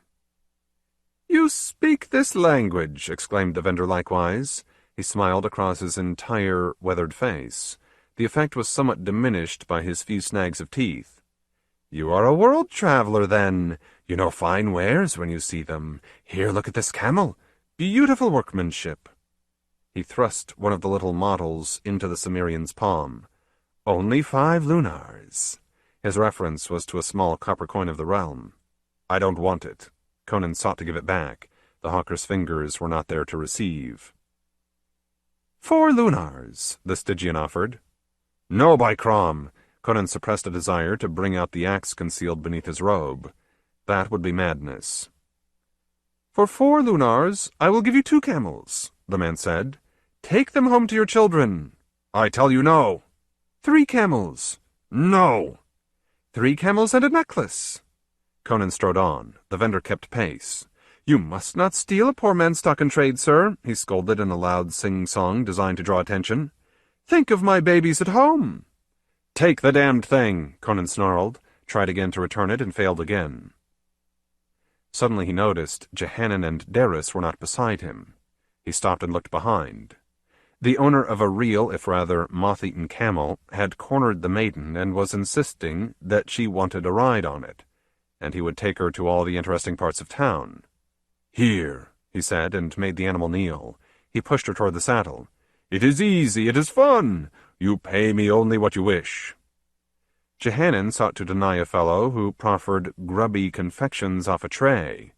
Speaker 1: "You speak this language," exclaimed the vendor likewise. He smiled across his entire weathered face. The effect was somewhat diminished by his few snags of teeth. "You are a world traveler, then. You know fine wares when you see them. Here, look at this camel. Beautiful workmanship." He thrust one of the little models into the Cimmerian's palm. "Only 5 lunars." His reference was to a small copper coin of the realm. "I don't want it." Conan sought to give it back. The hawker's fingers were not there to receive. 4 lunars, the Stygian offered. "No, by Crom!" Conan suppressed a desire to bring out the axe concealed beneath his robe. That would be madness. "For 4 lunars, I will give you 2 camels," the man said. "Take them home to your children." "I tell you no." 3 camels." "No." 3 camels and a necklace." Conan strode on. The vendor kept pace. "You must not steal a poor man's stock in trade, sir," he scolded in a loud sing-song designed to draw attention. "Think of my babies at home." "Take the damned thing," Conan snarled, tried again to return it, and failed again. Suddenly he noticed Jehanan and Darius were not beside him. He stopped and looked behind. The owner of a real, if rather moth-eaten camel, had cornered the maiden and was insisting that she wanted a ride on it, and he would take her to all the interesting parts of town. "Here," he said, and made the animal kneel. He pushed her toward the saddle. "It is easy, it is fun. You pay me only what you wish." Jehanan sought to deny a fellow who proffered grubby confections off a tray.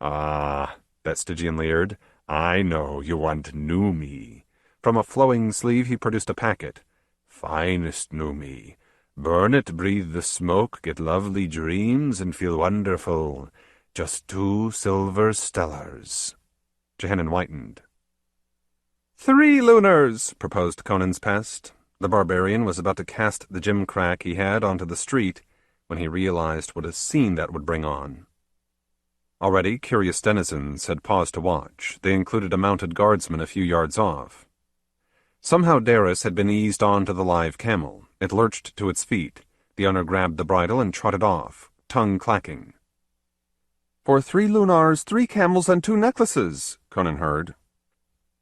Speaker 1: "Ah," that Stygian leered, "I know you want Numi." From a flowing sleeve he produced a packet. "Finest Numi. Burn it, breathe the smoke, get lovely dreams, and feel wonderful. Just 2 silver stellars." Jehanan whitened. 3 lunars, proposed Conan's pest. The barbarian was about to cast the gimcrack he had onto the street when he realized what a scene that would bring on. Already curious denizens had paused to watch. They included a mounted guardsman a few yards off. Somehow Darius had been eased onto the live camel. It lurched to its feet. The owner grabbed the bridle and trotted off, tongue clacking. "For 3 lunars, 3 camels, and 2 necklaces," Conan heard.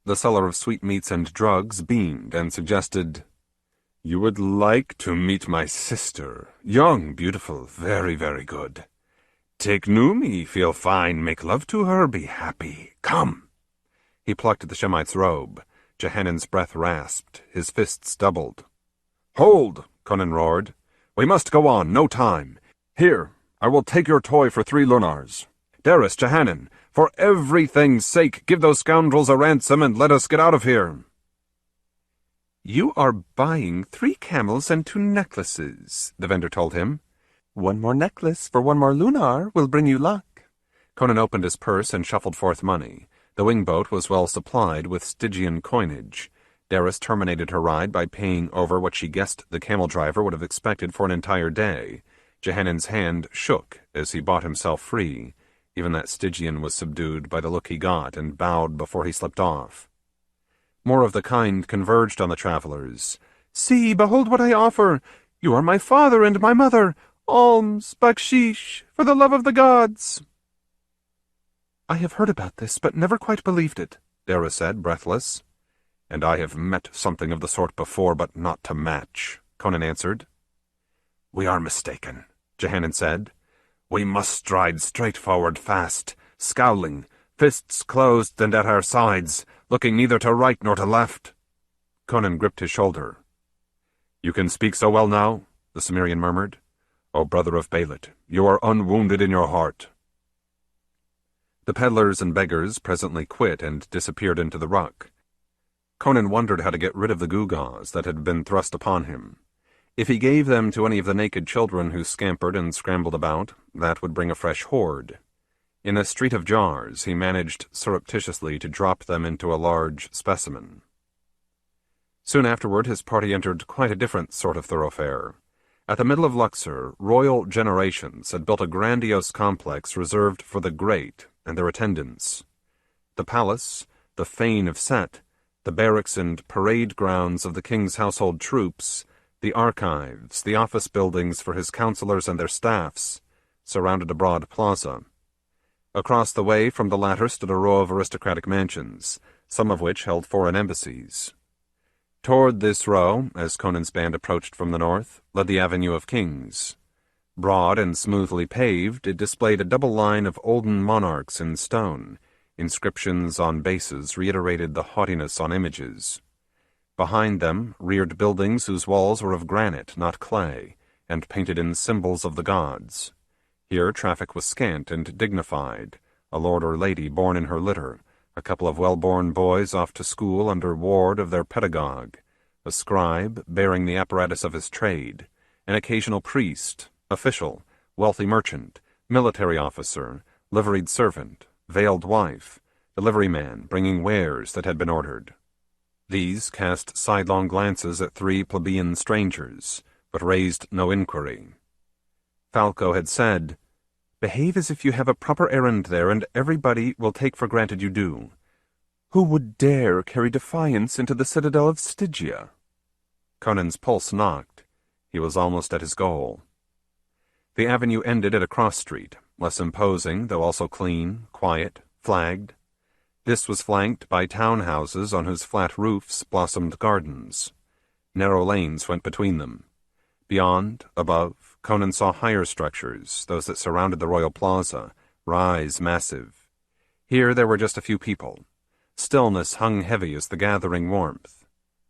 Speaker 1: The seller of sweetmeats and drugs beamed and suggested, "You would like to meet my sister. Young, beautiful, very, very good. Take Numi, feel fine, make love to her, be happy. Come." He plucked at the Shemite's robe. Jehanan's breath rasped. His fists doubled. "Hold!" Conan roared. "We must go on, no time. Here, I will take your toy for 3 lunars. Darius, Jehanan, for everything's sake, give those scoundrels a ransom and let us get out of here." "You are buying 3 camels and 2 necklaces," the vendor told him. "1 more necklace for 1 more lunar will bring you luck." Conan opened his purse and shuffled forth money. The wingboat was well supplied with Stygian coinage. Darius terminated her ride by paying over what she guessed the camel driver would have expected for an entire day. Jehanan's hand shook as he bought himself free. Even that Stygian was subdued by the look he got and bowed before he slipped off. More of the kind converged on the travelers. "See, behold what I offer! You are my father and my mother! Alms, bakshish, for the love of the gods!" "I have heard about this, but never quite believed it," Dara said, breathless. "And I have met something of the sort before, but not to match," Conan answered. "We are mistaken," Jehanan said. "We must stride straight forward fast, scowling, fists closed and at our sides, looking neither to right nor to left." Conan gripped his shoulder. "You can speak so well now?" the Cimmerian murmured. "O brother of Belit, you are unwounded in your heart." The peddlers and beggars presently quit and disappeared into the ruck. Conan wondered how to get rid of the gewgaws that had been thrust upon him. If he gave them to any of the naked children who scampered and scrambled about, that would bring a fresh horde. In a street of jars, he managed surreptitiously to drop them into a large specimen. Soon afterward, his party entered quite a different sort of thoroughfare. At the middle of Luxor, royal generations had built a grandiose complex reserved for the great and their attendants. The palace, the fane of Set, the barracks and parade grounds of the king's household troops, the archives, the office buildings for his counselors and their staffs, surrounded a broad plaza. Across the way from the latter stood a row of aristocratic mansions, some of which held foreign embassies. Toward this row, as Conan's band approached from the north, led the Avenue of Kings. Broad and smoothly paved, it displayed a double line of olden monarchs in stone. Inscriptions on bases reiterated the haughtiness on images. Behind them reared buildings whose walls were of granite, not clay, and painted in symbols of the gods. Here traffic was scant and dignified, a lord or lady born in her litter, a couple of well-born boys off to school under ward of their pedagogue, a scribe bearing the apparatus of his trade, an occasional priest, official, wealthy merchant, military officer, liveried servant, veiled wife, deliveryman bringing wares that had been ordered. These cast sidelong glances at three plebeian strangers, but raised no inquiry. Falco had said, "Behave as if you have a proper errand there, and everybody will take for granted you do. Who would dare carry defiance into the citadel of Stygia?" Conan's pulse knocked. He was almost at his goal. The avenue ended at a cross-street, less imposing, though also clean, quiet, flagged. This was flanked by townhouses on whose flat roofs blossomed gardens. Narrow lanes went between them. Beyond, above, Conan saw higher structures, those that surrounded the royal plaza, rise massive. Here there were just a few people. Stillness hung heavy as the gathering warmth.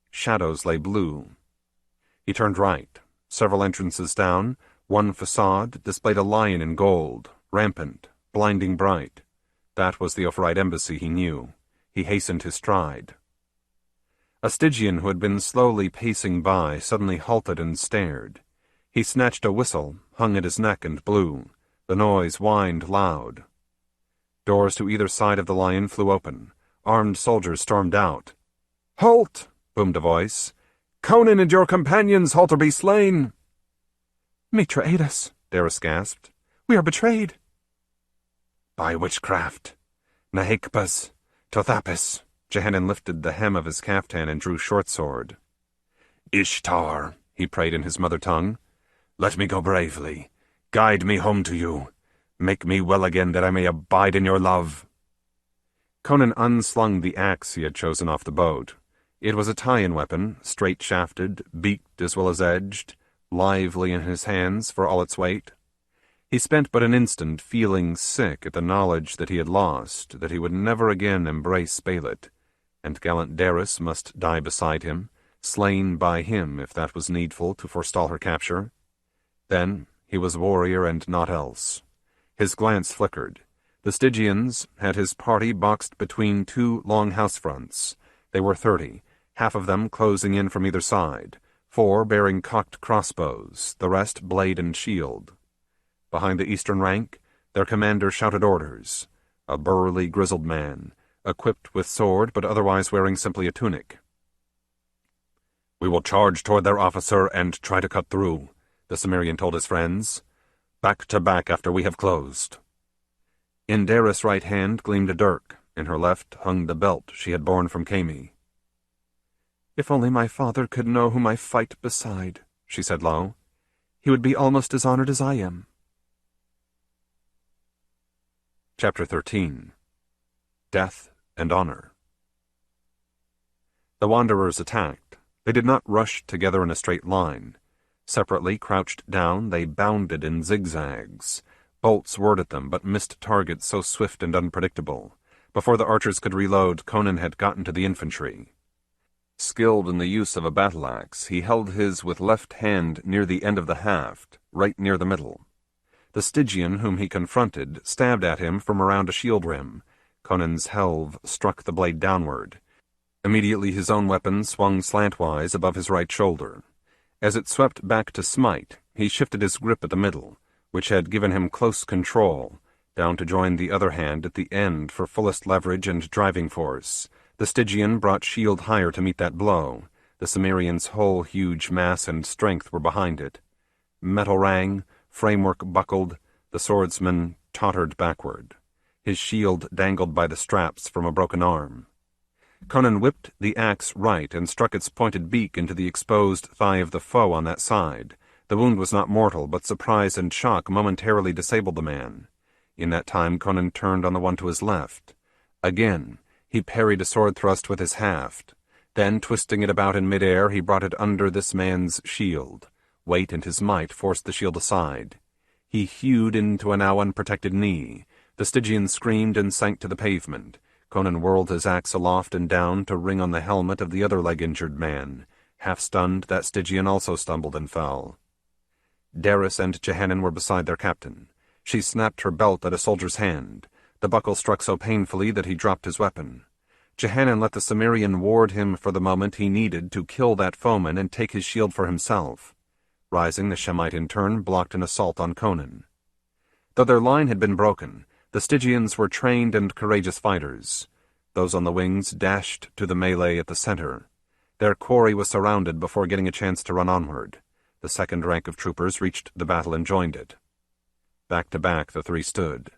Speaker 1: Shadows lay blue. He turned right. Several entrances down, one facade displayed a lion in gold, rampant, blinding bright. That was the Ophrite embassy, he knew. He hastened his stride. A Stygian who had been slowly pacing by suddenly halted and stared. He snatched a whistle, hung at his neck, and blew. The noise whined loud. Doors to either side of the lion flew open. Armed soldiers stormed out. "Halt!" boomed a voice. "Conan and your companions halt or be slain!"
Speaker 2: "Mitra, aid us," Daris gasped. "We are betrayed."
Speaker 1: "By witchcraft. Nahekbas, Tothapis." Jehanan lifted the hem of his caftan and drew short sword. "Ishtar," he prayed in his mother tongue. "Let me go bravely. Guide me home to you. Make me well again that I may abide in your love." Conan unslung the axe he had chosen off the boat. It was a Taian weapon, straight-shafted, beaked as well as edged, lively in his hands for all its weight. He spent but an instant feeling sick at the knowledge that he had lost, that he would never again embrace Belit, and gallant Daris must die beside him, slain by him if that was needful to forestall her capture. Then he was warrior and naught else. His glance flickered. The Stygians had his party boxed between two long house fronts. They were 30, half of them closing in from either side, 4 bearing cocked crossbows, the rest blade and shield. Behind the eastern rank, their commander shouted orders, a burly, grizzled man, equipped with sword but otherwise wearing simply a tunic. "We will charge toward their officer and try to cut through," the Cimmerian told his friends. "Back to back after we have closed." In Daris' right hand gleamed a dirk, in her left hung the belt she had borne from Khemi.
Speaker 2: "If only my father could know whom I fight beside," she said low. "He would be almost as honored as I am."
Speaker 1: Chapter 13. Death and Honor. The wanderers attacked. They did not rush together in a straight line. Separately, crouched down, they bounded in zigzags. Bolts whirred at them, but missed targets so swift and unpredictable. Before the archers could reload, Conan had gotten to the infantry. Skilled in the use of a battle-axe, he held his with left hand near the end of the haft, right near the middle. The Stygian whom he confronted stabbed at him from around a shield rim. Conan's helve struck the blade downward. Immediately his own weapon swung slantwise above his right shoulder. As it swept back to smite, he shifted his grip at the middle, which had given him close control, down to join the other hand at the end for fullest leverage and driving force. The Stygian brought shield higher to meet that blow. The Cimmerian's whole huge mass and strength were behind it. Metal rang, framework buckled, the swordsman tottered backward. His shield dangled by the straps from a broken arm. Conan whipped the axe right and struck its pointed beak into the exposed thigh of the foe on that side. The wound was not mortal, but surprise and shock momentarily disabled the man. In that time Conan turned on the one to his left. Again, he parried a sword thrust with his haft. Then, twisting it about in mid-air, he brought it under this man's shield. Weight and his might forced the shield aside. He hewed into a now unprotected knee. The Stygian screamed and sank to the pavement. Conan whirled his axe aloft and down to ring on the helmet of the other leg-injured man. Half-stunned, that Stygian also stumbled and fell. Daris and Jehanan were beside their captain. She snapped her belt at a soldier's hand. The buckle struck so painfully that he dropped his weapon. Jehanan let the Cimmerian ward him for the moment he needed to kill that foeman and take his shield for himself. Rising, the Shemite in turn blocked an assault on Conan. Though their line had been broken, the Stygians were trained and courageous fighters. Those on the wings dashed to the melee at the center. Their quarry was surrounded before getting a chance to run onward. The second rank of troopers reached the battle and joined it. Back to back the three stood.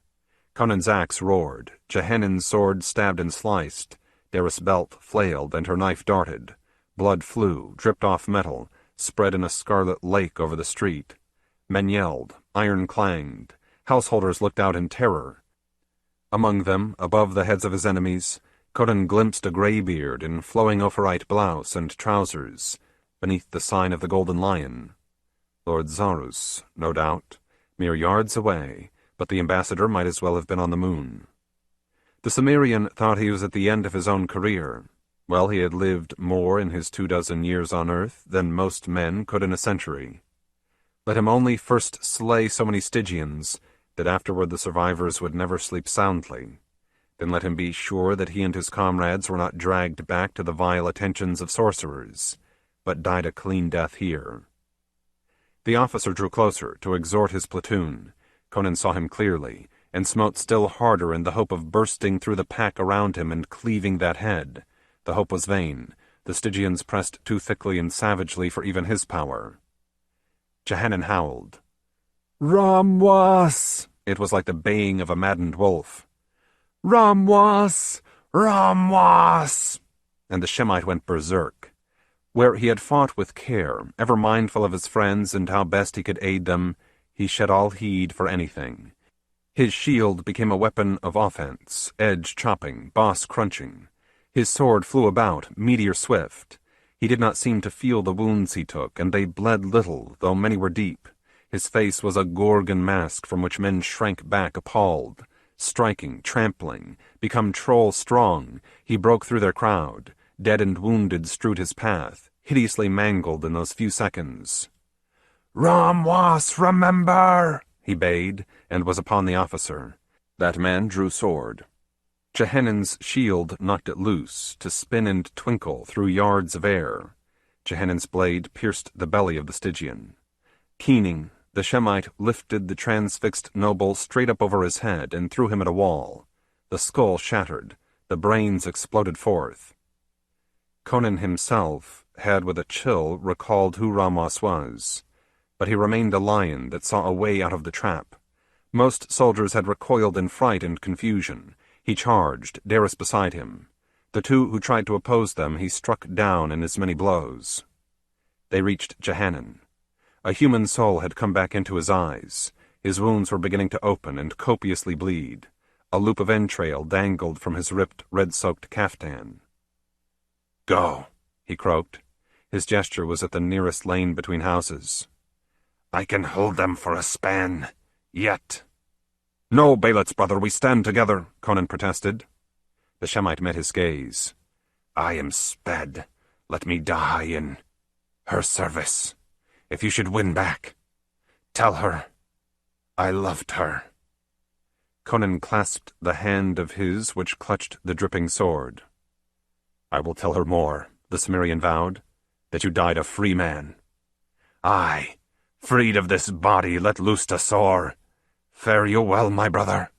Speaker 1: Conan's axe roared, Jehanan's sword stabbed and sliced, Daris' belt flailed and her knife darted. Blood flew, dripped off metal, spread in a scarlet lake over the street. Men yelled, iron clanged, householders looked out in terror. Among them, above the heads of his enemies, Conan glimpsed a greybeard in flowing ophrite blouse and trousers, beneath the sign of the Golden Lion. Lord Zarus, no doubt, mere yards away, but the ambassador might as well have been on the moon. The Cimmerian thought he was at the end of his own career. Well, he had lived more in his 24 years on earth than most men could in a century. Let him only first slay so many Stygians that afterward the survivors would never sleep soundly. Then let him be sure that he and his comrades were not dragged back to the vile attentions of sorcerers, but died a clean death here. The officer drew closer to exhort his platoon. Conan saw him clearly, and smote still harder in the hope of bursting through the pack around him and cleaving that head. The hope was vain. The Stygians pressed too thickly and savagely for even his power. Jehanan howled. "Ramwas!" It was like the baying of a maddened wolf. "Ramwas! Ramwas!" And the Shemite went berserk. Where he had fought with care, ever mindful of his friends and how best he could aid them, he shed all heed for anything. His shield became a weapon of offense, edge chopping, boss crunching. His sword flew about, meteor swift. He did not seem to feel the wounds he took, and they bled little, though many were deep. His face was a Gorgon mask from which men shrank back appalled. Striking, trampling, become troll strong, he broke through their crowd. Dead and wounded strewed his path, hideously mangled in those few seconds. "Ramwas, remember!" he bade, and was upon the officer. That man drew sword. Jehanan's shield knocked it loose, to spin and twinkle through yards of air. Jehanan's blade pierced the belly of the Stygian. Keening, the Shemite lifted the transfixed noble straight up over his head and threw him at a wall. The skull shattered, the brains exploded forth. Conan himself had with a chill recalled who Ramwas was, but he remained a lion that saw a way out of the trap. Most soldiers had recoiled in fright and confusion. He charged, Daris beside him. The two who tried to oppose them he struck down in as many blows. They reached Jehanan. A human soul had come back into his eyes. His wounds were beginning to open and copiously bleed. A loop of entrail dangled from his ripped, red-soaked caftan. "Go," he croaked. His gesture was at the nearest lane between houses. "I can hold them for a span. Yet." "No, Belit's brother, we stand together," Conan protested. The Shemite met his gaze. "I am sped.
Speaker 2: Let me die in her service. If you should win back, tell her I loved her."
Speaker 1: Conan clasped the hand of his which clutched the dripping sword. "I will tell her more," the Cimmerian vowed, "that you died a free man."
Speaker 2: "Aye, freed of this body let loose to soar. Fare you well, my brother."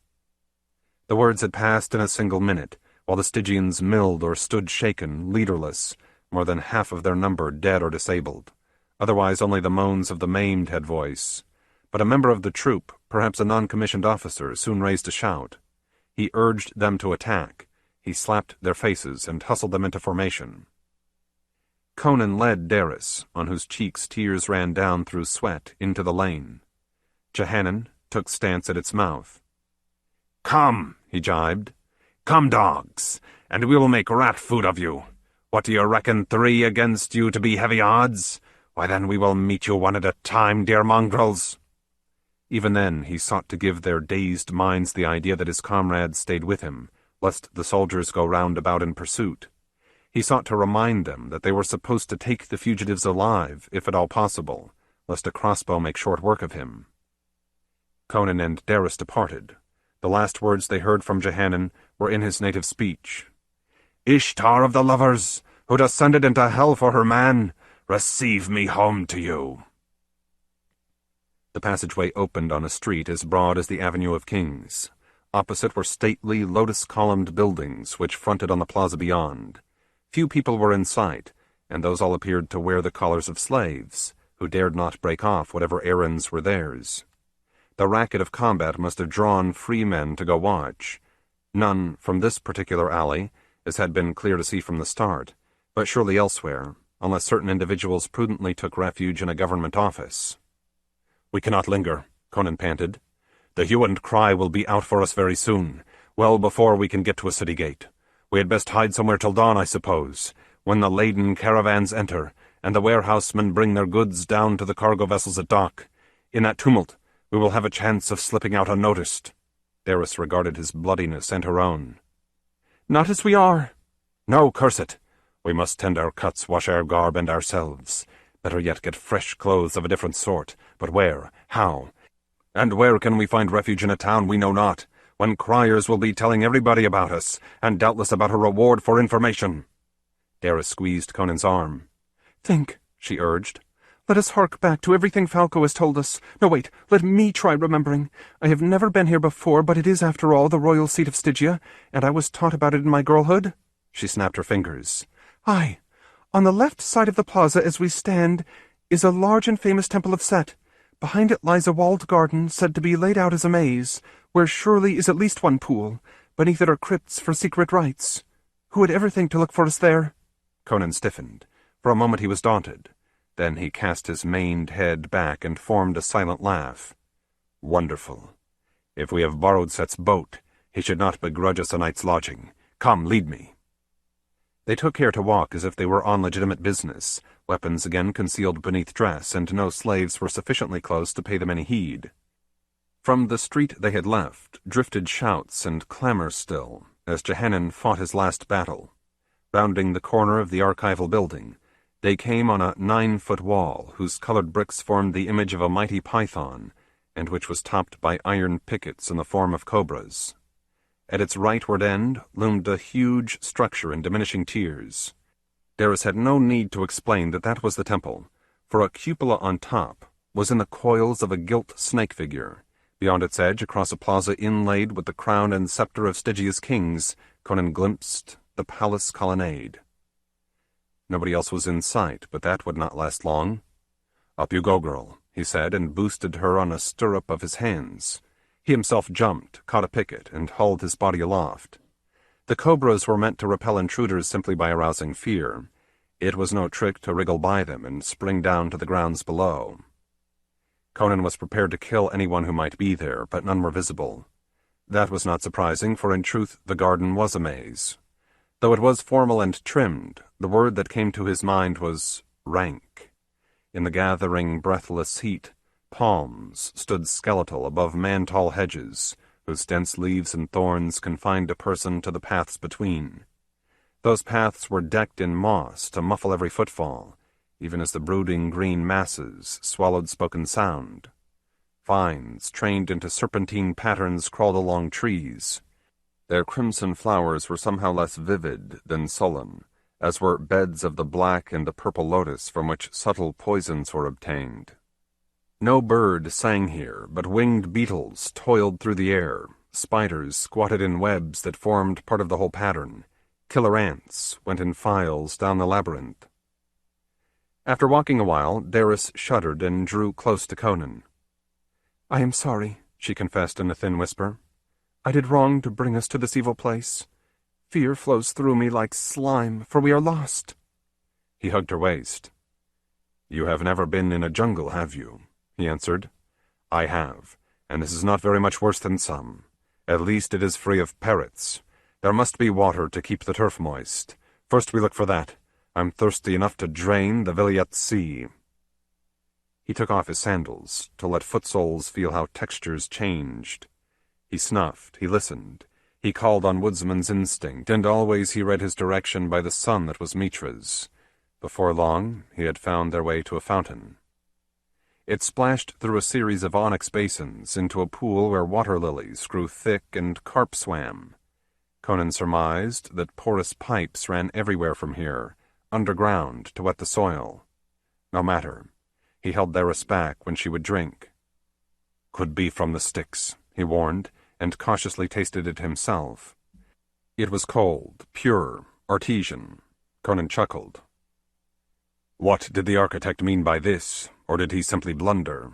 Speaker 1: The words had passed in a single minute, while the Stygians milled or stood shaken, leaderless, more than half of their number dead or disabled. Otherwise only the moans of the maimed had voice. But a member of the troop, perhaps a non-commissioned officer, soon raised a shout. He urged them to attack. He slapped their faces and hustled them into formation. Conan led Daris, on whose cheeks tears ran down through sweat, into the lane. Jehanan took stance at its mouth.
Speaker 2: "Come," he jibed. "Come, dogs, and we will make rat food of you. What do you reckon, 3 against you to be heavy odds? Why then we will meet you one at a time, dear mongrels."
Speaker 1: Even then he sought to give their dazed minds the idea that his comrades stayed with him, lest the soldiers go round about in pursuit. He sought to remind them that they were supposed to take the fugitives alive, if at all possible, lest a crossbow make short work of him. Conan and Daris departed. The last words they heard from Jehanan were in his native speech.
Speaker 2: "Ishtar of the lovers, who descended into hell for her man, receive me home to you."
Speaker 1: The passageway opened on a street as broad as the Avenue of Kings. Opposite were stately, lotus-columned buildings which fronted on the plaza beyond. Few people were in sight, and those all appeared to wear the collars of slaves, who dared not break off whatever errands were theirs. The racket of combat must have drawn free men to go watch. None from this particular alley, as had been clear to see from the start, but surely elsewhere, unless certain individuals prudently took refuge in a government office.
Speaker 2: "We cannot linger," Conan panted. "The hue and cry will be out for us very soon, well before we can get to a city gate. We had best hide somewhere till dawn, I suppose, when the laden caravans enter, and the warehousemen bring their goods down to the cargo vessels at dock. In that tumult, we will have a chance of slipping out unnoticed."
Speaker 1: Daris regarded his bloodiness and her own.
Speaker 2: "Not as we are." "No, curse it. We must tend our cuts, wash our garb and ourselves. Better yet get fresh clothes of a different sort. But where? How? And where can we find refuge in a town we know not, when criers will be telling everybody about us, and doubtless about a reward for information?"
Speaker 1: Daris squeezed Conan's arm.
Speaker 3: "Think," she urged. "Let us hark back to everything Falco has told us. No, wait, let me try remembering. I have never been here before, but it is, after all, the royal seat of Stygia, and I was taught about it in my girlhood." She snapped her fingers. "Aye. On the left side of the plaza as we stand is a large and famous temple of Set. Behind it lies a walled garden said to be laid out as a maze, where surely is at least one pool. Beneath it are crypts for secret rites. Who would ever think to look for us there?"
Speaker 1: Conan stiffened. For a moment he was daunted. Then he cast his maned head back and formed a silent laugh. "Wonderful. If we have borrowed Set's boat, he should not begrudge us a night's lodging. Come, lead me." They took care to walk as if they were on legitimate business, weapons again concealed beneath dress, and no slaves were sufficiently close to pay them any heed. From the street they had left drifted shouts and clamor still, as Jehanan fought his last battle. Rounding the corner of the archival building, they came on a 9-foot wall whose colored bricks formed the image of a mighty python, and which was topped by iron pickets in the form of cobras. At its rightward end loomed a huge structure in diminishing tiers. Daris had no need to explain that that was the temple, for a cupola on top was in the coils of a gilt snake figure. Beyond its edge, across a plaza inlaid with the crown and scepter of Stygia's kings, Conan glimpsed the palace colonnade. Nobody else was in sight, but that would not last long. "Up you go, girl," he said, and boosted her on a stirrup of his hands. He himself jumped, caught a picket, and hauled his body aloft. The cobras were meant to repel intruders simply by arousing fear. It was no trick to wriggle by them and spring down to the grounds below. Conan was prepared to kill anyone who might be there, but none were visible. That was not surprising, for in truth the garden was a maze. Though it was formal and trimmed, the word that came to his mind was rank. In the gathering, breathless heat, palms stood skeletal above man-tall hedges, whose dense leaves and thorns confined a person to the paths between. Those paths were decked in moss to muffle every footfall, even as the brooding green masses swallowed spoken sound. Vines, trained into serpentine patterns, crawled along trees. Their crimson flowers were somehow less vivid than sullen, as were beds of the black and the purple lotus from which subtle poisons were obtained. No bird sang here, but winged beetles toiled through the air, spiders squatted in webs that formed part of the whole pattern, killer ants went in files down the labyrinth. After walking a while, Daris shuddered and drew close to Conan.
Speaker 3: "I am sorry," she confessed in a thin whisper. "I did wrong to bring us to this evil place. Fear flows through me like slime, for we are lost."
Speaker 1: He hugged her waist. "You have never been in a jungle, have you?" he answered. "I have, and this is not very much worse than some. At least it is free of parrots. There must be water to keep the turf moist. First we look for that. I'm thirsty enough to drain the Bêlit sea." He took off his sandals to let footsoles feel how textures changed. He snuffed, he listened, he called on woodsman's instinct, and always he read his direction by the sun that was Mitra's. Before long, he had found their way to a fountain. It splashed through a series of onyx basins into a pool where water lilies grew thick and carp swam. Conan surmised that porous pipes ran everywhere from here, underground to wet the soil. No matter. He held Daris back when she would drink. "Could be from the sticks," he warned, and cautiously tasted it himself. It was cold, pure, artesian. Conan chuckled. What did the architect mean by this, or did he simply blunder?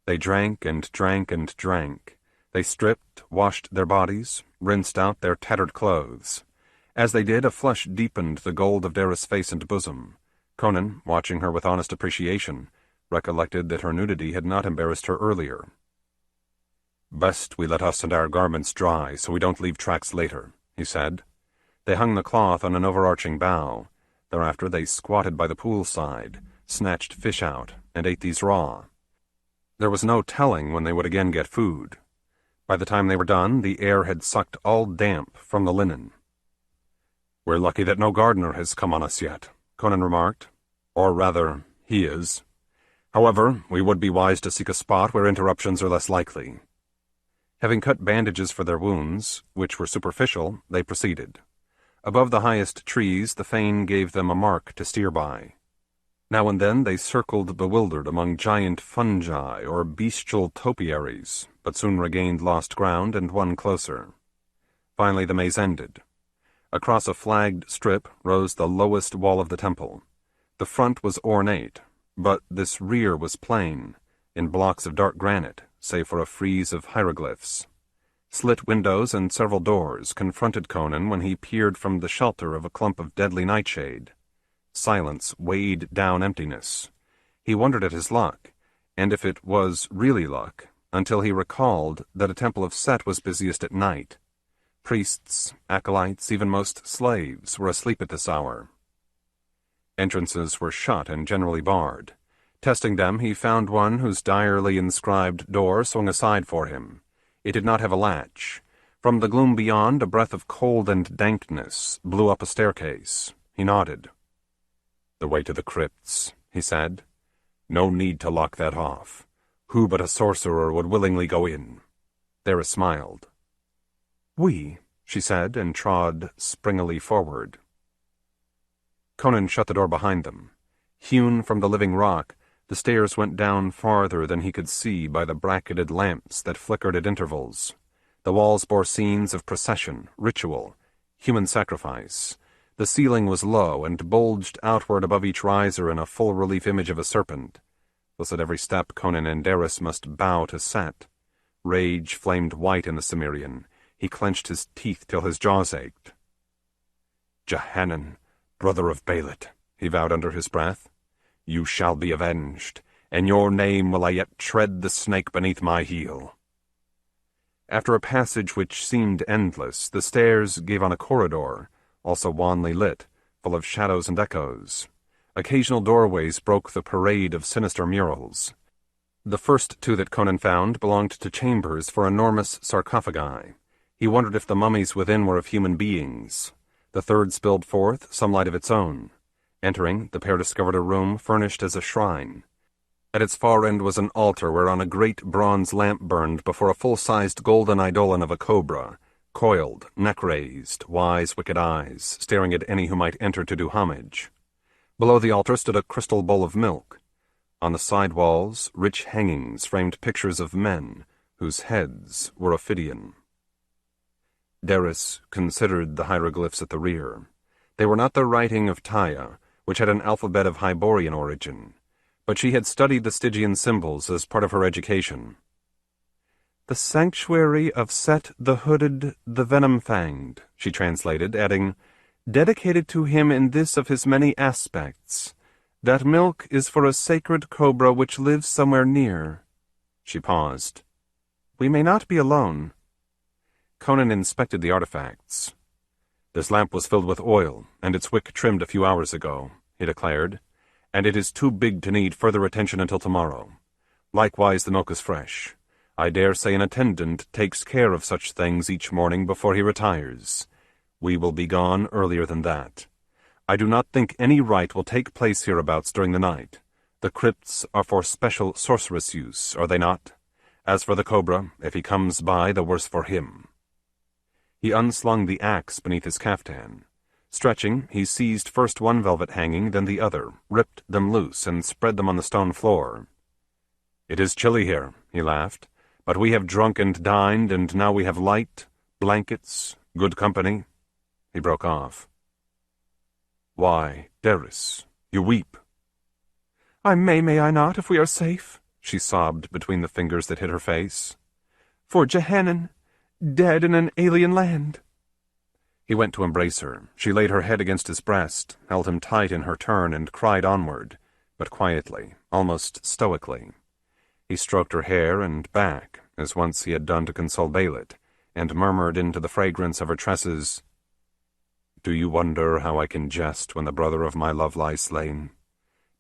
Speaker 1: They drank and drank and drank. They stripped, washed their bodies, rinsed out their tattered clothes. As they did, a flush deepened the gold of Daris' face and bosom. Conan, watching her with honest appreciation, recollected that her nudity had not embarrassed her earlier. "Best we let us and our garments dry, so we don't leave tracks later," he said. They hung the cloth on an overarching bough. Thereafter they squatted by the poolside, snatched fish out, and ate these raw. There was no telling when they would again get food. By the time they were done, the air had sucked all damp from the linen. "We're lucky that no gardener has come on us yet," Conan remarked. "Or rather, he is. However, we would be wise to seek a spot where interruptions are less likely." Having cut bandages for their wounds, which were superficial, they proceeded. Above the highest trees, the fane gave them a mark to steer by. Now and then they circled bewildered among giant fungi or bestial topiaries, but soon regained lost ground and won closer. Finally the maze ended. Across a flagged strip rose the lowest wall of the temple. The front was ornate, but this rear was plain, in blocks of dark granite, save for a frieze of hieroglyphs. Slit windows and several doors confronted Conan when he peered from the shelter of a clump of deadly nightshade. Silence weighed down emptiness. He wondered at his luck, and if it was really luck, until he recalled that a temple of Set was busiest at night. Priests, acolytes, even most slaves were asleep at this hour. Entrances were shut and generally barred. Testing them, he found one whose direly inscribed door swung aside for him. It did not have a latch. From the gloom beyond, a breath of cold and dankness blew up a staircase. He nodded. "The way to the crypts," he said. "No need to lock that off. Who but a sorcerer would willingly go in?" Daris smiled. "We," she said, and trod springily forward. Conan shut the door behind them. Hewn from the living rock, the stairs went down farther than he could see by the bracketed lamps that flickered at intervals. The walls bore scenes of procession, ritual, human sacrifice. The ceiling was low and bulged outward above each riser in a full-relief image of a serpent. Thus at every step Conan and Daris must bow to Set. Rage flamed white in the Cimmerian. He clenched his teeth till his jaws ached. "Jehanan, brother of Belit," he vowed under his breath, "you shall be avenged. In your name will I yet tread the snake beneath my heel." After a passage which seemed endless, the stairs gave on a corridor, also wanly lit, full of shadows and echoes. Occasional doorways broke the parade of sinister murals. The first two that Conan found belonged to chambers for enormous sarcophagi. He wondered if the mummies within were of human beings. The third spilled forth some light of its own. Entering, the pair discovered a room furnished as a shrine. At its far end was an altar whereon a great bronze lamp burned before a full-sized golden eidolon of a cobra, coiled, neck-raised, wise, wicked eyes, staring at any who might enter to do homage. Below the altar stood a crystal bowl of milk. On the side walls, rich hangings framed pictures of men, whose heads were ophidian. Derris considered the hieroglyphs at the rear. They were not the writing of Taia, which had an alphabet of Hyborian origin, but she had studied the Stygian symbols as part of her education. "The sanctuary of Set the Hooded, the Venom-Fanged," she translated, adding, "dedicated to him in this of his many aspects. That milk is for a sacred cobra which lives somewhere near." She paused. "We may not be alone." Conan inspected the artifacts. "This lamp was filled with oil, and its wick trimmed a few hours ago," he declared, "and it is too big to need further attention until tomorrow. Likewise the milk is fresh. I dare say an attendant takes care of such things each morning before he retires. We will be gone earlier than that. I do not think any rite will take place hereabouts during the night. The crypts are for special sorceress use, are they not? As for the cobra, if he comes by, the worse for him." He unslung the axe beneath his caftan. Stretching, he seized first one velvet hanging, then the other, ripped them loose, and spread them on the stone floor. "It is chilly here," he laughed, "but we have drunk and dined, and now we have light, blankets, good company." He broke off. "Why, Derris, you weep." "I may I not, if we are safe?" she sobbed between the fingers that hid her face. "For Jehanan, dead in an alien land." He went to embrace her. She laid her head against his breast, held him tight in her turn, and cried onward, but quietly, almost stoically. He stroked her hair and back, as once he had done to console Belit, and murmured into the fragrance of her tresses, "Do you wonder how I can jest when the brother of my love lies slain?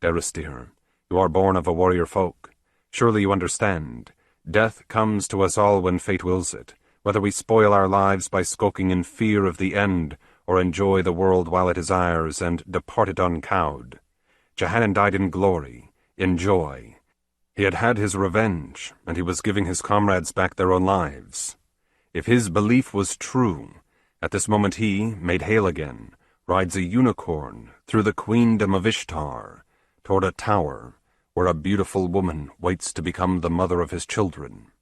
Speaker 1: Derris, dear, you are born of a warrior folk. Surely you understand. Death comes to us all when fate wills it, whether we spoil our lives by skulking in fear of the end, or enjoy the world while it is ours, and depart it uncowed. Jehanan died in glory, in joy. He had had his revenge, and he was giving his comrades back their own lives. If his belief was true, at this moment he, made hale again, rides a unicorn through the queendom of Ishtar, toward a tower, where a beautiful woman waits to become the mother of his children.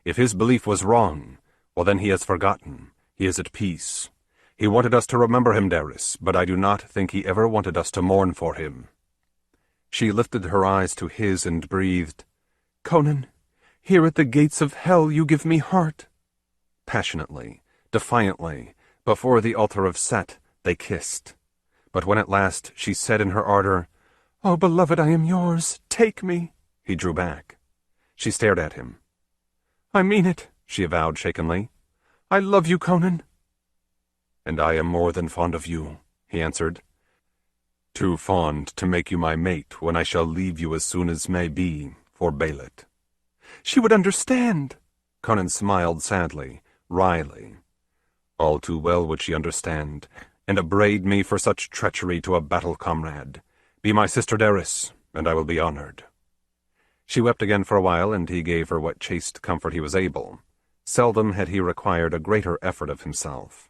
Speaker 1: If his belief was wrong, well then he has forgotten, he is at peace. He wanted us to remember him, Derris, but I do not think he ever wanted us to mourn for him." She lifted her eyes to his and breathed, "Conan, here at the gates of hell you give me heart." Passionately, defiantly, before the altar of Set, they kissed. But when at last she said in her ardor, "Oh, beloved, I am yours, take me," he drew back. She stared at him. "I mean it," she avowed shakenly. "I love you, Conan." "And I am more than fond of you," he answered. "Too fond to make you my mate when I shall leave you as soon as may be for Belit." "She would understand." Conan smiled sadly, wryly. "All too well would she understand, and upbraid me for such treachery to a battle comrade. Be my sister, Derris, and I will be honored." She wept again for a while, and he gave her what chaste comfort he was able. Seldom had he required a greater effort of himself.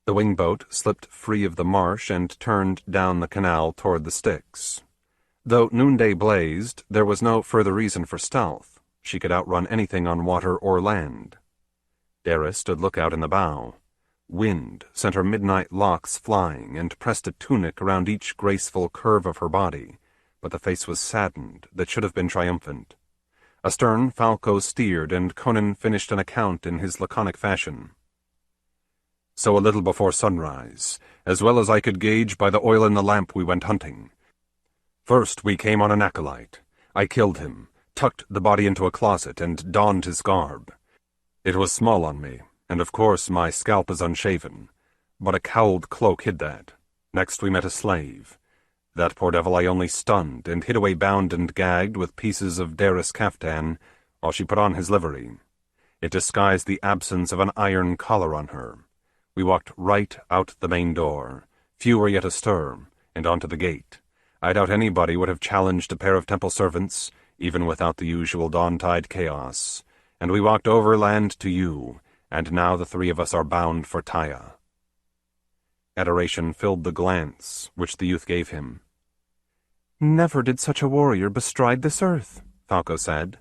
Speaker 1: The wingboat slipped free of the marsh and turned down the canal toward the Styx. Though noonday blazed, there was no further reason for stealth. She could outrun anything on water or land. Derris stood lookout in the bow. Wind sent her midnight locks flying and pressed a tunic around each graceful curve of her body, but the face was saddened that should have been triumphant. Astern, Falco steered, and Conan finished an account in his laconic fashion. "So a little before sunrise, as well as I could gauge by the oil in the lamp, we went hunting. First we came on an acolyte. I killed him, tucked the body into a closet, and donned his garb. It was small on me, and of course my scalp is unshaven, but a cowled cloak hid that. Next we met a slave. That poor devil I only stunned, and hid away bound and gagged with pieces of Derris' caftan, while she put on his livery. It disguised the absence of an iron collar on her. We walked right out the main door, few were yet astir, and onto the gate. I doubt anybody would have challenged a pair of temple servants, even without the usual dawn-tide chaos. And we walked overland to you, and now the three of us are bound for Taia. Adoration filled the glance which the youth gave him.
Speaker 3: Never did such a warrior bestride this earth, Falco said.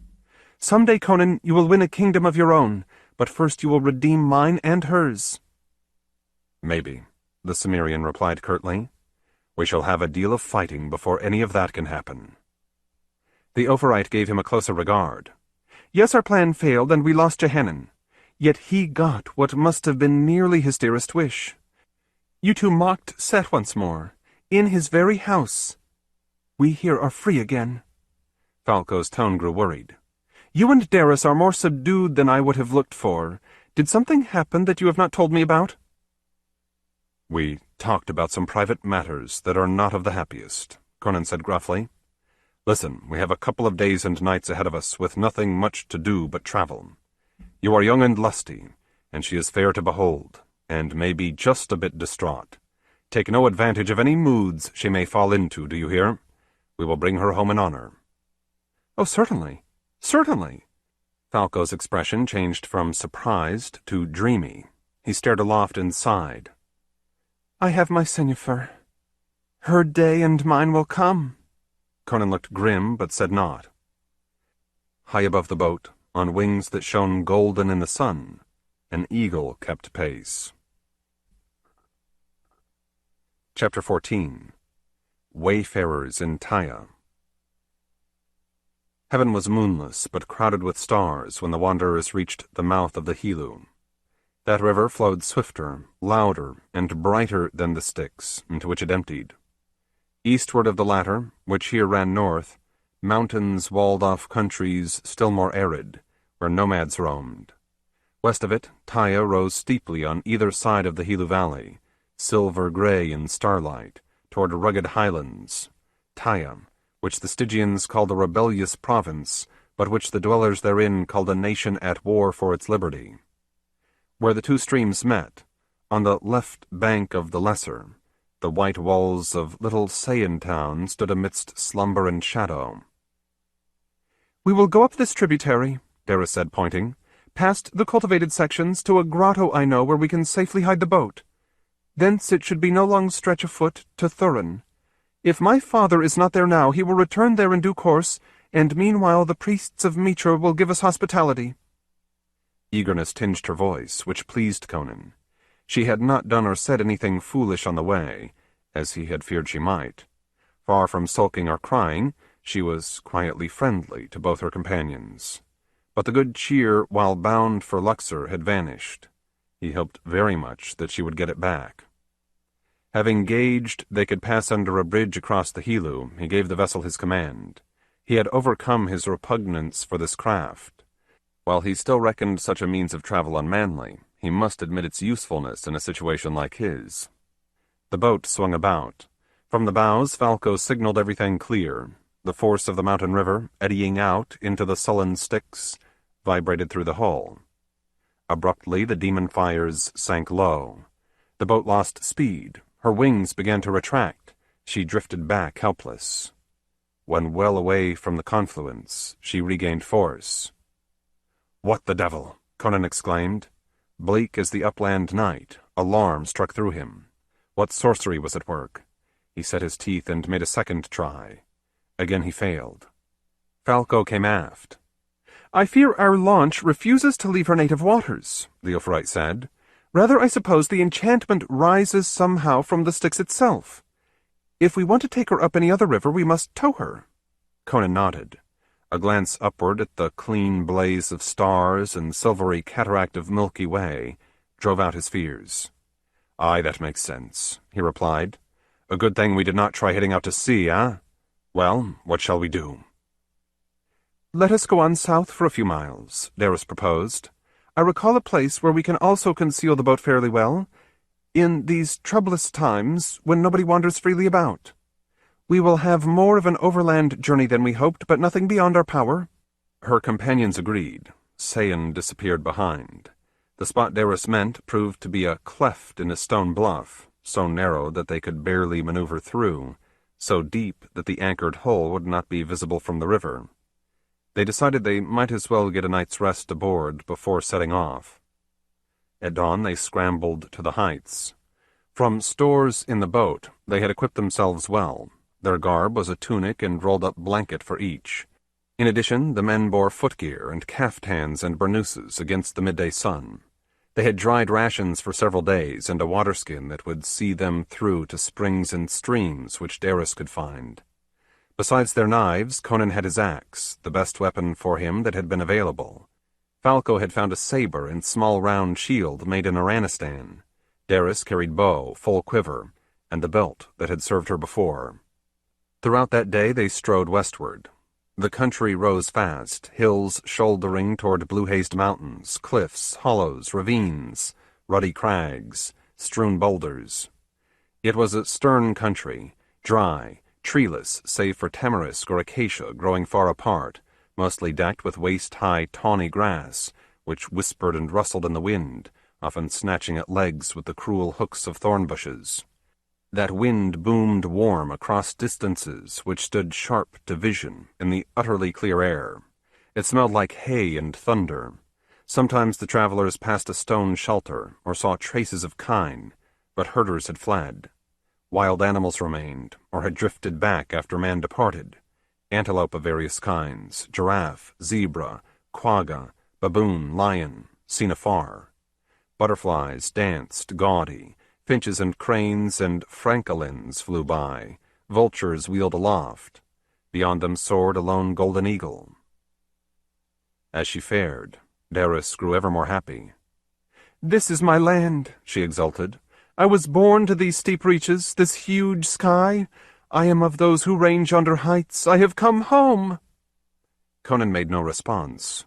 Speaker 3: Some day, Conan, you will win a kingdom of your own, but first you will redeem mine and hers.
Speaker 1: Maybe, the Cimmerian replied curtly. We shall have a deal of fighting before any of that can happen.
Speaker 3: The Overite gave him a closer regard. Yes, our plan failed, and we lost Jehanan. Yet he got what must have been nearly his dearest wish. You two mocked Set once more, in his very house. We here are free again.
Speaker 1: Falco's tone grew worried.
Speaker 3: You and Darius are more subdued than I would have looked for. Did something happen that you have not told me about?
Speaker 1: We talked about some private matters that are not of the happiest, Conan said gruffly. Listen, we have a couple of days and nights ahead of us with nothing much to do but travel. You are young and lusty, and she is fair to behold, and may be just a bit distraught. Take no advantage of any moods she may fall into, do you hear? We will bring her home in honor.
Speaker 3: Oh, certainly. Certainly. Falco's expression changed from surprised to dreamy. He stared aloft and sighed. I have my Sennefer. Her day and mine will come.
Speaker 1: Conan looked grim, but said naught. High above the boat, on wings that shone golden in the sun, an eagle kept pace. Chapter 14. Wayfarers in Taia. Heaven was moonless, but crowded with stars when the wanderers reached the mouth of the Helu. That river flowed swifter, louder, and brighter than the Styx, into which it emptied. Eastward of the latter, which here ran north, mountains walled off countries still more arid, where nomads roamed. West of it, Taia rose steeply on either side of the Helu Valley, silver-gray in starlight, toward rugged highlands. Taia, which the Stygians called a rebellious province, but which the dwellers therein called a nation at war for its liberty. Where the two streams met, on the left bank of the lesser, the white walls of little Saiyan town stood amidst slumber and shadow.
Speaker 3: We will go up this tributary, Darius said, pointing, past the cultivated sections to a grotto I know where we can safely hide the boat. Thence it should be no long stretch afoot to Thurin. If my father is not there now, he will return there in due course, and meanwhile the priests of Mitra will give us hospitality.
Speaker 1: Eagerness tinged her voice, which pleased Conan. She had not done or said anything foolish on the way, as he had feared she might. Far from sulking or crying, she was quietly friendly to both her companions. But the good cheer while bound for Luxor had vanished. He hoped very much that she would get it back. Having gauged they could pass under a bridge across the Helu, he gave the vessel his command. He had overcome his repugnance for this craft. While he still reckoned such a means of travel unmanly, he must admit its usefulness in a situation like his. The boat swung about. From the bows, Falco signaled everything clear. The force of the mountain river, eddying out into the sullen Styx, vibrated through the hull. Abruptly, the demon fires sank low. The boat lost speed. Her wings began to retract. She drifted back helpless. When well away from the confluence, she regained force. "What the devil?" Conan exclaimed. Bleak as the upland night, alarm struck through him. What sorcery was at work? He set his teeth and made a second try. Again he failed. Falco came aft.
Speaker 3: I fear our launch refuses to leave her native waters, the Ophrite said. Rather, I suppose the enchantment rises somehow from the Styx itself. If we want to take her up any other river, we must tow her.
Speaker 1: Conan nodded. A glance upward at the clean blaze of stars and silvery cataract of Milky Way drove out his fears. Aye, that makes sense, he replied. A good thing we did not try heading out to sea, eh? Well, what shall we do?
Speaker 3: Let us go on south for a few miles, Darius proposed. I recall a place where we can also conceal the boat fairly well, in these troublous times when nobody wanders freely about. We will have more of an overland journey than we hoped, but nothing beyond our power.
Speaker 1: Her companions agreed. Saiyan disappeared behind. The spot Daris meant proved to be a cleft in a stone bluff, so narrow that they could barely maneuver through, so deep that the anchored hull would not be visible from the river. They decided they might as well get a night's rest aboard before setting off. At dawn they scrambled to the heights. From stores in the boat, they had equipped themselves well. Their garb was a tunic and rolled-up blanket for each. In addition, the men bore footgear and caftans and burnouses against the midday sun. They had dried rations for several days and a waterskin that would see them through to springs and streams which Daris could find. Besides their knives, Conan had his axe, the best weapon for him that had been available. Falco had found a saber and small round shield made in Iranistan. Daris carried bow, full quiver, and the belt that had served her before. Throughout that day they strode westward. The country rose fast, hills shouldering toward blue-hazed mountains, cliffs, hollows, ravines, ruddy crags, strewn boulders. It was a stern country, dry, treeless save for tamarisk or acacia growing far apart, mostly decked with waist-high tawny grass, which whispered and rustled in the wind, often snatching at legs with the cruel hooks of thorn bushes. That wind boomed warm across distances which stood sharp to vision in the utterly clear air. It smelled like hay and thunder. Sometimes the travelers passed a stone shelter or saw traces of kine, but herders had fled. Wild animals remained, or had drifted back after man departed. Antelope of various kinds, giraffe, zebra, quagga, baboon, lion, seen afar. Butterflies danced, gaudy. Finches and cranes and francolins flew by. Vultures wheeled aloft. Beyond them soared a lone golden eagle. As she fared, Daris grew ever more happy.
Speaker 3: "This is my land," she exulted. "I was born to these steep reaches, this huge sky. I am of those who range yonder heights. I have come home."
Speaker 1: Conan made no response.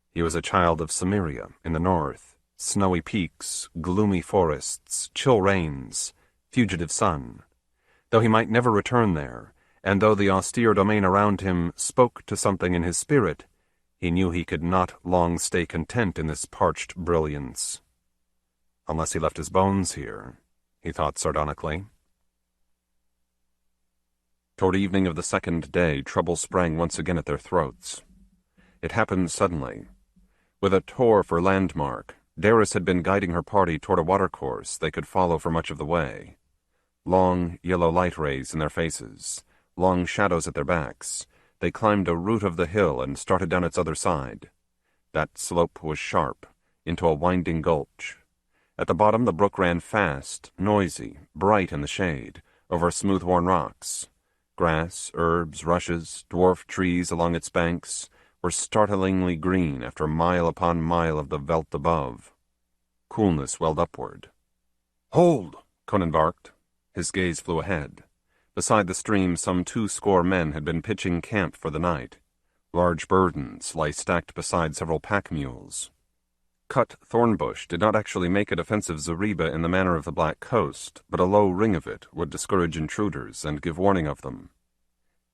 Speaker 1: He was a child of Cimmeria in the north. Snowy peaks, gloomy forests, chill rains, fugitive sun. Though he might never return there, and though the austere domain around him spoke to something in his spirit, he knew he could not long stay content in this parched brilliance. Unless he left his bones here, he thought sardonically. Toward evening of the second day, trouble sprang once again at their throats. It happened suddenly. With a Tor for landmark, Daris had been guiding her party toward a watercourse they could follow for much of the way. Long, yellow light rays in their faces, long shadows at their backs, they climbed a root of the hill and started down its other side. That slope was sharp, into a winding gulch. At the bottom the brook ran fast, noisy, bright in the shade, over smooth-worn rocks. Grass, herbs, rushes, dwarf trees along its banks were startlingly green after mile upon mile of the veldt above. Coolness welled upward. "Hold!" Conan barked. His gaze flew ahead. Beside the stream 200 men had been pitching camp for the night. Large burdens lay stacked beside several pack mules. Cut thornbush did not actually make a defensive zareba in the manner of the Black Coast, but a low ring of it would discourage intruders and give warning of them.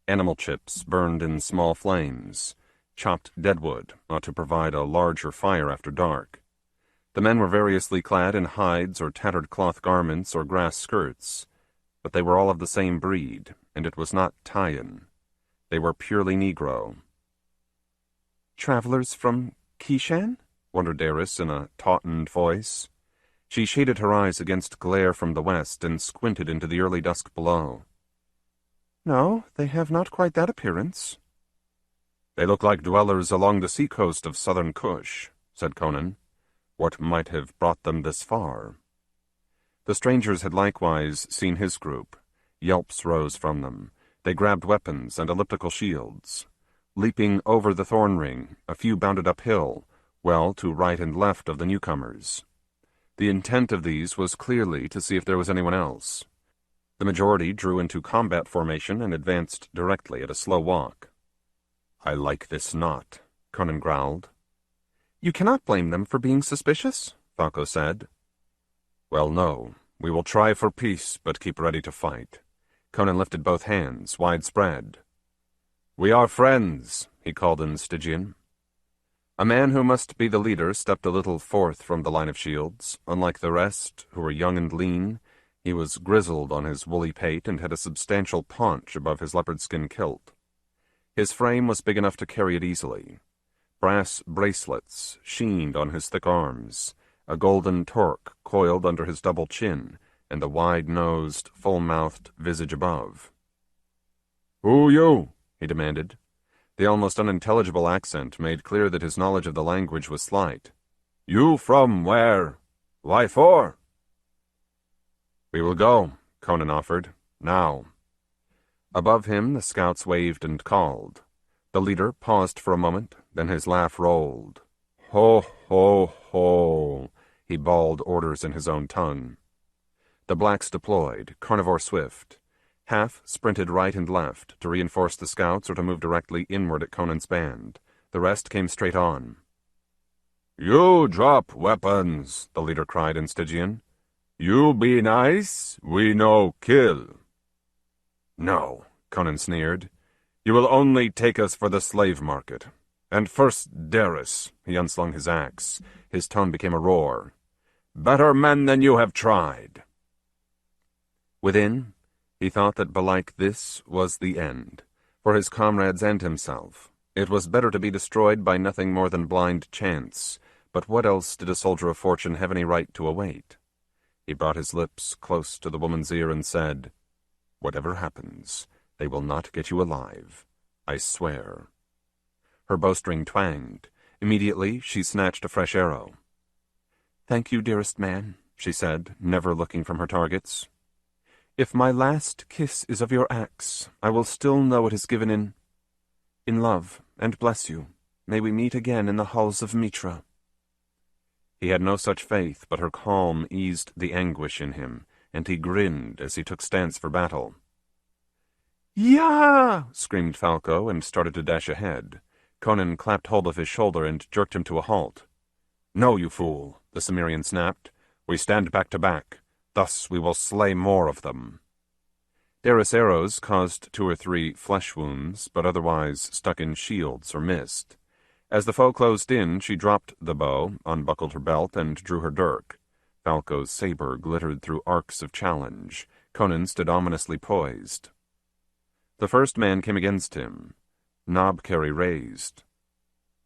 Speaker 1: Animal chips burned in small flames. Chopped deadwood ought to provide a larger fire after dark. The men were variously clad in hides or tattered cloth garments or grass skirts, but they were all of the same breed, and it was not Taian. They were purely Negro. "Travelers from Kishan?" wondered Daris in a tautened voice. She shaded her eyes against glare from the west and squinted into the early dusk below. "No, they have not quite that appearance." "They look like dwellers along the seacoast of southern Kush," said Conan. "What might have brought them this far?" The strangers had likewise seen his group. Yelps rose from them. They grabbed weapons and elliptical shields. Leaping over the thorn ring, a few bounded uphill, well to right and left of the newcomers. The intent of these was clearly to see if there was anyone else. The majority drew into combat formation and advanced directly at a slow walk. "I like this not," Conan growled. "You cannot blame them for being suspicious," Falco said. "Well, no. We will try for peace, but keep ready to fight." Conan lifted both hands, widespread. "We are friends," he called in Stygian. A man who must be the leader stepped a little forth from the line of shields. Unlike the rest, who were young and lean, he was grizzled on his woolly pate and had a substantial paunch above his leopard skin kilt. His frame was big enough to carry it easily. Brass bracelets sheened on his thick arms, a golden torque coiled under his double chin, and the wide-nosed, full-mouthed visage above. "Who you?" he demanded. The almost unintelligible accent made clear that his knowledge of the language was slight. "You from where? Why for?" "We will go," Conan offered. "Now." Above him the scouts waved and called. The leader paused for a moment, then his laugh rolled. "Ho, ho, ho," he bawled orders in his own tongue. The blacks deployed, carnivore swift. Half sprinted right and left to reinforce the scouts or to move directly inward at Conan's band. The rest came straight on. "You drop weapons," the leader cried in Stygian. "You be nice, we no kill." "No," Conan sneered. "You will only take us for the slave market. And first, Daris," he unslung his axe. His tone became a roar. "Better men than you have tried." Within, he thought that belike this was the end, for his comrades and himself. It was better to be destroyed by nothing more than blind chance, but what else did a soldier of fortune have any right to await? He brought his lips close to the woman's ear and said, "Whatever happens, they will not get you alive. I swear." Her bowstring twanged. Immediately, she snatched a fresh arrow. "Thank you, dearest man," she said, never looking from her targets. "If my last kiss is of your axe, I will still know it is given in love, and bless you. May we meet again in the halls of Mitra." He had no such faith, but her calm eased the anguish in him, and he grinned as he took stance for battle. "Yah!" screamed Falco, and started to dash ahead. Conan clapped hold of his shoulder and jerked him to a halt. "No, you fool," the Cimmerian snapped. "We stand back to back. Thus we will slay more of them." Daris' arrows caused 2 or 3 flesh wounds, but otherwise stuck in shields or missed. As the foe closed in, she dropped the bow, unbuckled her belt, and drew her dirk. Falco's saber glittered through arcs of challenge. Conan stood ominously poised. The first man came against him, knob carry raised.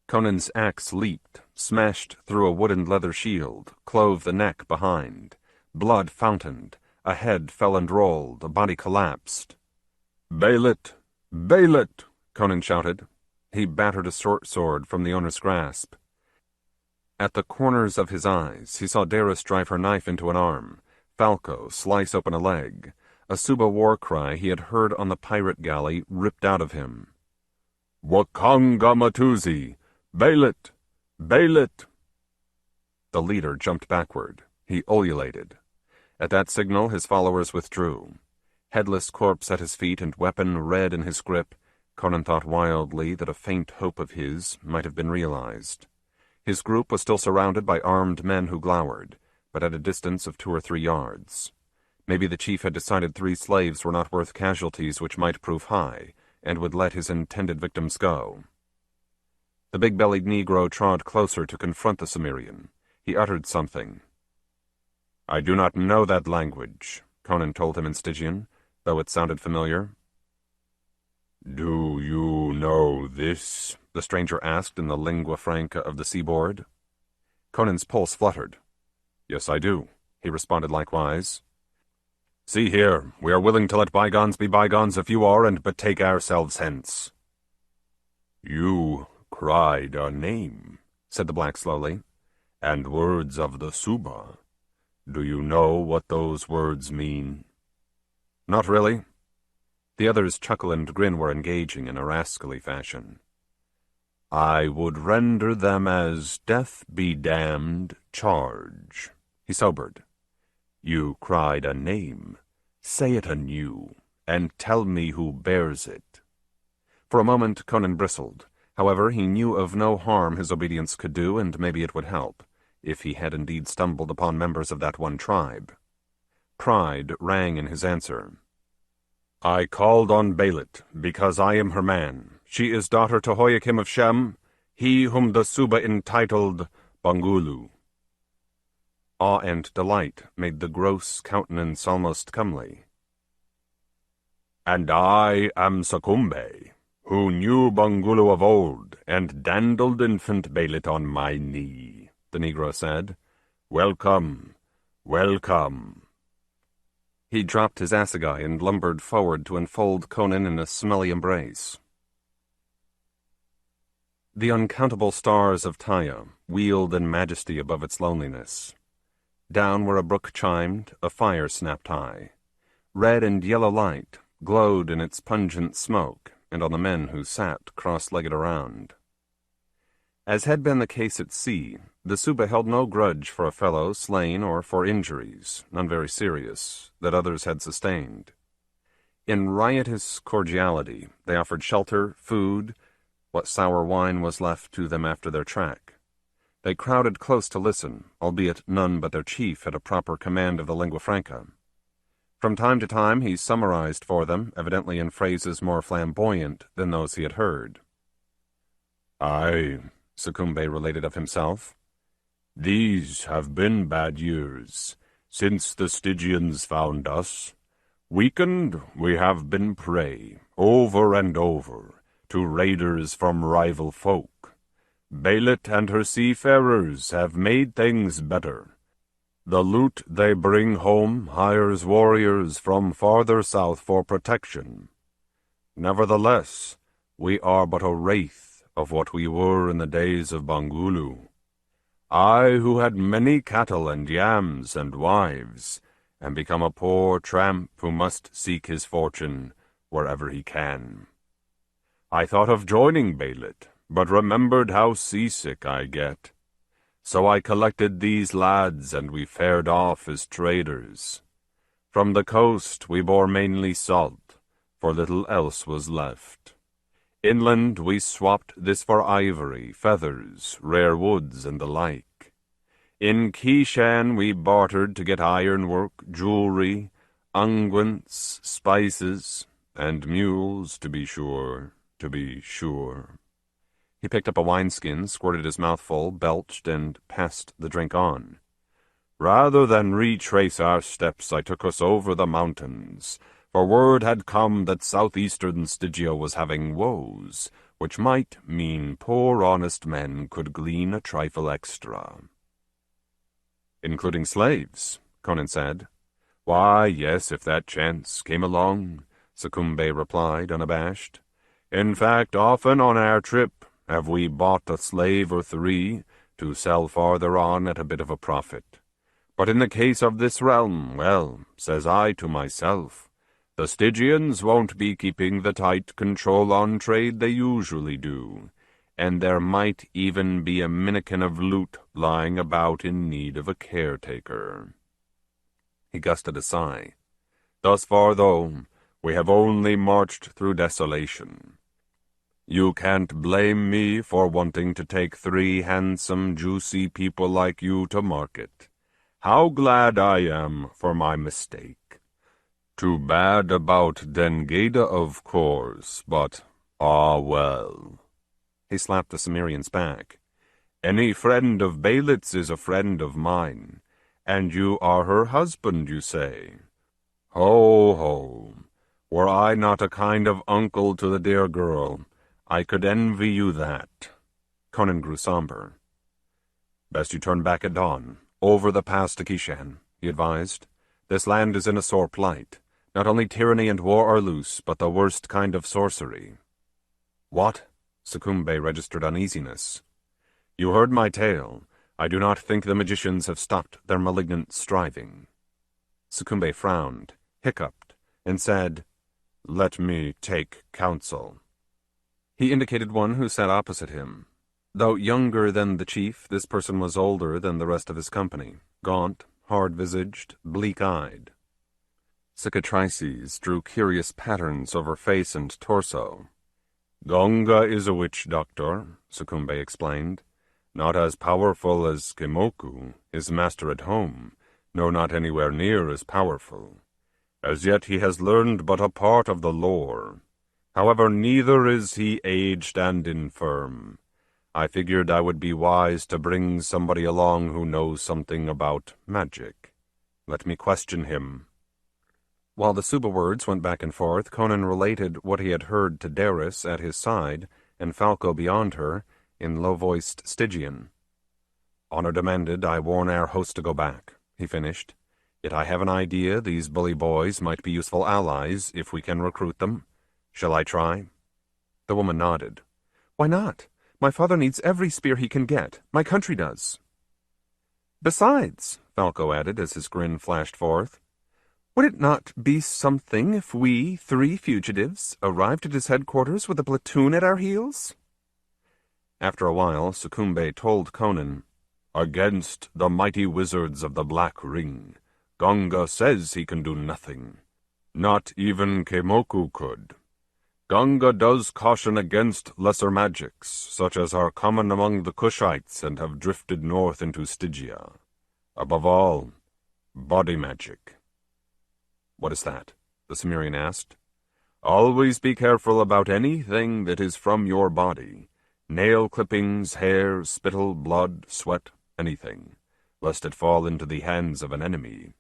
Speaker 1: Conan's axe leaped, smashed through a wood and leather shield, clove the neck behind. Blood fountained, a head fell and rolled, a body collapsed. "Belit! Belit!" Conan shouted. He battered a short sword from the owner's grasp. At the corners of his eyes, he saw Daris drive her knife into an arm, Falco slice open a leg. A Suba war cry he had heard on the pirate galley ripped out of him. "Wakanga Matuzi! Belit! Belit!" The leader jumped backward. He ululated. At that signal, his followers withdrew. Headless corpse at his feet and weapon red in his grip, Conan thought wildly that a faint hope of his might have been realized. His group was still surrounded by armed men who glowered, but at a distance of 2 or 3 yards. Maybe the chief had decided 3 slaves were not worth casualties which might prove high, and would let his intended victims go. The big-bellied Negro trod closer to confront the Cimmerian. He uttered something. "I do not know that language," Conan told him in Stygian, though it sounded familiar. "Do you know this?" the stranger asked in the lingua franca of the seaboard. Conan's pulse fluttered. "Yes, I do," he responded likewise. "See here, we are willing to let bygones be bygones if you are, and betake ourselves hence." "You cried a name," said the black slowly, "and words of the Suba. Do you know what those words mean?" "Not really." The other's chuckle and grin were engaging in a rascally fashion. "I would render them as death be damned charge." He sobered. "You cried a name. Say it anew, and tell me who bears it." For a moment Conan bristled. However, he knew of no harm his obedience could do, and maybe it would help, if he had indeed stumbled upon members of that one tribe. Pride rang in his answer. "I called on Belit, because I am her man. She is daughter to Hoiakim of Shem, he whom the Suba entitled Bangulu.
Speaker 2: Awe and delight made the gross countenance almost comely.
Speaker 1: And I am Sukumbe, who knew Bangulu of old, and dandled infant Belit on my knee, the Negro said. Welcome, welcome.
Speaker 2: He dropped his assegai and lumbered forward to enfold Conan in a smelly embrace. The uncountable stars of Taia wheeled in majesty above its loneliness. Down where a brook chimed, a fire snapped high. Red and yellow light glowed in its pungent smoke, and on the men who sat cross-legged around. As had been the case at sea, the Suba held no grudge for a fellow slain or for injuries, none very serious, that others had sustained. In riotous cordiality, they offered shelter, food, what sour wine was left to them after their track. They crowded close to listen, albeit none but their chief had a proper command of the lingua franca. From time to time he summarized for them, evidently in phrases more flamboyant than those he had heard.
Speaker 1: "Aye," Sukumbe related of himself, "these have been bad years, since the Stygians found us. Weakened, we have been prey, over and over, to raiders from rival folk. Belit and her seafarers have made things better. The loot they bring home hires warriors from farther south for protection. Nevertheless, we are but a wraith of what we were in the days of Bangulu. I, who had many cattle and yams and wives, am become a poor tramp who must seek his fortune wherever he can. I thought of joining Belit, but remembered how seasick I get. So I collected these lads, and we fared off as traders. From the coast we bore mainly salt, for little else was left. Inland we swapped this for ivory, feathers, rare woods, and the like. In Kishan we bartered to get ironwork, jewelry, unguents, spices, and mules, to be sure. He picked up a wineskin, squirted his mouth full, belched, and passed the drink on. Rather than retrace our steps, I took us over the mountains, for word had come that southeastern Stygia was having woes, which might mean poor honest men could glean a trifle extra.
Speaker 2: Including slaves, Conan said.
Speaker 1: Why, yes, if that chance came along, Sukumbe replied, unabashed. In fact, often on our trip have we bought a slave or three to sell farther on at a bit of a profit. But in the case of this realm, well, says I to myself, the Stygians won't be keeping the tight control on trade they usually do, and there might even be a minnikin of loot lying about in need of a caretaker.
Speaker 2: He gusted a sigh.
Speaker 1: Thus far, though, we have only marched through desolation. You can't blame me for wanting to take 3 handsome, juicy people like you to market. How glad I am for my mistake. Too bad about Dengeda, of course, but, ah well.
Speaker 2: He slapped the Cimmerian's back.
Speaker 1: Any friend of Belit's is a friend of mine, and you are her husband, you say. Ho, ho, were I not a kind of uncle to the dear girl, I could envy you that.
Speaker 2: Conan grew somber.
Speaker 1: Best you turn back at dawn, over the pass to Kishan, he advised. This land is in a sore plight. Not only tyranny and war are loose, but the worst kind of sorcery.
Speaker 2: What? Sukumbe registered uneasiness.
Speaker 1: You heard my tale. I do not think the magicians have stopped their malignant striving.
Speaker 2: Sukumbe frowned, hiccuped, and said,
Speaker 1: Let me take counsel.
Speaker 2: He indicated one who sat opposite him. Though younger than the chief, this person was older than the rest of his company, gaunt, hard-visaged, bleak-eyed. Cicatrices drew curious patterns over face and torso.
Speaker 1: Gonga is a witch doctor, Sukumbe explained. Not as powerful as Kemoku, his master at home, no, not anywhere near as powerful. As yet he has learned but a part of the lore. However, neither is he aged and infirm. I figured I would be wise to bring somebody along who knows something about magic. Let me question him."
Speaker 2: While the Suba words went back and forth, Conan related what he had heard to Daris at his side, and Falco beyond her, in low-voiced Stygian.
Speaker 1: "Honor demanded, I warn our host to go back," he finished. "Yet I have an idea these bully boys might be useful allies if we can recruit them. Shall I try?"
Speaker 2: The woman nodded. "Why not? My father needs every spear he can get. My country does." "Besides," Falco added as his grin flashed forth, "would it not be something if we, 3 fugitives, arrived at his headquarters with a platoon at our heels?"
Speaker 1: After a while, Succumbe told Conan, "Against the mighty wizards of the Black Ring, Gunga says he can do nothing. Not even Kemoku could. Gunga does caution against lesser magics, such as are common among the Kushites and have drifted north into Stygia. Above all, body magic."
Speaker 2: "What is that?" the Cimmerian asked.
Speaker 1: "Always be careful about anything that is from your body. Nail clippings, hair, spittle, blood, sweat, anything, lest it fall into the hands of an enemy.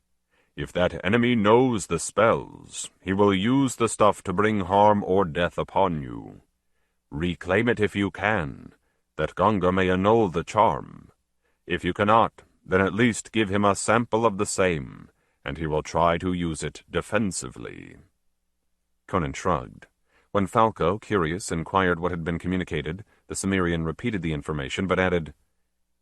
Speaker 1: If that enemy knows the spells, he will use the stuff to bring harm or death upon you. Reclaim it if you can, that Gunga may annul the charm. If you cannot, then at least give him a sample of the same, and he will try to use it defensively."
Speaker 2: Conan shrugged. When Falco, curious, inquired what had been communicated, the Cimmerian repeated the information, but added,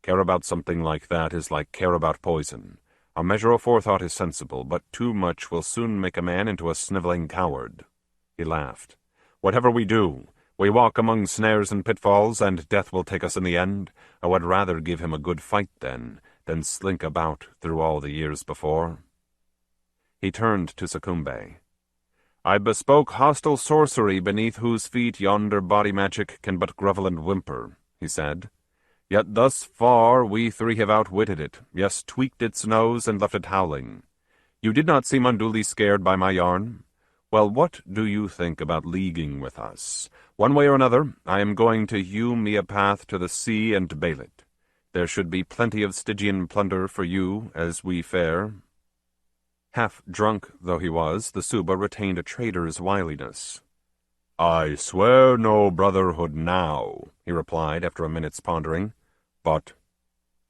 Speaker 1: "Care about something like that is like care about poison. A measure of forethought is sensible, but too much will soon make a man into a sniveling coward." He laughed. "Whatever we do, we walk among snares and pitfalls, and death will take us in the end. I would rather give him a good fight then, than slink about through all the years before."
Speaker 2: He turned to Succumbe.
Speaker 1: "I bespoke hostile sorcery beneath whose feet yonder body magic can but grovel and whimper," he said. "Yet thus far we 3 have outwitted it, yes, tweaked its nose and left it howling. You did not seem unduly scared by my yarn. Well, what do you think about leaguing with us? One way or another, I am going to hew me a path to the sea and Belit. There should be plenty of Stygian plunder for you as we fare."
Speaker 2: Half drunk though he was, the Suba retained a trader's wiliness.
Speaker 1: "I swear no brotherhood now," he replied after a minute's pondering. "But,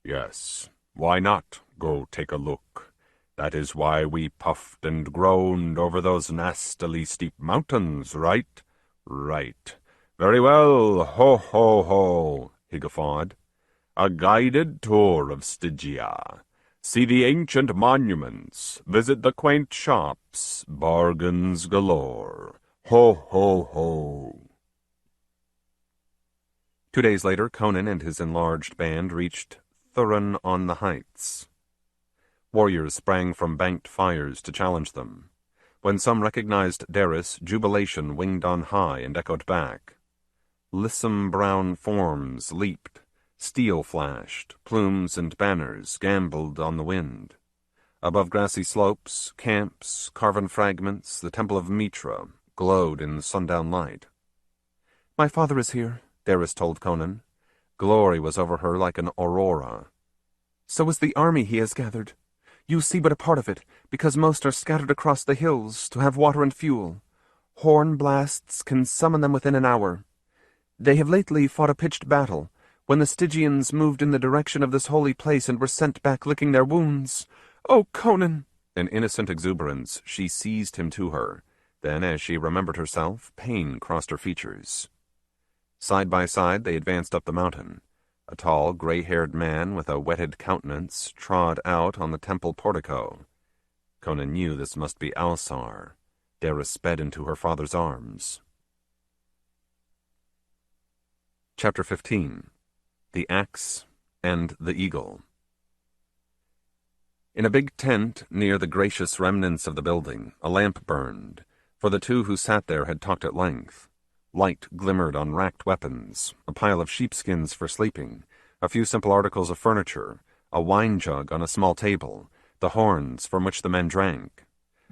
Speaker 1: yes, why not go take a look? That is why we puffed and groaned over those nastily steep mountains, right? Right. Very well, ho ho ho," he guffawed. "A guided tour of Stygia. See the ancient monuments, visit the quaint shops, bargains galore. Ho ho ho."
Speaker 2: 2 days later, Conan and his enlarged band reached Thuran on the Heights. Warriors sprang from banked fires to challenge them. When some recognized Daris, jubilation winged on high and echoed back. Lissom brown forms leaped, steel flashed, plumes and banners gamboled on the wind. Above grassy slopes, camps, carven fragments, the temple of Mitra glowed in the sundown light. "My father is here," Daris told Conan. Glory was over her like an aurora. "So is the army he has gathered. You see but a part of it, because most are scattered across the hills to have water and fuel. Horn blasts can summon them within an hour. They have lately fought a pitched battle, when the Stygians moved in the direction of this holy place and were sent back licking their wounds. Oh, Conan!" In innocent exuberance, she seized him to her. Then, as she remembered herself, pain crossed her features. Side by side they advanced up the mountain. A tall, gray-haired man with a wetted countenance trod out on the temple portico. Conan knew this must be Alsar. Daris sped into her father's arms. Chapter 15. The Axe and the Eagle. In a big tent near the gracious remnants of the building, a lamp burned, for the 2 who sat there had talked at length. Light glimmered on racked weapons, a pile of sheepskins for sleeping, a few simple articles of furniture, a wine jug on a small table, the horns from which the men drank.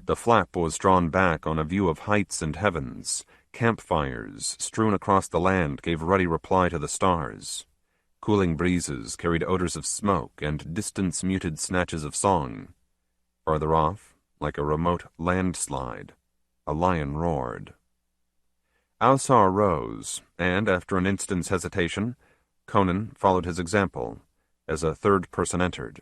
Speaker 2: The flap was drawn back on a view of heights and heavens. Campfires strewn across the land gave ruddy reply to the stars.
Speaker 1: Cooling breezes carried odors of smoke and distance-muted snatches of song. Farther off, like a remote landslide, a lion roared. Alsar rose, and after an instant's hesitation, Conan followed his example, as a third person entered.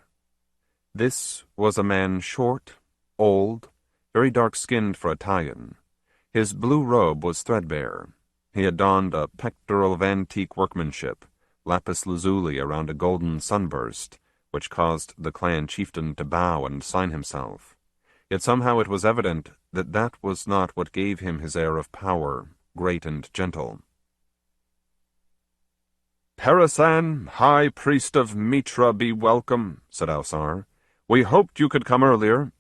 Speaker 1: This was a man short, old, very dark-skinned for a Taian. His blue robe was threadbare. He had donned a pectoral of antique workmanship, lapis lazuli around a golden sunburst, which caused the clan chieftain to bow and sign himself. Yet somehow it was evident that that was not what gave him his air of power, great and gentle. "Parasan, High Priest of Mitra, be welcome," said Alsar. "We hoped you could come earlier."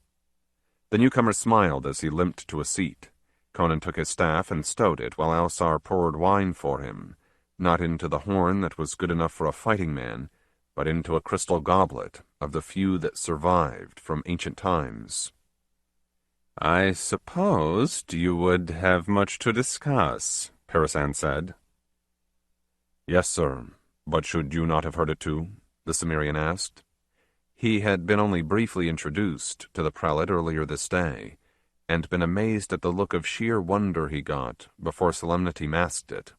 Speaker 1: The newcomer smiled as he limped to a seat. Conan took his staff and stowed it while Alsar poured wine for him, not into the horn that was good enough for a fighting man, but into a crystal goblet of the few that survived from ancient times. "I supposed you would have much to discuss," Parasan said. "Yes, sir, but should you not have heard it too?" the Cimmerian asked. He had been only briefly introduced to the prelate earlier this day, and been amazed at the look of sheer wonder he got before solemnity masked it.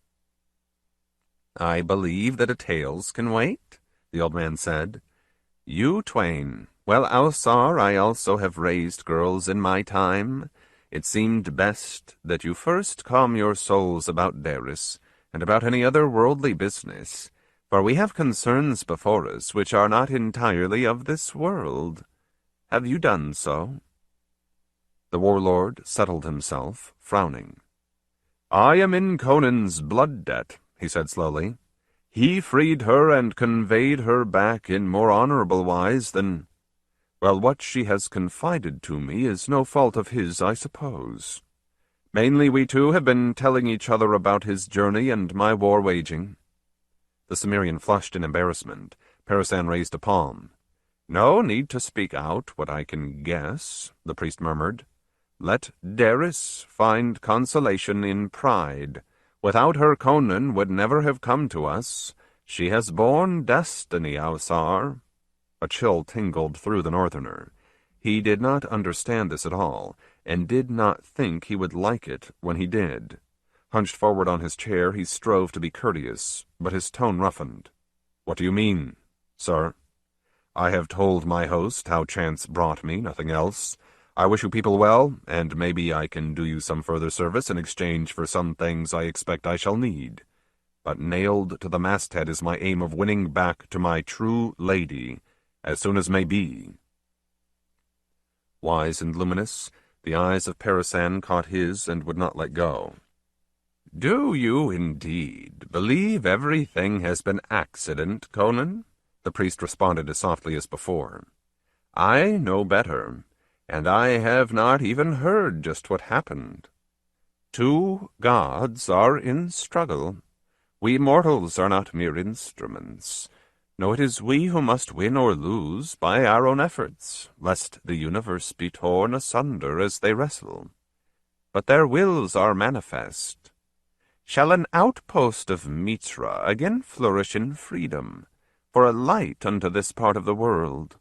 Speaker 1: "I believe that a tales can wait," the old man said. "You twain, well, Alsar, I also have raised girls in my time. It seemed best that you first calm your souls about Daris, and about any other worldly business, for we have concerns before us which are not entirely of this world. Have you done so?" The warlord settled himself, frowning. "I am in Conan's blood debt," he said slowly. "He freed her and conveyed her back in more honorable wise than... Well, what she has confided to me is no fault of his, I suppose. Mainly we two have been telling each other about his journey and my war-waging." The Cimmerian flushed in embarrassment. Parasan raised a palm. "No need to speak out what I can guess," the priest murmured. "Let Daris find consolation in pride. Without her Conan would never have come to us. She has borne destiny, Alsar." A chill tingled through the northerner. He did not understand this at all, and did not think he would like it when he did. Hunched forward on his chair, he strove to be courteous, but his tone roughened. "What do you mean, sir?" "I have told my host how chance brought me, nothing else. I wish you people well, and maybe I can do you some further service in exchange for some things I expect I shall need. But nailed to the masthead is my aim of winning back to my true lady, as soon as may be." Wise and luminous, the eyes of Parasan caught his and would not let go. "Do you indeed believe everything has been accident, Conan?" the priest responded as softly as before. "I know better, and I have not even heard just what happened. Two gods are in struggle. We mortals are not mere instruments. No, it is we who must win or lose by our own efforts, lest the universe be torn asunder as they wrestle. But their wills are manifest. Shall an outpost of Mitra again flourish in freedom, for a light unto this part of the world?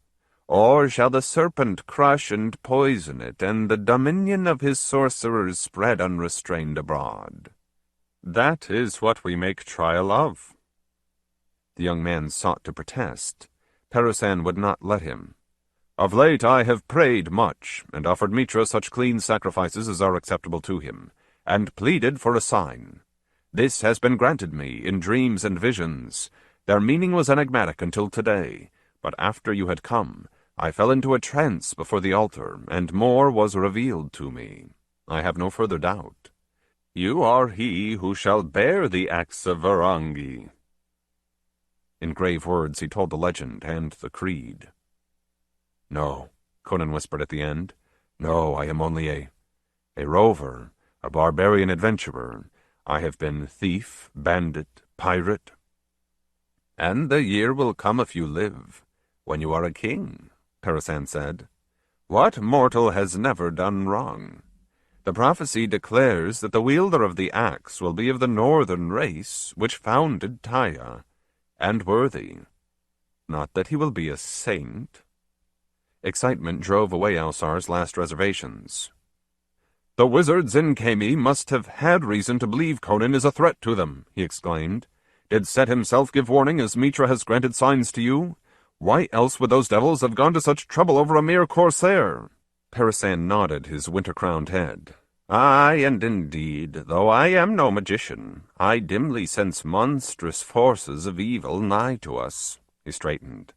Speaker 1: Or shall the Serpent crush and poison it, and the dominion of his sorcerers spread unrestrained abroad? That is what we make trial of." The young man sought to protest. Parasan would not let him. "Of late I have prayed much, and offered Mitra such clean sacrifices as are acceptable to him, and pleaded for a sign. This has been granted me in dreams and visions. Their meaning was enigmatic until today, but after you had come, I fell into a trance before the altar, and more was revealed to me. I have no further doubt. You are he who shall bear the axe of Varangi." In grave words he told the legend and the creed. "No," Conan whispered at the end. "No, I am only a rover, a barbarian adventurer. I have been thief, bandit, pirate." "And the year will come if you live, when you are a king," Parasan said. "What mortal has never done wrong? The prophecy declares that the wielder of the axe will be of the northern race which founded Taia. and worthy. Not that he will be a saint." Excitement drove away Alsar's last reservations. "The wizards in Khemi must have had reason to believe Conan is a threat to them," he exclaimed. "Did Set himself give warning, as Mitra has granted signs to you? Why else would those devils have gone to such trouble over a mere corsair?" Parasan nodded his winter-crowned head. "Aye, and indeed, though I am no magician, I dimly sense monstrous forces of evil nigh to us." He straightened.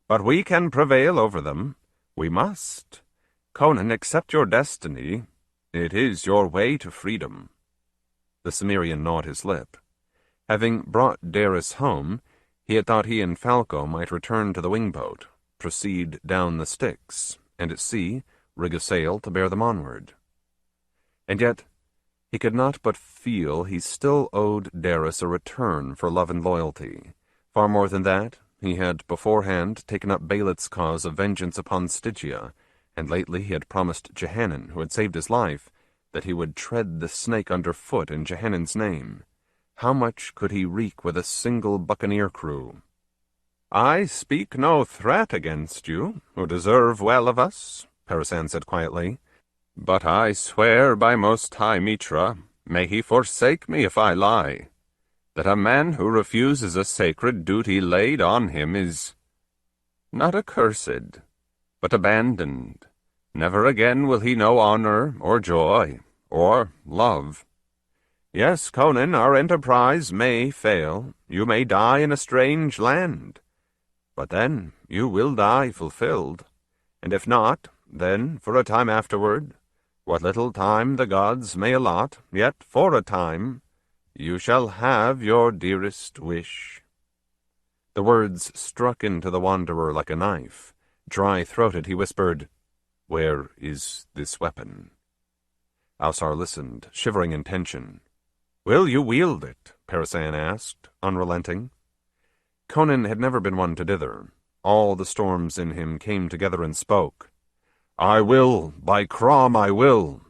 Speaker 1: "But we can prevail over them. We must. Conan, accept your destiny. It is your way to freedom." The Cimmerian gnawed his lip. Having brought Daris home, he had thought he and Falco might return to the wingboat, proceed down the Styx, and at sea rig a sail to bear them onward. And yet he could not but feel he still owed Daris a return for love and loyalty. Far more than that, he had beforehand taken up Belit's cause of vengeance upon Stygia, and lately he had promised Jehanan, who had saved his life, that he would tread the snake underfoot in Jehanan's name. How much could he wreak with a single buccaneer crew? "I speak no threat against you, who deserve well of us," Parasan said quietly. "But I swear by Most High Mitra, may he forsake me if I lie, that a man who refuses a sacred duty laid on him is not accursed, but abandoned. Never again will he know honor, or joy, or love. Yes, Conan, our enterprise may fail. You may die in a strange land. But then you will die fulfilled. And if not, then, for a time afterward, what little time the gods may allot, yet for a time, you shall have your dearest wish." The words struck into the wanderer like a knife. Dry-throated, he whispered, "Where is this weapon?" Alsar listened, shivering in tension. "Will you wield it?" Parasan asked, unrelenting. Conan had never been one to dither. All the storms in him came together and spoke. "I will, by Crom I will."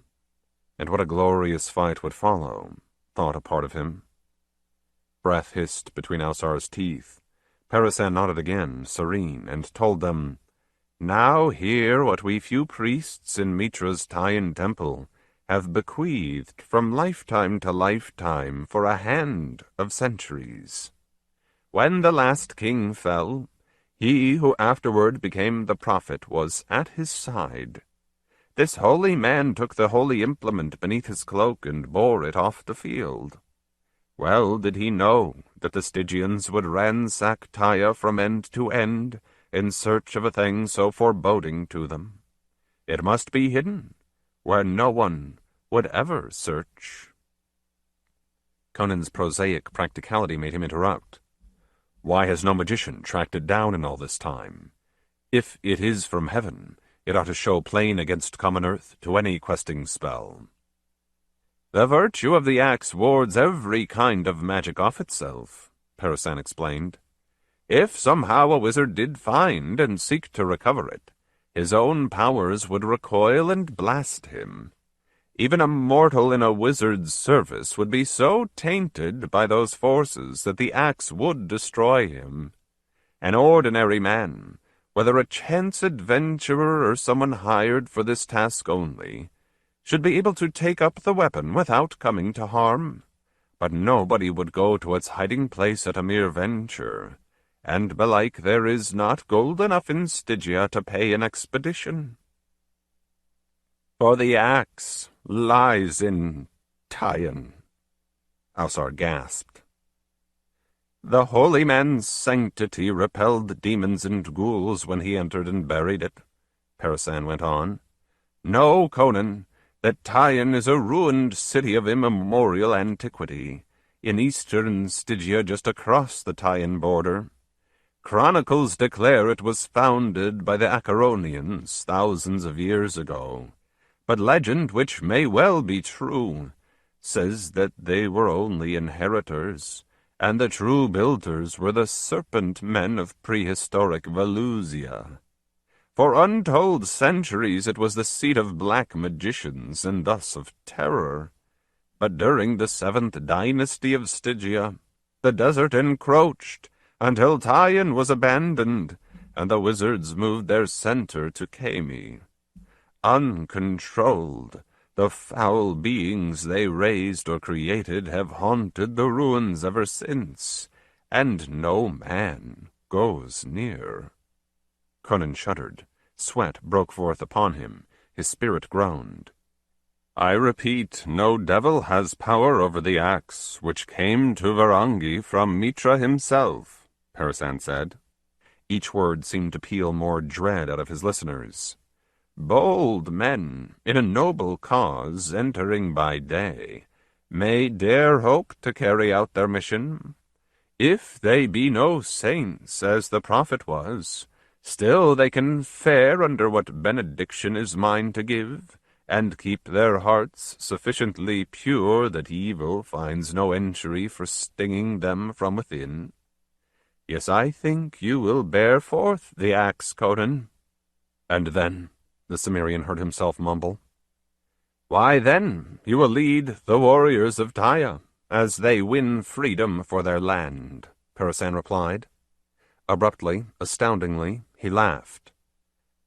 Speaker 1: And what a glorious fight would follow, thought a part of him. Breath hissed between Alsar's teeth. Parasan nodded again, serene, and told them, "Now hear what we few priests in Mitra's Teian temple have bequeathed from lifetime to lifetime for a hand of centuries. When the last king fell, he who afterward became the prophet was at his side. This holy man took the holy implement beneath his cloak and bore it off the field. Well did he know that the Stygians would ransack Taia from end to end in search of a thing so foreboding to them. It must be hidden, where no one would ever search." Conan's prosaic practicality made him interrupt. "Why has no magician tracked it down in all this time? If it is from heaven, it ought to show plain against common earth to any questing spell." "The virtue of the axe wards every kind of magic off itself," Parasan explained. "If somehow a wizard did find and seek to recover it, his own powers would recoil and blast him. Even a mortal in a wizard's service would be so tainted by those forces that the axe would destroy him. An ordinary man, whether a chance adventurer or someone hired for this task only, should be able to take up the weapon without coming to harm. But nobody would go to its hiding place at a mere venture, and belike there is not gold enough in Stygia to pay an expedition. For the axe lies in Pteion." Alsar gasped. "The holy man's sanctity repelled demons and ghouls when he entered and buried it," Parasan went on. "Know, Conan, that Pteion is a ruined city of immemorial antiquity, in eastern Stygia just across the Teian border. Chronicles declare it was founded by the Acheronians thousands of years ago, but legend, which may well be true, says that they were only inheritors, and the true builders were the Serpent men of prehistoric Valusia. For untold centuries it was the seat of black magicians, and thus of terror. But during the 7th dynasty of Stygia, the desert encroached, until Pteion was abandoned, and the wizards moved their center to Khemi. Uncontrolled, the foul beings they raised or created have haunted the ruins ever since, and no man goes near. Conan shuddered. Sweat broke forth upon him. His spirit groaned. I repeat, no devil has power over the axe, which came to Varangi from Mitra himself, Parasan said. Each word seemed to peal more dread out of his listeners. Bold men, in a noble cause, entering by day, may dare hope to carry out their mission. If they be no saints, as the prophet was, still they can fare under what benediction is mine to give, and keep their hearts sufficiently pure that evil finds no entry for stinging them from within. Yes, I think you will bear forth the axe, Conan. And then, the Cimmerian heard himself mumble. Why then, you will lead the warriors of Taia, as they win freedom for their land, Parasan replied. Abruptly, astoundingly, he laughed.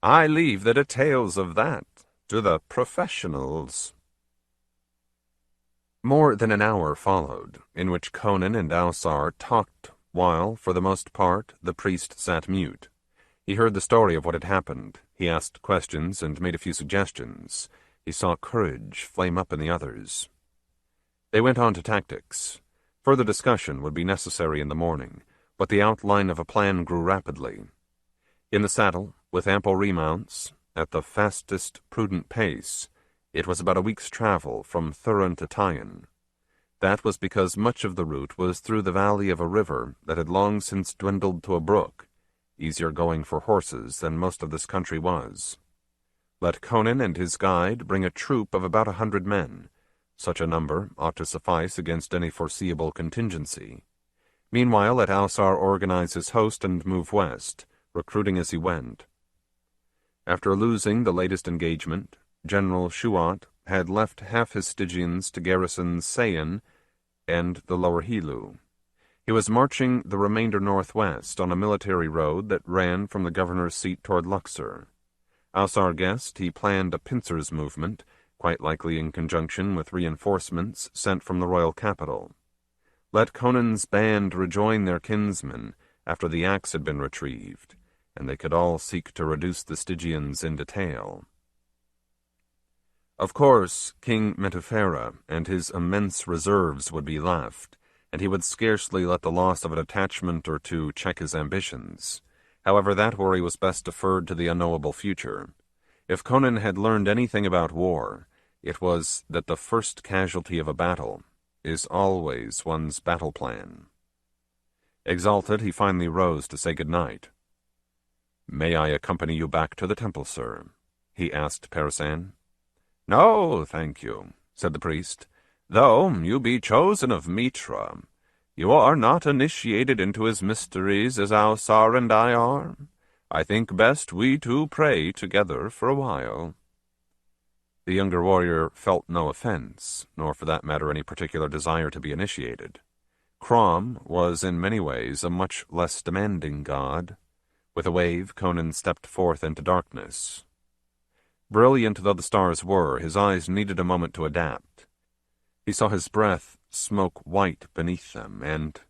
Speaker 1: I leave the details of that to the professionals. More than an hour followed, in which Conan and Ausar talked while, for the most part, the priest sat mute. He heard the story of what had happened. He asked questions and made a few suggestions. He saw courage flame up in the others. They went on to tactics. Further discussion would be necessary in the morning, but the outline of a plan grew rapidly. In the saddle, with ample remounts, at the fastest prudent pace, it was about a week's travel from Thurin to Pteion. That was because much of the route was through the valley of a river that had long since dwindled to a brook, easier going for horses than most of this country was. Let Conan and his guide bring a troop of about 100 men. Such a number ought to suffice against any foreseeable contingency. Meanwhile, let Ausar organize his host and move west, recruiting as he went. After losing the latest engagement, General Shuat had left half his Stygians to garrison Sayan and the lower Helu. He was marching the remainder northwest on a military road that ran from the governor's seat toward Luxor. Ausar guessed he planned a pincers movement, quite likely in conjunction with reinforcements sent from the royal capital. Let Conan's band rejoin their kinsmen after the axe had been retrieved, and they could all seek to reduce the Stygians in detail. Of course, King Metefera and his immense reserves would be left, and he would scarcely let the loss of a detachment or two check his ambitions. However, that worry was best deferred to the unknowable future. If Conan had learned anything about war, it was that the first casualty of a battle is always one's battle plan. Exalted, he finally rose to say good night. "May I accompany you back to the temple, sir?" he asked Parasan. "No, thank you," said the priest. "Though you be chosen of Mitra, you are not initiated into his mysteries as Ausar and I are. I think best we two pray together for a while." The younger warrior felt no offense, nor for that matter any particular desire to be initiated. Crom was in many ways a much less demanding god. With a wave, Conan stepped forth into darkness. Brilliant though the stars were, his eyes needed a moment to adapt. He saw his breath smoke white beneath them, and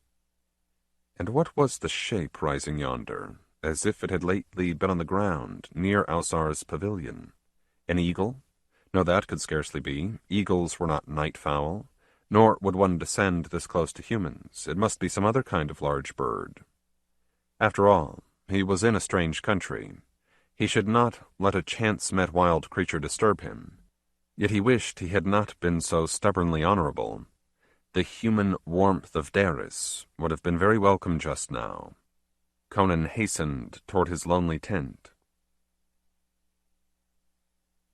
Speaker 1: what was the shape rising yonder, as if it had lately been on the ground, near Ausar's pavilion? An eagle? No, that could scarcely be. Eagles were not night fowl, nor would one descend this close to humans. It must be some other kind of large bird. After all, he was in a strange country. He should not let a chance-met wild creature disturb him. Yet he wished he had not been so stubbornly honorable. The human warmth of Daris would have been very welcome just now. Conan hastened toward his lonely tent.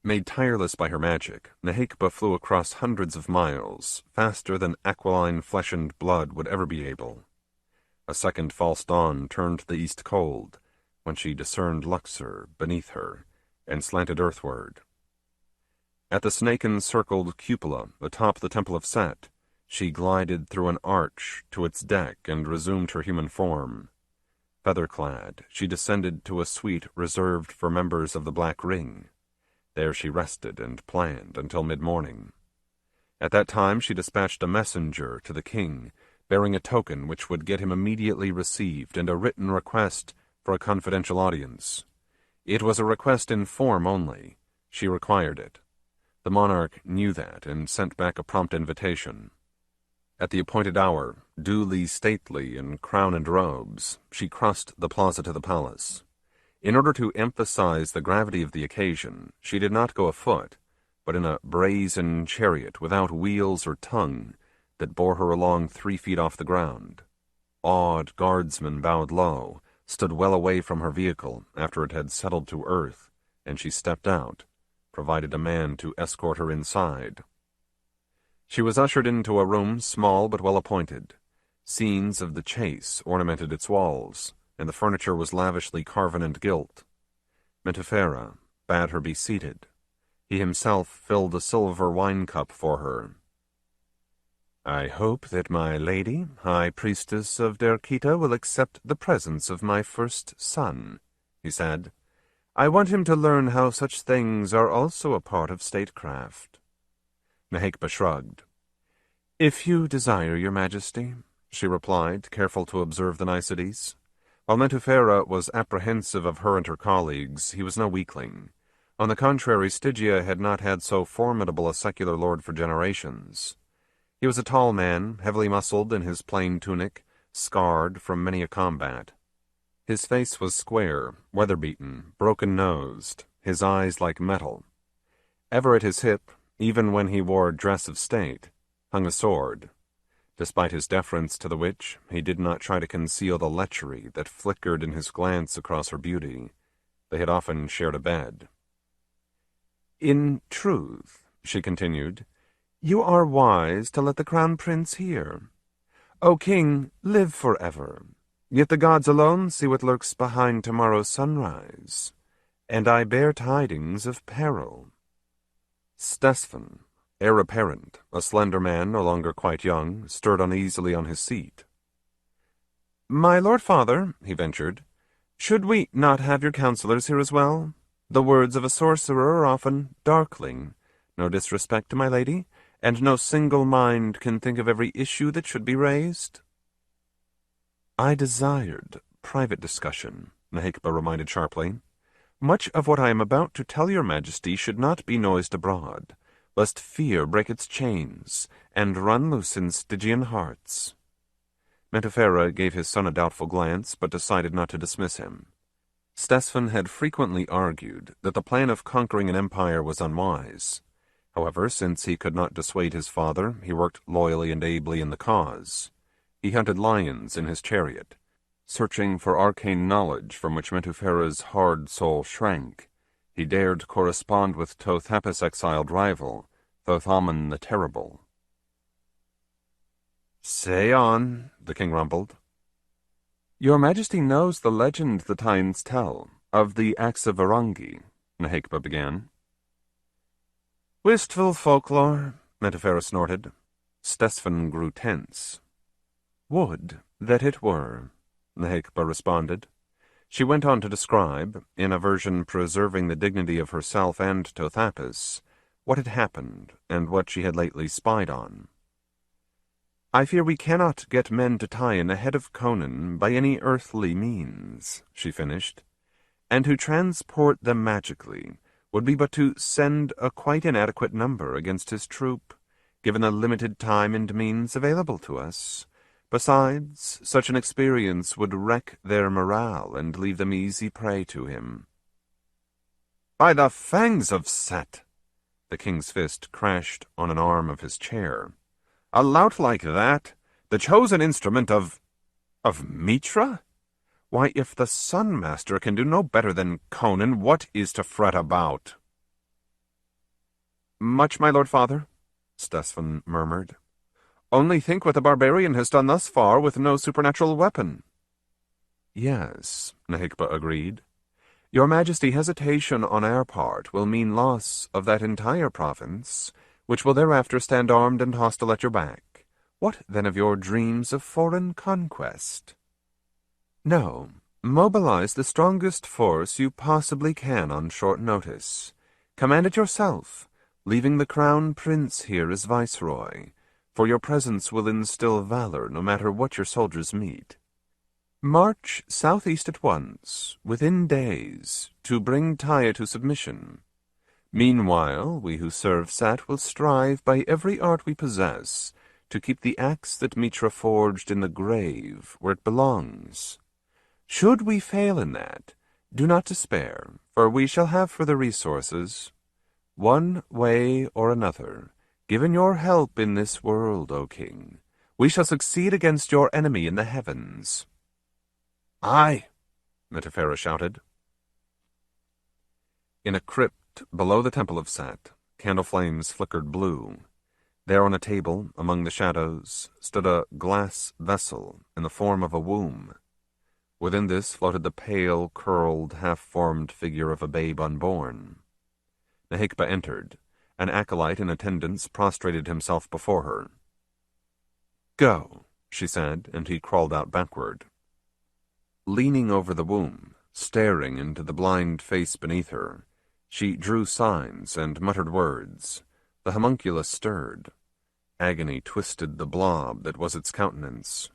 Speaker 1: Made tireless by her magic, Nehekba flew across hundreds of miles, faster than aquiline flesh and blood would ever be able. A second false dawn turned the east cold, when she discerned Luxor beneath her, and slanted earthward. At the snake-encircled cupola atop the Temple of Set, she glided through an arch to its deck and resumed her human form. Feather-clad, she descended to a suite reserved for members of the Black Ring. There she rested and planned until mid-morning. At that time she dispatched a messenger to the king, bearing a token which would get him immediately received and a written request for a confidential audience. It was a request in form only. She required it. The monarch knew that and sent back a prompt invitation. At the appointed hour, duly stately in crown and robes, she crossed the plaza to the palace. In order to emphasize the gravity of the occasion, she did not go afoot, but in a brazen chariot without wheels or tongue that bore her along 3 feet off the ground. Awed guardsmen bowed low, stood well away from her vehicle after it had settled to earth, and she stepped out, provided a man to escort her inside. She was ushered into a room small but well appointed. Scenes of the chase ornamented its walls, and the furniture was lavishly carven and gilt. Mentefera bade her be seated. He himself filled a silver wine cup for her. "I hope that my lady, High Priestess of Derkita, will accept the presence of my first son," he said. "I want him to learn how such things are also a part of statecraft." Nehekba shrugged. "If you desire, your majesty," she replied, careful to observe the niceties. While Mentefera was apprehensive of her and her colleagues, he was no weakling. On the contrary, Stygia had not had so formidable a secular lord for generations. He was a tall man, heavily muscled in his plain tunic, scarred from many a combat. His face was square, weather-beaten, broken-nosed, his eyes like metal. Ever at his hip, even when he wore dress of state, hung a sword. Despite his deference to the witch, he did not try to conceal the lechery that flickered in his glance across her beauty. They had often shared a bed. "In truth," she continued, "you are wise to let the crown prince hear. O king, live forever. Yet the gods alone see what lurks behind tomorrow's sunrise, and I bear tidings of peril." Stesfan, heir apparent, a slender man no longer quite young, stirred uneasily on his seat. "My lord father," he ventured, "should we not have your counselors here as well? The words of a sorcerer are often darkling. No disrespect to my lady, and no single mind can think of every issue that should be raised." "I desired private discussion," Nehekba reminded sharply. "Much of what I am about to tell your majesty should not be noised abroad, lest fear break its chains and run loose in Stygian hearts." Mentefera gave his son a doubtful glance, but decided not to dismiss him. Stesfan had frequently argued that the plan of conquering an empire was unwise. However, since he could not dissuade his father, he worked loyally and ably in the cause. He hunted lions in his chariot, searching for arcane knowledge from which Mentefera's hard soul shrank. He dared correspond with Tothapis' exiled rival, Thothamon the Terrible. "Say on," the king rumbled. "Your majesty knows the legend the Taians tell of the Axavarangi," Nehekba began. "Wistful folklore," Mentefera snorted. Stesfan grew tense. "Would that it were," Nehekba responded. She went on to describe, in a version preserving the dignity of herself and Tothapis, what had happened and what she had lately spied on. "I fear we cannot get men to Taian ahead of Conan by any earthly means," she finished, "and to transport them magically would be but to send a quite inadequate number against his troop, given the limited time and means available to us. Besides, such an experience would wreck their morale and leave them easy prey to him." "By the fangs of Set!" The king's fist crashed on an arm of his chair. "A lout like that? The chosen instrument of Mitra? Why, if the Sun Master can do no better than Conan, what is to fret about?" "Much, my lord father," Stesfan murmured. "Only think what the Barbarian has done thus far with no supernatural weapon." "Yes," Nehekba agreed. "Your majesty, hesitation on our part will mean loss of that entire province, which will thereafter stand armed and hostile at your back. What then of your dreams of foreign conquest?" "No,"
Speaker 2: Mobilize the strongest force you possibly can on short notice. Command it yourself, leaving the Crown Prince here as Viceroy, for your presence will instill valor no matter what your soldiers meet. March southeast at once, within days, to bring Taia to submission. Meanwhile, we who serve Sat will strive by every art we possess to keep the axe that Mitra forged in the grave where it belongs. Should we fail in that, do not despair, for we shall have further resources. One way or another, given your help in this world, O King, we shall succeed against your enemy in the heavens.
Speaker 1: Aye,
Speaker 2: Metafera shouted. In a crypt below the Temple of Sat, candle flames flickered blue. There on a table, among the shadows, stood a glass vessel in the form of a womb. Within this floated the pale, curled, half-formed figure of a babe unborn. Nehikba entered. An acolyte in attendance prostrated himself before her. "Go," she said, and he crawled out backward. Leaning over the womb, staring into the blind face beneath her, she drew signs and muttered words. The homunculus stirred. Agony twisted the blob that was its countenance.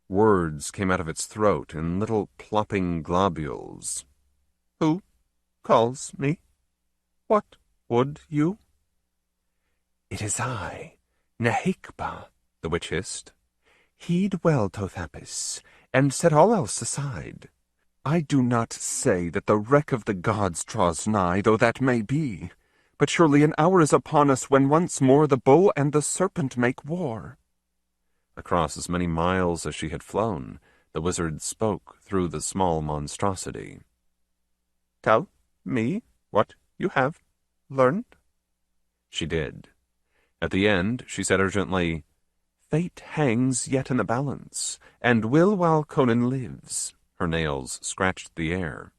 Speaker 2: Words came out of its throat in little plopping globules. "Who calls me? What would you?" "It is I, Nehikba," the witch hissed. "Heed well, Tothapis, and set all else aside. I do not say that the wreck of the gods draws nigh, though that may be. But surely an hour is upon us when once more the bull and the serpent make war." Across as many miles as she had flown, the wizard spoke through the small monstrosity. "Tell me what you have learned." She did. At the end, she said urgently, "Fate hangs yet in the balance, and will while Conan lives." Her nails scratched the air.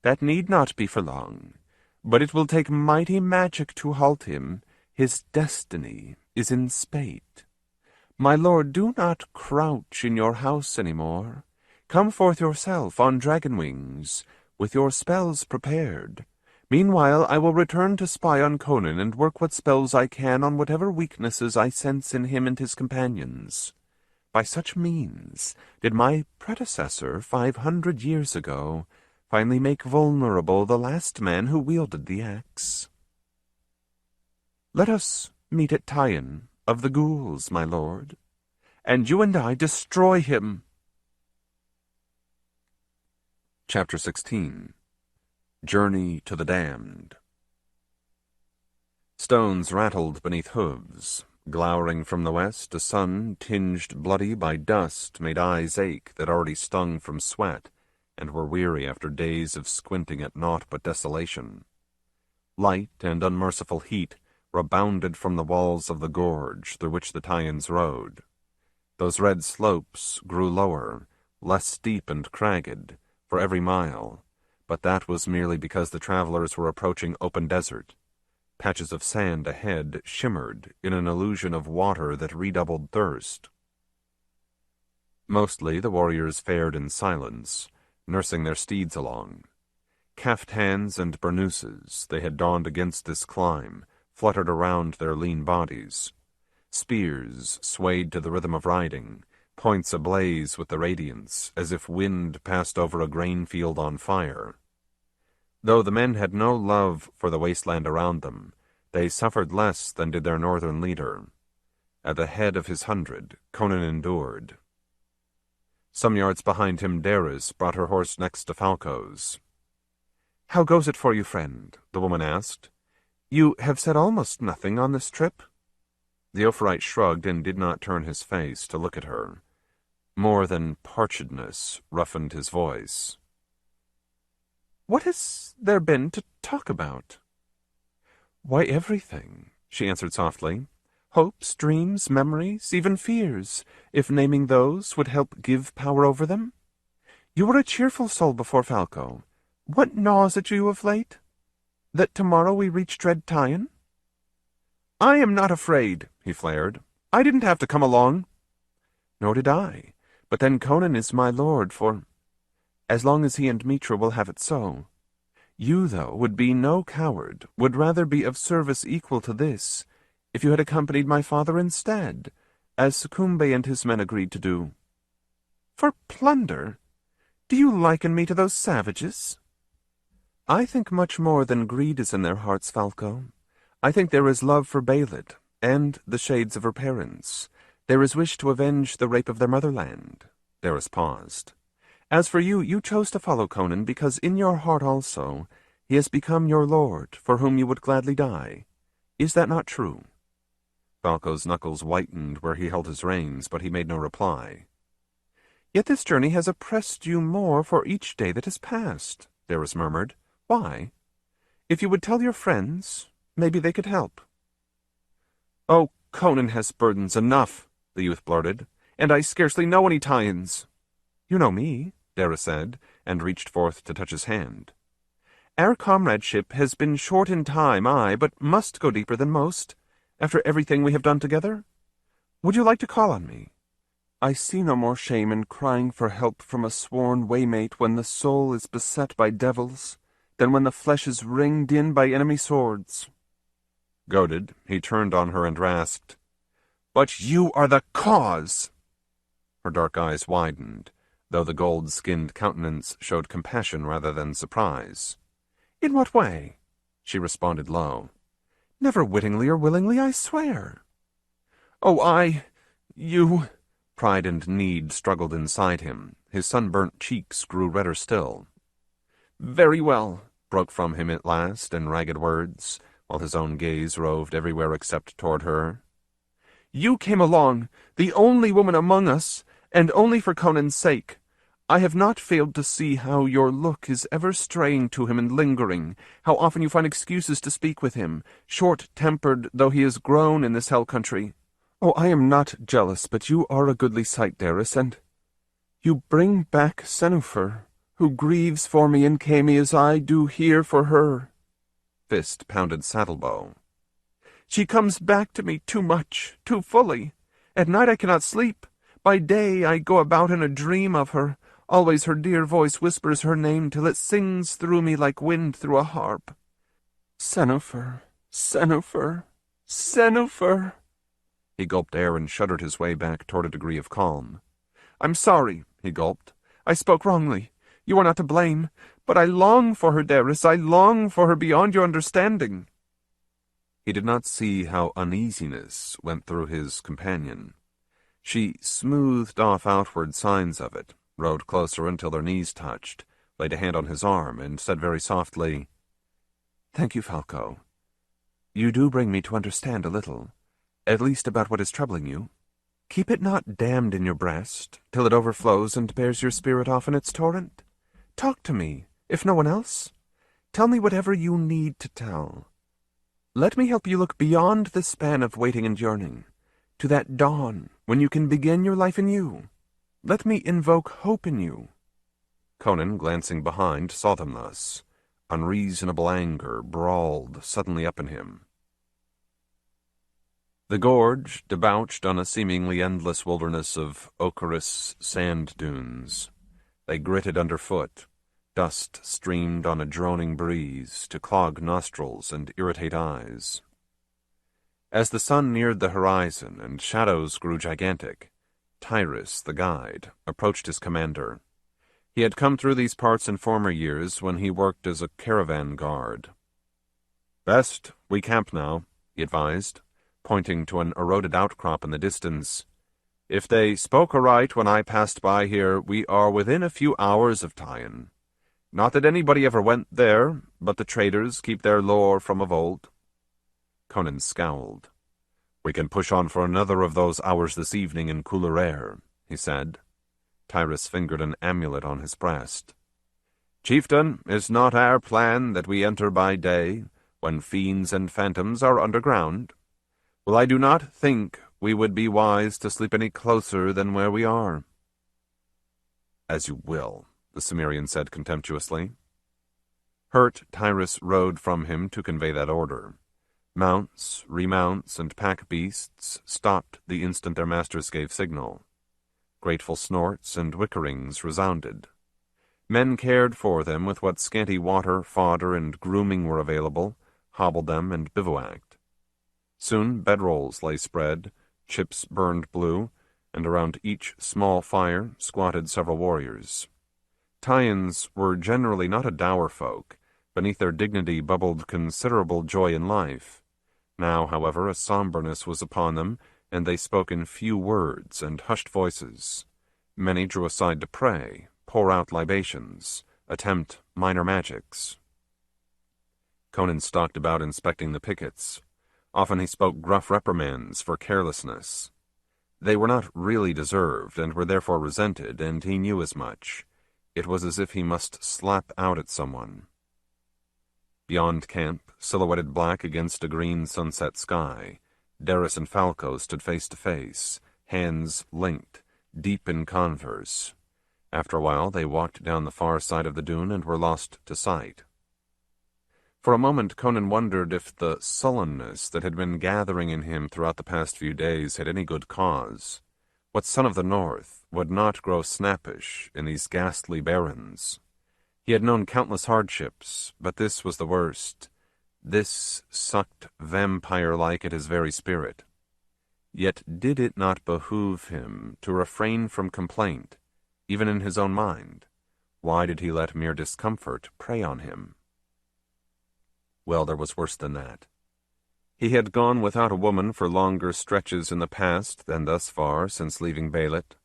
Speaker 2: "That need not be for long, but it will take mighty magic to halt him. His destiny is in spate. My lord, do not crouch in your house any more. Come forth yourself on dragon wings, with your spells prepared. Meanwhile, I will return to spy on Conan and work what spells I can on whatever weaknesses I sense in him and his companions. By such means did my predecessor 500 years ago finally make vulnerable the last man who wielded the axe. Let us meet at Pteion of the ghouls, my lord, and you and I destroy him." Chapter 16. Journey to the Damned. Stones rattled beneath hooves. Glowering from the west, a sun tinged bloody by dust made eyes ache that already stung from sweat and were weary after days of squinting at naught but desolation. Light and unmerciful heat rebounded from the walls of the gorge through which the Taians rode. Those red slopes grew lower, less steep and cragged, for every mile, but that was merely because the travelers were approaching open desert. Patches of sand ahead shimmered in an illusion of water that redoubled thirst. Mostly the warriors fared in silence, nursing their steeds along. Caftans and burnooses they had donned against this climb fluttered around their lean bodies. Spears swayed to the rhythm of riding, points ablaze with the radiance, as if wind passed over a grain field on fire. Though the men had no love for the wasteland around them, they suffered less than did their northern leader. At the head of his 100, Conan endured. Some yards behind him, Daris brought her horse next to Falco's. "How goes it for you, friend?" the woman asked. "You have said almost nothing on this trip." The Ophrite shrugged and did not turn his face to look at her. More than parchedness roughened his voice. "What has there been to talk about?" "Why, everything," she answered softly. "Hopes, dreams, memories, even fears, if naming those would help give power over them. You were a cheerful soul before Falco. What gnaws at you of late? That tomorrow we reach dread Pteion?" "I am not afraid," he flared. "I didn't have to come along." "Nor did I. But then Conan is my lord for—" as long as he and Mitra will have it so. You, though, would be no coward, would rather be of service equal to this, if you had accompanied my father instead, as Sucumbe and his men agreed to do. For plunder? Do you liken me to those savages? I think much more than greed is in their hearts, Falco. I think there is love for Belit, and the shades of her parents. There is wish to avenge the rape of their motherland. Daris paused. As for you, you chose to follow Conan because in your heart also he has become your lord, for whom you would gladly die. Is that not true? Falco's knuckles whitened where he held his reins, but he made no reply. Yet this journey has oppressed you more for each day that has passed, Daris murmured. Why? If you would tell your friends, maybe they could help. Oh, Conan has burdens enough, the youth blurted, and I scarcely know any Taians. You know me, Daris said, and reached forth to touch his hand. Our comradeship has been short in time, aye, but must go deeper than most, after everything we have done together. Would you like to call on me? I see no more shame in crying for help from a sworn waymate when the soul is beset by devils, than when the flesh is ringed in by enemy swords. Goaded, he turned on her and rasped, But you are the cause! Her dark eyes widened, though the gold-skinned countenance showed compassion rather than surprise. In what way? She responded low. Never wittingly or willingly, I swear. Oh, you... Pride and need struggled inside him. His sunburnt cheeks grew redder still. Very well, broke from him at last in ragged words, while his own gaze roved everywhere except toward her. You came along, the only woman among us, and only for Conan's sake. I have not failed to see how your look is ever straying to him and lingering, how often you find excuses to speak with him, short-tempered though he has grown in this hell country. Oh, I am not jealous, but you are a goodly sight, Daris, and you bring back Sennefer, who grieves for me in Khemi as I do here for her. Fist pounded saddlebow. She comes back to me too much, too fully. At night I cannot sleep. By day I go about in a dream of her. Always her dear voice whispers her name till it sings through me like wind through a harp. Sennefer, Sennefer, Sennefer. He gulped air and shuddered his way back toward a degree of calm. I'm sorry, he gulped. I spoke wrongly. You are not to blame. But I long for her, Daris. I long for her beyond your understanding. He did not see how uneasiness went through his companion. She smoothed off outward signs of it, rode closer until their knees touched, laid a hand on his arm, and said very softly, Thank you, Falco. You do bring me to understand a little, at least about what is troubling you. Keep it not damned in your breast, till it overflows and bears your spirit off in its torrent. Talk to me, if no one else. Tell me whatever you need to tell. Let me help you look beyond the span of waiting and yearning, to that dawn when you can begin your life anew. Let me invoke hope in you. Conan, glancing behind, saw them thus. Unreasonable anger brawled suddenly up in him. The gorge debouched on a seemingly endless wilderness of ochreous sand dunes. They gritted underfoot. Dust streamed on a droning breeze to clog nostrils and irritate eyes. As the sun neared the horizon and shadows grew gigantic, Tyrus, the guide, approached his commander. He had come through these parts in former years when he worked as a caravan guard. Best we camp now, he advised, pointing to an eroded outcrop in the distance. If they spoke aright when I passed by here, we are within a few hours of Pteion. Not that anybody ever went there, but the traders keep their lore from of old. Conan scowled. We can push on for another of those hours this evening in cooler air, he said. Tyrus fingered an amulet on his breast. Chieftain, is not our plan that we enter by day, when fiends and phantoms are underground? Well, I do not think we would be wise to sleep any closer than where we are. As you will, the Cimmerian said contemptuously. Hurt, Tyrus rode from him to convey that order. Mounts, remounts, and pack beasts stopped the instant their masters gave signal. Grateful snorts and whickerings resounded.
Speaker 1: Men cared for them with what scanty water, fodder, and grooming were available, hobbled them, and bivouacked. Soon bedrolls lay spread, chips burned blue, and around each small fire squatted several warriors. Taians were generally not a dour folk. Beneath their dignity bubbled considerable joy in life. Now, however, a somberness was upon them, and they spoke in few words and hushed voices. Many drew aside to pray, pour out libations, attempt minor magics. Conan stalked about inspecting the pickets. Often he spoke gruff reprimands for carelessness. They were not really deserved, and were therefore resented, and he knew as much. It was as if he must slap out at someone. Beyond camp, silhouetted black against a green sunset sky, Darris and Falco stood face to face, hands linked, deep in converse. After a while they walked down the far side of the dune and were lost to sight. For a moment Conan wondered if the sullenness that had been gathering in him throughout the past few days had any good cause. What son of the North would not grow snappish in these ghastly barrens? He had known countless hardships, but this was the worst. This sucked vampire-like at his very spirit. Yet did it not behoove him to refrain from complaint, even in his own mind? Why did he let mere discomfort prey on him? Well, there was worse than that. He had gone without a woman for longer stretches in the past than thus far since leaving Belit,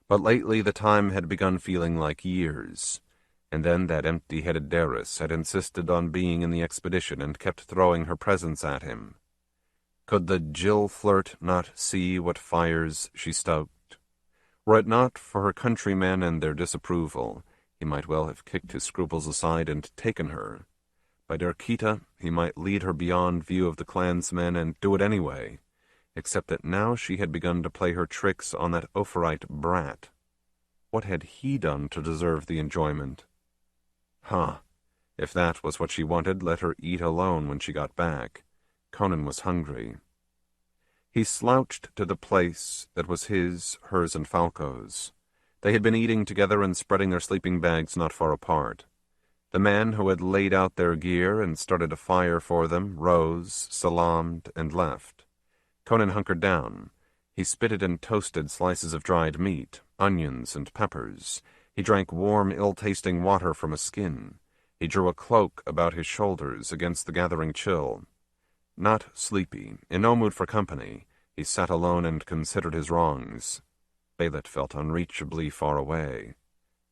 Speaker 1: but lately the time had begun feeling like years. And then that empty-headed Darris had insisted on being in the expedition and kept throwing her presents at him. Could the Jill flirt not see what fires she stoked? Were it not for her countrymen and their disapproval, he might well have kicked his scruples aside and taken her. By Derkita, he might lead her beyond view of the clansmen and do it anyway, except that now she had begun to play her tricks on that Opharite brat. What had he done to deserve the enjoyment? If that was what she wanted, let her eat alone when she got back. Conan was hungry. He slouched to the place that was his, hers, and Falco's. They had been eating together and spreading their sleeping bags not far apart. The man who had laid out their gear and started a fire for them rose, salaamed, and left. Conan hunkered down. He spitted and toasted slices of dried meat, onions, and peppers. He drank warm, ill-tasting water from a skin. He drew a cloak about his shoulders against the gathering chill. Not sleepy, in no mood for company, he sat alone and considered his wrongs. Belit felt unreachably far away.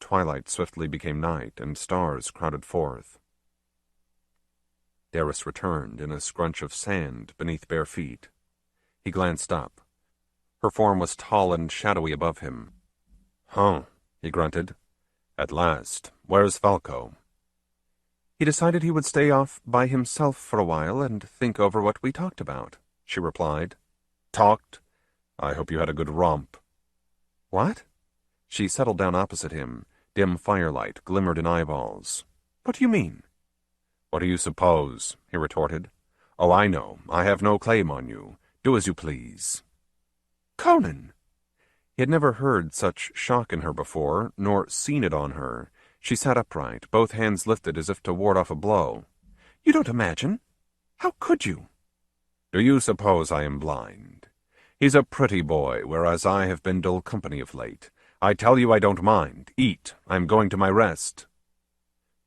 Speaker 1: Twilight swiftly became night, and stars crowded forth. Darris returned in a scrunch of sand beneath bare feet. He glanced up. Her form was tall and shadowy above him. He grunted. At last, where's Falco? He decided he would stay off by himself for a while and think over what we talked about, she replied. Talked? I hope you had a good romp. What? She settled down opposite him. Dim firelight glimmered in eyeballs. What do you mean? What do you suppose? He retorted. Oh, I know. I have no claim on you. Do as you please. Conan! He had never heard such shock in her before, nor seen it on her. She sat upright, both hands lifted as if to ward off a blow. You don't imagine? How could you? Do you suppose I am blind? He's a pretty boy, whereas I have been dull company of late. I tell you I don't mind. Eat. I'm going to my rest.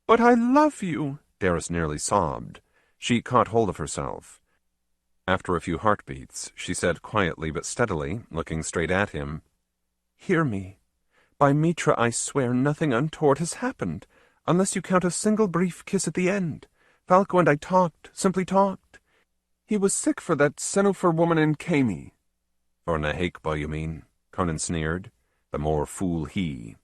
Speaker 1: But I love you, Darris nearly sobbed. She caught hold of herself. After a few heartbeats, she said quietly but steadily, looking straight at him, Hear me. By Mitra I swear nothing untoward has happened, unless you count a single brief kiss at the end. Falco and I talked, simply talked. He was sick for that Senufar woman in Khemi. For Nahekba, you mean? Conan sneered. The more fool he.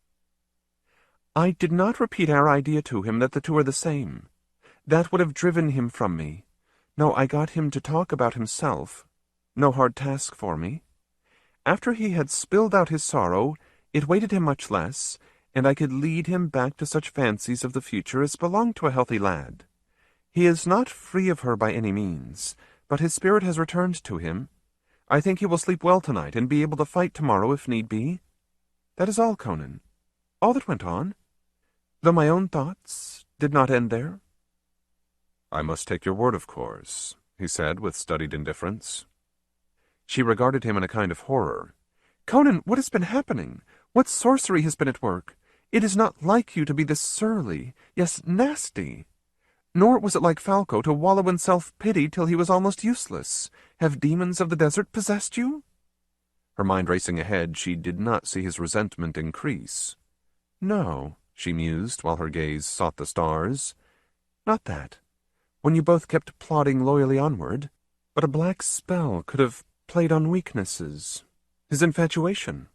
Speaker 1: I did not repeat our idea to him that the two are the same. That would have driven him from me. No, I got him to talk about himself. No hard task for me. After he had spilled out his sorrow, it weighted him much less, and I could lead him back to such fancies of the future as belong to a healthy lad. He is not free of her by any means, but his spirit has returned to him. I think he will sleep well tonight and be able to fight tomorrow if need be. That is all, Conan. All that went on.
Speaker 2: though my own thoughts did not end there.
Speaker 1: I must take your word, of course, he said with studied indifference.
Speaker 2: She regarded him in a kind of horror. Conan, what has been happening? What sorcery has been at work? It is not like you to be this surly, yes, nasty. Nor was it like Falco to wallow in self-pity till he was almost useless. Have demons of the desert possessed you? Her mind racing ahead, she did not see his resentment increase. No, she mused while her gaze sought the stars. Not that. When you both kept plodding loyally onward, but a black spell could have played on weaknesses. His infatuation.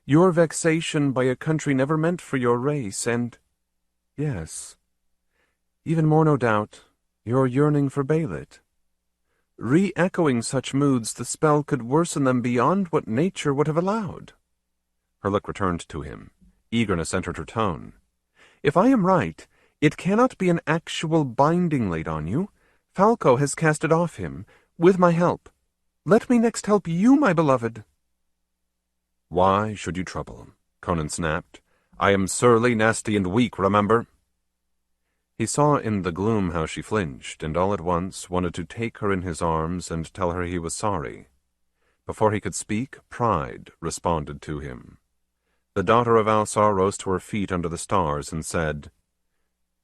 Speaker 2: Your vexation by a country never meant for your race, and... yes. Even more, no doubt, your yearning for Belit. Re-echoing such moods, the spell could worsen them beyond what nature would have allowed. Her look returned to him. Eagerness entered her tone. If I am right, it cannot be an actual binding laid on you. Falco has cast it off him, with my help. Let me next help you, my beloved.
Speaker 1: Why should you trouble? Conan snapped. I am surly, nasty, and weak, remember? He saw in the gloom how she flinched, and all at once wanted to take her in his arms and tell her he was sorry. Before he could speak, pride responded to him. The daughter of Alsar rose to her feet under the stars and said,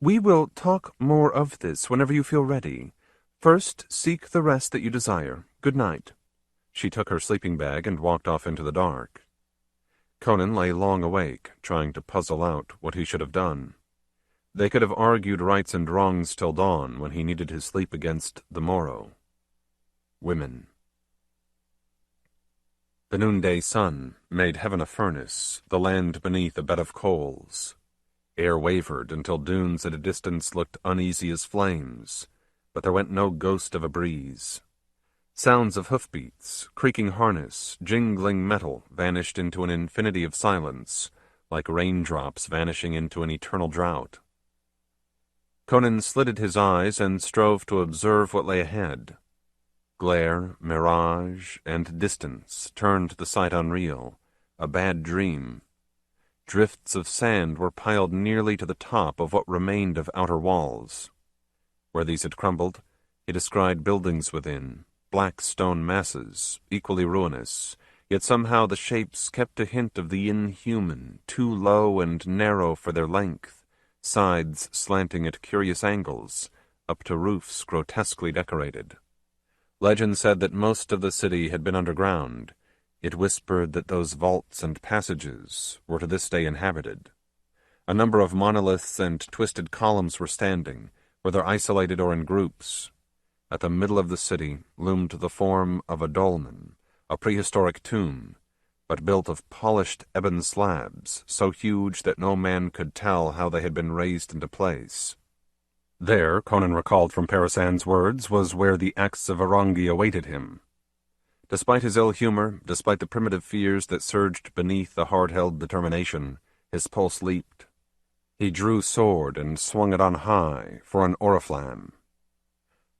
Speaker 1: We will talk more of this whenever you feel ready. First, seek the rest that you desire. Good night. She took her sleeping bag and walked off into the dark. Conan lay long awake, trying to puzzle out what he should have done. They could have argued rights and wrongs till dawn when he needed his sleep against the morrow. Women. The noonday sun made heaven a furnace, the land beneath a bed of coals. Air wavered until dunes at a distance looked uneasy as flames, but there went no ghost of a breeze. Sounds of hoofbeats, creaking harness, jingling metal vanished into an infinity of silence, like raindrops vanishing into an eternal drought. Conan slitted his eyes and strove to observe what lay ahead. Glare, mirage, and distance turned the sight unreal, a bad dream. Drifts of sand were piled nearly to the top of what remained of outer walls. Where these had crumbled, he descried buildings within, black stone masses, equally ruinous, yet somehow the shapes kept a hint of the inhuman, too low and narrow for their length, sides slanting at curious angles, up to roofs grotesquely decorated. Legend said that most of the city had been underground. It whispered that those vaults and passages were to this day inhabited. A number of monoliths and twisted columns were standing, whether isolated or in groups. At the middle of the city loomed the form of a dolmen, a prehistoric tomb, but built of polished ebon slabs, so huge that no man could tell how they had been raised into place. There, Conan recalled from Parasan's words, was where the axe of Arangi awaited him. Despite his ill humor, despite the primitive fears that surged beneath the hard-held determination, his pulse leaped. He drew sword and swung it on high for an oriflamme.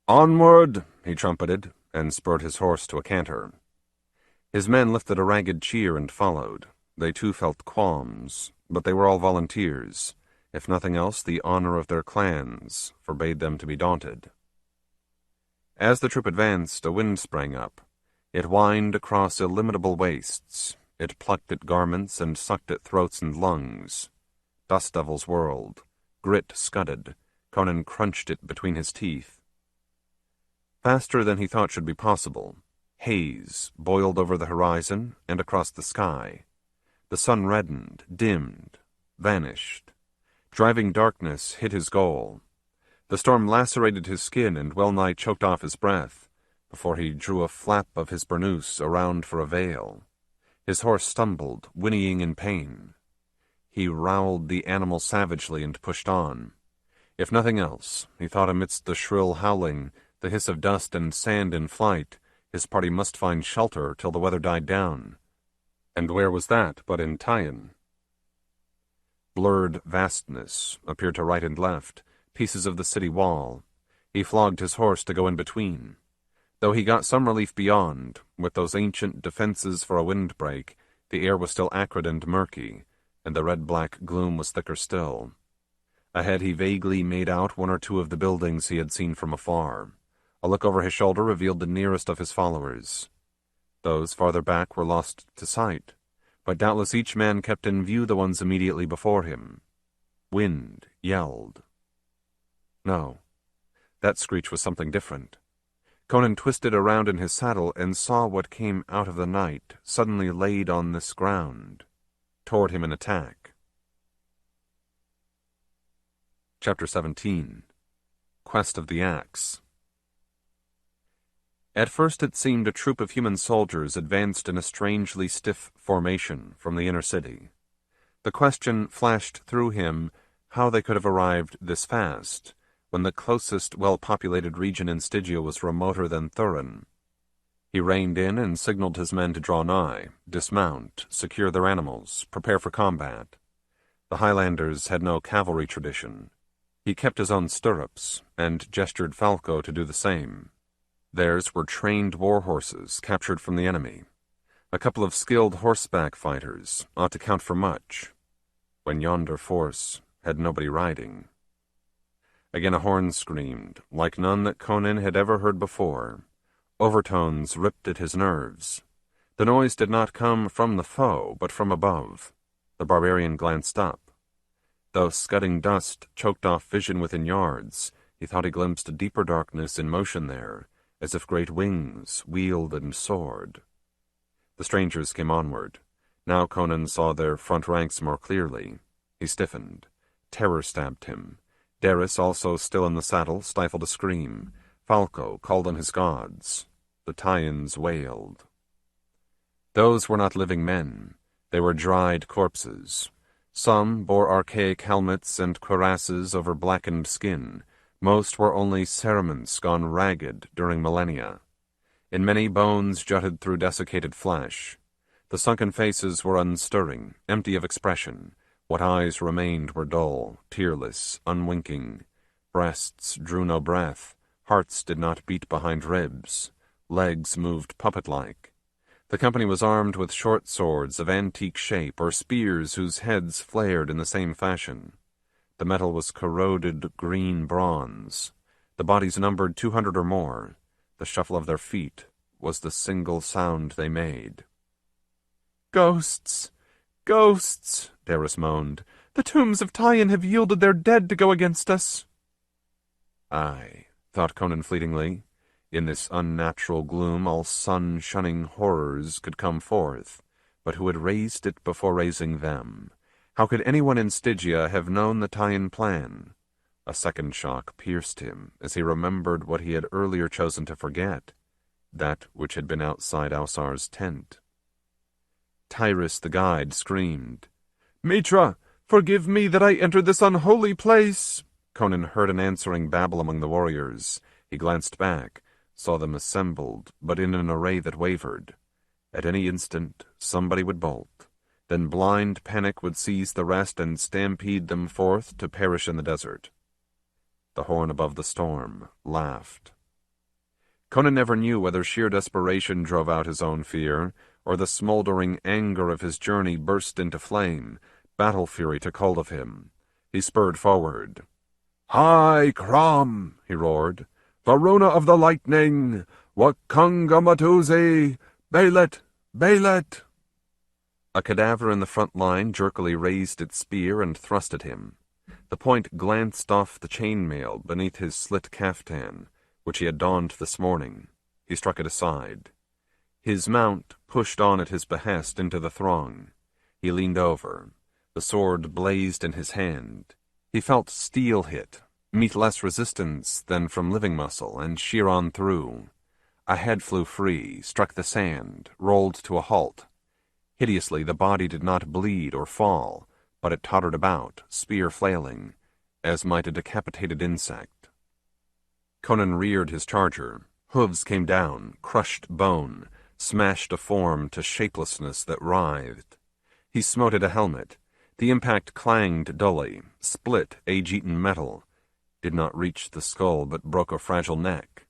Speaker 1: "Onward!" he trumpeted, and spurred his horse to a canter. His men lifted a ragged cheer and followed. They too felt qualms, but they were all volunteers. If nothing else, the honor of their clans forbade them to be daunted. As the troop advanced, a wind sprang up. It whined across illimitable wastes. It plucked at garments and sucked at throats and lungs. Dust devils whirled. Grit scudded. Conan crunched it between his teeth. Faster than he thought should be possible, haze boiled over the horizon and across the sky. The sun reddened, dimmed, vanished. Driving darkness hit his goal. The storm lacerated his skin and well-nigh choked off his breath, before he drew a flap of his burnous around for a veil. His horse stumbled, whinnying in pain. He roweled the animal savagely and pushed on. If nothing else, he thought amidst the shrill howling, the hiss of dust and sand in flight, his party must find shelter till the weather died down. And where was that but in Pteion? Blurred vastness appeared to right and left, pieces of the city wall. He flogged his horse to go in between. Though he got some relief beyond, with those ancient defenses for a windbreak, the air was still acrid and murky, and the red-black gloom was thicker still. Ahead he vaguely made out one or two of the buildings he had seen from afar. A look over his shoulder revealed the nearest of his followers. Those farther back were lost to sight, but doubtless each man kept in view the ones immediately before him. Wind yelled. No, that screech was something different. Conan twisted around in his saddle and saw what came out of the night, suddenly laid on this ground, toward him in attack. Chapter 17. Quest of the Axe. At first it seemed a troop of human soldiers advanced in a strangely stiff formation from the inner city. The question flashed through him how they could have arrived this fast, when the closest well-populated region in Stygia was remoter than Thurin. He reined in and signaled his men to draw nigh, dismount, secure their animals, prepare for combat. The Highlanders had no cavalry tradition. He kept his own stirrups, and gestured Falco to do the same. Theirs were trained war horses captured from the enemy. A couple of skilled horseback fighters ought to count for much, when yonder force had nobody riding. Again a horn screamed, like none that Conan had ever heard before. Overtones ripped at his nerves. The noise did not come from the foe, but from above. The barbarian glanced up. Though scudding dust choked off vision within yards, he thought he glimpsed a deeper darkness in motion there, as if great wings wheeled and soared. The strangers came onward. Now Conan saw their front ranks more clearly. He stiffened. Terror stabbed him. Daris, also still in the saddle, stifled a scream. Falco called on his gods. The Taians wailed. Those were not living men. They were dried corpses. Some bore archaic helmets and cuirasses over blackened skin. Most were only cerements gone ragged during millennia. In many, bones jutted through desiccated flesh. The sunken faces were unstirring, empty of expression. What eyes remained were dull, tearless, unwinking. Breasts drew no breath. Hearts did not beat behind ribs. Legs moved puppet-like. The company was armed with short swords of antique shape or spears whose heads flared in the same fashion. The metal was corroded green bronze. The bodies numbered 200 or more. The shuffle of their feet was the single sound they made.
Speaker 3: "Ghosts! Ghosts!" Daris moaned. "The tombs of Taian have yielded their dead to go against us."
Speaker 1: Aye, thought Conan fleetingly. In this unnatural gloom all sun-shunning horrors could come forth, but who had raised it before raising them? How could anyone in Stygia have known the Taian plan? A second shock pierced him as he remembered what he had earlier chosen to forget, that which had been outside Ausar's tent. Tyrus the guide screamed.
Speaker 3: "Mitra, forgive me that I entered this unholy place!"
Speaker 1: Conan heard an answering babble among the warriors. He glanced back, saw them assembled, but in an array that wavered. At any instant, somebody would bolt. Then blind panic would seize the rest and stampede them forth to perish in the desert. The horn above the storm laughed. Conan never knew whether sheer desperation drove out his own fear, or the smoldering anger of his journey burst into flame. Battle fury took hold of him. He spurred forward. "Hi, Crom!" he roared. "Varuna of the lightning! Wakunga Matuzi! Belit! Belit!" A cadaver in the front line jerkily raised its spear and thrust at him. The point glanced off the chainmail beneath his slit caftan, which he had donned this morning. He struck it aside. His mount pushed on at his behest into the throng. He leaned over. The sword blazed in his hand. He felt steel hit, meet less resistance than from living muscle, and sheer on through. A head flew free, struck the sand, rolled to a halt. Hideously the body did not bleed or fall, but it tottered about, spear flailing, as might a decapitated insect. Conan reared his charger. Hooves came down, crushed bone, smashed a form to shapelessness that writhed. He smote at a helmet. The impact clanged dully, split age-eaten metal, did not reach the skull but broke a fragile neck.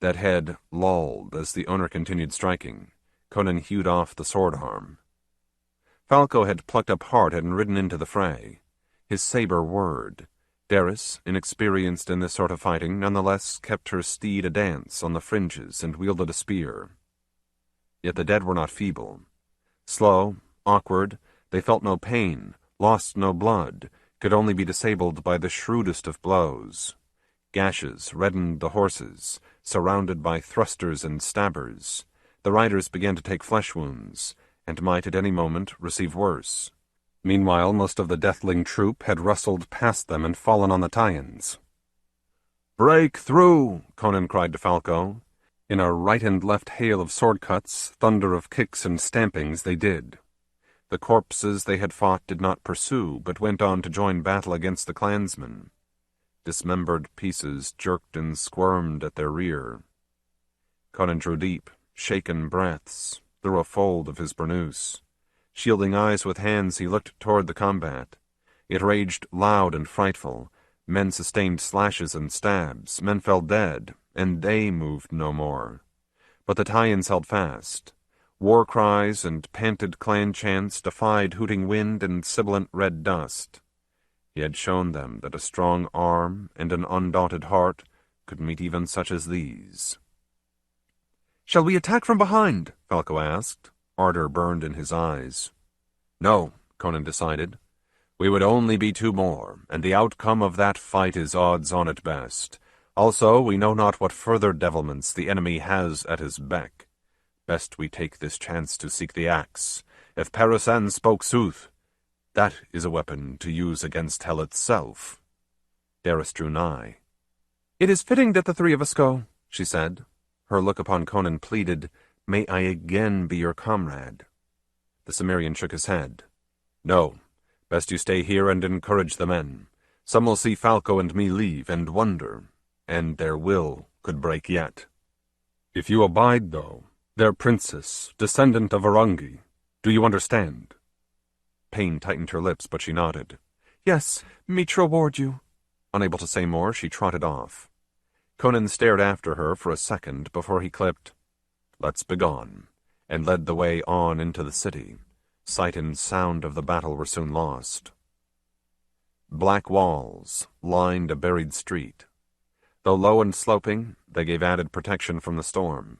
Speaker 1: That head lolled as the owner continued striking. Conan hewed off the sword arm. Falco had plucked up heart and ridden into the fray. His saber whirred. Daris, inexperienced in this sort of fighting, nonetheless kept her steed a dance on the fringes and wielded a spear. Yet the dead were not feeble. Slow, awkward, they felt no pain, lost no blood, could only be disabled by the shrewdest of blows. Gashes reddened the horses, surrounded by thrusters and stabbers. The riders began to take flesh wounds, and might at any moment receive worse. Meanwhile, most of the deathling troop had rustled past them and fallen on the Taians. "Break through!" Conan cried to Falco. In a right and left hail of sword cuts, thunder of kicks and stampings, they did. The corpses they had fought did not pursue, but went on to join battle against the clansmen. Dismembered pieces jerked and squirmed at their rear. Conan drew deep, shaken breaths, through a fold of his burnous. Shielding eyes with hands, he looked toward the combat. It raged loud and frightful. Men sustained slashes and stabs, men fell dead, and they moved no more. But the Taians held fast. War cries and panted clan chants defied hooting wind and sibilant red dust. He had shown them that a strong arm and an undaunted heart could meet even such as these. "Shall we attack from behind?" Falco asked. Ardor burned in his eyes. "No," Conan decided. "We would only be two more, and the outcome of that fight is odds-on at best. Also, we know not what further devilments the enemy has at his beck. Best we take this chance to seek the axe. If Parasan spoke sooth, that is a weapon to use against hell itself." Daris drew nigh. "It is fitting that the three of us go," she said. Her look upon Conan pleaded, "May I again be your comrade?" The Cimmerian shook his head. "No, best you stay here and encourage the men. Some will see Falco and me leave and wonder, and their will could break yet. If you abide, though, their princess, descendant of Arangi, do you understand?" Pain tightened her lips, but she nodded. "Yes, Mitra ward you." Unable to say more, she trotted off. Conan stared after her for a second before he clipped, "Let's begone," and led the way on into the city. Sight and sound of the battle were soon lost. Black walls lined a buried street. Though low and sloping, they gave added protection from the storm.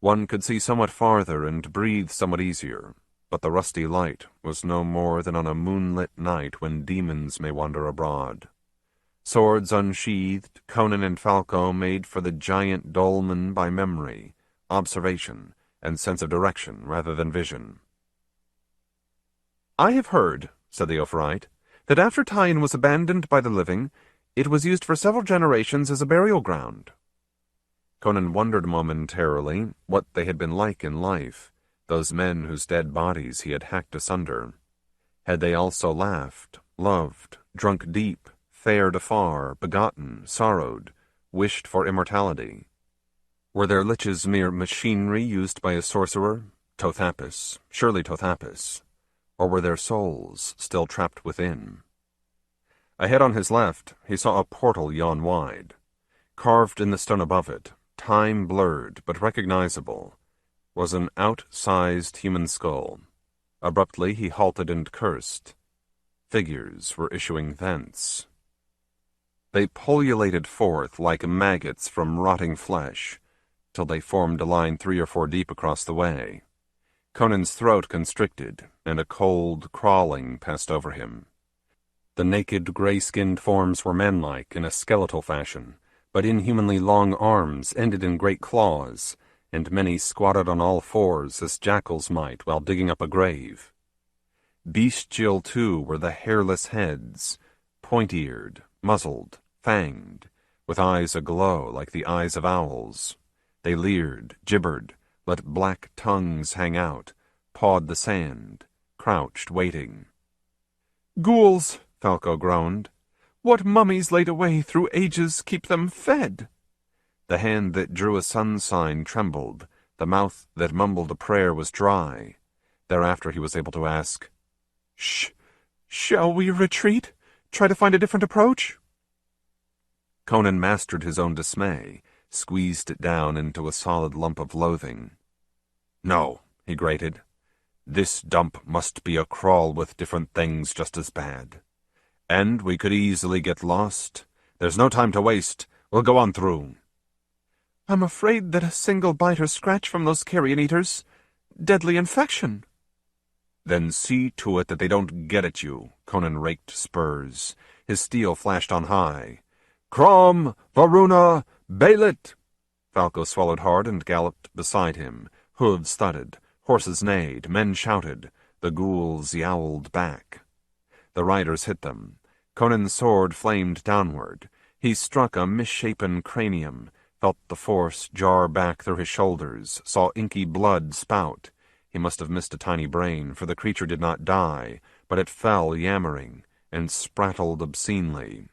Speaker 1: One could see somewhat farther and breathe somewhat easier, but the rusty light was no more than on a moonlit night when demons may wander abroad. Swords unsheathed, Conan and Falco made for the giant dolmen by memory, observation, and sense of direction rather than vision. "I have heard," said the Ophrite, "that after Pteion was abandoned by the living, it was used for several generations as a burial ground." Conan wondered momentarily what they had been like in life, those men whose dead bodies he had hacked asunder. Had they also laughed, loved, drunk deep, fared afar, begotten, sorrowed, wished for immortality? Were their liches mere machinery used by a sorcerer? Tothapis, surely Tothapis. Or were their souls still trapped within? Ahead on his left, he saw a portal yawn wide. Carved in the stone above it, time blurred but recognizable, was an outsized human skull. Abruptly he halted and cursed. Figures were issuing thence. They pullulated forth like maggots from rotting flesh, till they formed a line 3 or 4 deep across the way. Conan's throat constricted, and a cold crawling passed over him. The naked, gray-skinned forms were men-like in a skeletal fashion, but inhumanly long arms ended in great claws, and many squatted on all fours as jackals might while digging up a grave. Bestial, too, were the hairless heads, point-eared, muzzled, fanged, with eyes aglow like the eyes of owls. They leered, gibbered, let black tongues hang out, pawed the sand, crouched waiting.
Speaker 3: "Ghouls," Falco groaned. "What mummies laid away through ages keep them fed?"
Speaker 1: The hand that drew a sun sign trembled, the mouth that mumbled a prayer was dry. Thereafter he was able to ask,
Speaker 3: Shall we retreat? Try to find a different approach?"
Speaker 1: Conan mastered his own dismay, squeezed it down into a solid lump of loathing. "No," he grated. "This dump must be a crawl with different things just as bad. And we could easily get lost. There's no time to waste. We'll go on through.
Speaker 3: I'm afraid that a single bite or scratch from those carrion eaters... deadly infection.
Speaker 1: Then see to it that they don't get at you. Conan raked spurs. His steel flashed on high. Crom, Varuna, Belit! Falco swallowed hard and galloped beside him. Hooves thudded, horses neighed, men shouted. The ghouls yowled back. The riders hit them. Conan's sword flamed downward. He struck a misshapen cranium, felt the force jar back through his shoulders, saw inky blood spout. He must have missed a tiny brain, for the creature did not die, but it fell yammering, and sprattled obscenely.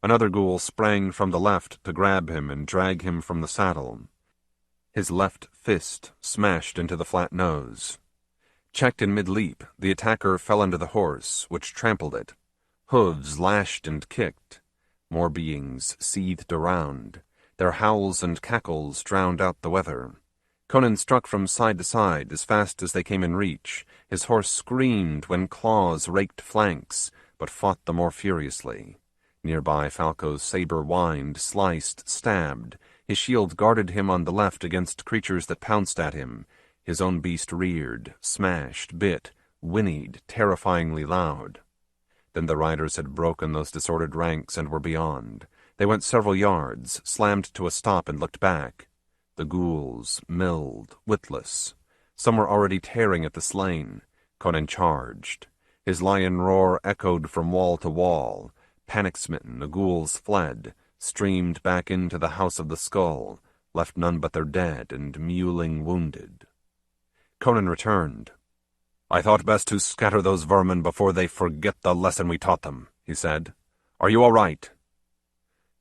Speaker 1: Another ghoul sprang from the left to grab him and drag him from the saddle. His left fist smashed into the flat nose. Checked in mid-leap, the attacker fell under the horse, which trampled it. Hooves lashed and kicked. More beings seethed around. Their howls and cackles drowned out the weather. Conan struck from side to side as fast as they came in reach. His horse screamed when claws raked flanks, but fought the more furiously. Nearby, Falco's saber whined, sliced, stabbed. His shield guarded him on the left against creatures that pounced at him. His own beast reared, smashed, bit, whinnied, terrifyingly loud. Then the riders had broken those disordered ranks and were beyond. They went several yards, slammed to a stop and looked back. The ghouls milled, witless. Some were already tearing at the slain. Conan charged. His lion roar echoed from wall to wall. Panic-smitten, the ghouls fled, streamed back into the House of the Skull, left none but their dead and mewling wounded. Conan returned. I thought best to scatter those vermin before they forget the lesson we taught them, he said. Are you all right?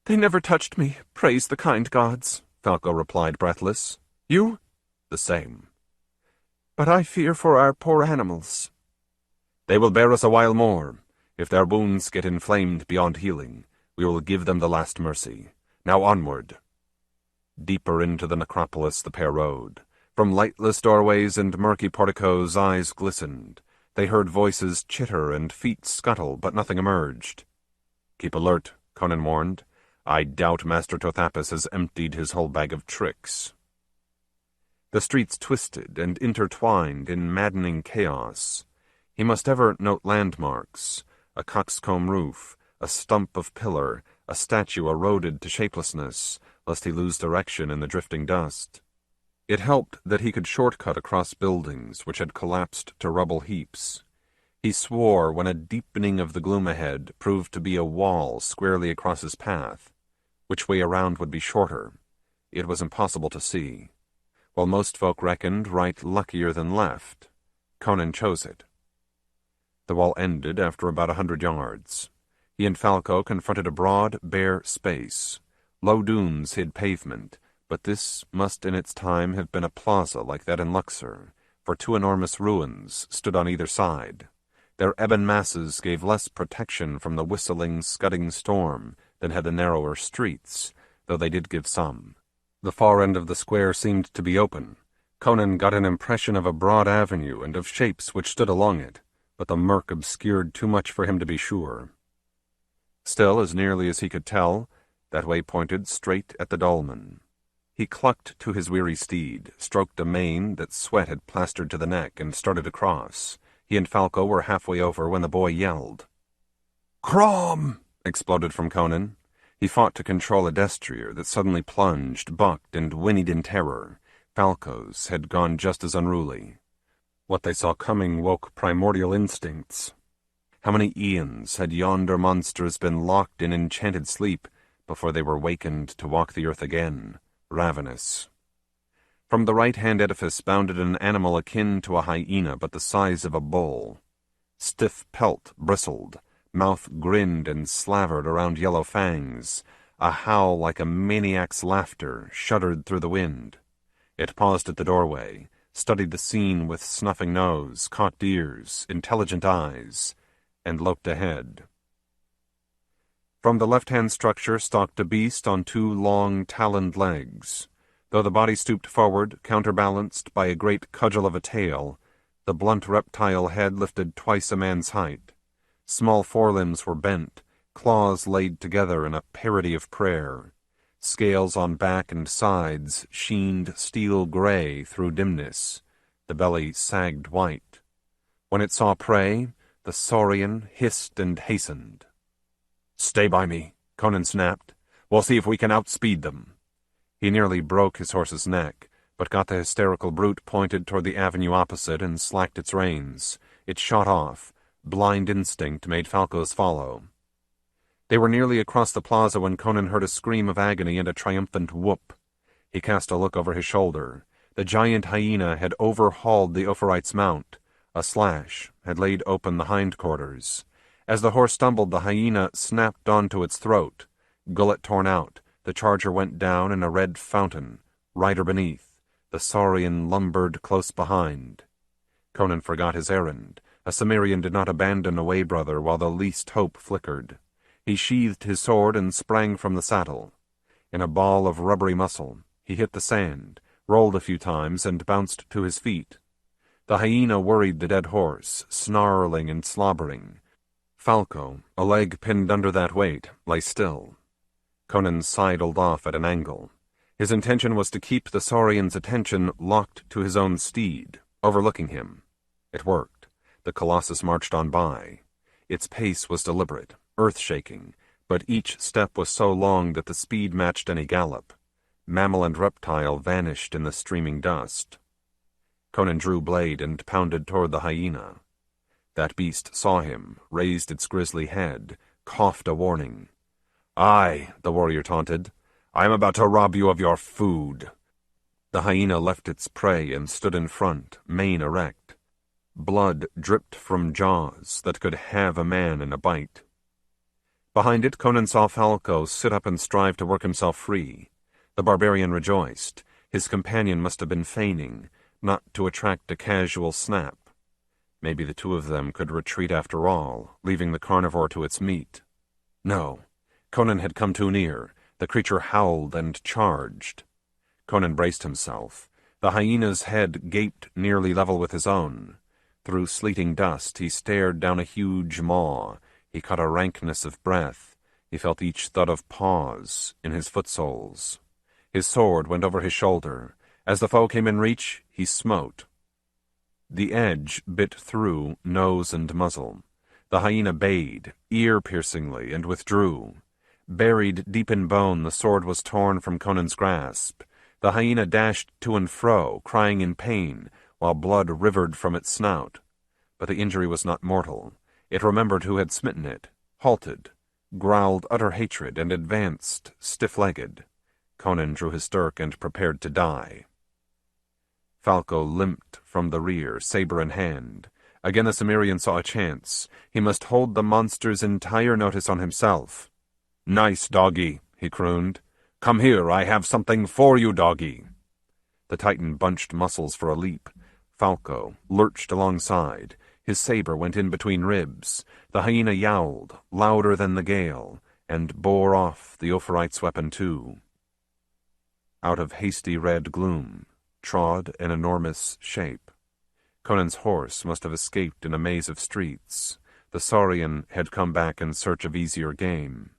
Speaker 3: They never touched me, praise the kind gods, Falco replied breathless. You?
Speaker 1: The same.
Speaker 3: But I fear for our poor animals.
Speaker 1: They will bear us a while more. If their wounds get inflamed beyond healing, we will give them the last mercy. Now onward. Deeper into the necropolis the pair rode. From lightless doorways and murky porticos eyes glistened. They heard voices chitter and feet scuttle, but nothing emerged. Keep alert, Conan warned. I doubt Master Tothapus has emptied his whole bag of tricks. The streets twisted and intertwined in maddening chaos. He must ever note landmarks, a coxcomb roof, a stump of pillar, a statue eroded to shapelessness, lest he lose direction in the drifting dust. It helped that he could shortcut across buildings which had collapsed to rubble heaps. He swore when a deepening of the gloom ahead proved to be a wall squarely across his path. Which way around would be shorter? It was impossible to see. While most folk reckoned right luckier than left, Conan chose it. The wall ended after about 100 yards. He and Falco confronted a broad, bare space. Low dunes hid pavement, but this must in its time have been a plaza like that in Luxor, for two enormous ruins stood on either side. Their ebon masses gave less protection from the whistling, scudding storm than had the narrower streets, though they did give some. The far end of the square seemed to be open. Conan got an impression of a broad avenue and of shapes which stood along it, but the murk obscured too much for him to be sure. Still, as nearly as he could tell, that way pointed straight at the dolmen. He clucked to his weary steed, stroked a mane that sweat had plastered to the neck, and started across. He and Falco were halfway over when the boy yelled. "Crom!" exploded from Conan. He fought to control a destrier that suddenly plunged, bucked, and whinnied in terror. Falco's had gone just as unruly. What they saw coming woke primordial instincts. How many eons had yonder monsters been locked in enchanted sleep before they were wakened to walk the earth again, ravenous? From the right-hand edifice bounded an animal akin to a hyena but the size of a bull. Stiff pelt bristled, mouth grinned and slavered around yellow fangs. A howl like a maniac's laughter shuddered through the wind. It paused at the doorway, studied the scene with snuffing nose, cocked ears, intelligent eyes, and loped ahead. From the left-hand structure stalked a beast on two long, taloned legs. Though the body stooped forward, counterbalanced by a great cudgel of a tail, the blunt reptile head lifted twice a man's height. Small forelimbs were bent, claws laid together in a parody of prayer. Scales on back and sides sheened steel gray through dimness. The belly sagged white. When it saw prey, the saurian hissed and hastened. "Stay by me," Conan snapped. "We'll see if we can outspeed them." He nearly broke his horse's neck, but got the hysterical brute pointed toward the avenue opposite and slacked its reins. It shot off. Blind instinct made Falco's follow. They were nearly across the plaza when Conan heard a scream of agony and a triumphant whoop. He cast a look over his shoulder. The giant hyena had overhauled the Opharite's mount. A slash had laid open the hindquarters. As the horse stumbled, the hyena snapped onto its throat. Gullet torn out, the charger went down in a red fountain. Rider beneath, the saurian lumbered close behind. Conan forgot his errand. A Cimmerian did not abandon a way-brother while the least hope flickered. He sheathed his sword and sprang from the saddle. In a ball of rubbery muscle, he hit the sand, rolled a few times, and bounced to his feet. The hyena worried the dead horse, snarling and slobbering. Falco, a leg pinned under that weight, lay still. Conan sidled off at an angle. His intention was to keep the saurian's attention locked to his own steed, overlooking him. It worked. The colossus marched on by. Its pace was deliberate, earth-shaking, but each step was so long that the speed matched any gallop. Mammal and reptile vanished in the streaming dust. Conan drew blade and pounded toward the hyena. That beast saw him, raised its grisly head, coughed a warning. "Aye," the warrior taunted, "I am about to rob you of your food." The hyena left its prey and stood in front, mane erect. Blood dripped from jaws that could have a man in a bite. Behind it, Conan saw Falco sit up and strive to work himself free. The barbarian rejoiced. His companion must have been feigning, not to attract a casual snap. Maybe the two of them could retreat after all, leaving the carnivore to its meat. No. Conan had come too near. The creature howled and charged. Conan braced himself. The hyena's head gaped nearly level with his own. Through sleeting dust, he stared down a huge maw. He caught a rankness of breath. He felt each thud of paws in his footsoles. His sword went over his shoulder. As the foe came in reach, he smote. The edge bit through nose and muzzle. The hyena bayed, ear-piercingly, and withdrew. Buried deep in bone, the sword was torn from Conan's grasp. The hyena dashed to and fro, crying in pain, while blood rivered from its snout. But the injury was not mortal. It remembered who had smitten it, halted, growled utter hatred, and advanced, stiff-legged. Conan drew his dirk and prepared to die. Falco limped from the rear, saber in hand. Again the Cimmerian saw a chance. He must hold the monster's entire notice on himself. "Nice, doggy," he crooned. "Come here, I have something for you, doggy." The Titan bunched muscles for a leap. Falco lurched alongside. His saber went in between ribs. The hyena yowled, louder than the gale, and bore off the Opharite's weapon too. Out of hasty red gloom trod an enormous shape. Conan's horse must have escaped in a maze of streets. The saurian had come back in search of easier game.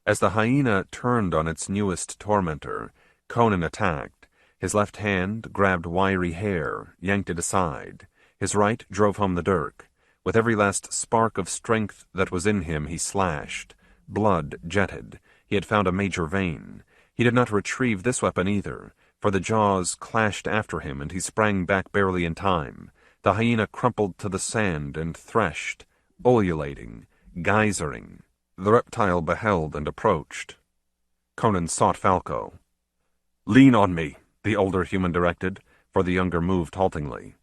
Speaker 1: As the hyena turned on its newest tormentor, Conan attacked. His left hand grabbed wiry hair, yanked it aside. His right drove home the dirk. With every last spark of strength that was in him, he slashed. Blood jetted. He had found a major vein. He did not retrieve this weapon either, for the jaws clashed after him and he sprang back barely in time. The hyena crumpled to the sand and threshed, ululating, geysering. The reptile beheld and approached. Conan sought Falco. "Lean on me," the older human directed, for the younger moved haltingly.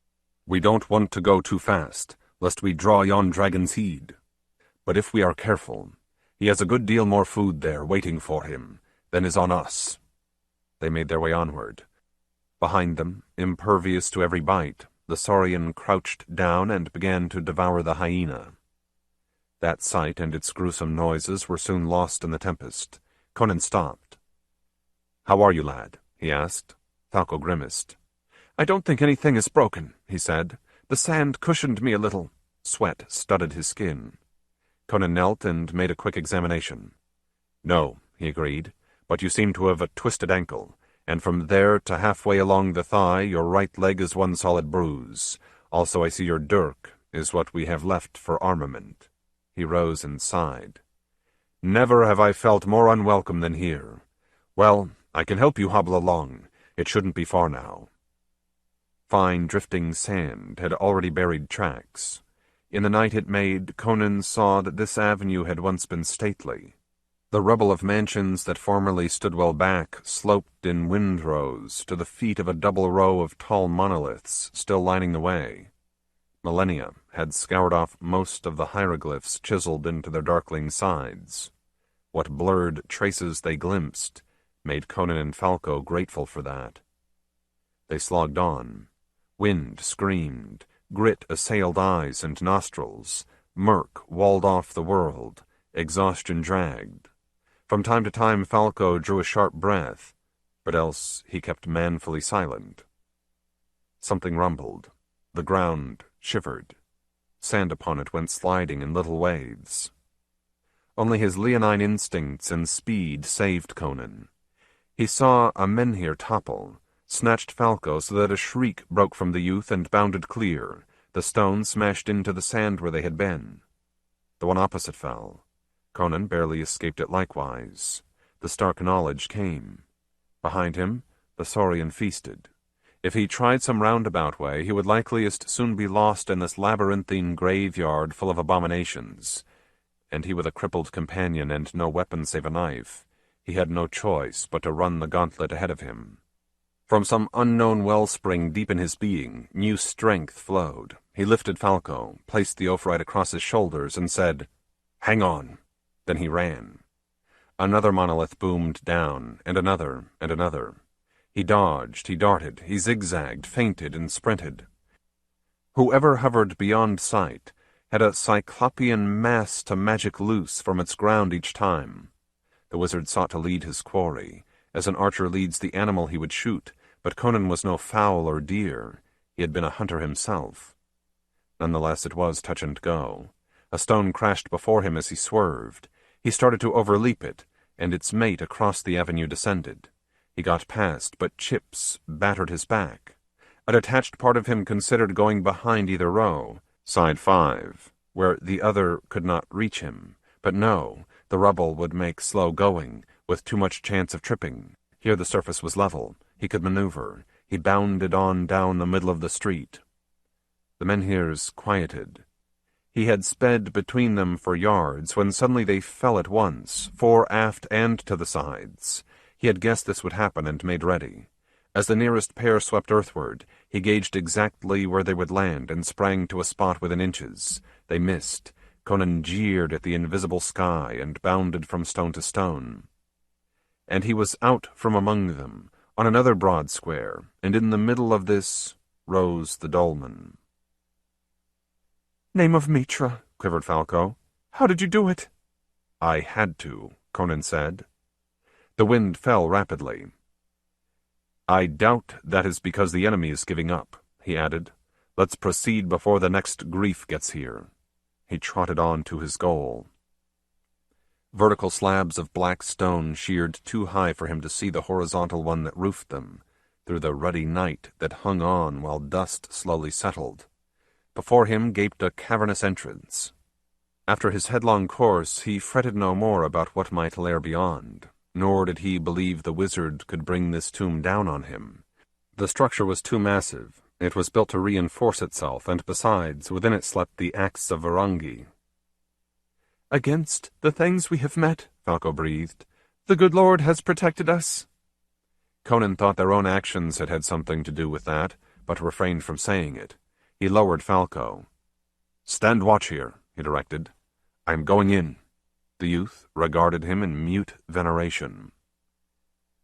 Speaker 1: "We don't want to go too fast, lest we draw yon dragon's heed. But if we are careful, he has a good deal more food there waiting for him than is on us." They made their way onward. Behind them, impervious to every bite, the saurian crouched down and began to devour the hyena. That sight and its gruesome noises were soon lost in the tempest. Conan stopped. "How are you, lad?" he asked. Falco grimaced. "I don't think anything is broken," he said. "The sand cushioned me a little." Sweat studded his skin. Conan knelt and made a quick examination. "No," he agreed, "but you seem to have a twisted ankle, and from there to halfway along the thigh your right leg is one solid bruise. Also I see your dirk is what we have left for armament." He rose and sighed. "Never have I felt more unwelcome than here. Well, I can help you hobble along. It shouldn't be far now." Fine drifting sand had already buried tracks. In the night it made, Conan saw that this avenue had once been stately. The rubble of mansions that formerly stood well back sloped in windrows to the feet of a double row of tall monoliths still lining the way. Millennia had scoured off most of the hieroglyphs chiseled into their darkling sides. What blurred traces they glimpsed made Conan and Falco grateful for that. They slogged on. Wind screamed, grit assailed eyes and nostrils, murk walled off the world, exhaustion dragged. From time to time Falco drew a sharp breath, but else he kept manfully silent. Something rumbled. The ground shivered. Sand upon it went sliding in little waves. Only his leonine instincts and speed saved Conan. He saw a menhir topple, snatched Falco so that a shriek broke from the youth and bounded clear. The stone smashed into the sand where they had been. The one opposite fell. Conan barely escaped it likewise. The stark knowledge came. Behind him, the Saurian feasted. If he tried some roundabout way, he would likeliest soon be lost in this labyrinthine graveyard full of abominations. And he with a crippled companion and no weapon save a knife, he had no choice but to run the gauntlet ahead of him. From some unknown wellspring deep in his being, new strength flowed. He lifted Falco, placed the ophryte across his shoulders, and said, "Hang on." Then he ran. Another monolith boomed down, and another, and another. He dodged, he darted, he zigzagged, feinted, and sprinted. Whoever hovered beyond sight had a cyclopean mass to magic loose from its ground each time. The wizard sought to lead his quarry, as an archer leads the animal he would shoot, but Conan was no fowl or deer. He had been a hunter himself. Nonetheless, it was touch and go. A stone crashed before him as he swerved. He started to overleap it, and its mate across the avenue descended. He got past, but chips battered his back. A detached part of him considered going behind either row, side 5, where the other could not reach him. But no, the rubble would make slow going, with too much chance of tripping. Here the surface was level. He could maneuver. He bounded on down the middle of the street. The menhirs quieted. He had sped between them for yards when suddenly they fell at once, fore, aft, and to the sides. He had guessed this would happen and made ready. As the nearest pair swept earthward, he gauged exactly where they would land and sprang to a spot within inches. They missed. Conan jeered at the invisible sky and bounded from stone to stone. And he was out from among them, on another broad square, and in the middle of this rose the dolmen.
Speaker 3: "Name of Mitra,"
Speaker 1: quivered Falco.
Speaker 3: "how did you do it?"
Speaker 1: "I had to," Conan said. The wind fell rapidly. "I doubt that is because the enemy is giving up," he added. "Let's proceed before the next grief gets here." He trotted on to his goal. Vertical slabs of black stone sheered too high for him to see the horizontal one that roofed them, through the ruddy night that hung on while dust slowly settled. Before him gaped a cavernous entrance. After his headlong course, he fretted no more about what might lair beyond, nor did he believe the wizard could bring this tomb down on him. The structure was too massive. It was built to reinforce itself, and besides, within it slept the axe of Varangi.
Speaker 3: "Against the things we have met," Falco breathed, "the good Lord has protected us."
Speaker 1: Conan thought their own actions had had something to do with that, but refrained from saying it. He lowered Falco. "Stand watch here," he directed. "I am going in." The youth regarded him in mute veneration.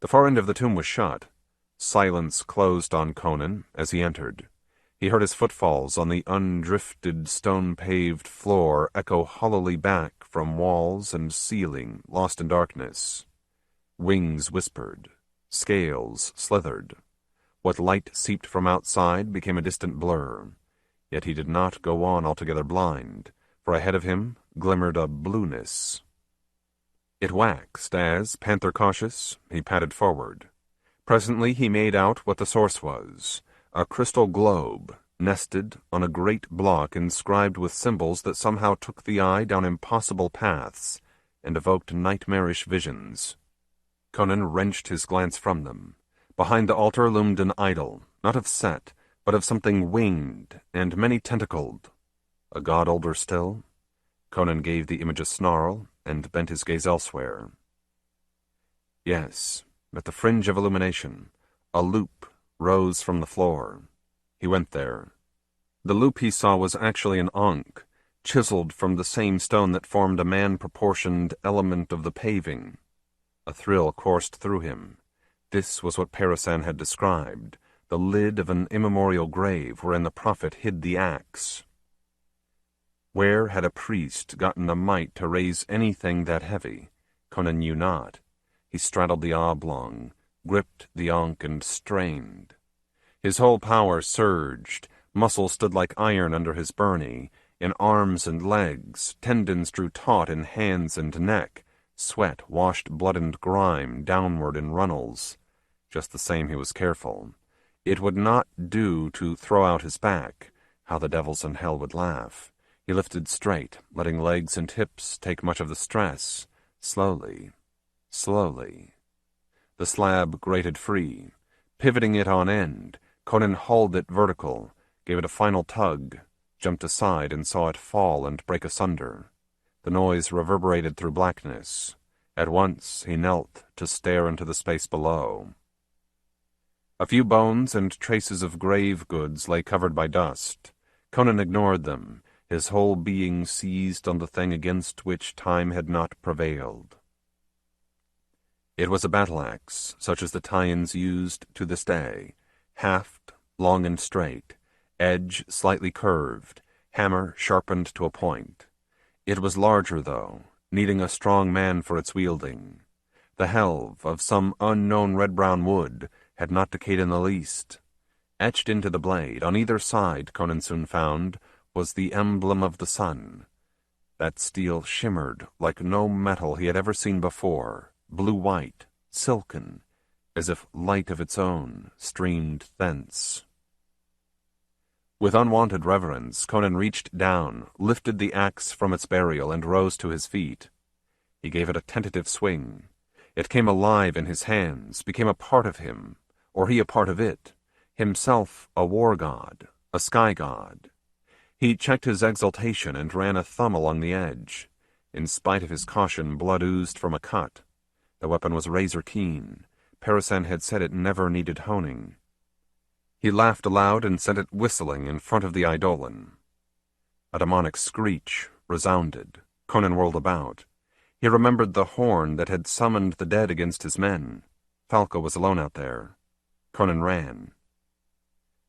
Speaker 1: The far end of the tomb was shut. Silence closed on Conan as he entered. He heard his footfalls on the undrifted, stone-paved floor echo hollowly back from walls and ceiling, lost in darkness. Wings whispered. Scales slithered. What light seeped from outside became a distant blur. Yet he did not go on altogether blind, for ahead of him glimmered a blueness. It waxed as, panther cautious, he padded forward. Presently he made out what the source was, a crystal globe, nested on a great block inscribed with symbols that somehow took the eye down impossible paths and evoked nightmarish visions. Conan wrenched his glance from them. Behind the altar loomed an idol, not of Set, but of something winged and many-tentacled. A god older still? Conan gave the image a snarl and bent his gaze elsewhere. Yes, at the fringe of illumination, a loop rose from the floor. He went there. The loop he saw was actually an ankh, chiseled from the same stone that formed a man-proportioned element of the paving. A thrill coursed through him. This was what Parasan had described, the lid of an immemorial grave wherein the prophet hid the axe. Where had a priest gotten the might to raise anything that heavy? Conan knew not. He straddled the oblong, gripped the ankh and strained. His whole power surged, muscle stood like iron under his byrnie, in arms and legs, tendons drew taut in hands and neck, sweat washed blood and grime downward in runnels. Just the same he was careful. It would not do to throw out his back. How the devils in hell would laugh. He lifted straight, letting legs and hips take much of the stress. Slowly, slowly. The slab grated free. Pivoting it on end, Conan hauled it vertical, gave it a final tug, jumped aside and saw it fall and break asunder. The noise reverberated through blackness. At once he knelt to stare into the space below. A few bones and traces of grave goods lay covered by dust. Conan ignored them, his whole being seized on the thing against which time had not prevailed. It was a battle-axe, such as the Taians used to this day, haft, long and straight, edge slightly curved, hammer sharpened to a point. It was larger, though, needing a strong man for its wielding. The helve of some unknown red-brown wood had not decayed in the least. Etched into the blade, on either side, Conan soon found, was the emblem of the sun. That steel shimmered like no metal he had ever seen before, blue-white, silken, as if light of its own streamed thence. With unwonted reverence, Conan reached down, lifted the axe from its burial, and rose to his feet. He gave it a tentative swing. It came alive in his hands, became a part of him, or he a part of it, himself a war god, a sky god. He checked his exultation and ran a thumb along the edge. In spite of his caution, blood oozed from a cut. The weapon was razor-keen. Parasan had said it never needed honing. He laughed aloud and sent it whistling in front of the eidolon. A demonic screech resounded. Conan whirled about. He remembered the horn that had summoned the dead against his men. Falco was alone out there. Conan ran.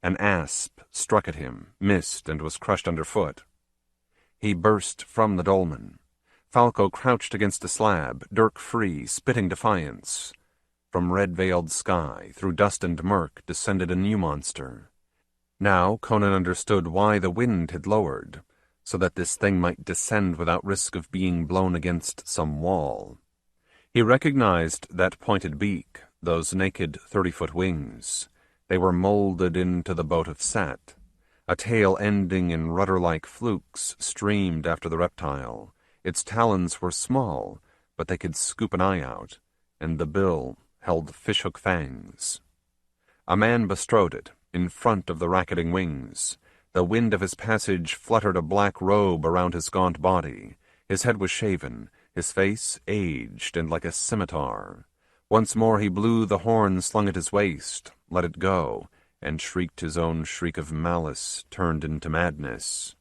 Speaker 1: An asp struck at him, missed, and was crushed underfoot. He burst from the dolmen. Falco crouched against a slab, dirk free, spitting defiance. From red-veiled sky, through dust and murk, descended a new monster. Now Conan understood why the wind had lowered, so that this thing might descend without risk of being blown against some wall. He recognized that pointed beak, those naked 30-foot wings. They were molded into the boat of Set. A tail ending in rudder-like flukes streamed after the reptile. Its talons were small, but they could scoop an eye out, and the bill held fishhook fangs. A man bestrode it, in front of the racketing wings. The wind of his passage fluttered a black robe around his gaunt body. His head was shaven, his face aged and like a scimitar. Once more he blew the horn slung at his waist, let it go, and shrieked his own shriek of malice turned into madness.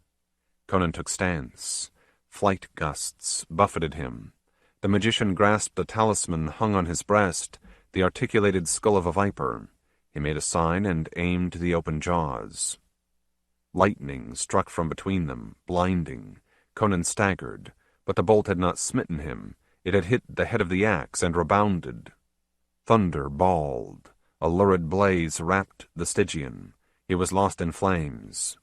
Speaker 1: Conan took stance. Flight gusts buffeted him. The magician grasped a talisman hung on his breast, the articulated skull of a viper. He made a sign and aimed the open jaws. Lightning struck from between them, blinding. Conan staggered, but the bolt had not smitten him. It had hit the head of the axe and rebounded. Thunder bawled. A lurid blaze wrapped the Stygian. He was lost in flames.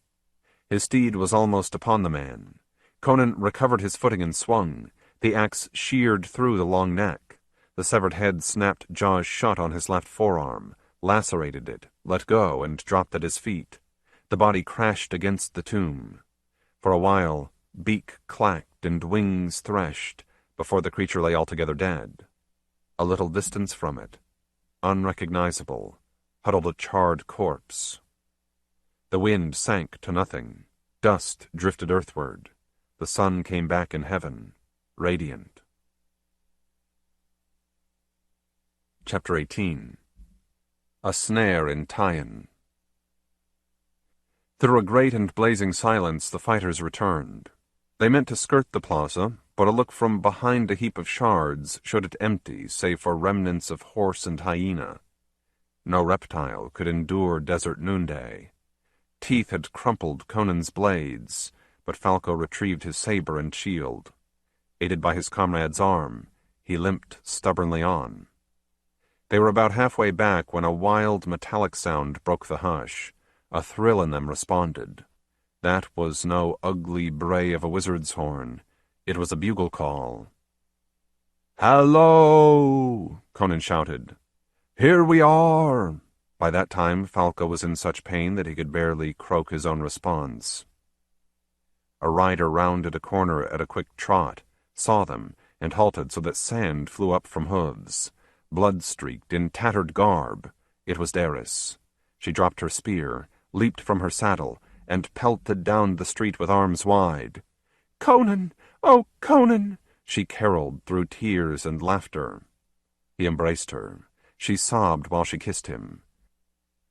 Speaker 1: His steed was almost upon the man. Conan recovered his footing and swung. The axe sheared through the long neck. The severed head snapped jaws shut on his left forearm, lacerated it, let go, and dropped at his feet. The body crashed against the tomb. For a while, beak clacked and wings threshed, before the creature lay altogether dead. A little distance from it, unrecognizable, huddled a charred corpse. The wind sank to nothing. Dust drifted earthward. The sun came back in heaven, radiant. Chapter 18. A Snare in Pteion. Through a great and blazing silence the fighters returned. They meant to skirt the plaza, but a look from behind a heap of shards showed it empty save for remnants of horse and hyena. No reptile could endure desert noonday. Teeth had crumpled Conan's blades, but Falco retrieved his saber and shield. Aided by his comrade's arm, he limped stubbornly on. They were about halfway back when a wild metallic sound broke the hush. A thrill in them responded. That was no ugly bray of a wizard's horn. It was a bugle call. "Hello!" Conan shouted. "Here we are!" By that time, Falco was in such pain that he could barely croak his own response. A rider rounded a corner at a quick trot, saw them, and halted so that sand flew up from hooves. Blood-streaked, in tattered garb, it was Daris. She dropped her spear, leaped from her saddle, and pelted down the street with arms wide. "Conan! Oh, Conan!" she caroled through tears and laughter. He embraced her. She sobbed while she kissed him.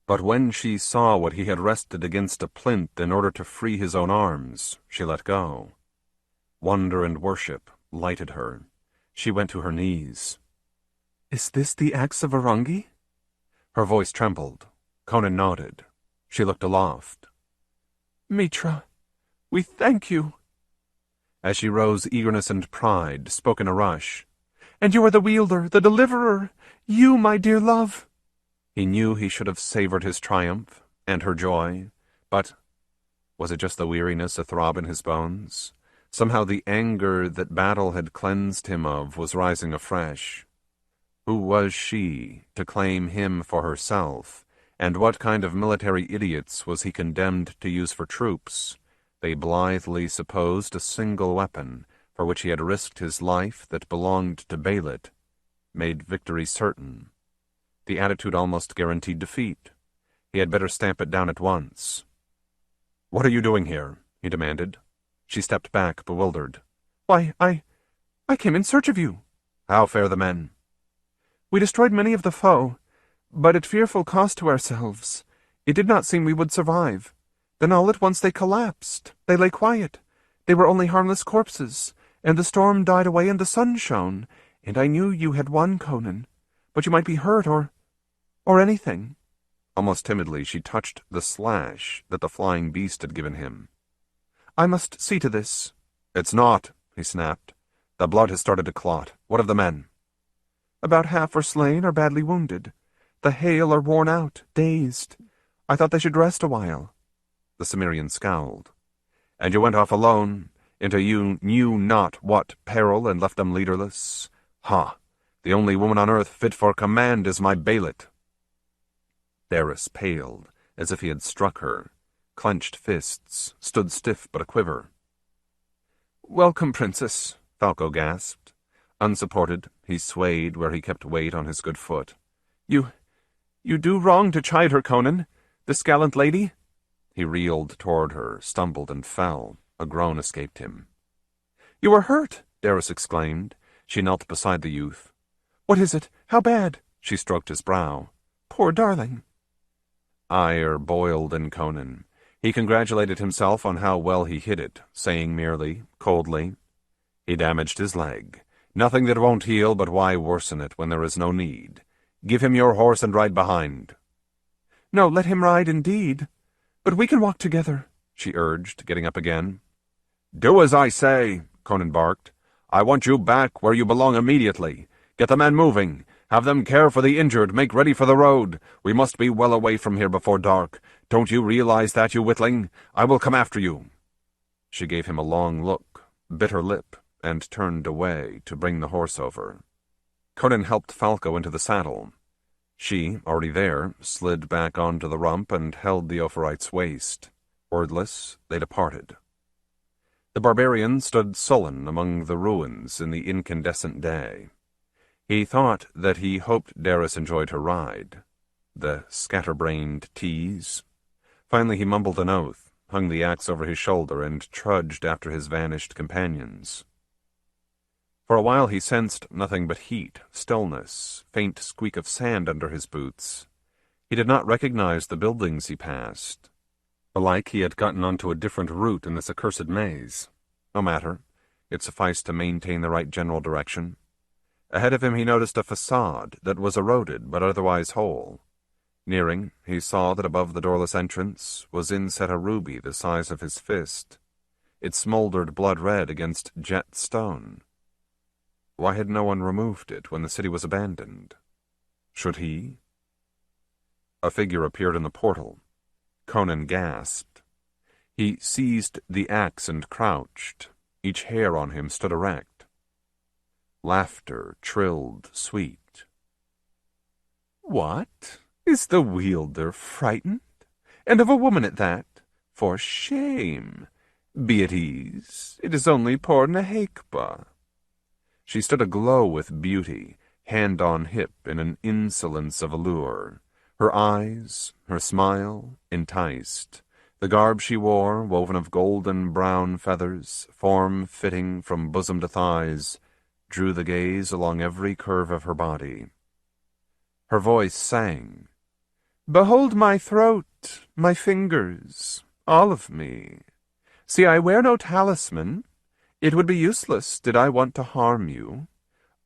Speaker 1: But when she saw what he had rested against a plinth in order to free his own arms, she let go. Wonder and worship lighted her. She went to her knees.
Speaker 3: "Is this the axe of Arangi?"
Speaker 1: Her voice trembled. Conan nodded. She looked aloft.
Speaker 3: "Mitra, we thank you."
Speaker 1: As she rose, eagerness and pride spoke in a rush.
Speaker 3: "And you are the wielder, the deliverer, you, my dear love."
Speaker 1: He knew he should have savored his triumph and her joy, but was it just the weariness athrob in his bones? Somehow the anger that battle had cleansed him of was rising afresh. Who was she to claim him for herself, and what kind of military idiots was he condemned to use for troops? They blithely supposed a single weapon, for which he had risked his life that belonged to Belit, made victory certain. The attitude almost guaranteed defeat. He had better stamp it down at once. "What are you doing here?" he demanded. She stepped back, bewildered.
Speaker 3: "Why, I came in search of you."
Speaker 1: "How fare the men?"
Speaker 3: "We destroyed many of the foe, but at fearful cost to ourselves. It did not seem we would survive. Then all at once they collapsed. They lay quiet. They were only harmless corpses, and the storm died away and the sun shone, and I knew you had won, Conan. But you might be hurt, or anything."
Speaker 1: Almost timidly she touched the slash that the flying beast had given him.
Speaker 3: "I must see to this."
Speaker 1: "It's not," he snapped. "The blood has started to clot. What of the men?"
Speaker 3: "About half are slain or badly wounded. The hail are worn out, dazed. I thought they should rest a while."
Speaker 1: The Cimmerian scowled. "And you went off alone, into you knew not what peril, and left them leaderless? Ha! The only woman on earth fit for command is my Belit." Daris paled, as if he had struck her. Clenched fists stood stiff but aquiver.
Speaker 3: "Welcome, Princess,"
Speaker 1: Falco gasped. Unsupported, he swayed where he kept weight on his good foot.
Speaker 3: You do wrong to chide her, Conan. This gallant lady."
Speaker 1: He reeled toward her, stumbled and fell. A groan escaped him.
Speaker 3: "You are hurt,"
Speaker 1: Daris exclaimed. She knelt beside the youth.
Speaker 3: "What is it? How bad?"
Speaker 1: She stroked his brow.
Speaker 3: "Poor darling."
Speaker 1: Ire boiled in Conan. He congratulated himself on how well he hid it, saying merely, coldly, "He damaged his leg. Nothing that won't heal, but why worsen it when there is no need? Give him your horse and ride behind."
Speaker 3: "No, let him ride indeed. But we can walk together,"
Speaker 1: she urged, getting up again.
Speaker 2: "Do as I say," Conan barked. "I want you back where you belong immediately. Get the men moving.
Speaker 1: Have them care for the injured, make ready for the road. We must be well away from here before dark. Don't you realize that, you witling? I will come after you. She gave him a long look, bit her lip, and turned away to bring the horse over. Conan helped Falco into the saddle. She, already there, slid back onto the rump and held the Ophrite's waist. Wordless, they departed. The barbarian stood sullen among the ruins in the incandescent day. He thought that he hoped Daris enjoyed her ride. The scatterbrained tease. Finally he mumbled an oath, hung the axe over his shoulder, and trudged after his vanished companions. For a while he sensed nothing but heat, stillness, faint squeak of sand under his boots. He did not recognize the buildings he passed. Belike he had gotten onto a different route in this accursed maze. No matter. It sufficed to maintain the right general direction. Ahead of him he noticed a facade that was eroded but otherwise whole. Nearing, he saw that above the doorless entrance was inset a ruby the size of his fist. It smoldered blood-red against jet stone. Why had no one removed it when the city was abandoned? Should he? A figure appeared in the portal. Conan gasped. He seized the axe and crouched. Each hair on him stood erect. Laughter trilled sweet. "What? Is the wielder frightened? And of a woman at that? For shame! Be at ease. It is only poor Nehekba." She stood aglow with beauty, hand on hip in an insolence of allure. Her eyes, her smile, enticed. The garb she wore, woven of golden brown feathers, form-fitting from bosom to thighs, drew the gaze along every curve of her body. Her voice sang, "Behold my throat, my fingers, all of me. See, I wear no talisman. It would be useless did I want to harm you.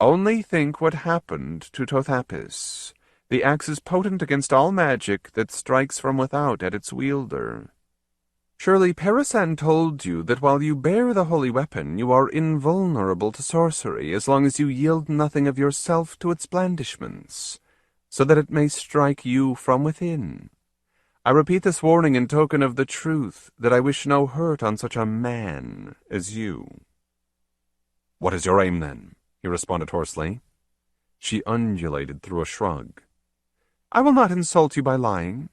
Speaker 1: Only think what happened to Tothapis. The axe is potent against all magic that strikes from without at its wielder. Surely Perisan told you that while you bear the holy weapon, you are invulnerable to sorcery as long as you yield nothing of yourself to its blandishments, so that it may strike you from within. I repeat this warning in token of the truth that I wish no hurt on such a man as you." "What is your aim, then?" he responded hoarsely. She undulated through a shrug. "I will not insult you by lying.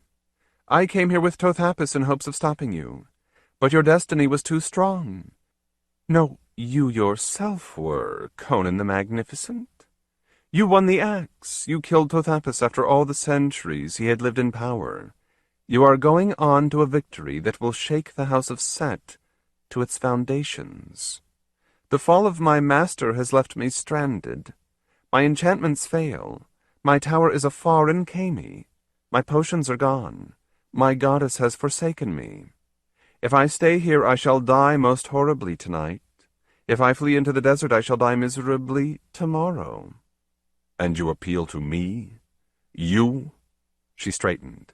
Speaker 1: I came here with Tothapis in hopes of stopping you, but your destiny was too strong. No, you yourself were, Conan the Magnificent. You won the axe. You killed Tothapis after all the centuries he had lived in power. You are going on to a victory that will shake the house of Set to its foundations. The fall of my master has left me stranded. My enchantments fail. My tower is afar in Khemi. My potions are gone. My goddess has forsaken me. If I stay here, I shall die most horribly tonight. If I flee into the desert, I shall die miserably tomorrow." "And you appeal to me? You?" She straightened.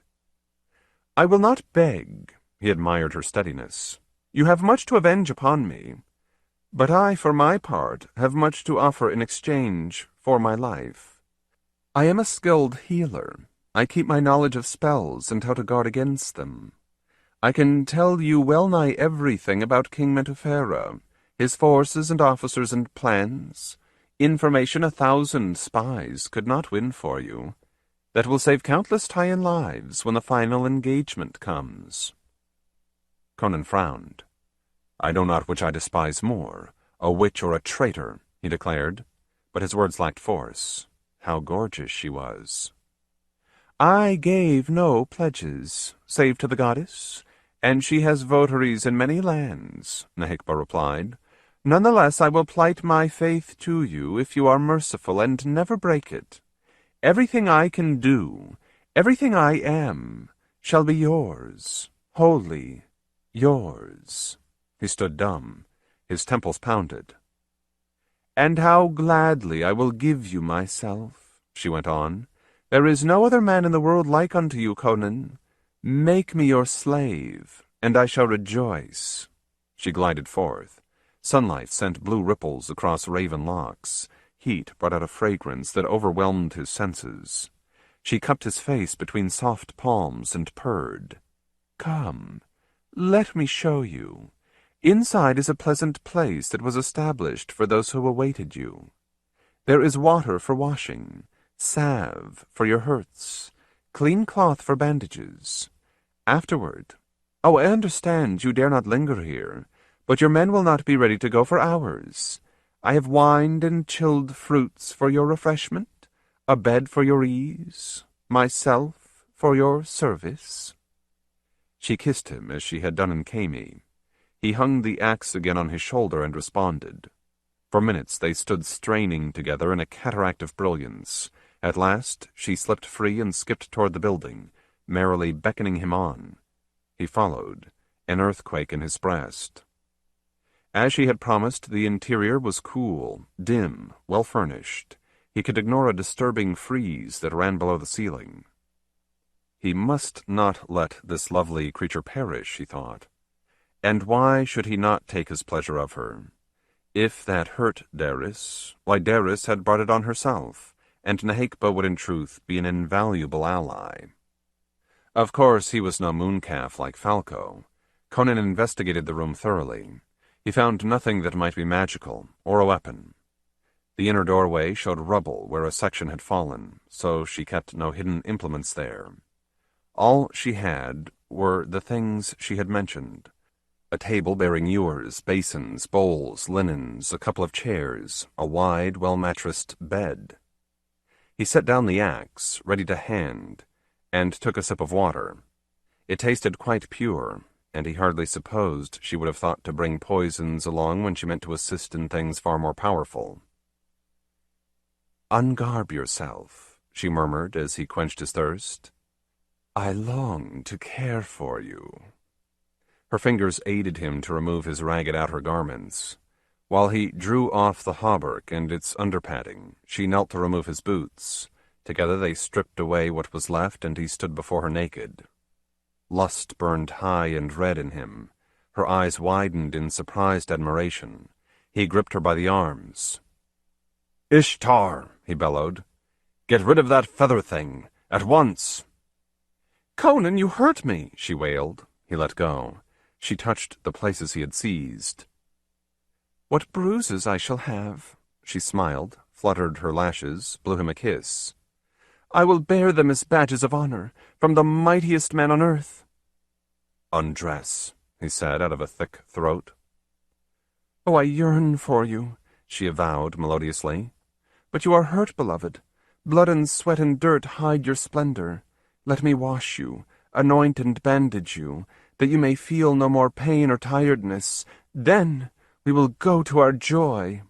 Speaker 1: "I will not beg." He admired her steadiness. "You have much to avenge upon me. But I, for my part, have much to offer in exchange for my life. I am a skilled healer. I keep my knowledge of spells and how to guard against them. I can tell you well-nigh everything about King Mentefera, his forces and officers and plans, information 1,000 spies could not win for you, that will save countless Taian lives when the final engagement comes." Conan frowned. "I know not which I despise more, a witch or a traitor," he declared, but his words lacked force. How gorgeous she was. "I gave no pledges, save to the goddess, and she has votaries in many lands," Nehekba replied. "Nonetheless, I will plight my faith to you if you are merciful and never break it. Everything I can do, everything I am, shall be yours, wholly yours." He stood dumb. His temples pounded. "And how gladly I will give you myself," she went on. "There is no other man in the world like unto you, Conan. Make me your slave, and I shall rejoice." She glided forth. Sunlight sent blue ripples across raven locks.
Speaker 2: Heat brought out a fragrance that overwhelmed his senses. She cupped his face between soft palms and purred. "Come, let me show you. Inside is a pleasant place that was established for those who awaited you. There is water for washing, salve for your hurts, clean cloth for bandages. Afterward, I understand you dare not linger here, but your men will not be ready to go for hours. I have wined and chilled fruits for your refreshment, a bed for your ease, myself for your service." She kissed him as she had done in Khemi. He hung the axe again on his shoulder and responded. For minutes they stood straining together in a cataract of brilliance. At last she slipped free and skipped toward the building, merrily beckoning him on. He followed, an earthquake in his breast. As she had promised, the interior was cool, dim, well-furnished. He could ignore a disturbing frieze that ran below the ceiling. He must not let this lovely creature perish, he thought. And why should he not take his pleasure of her? If that hurt Darius, why Darius had brought it on herself, and Nehekba would in truth be an invaluable ally. Of course he was no mooncalf like Falco. Conan investigated the room thoroughly. He found nothing that might be magical, or a weapon. The inner doorway showed rubble where a section had fallen, so she kept no hidden implements there. All she had were the things she had mentioned. A table bearing ewers, basins, bowls, linens, a couple of chairs, a wide, well-mattressed bed. He set down the axe, ready to hand, and took a sip of water. It tasted quite pure, and he hardly supposed she would have thought to bring poisons along when she meant to assist in things far more powerful. "Ungarb yourself," she murmured as he quenched his thirst. "I long to care for you." Her fingers aided him to remove his ragged outer garments. While he drew off the hauberk and its underpadding, she knelt to remove his boots. Together they stripped away what was left, and he stood before her naked. Lust burned high and red in him. Her eyes widened in surprised admiration. He gripped her by the arms. "Ishtar," he bellowed. "Get rid of that feather thing, at once!" "Conan, you hurt me," she wailed. He let go. She touched the places he had seized. "What bruises I shall have," she smiled, fluttered her lashes, blew him a kiss. "I will bear them as badges of honor from the mightiest man on earth." "Undress," he said out of a thick throat. "Oh, I yearn for you," she avowed melodiously. "But you are hurt, beloved. Blood and sweat and dirt hide your splendor. Let me wash you, anoint and bandage you, that you may feel no more pain or tiredness. Then we will go to our joy."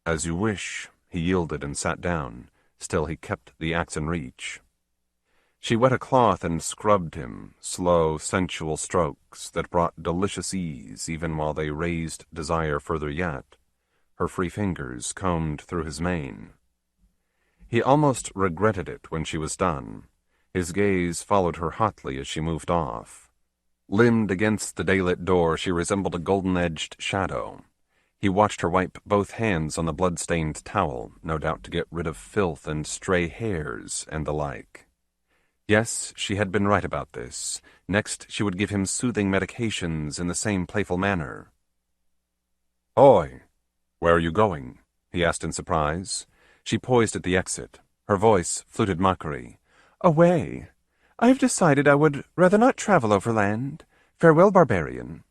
Speaker 2: "As you wish," he yielded and sat down. Still he kept the axe in reach. She wet a cloth and scrubbed him, slow, sensual strokes that brought delicious ease even while they raised desire further yet. Her free fingers combed through his mane. He almost regretted it when she was done. His gaze followed her hotly as she moved off. Limned against the daylit door, she resembled a golden-edged shadow. He watched her wipe both hands on the blood-stained towel, no doubt to get rid of filth and stray hairs and the like. Yes, she had been right about this. Next, she would give him soothing medications in the same playful manner. "Oi, where are you going?" he asked in surprise. She poised at the exit. Her voice fluted mockery. "Away. I have decided I would rather not travel overland. Farewell, Barbarian."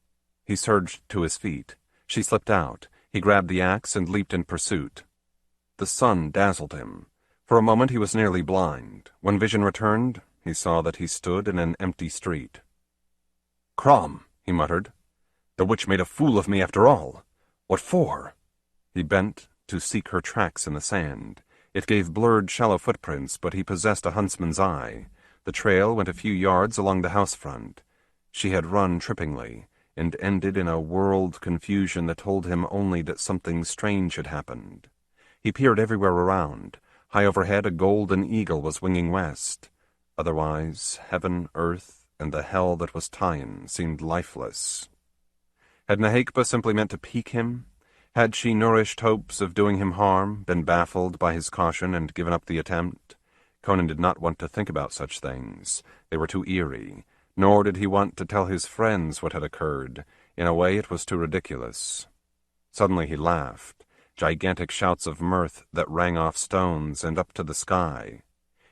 Speaker 2: He surged to his feet. She slipped out. He grabbed the axe and leaped in pursuit. The sun dazzled him. For a moment he was nearly blind. When vision returned, he saw that he stood in an empty street. "Crom," he muttered. "The witch made a fool of me after all. What for?" He bent to seek her tracks in the sand. It gave blurred, shallow footprints, but he possessed a huntsman's eye. The trail went a few yards along the house front. She had run trippingly, and ended in a whirled confusion that told him only that something strange had happened. He peered everywhere around. High overhead a golden eagle was winging west. Otherwise, heaven, earth, and the hell that was Pteion seemed lifeless. Had Nehekba simply meant to pique him? Had she nourished hopes of doing him harm, been baffled by his caution and given up the attempt? Conan did not want to think about such things. They were too eerie. Nor did he want to tell his friends what had occurred. In a way, it was too ridiculous. Suddenly he laughed, gigantic shouts of mirth that rang off stones and up to the sky.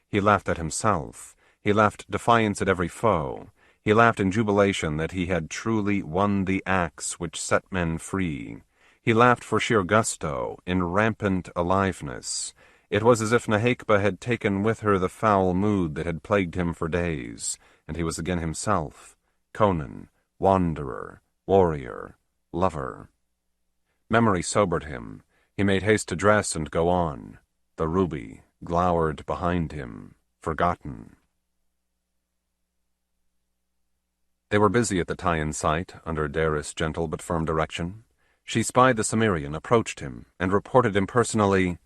Speaker 2: He laughed at himself. He laughed defiance at every foe. He laughed in jubilation that he had truly won the axe which set men free. He laughed for sheer gusto, in rampant aliveness. It was as if Nehekba had taken with her the foul mood that had plagued him for days, and he was again himself, Conan, wanderer, warrior, lover. Memory sobered him. He made haste to dress and go on. The ruby glowered behind him, forgotten. They were busy at the Taian site, under Daris' gentle but firm direction. She spied the Cimmerian, approached him, and reported impersonally,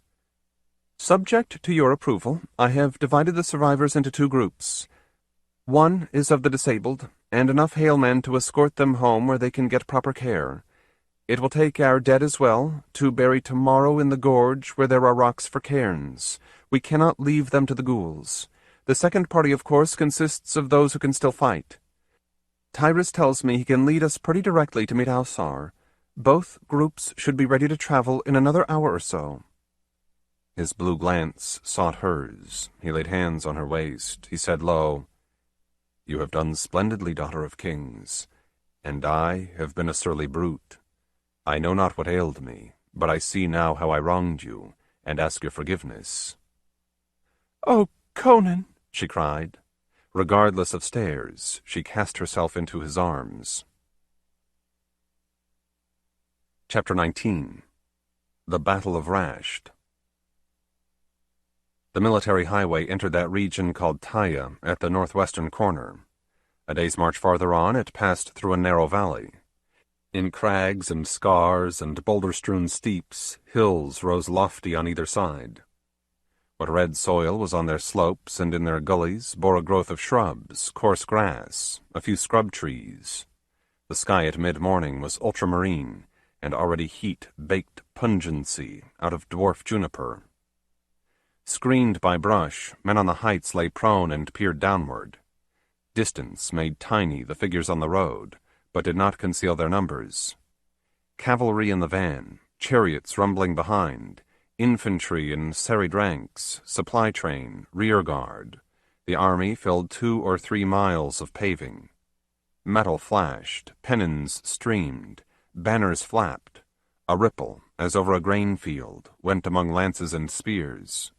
Speaker 2: "Subject to your approval, I have divided the survivors into 2 groups. One is of the disabled, and enough hale men to escort them home where they can get proper care. It will take our dead as well, to bury tomorrow in the gorge where there are rocks for cairns. We cannot leave them to the ghouls. The second party, of course, consists of those who can still fight. Tyrus tells me he can lead us pretty directly to meet Alsar. Both groups should be ready to travel in another hour or so." His blue glance sought hers. He laid hands on her waist. He said low, "You have done splendidly, daughter of kings, and I have been a surly brute. I know not what ailed me, but I see now how I wronged you, and ask your forgiveness."
Speaker 3: "Oh, Conan!"
Speaker 2: she cried. Regardless of stares, she cast herself into his arms. Chapter 19. The Battle of Rasht. The military highway entered that region called Taia at the northwestern corner. A day's march farther on, it passed through a narrow valley. In crags and scars and boulder-strewn steeps, hills rose lofty on either side. What red soil was on their slopes and in their gullies bore a growth of shrubs, coarse grass, a few scrub trees. The sky at mid-morning was ultramarine, and already heat baked pungency out of dwarf juniper. Screened by brush, men on the heights lay prone and peered downward. Distance made tiny the figures on the road, but did not conceal their numbers. Cavalry in the van, chariots rumbling behind, infantry in serried ranks, supply train, rear guard. The army filled 2 or 3 miles of paving. Metal flashed, pennons streamed, banners flapped. A ripple, as over a grain field, went among lances and spears.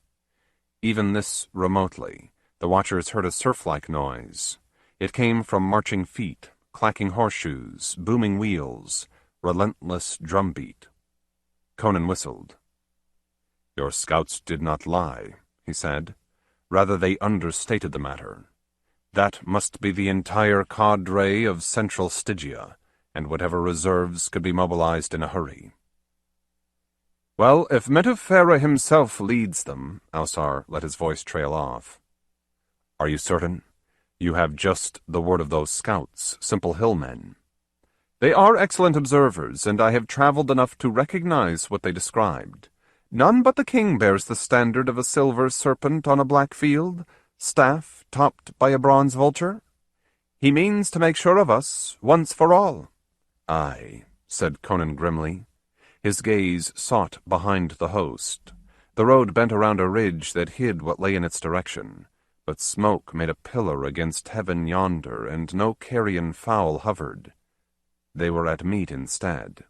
Speaker 2: Even this remotely, the watchers heard a surf-like noise. It came from marching feet, clacking horseshoes, booming wheels, relentless drumbeat. Conan whistled. "Your scouts did not lie," he said. "Rather, they understated the matter. That must be the entire cadre of central Stygia, and whatever reserves could be mobilized in a hurry." "Well, if Metufera himself leads them," Alsar let his voice trail off. "Are you certain? You have just the word of those scouts, simple hillmen." "They are excellent observers, and I have traveled enough to recognize what they described. None but the king bears the standard of a silver serpent on a black field, staff topped by a bronze vulture. He means to make sure of us, once for all." "Aye," said Conan grimly. His gaze sought behind the host. The road bent around a ridge that hid what lay in its direction, but smoke made a pillar against heaven yonder, and no carrion fowl hovered. They were at meat instead.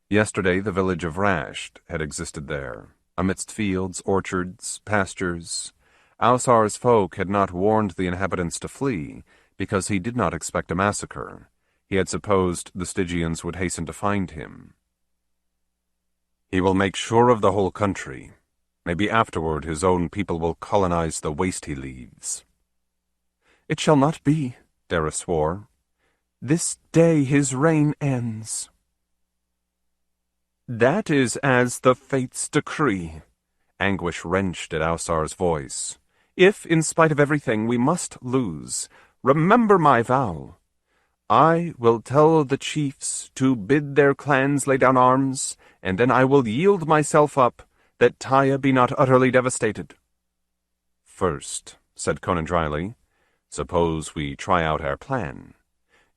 Speaker 2: Yesterday the village of Rasht had existed there, amidst fields, orchards, pastures. Alsar's folk had not warned the inhabitants to flee, because he did not expect a massacre. He had supposed the Stygians would hasten to find him. "He will make sure of the whole country. Maybe afterward his own people will colonize the waste he leaves." "It shall not be," Dara swore. "This day his reign ends." "That is as the fates decree." Anguish wrenched at Alsar's voice. "If, in spite of everything, we must lose, remember my vow. I will tell the chiefs to bid their clans lay down arms, and then I will yield myself up, that Taia be not utterly devastated." "First," said Conan dryly, "suppose we try out our plan.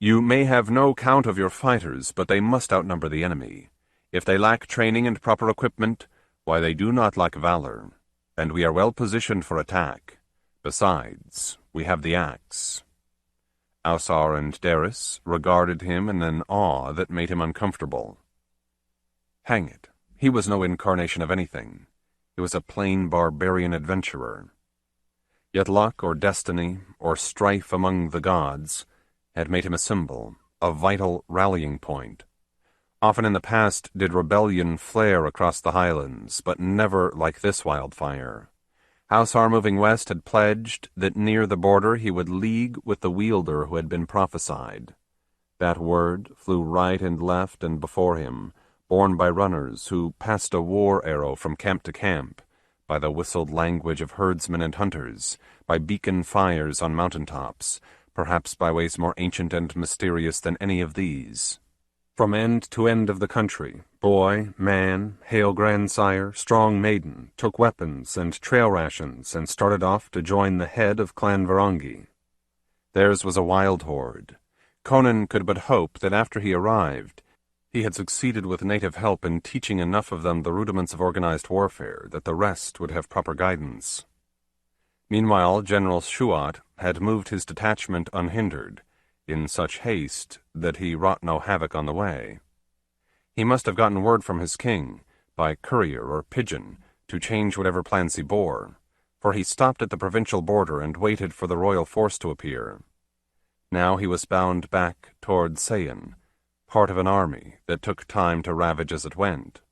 Speaker 2: You may have no count of your fighters, but they must outnumber the enemy. If they lack training and proper equipment, why, they do not lack valor, and we are well positioned for attack. Besides, we have the axe." Ausar and Daris regarded him in an awe that made him uncomfortable. Hang it, he was no incarnation of anything. He was a plain barbarian adventurer. Yet luck or destiny or strife among the gods had made him a symbol, a vital rallying point. Often in the past did rebellion flare across the highlands, but never like this wildfire. Ausar moving west had pledged that near the border he would league with the wielder who had been prophesied. That word flew right and left and before him, borne by runners who passed a war arrow from camp to camp, by the whistled language of herdsmen and hunters, by beacon fires on mountain tops, perhaps by ways more ancient and mysterious than any of these. From end to end of the country, boy, man, hale grandsire, strong maiden, took weapons and trail rations and started off to join the head of Clan Varangi. Theirs was a wild horde. Conan could but hope that after he arrived, he had succeeded with native help in teaching enough of them the rudiments of organized warfare that the rest would have proper guidance. Meanwhile, General Shuat had moved his detachment unhindered, in such haste that he wrought no havoc on the way. He must have gotten word from his king, by courier or pigeon, to change whatever plans he bore, for he stopped at the provincial border and waited for the royal force to appear. Now he was bound back toward Sayan, part of an army that took time to ravage as it went.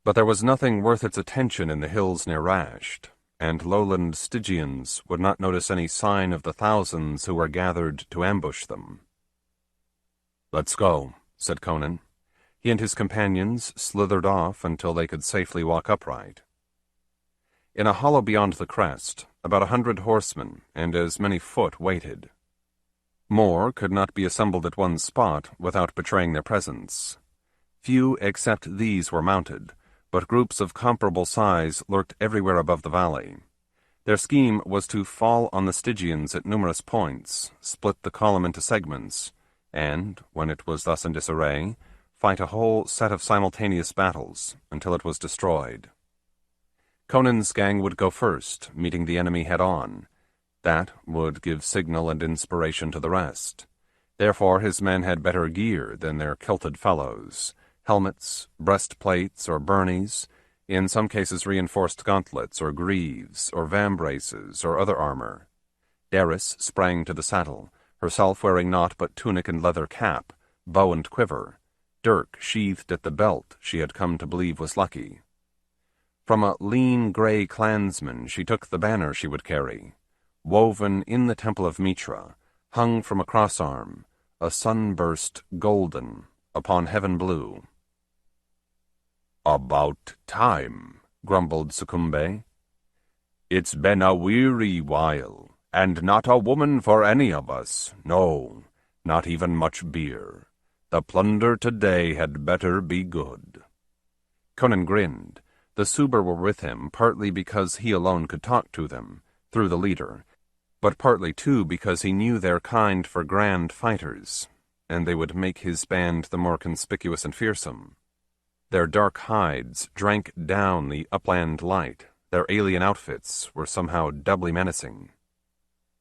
Speaker 2: But there was nothing worth its attention in the hills near Rasht, and lowland Stygians would not notice any sign of the thousands who were gathered to ambush them. "Let's go," said Conan. He and his companions slithered off until they could safely walk upright. In a hollow beyond the crest, about 100 horsemen and as many foot waited. More could not be assembled at one spot without betraying their presence. Few except these were mounted, but groups of comparable size lurked everywhere above the valley. Their scheme was to fall on the Stygians at numerous points, split the column into segments, and, when it was thus in disarray, fight a whole set of simultaneous battles until it was destroyed. Conan's gang would go first, meeting the enemy head-on. That would give signal and inspiration to the rest. Therefore his men had better gear than their kilted fellows. Helmets, breastplates, or burnies, in some cases reinforced gauntlets, or greaves, or vambraces, or other armor. Daris sprang to the saddle, herself wearing naught but tunic and leather cap, bow and quiver, dirk sheathed at the belt she had come to believe was lucky. From a lean grey clansman she took the banner she would carry, woven in the temple of Mitra, hung from a cross-arm, a sunburst golden, upon heaven blue. "About time," grumbled Succumbe. "It's been a weary while, and not a woman for any of us, no, not even much beer. The plunder today had better be good." Conan grinned. The Suber were with him, partly because he alone could talk to them, through the leader, but partly too because he knew their kind for grand fighters, and they would make his band the more conspicuous and fearsome. Their dark hides drank down the upland light. Their alien outfits were somehow doubly menacing.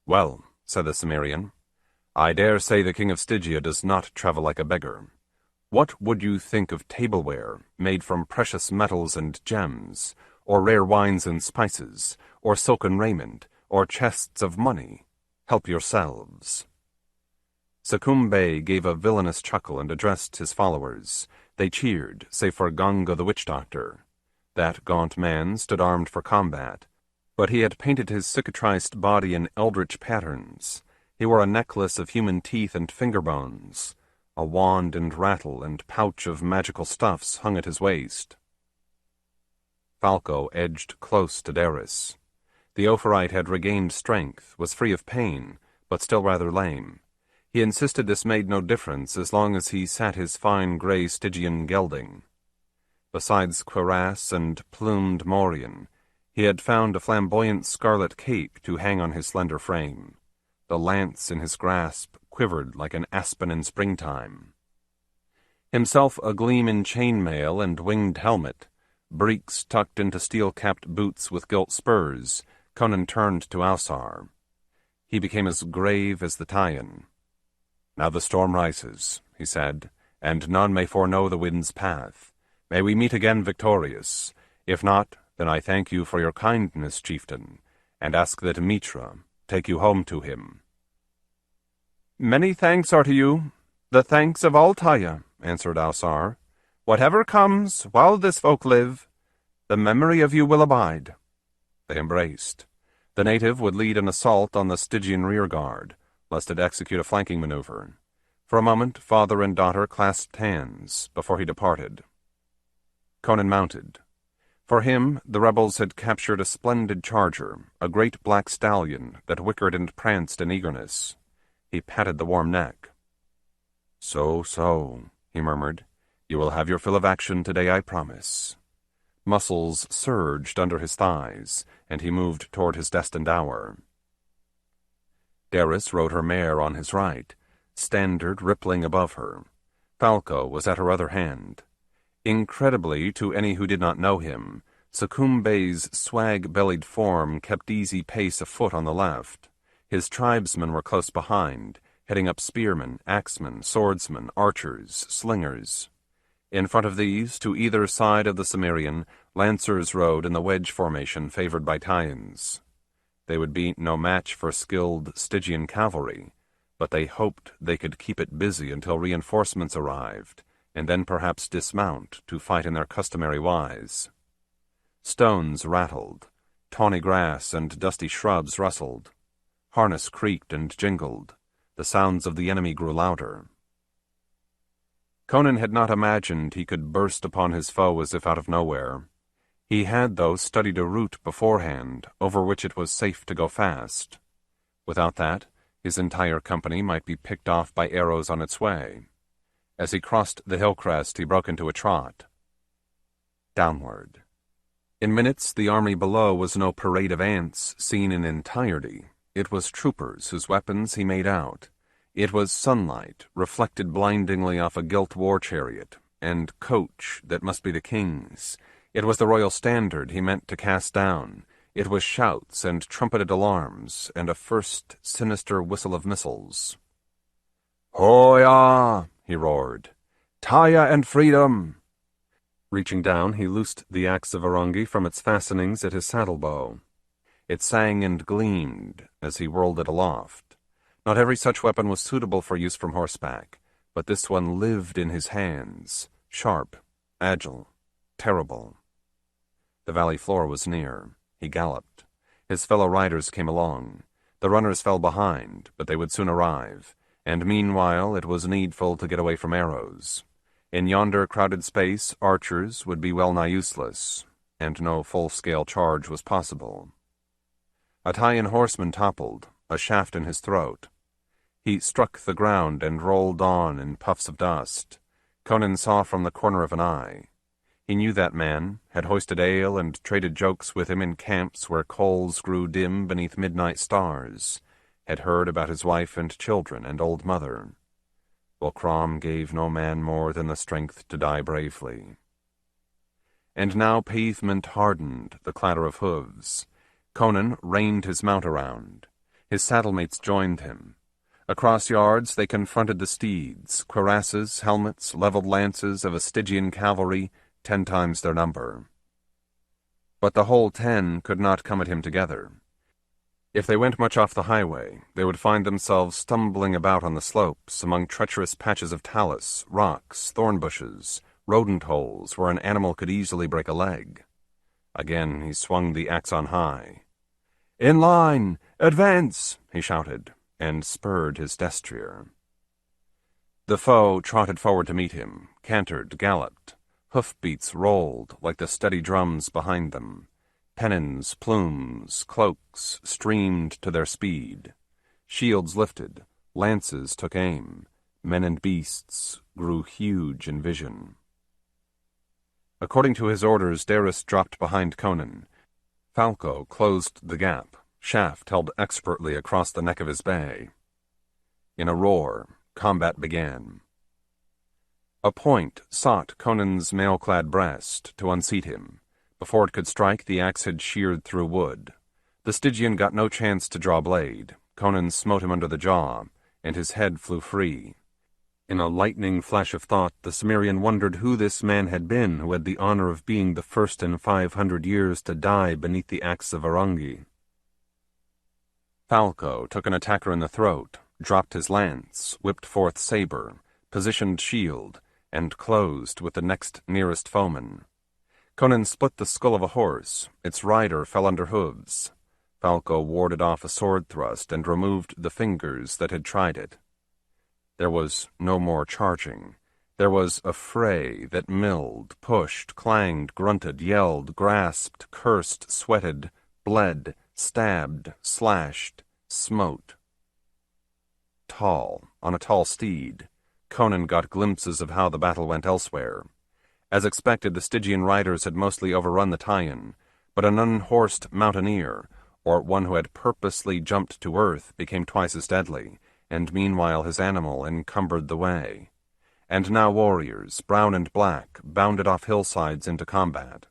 Speaker 2: "Well," said the Cimmerian, "I dare say the king of Stygia does not travel like a beggar. What would you think of tableware made from precious metals and gems, or rare wines and spices, or silken raiment, or chests of money? Help yourselves." Succumbe gave a villainous chuckle and addressed his followers. They cheered, save for Ganga the witch-doctor. That gaunt man stood armed for combat, but he had painted his cicatrized body in eldritch patterns. He wore a necklace of human teeth and finger bones. A wand and rattle and pouch of magical stuffs hung at his waist. Falco edged close to Daris. The Opharite had regained strength, was free of pain, but still rather lame.
Speaker 1: He insisted this made no difference as long as he sat his fine grey Stygian gelding. Besides cuirass and plumed morion, he had found a flamboyant scarlet cape to hang on his slender frame. The lance in his grasp quivered like an aspen in springtime. Himself agleam in chainmail and winged helmet, breeks tucked into steel-capped boots with gilt spurs, Conan turned to Ausar. He became as grave as the Teian. "Now the storm rises," he said, "and none may foreknow the wind's path. May we meet again victorious. If not, then I thank you for your kindness, chieftain, and ask that Mitra take you home to him."
Speaker 3: "Many thanks are to you, the thanks of all Taia," answered Ausar. "Whatever comes while this folk live, the memory of you will abide."
Speaker 1: They embraced. The native would lead an assault on the Stygian rearguard, lest it execute a flanking maneuver. For a moment, father and daughter clasped hands before he departed. Conan mounted. For him, the rebels had captured a splendid charger, a great black stallion that whickered and pranced in eagerness. He patted the warm neck. So, he murmured. "You will have your fill of action today, I promise." Muscles surged under his thighs, and he moved toward his destined hour. Daris rode her mare on his right, standard rippling above her. Falco was at her other hand. Incredibly to any who did not know him, Succum Bey's swag-bellied form kept easy pace afoot on the left. His tribesmen were close behind, heading up spearmen, axemen, swordsmen, archers, slingers. In front of these, to either side of the Cimmerian, lancers rode in the wedge formation favored by Teians. They would be no match for skilled Stygian cavalry, but they hoped they could keep it busy until reinforcements arrived, and then perhaps dismount to fight in their customary wise. Stones rattled, tawny grass and dusty shrubs rustled. Harness creaked and jingled. The sounds of the enemy grew louder. Conan had not imagined he could burst upon his foe as if out of nowhere. He had, though, studied a route beforehand, over which it was safe to go fast. Without that, his entire company might be picked off by arrows on its way. As he crossed the hill crest, he broke into a trot. Downward. In minutes, the army below was no parade of ants seen in entirety. It was troopers whose weapons he made out. It was sunlight, reflected blindingly off a gilt war chariot, and coach that must be the king's. It was the royal standard he meant to cast down. It was shouts and trumpeted alarms, and a first sinister whistle of missiles. "Hoya!" he roared. "Taia and freedom!" Reaching down, he loosed the axe of Arangi from its fastenings at his saddle-bow. It sang and gleamed as he whirled it aloft. Not every such weapon was suitable for use from horseback, but this one lived in his hands, sharp, agile, terrible. The valley floor was near. He galloped. His fellow riders came along. The runners fell behind, but they would soon arrive, and meanwhile it was needful to get away from arrows. In yonder crowded space, archers would be well-nigh useless, and no full-scale charge was possible. A Teian horseman toppled, a shaft in his throat. He struck the ground and rolled on in puffs of dust. Conan saw from the corner of an eye. He knew that man, had hoisted ale and traded jokes with him in camps where coals grew dim beneath midnight stars, had heard about his wife and children and old mother. Volcrom gave no man more than the strength to die bravely. And now pavement hardened the clatter of hooves. Conan reined his mount around. His saddlemates joined him. Across yards they confronted the steeds, cuirasses, helmets, leveled lances of a Stygian cavalry, 10 times their number. But the whole 10 could not come at him together. If they went much off the highway, they would find themselves stumbling about on the slopes among treacherous patches of talus, rocks, thorn bushes, rodent holes where an animal could easily break a leg. Again he swung the axe on high. "In line! Advance!" he shouted, and spurred his destrier. The foe trotted forward to meet him, cantered, galloped. Hoofbeats rolled like the steady drums behind them. Pennons, plumes, cloaks streamed to their speed. Shields lifted, Lances took aim. Men and beasts grew huge in vision. According to his orders, Darius dropped behind Conan. Falco closed the gap, shaft held expertly across the neck of his bay. In a roar, combat began. A point sought Conan's mail-clad breast to unseat him. Before it could strike, the axe had sheared through wood. The Stygian got no chance to draw blade. Conan smote him under the jaw, and his head flew free. In a lightning flash of thought, the Cimmerian wondered who this man had been who had the honor of being the first in 500 years to die beneath the axe of Arangi. Falco took an attacker in the throat, dropped his lance, whipped forth saber, positioned shield, and closed with the next nearest foeman. Conan split the skull of a horse. Its rider fell under hooves. Falco warded off a sword thrust and removed the fingers that had tried it. There was no more charging. There was a fray that milled, pushed, clanged, grunted, yelled, grasped, cursed, sweated, bled, stabbed, slashed, smote. Tall, on a tall steed, Conan got glimpses of how the battle went elsewhere. As expected, the Stygian riders had mostly overrun the Taian, but an unhorsed mountaineer, or one who had purposely jumped to earth, became twice as deadly, and meanwhile his animal encumbered the way. And now warriors, brown and black, bounded off hillsides into combat.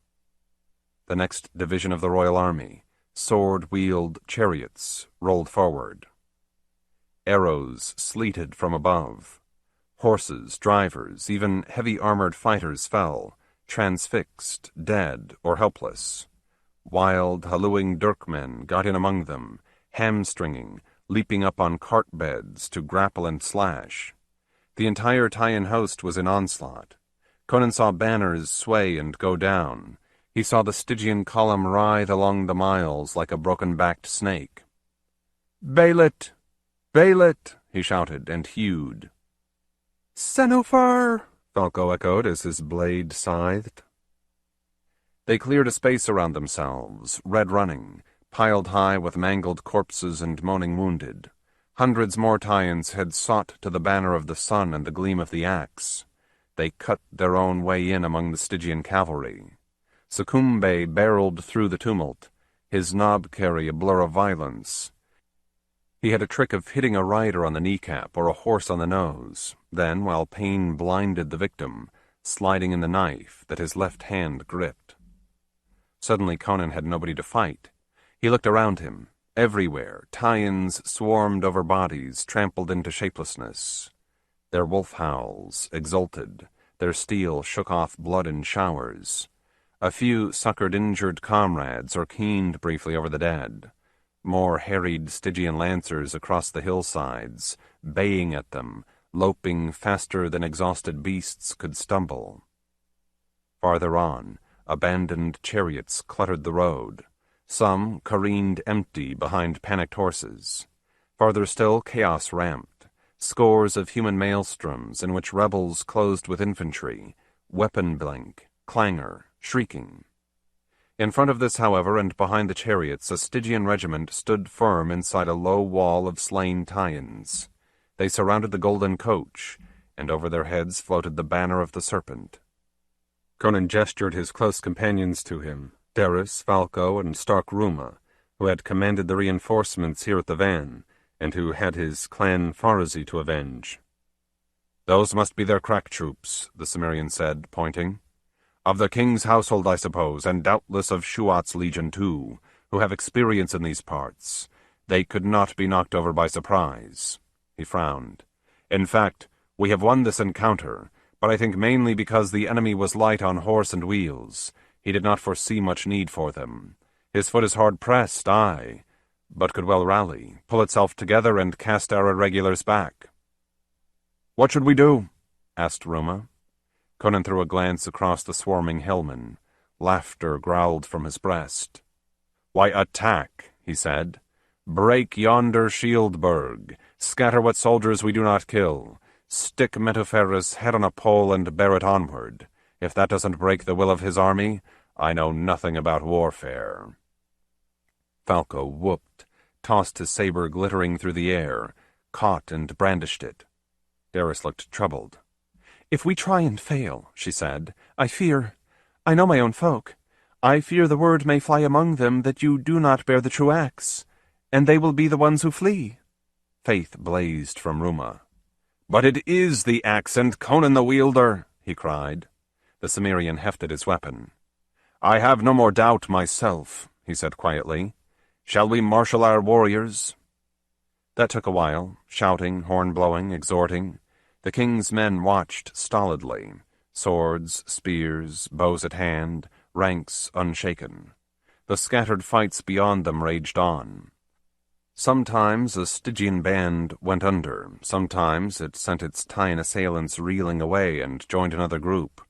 Speaker 1: The next division of the royal army, sword-wheeled chariots, rolled forward. Arrows sleeted from above. Horses, drivers, even heavy-armored fighters fell, transfixed, dead, or helpless. Wild, hallooing dirkmen got in among them, hamstringing, leaping up on cart beds to grapple and slash. The entire Taian host was in onslaught. Conan saw banners sway and go down. He saw the Stygian column writhe along the miles like a broken-backed snake. "Belit! Belit!" he shouted and hewed. "Senofar!" Falco echoed as his blade scythed. They cleared a space around themselves, red running, piled high with mangled corpses and moaning wounded. Hundreds more Taians had sought to the banner of the sun and the gleam of the axe. They cut their own way in among the Stygian cavalry. Succumbe barreled through the tumult, his knob carry a blur of violence. He had a trick of hitting a rider on the kneecap or a horse on the nose, then, while pain blinded the victim, sliding in the knife that his left hand gripped. Suddenly Conan had nobody to fight. He looked around him. Everywhere, Taians swarmed over bodies, trampled into shapelessness. Their wolf howls exulted. Their steel shook off blood in showers. A few succored injured comrades or keened briefly over the dead. More harried Stygian lancers across the hillsides, baying at them, loping faster than exhausted beasts could stumble. Farther on, abandoned chariots cluttered the road. Some careened empty behind panicked horses. Farther still, chaos ramped. Scores of human maelstroms in which rebels closed with infantry, weapon blink, clangor, shrieking. In front of this, however, and behind the chariots, a Stygian regiment stood firm inside a low wall of slain Taians. They surrounded the golden coach, and over their heads floated the banner of the Serpent. Conan gestured his close companions to him, Darius, Falco, and stark Ruma, who had commanded the reinforcements here at the van, and who had his clan Pharisee to avenge. "Those must be their crack troops," the Cimmerian said, pointing. "Of the king's household, I suppose, and doubtless of Shuat's legion too, who have experience in these parts. They could not be knocked over by surprise." He frowned. "In fact, we have won this encounter, but I think mainly because the enemy was light on horse and wheels. He did not foresee much need for them. His foot is hard pressed, aye, but could well rally, pull itself together, and cast our irregulars back." "What should we do?" asked Ruma. Conan threw a glance across the swarming hillmen. Laughter growled from his breast. "Why, attack," he said. "Break yonder shieldburg. Scatter what soldiers we do not kill. Stick Metopherus' head on a pole and bear it onward. If that doesn't break the will of his army, I know nothing about warfare." Falco whooped, tossed his saber glittering through the air.
Speaker 2: caught and brandished it. Daris looked troubled.
Speaker 3: "If we try and fail," she said, I know my own folk. I fear the word may fly among them that you do not bear the true axe, and they will be the ones who flee."
Speaker 2: Faith blazed from Ruma. "But it is the axe and Conan the wielder," he cried. The Cimmerian hefted his weapon. "I have no more doubt myself," he said quietly. "Shall we marshal our warriors?" That took a while, shouting, horn-blowing, exhorting. The king's men watched stolidly, swords, spears, bows at hand, ranks unshaken. The scattered fights beyond them raged on. Sometimes a Stygian band went under, sometimes it sent its Taian assailants reeling away and joined another group.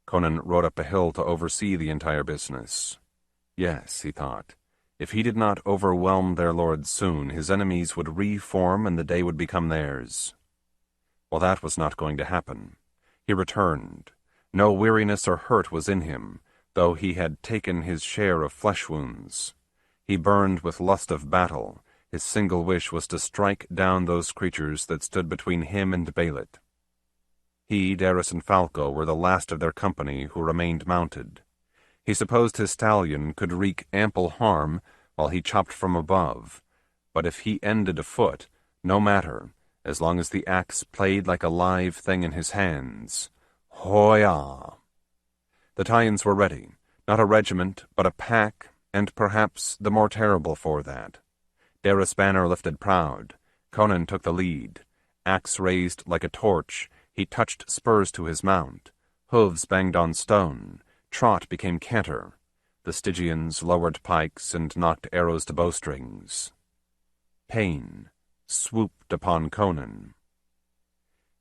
Speaker 2: Conan rode up a hill to oversee the entire business. Yes, he thought, if he did not overwhelm their lord soon, his enemies would reform and the day would become theirs. Well, that was not going to happen. He returned. No weariness or hurt was in him, though he had taken his share of flesh wounds. He burned with lust of battle. His single wish was to strike down those creatures that stood between him and Belit. He, Daris, and Falco were the last of their company who remained mounted. He supposed his stallion could wreak ample harm while he chopped from above, but if he ended afoot, no matter, as long as the axe played like a live thing in his hands. Hoya! The Taians were ready, not a regiment, but a pack, and perhaps the more terrible for that. Daris' banner lifted proud. Conan took the lead. Axe raised like a torch, he touched spurs to his mount. Hooves banged on stone. Trot became canter. The Stygians lowered pikes and knocked arrows to bowstrings. Pain swooped upon Conan.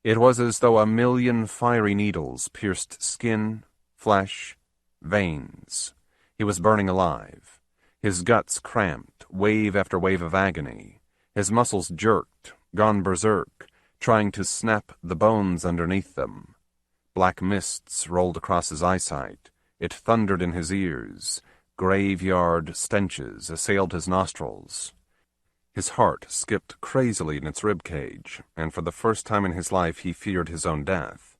Speaker 2: It was as though a million fiery needles pierced skin, flesh, veins. He was burning alive. His guts cramped, wave after wave of agony. His muscles jerked, gone berserk, trying to snap the bones underneath them. Black mists rolled across his eyesight. It thundered in his ears. Graveyard stenches assailed his nostrils. His heart skipped crazily in its rib cage, and for the first time in his life he feared his own death.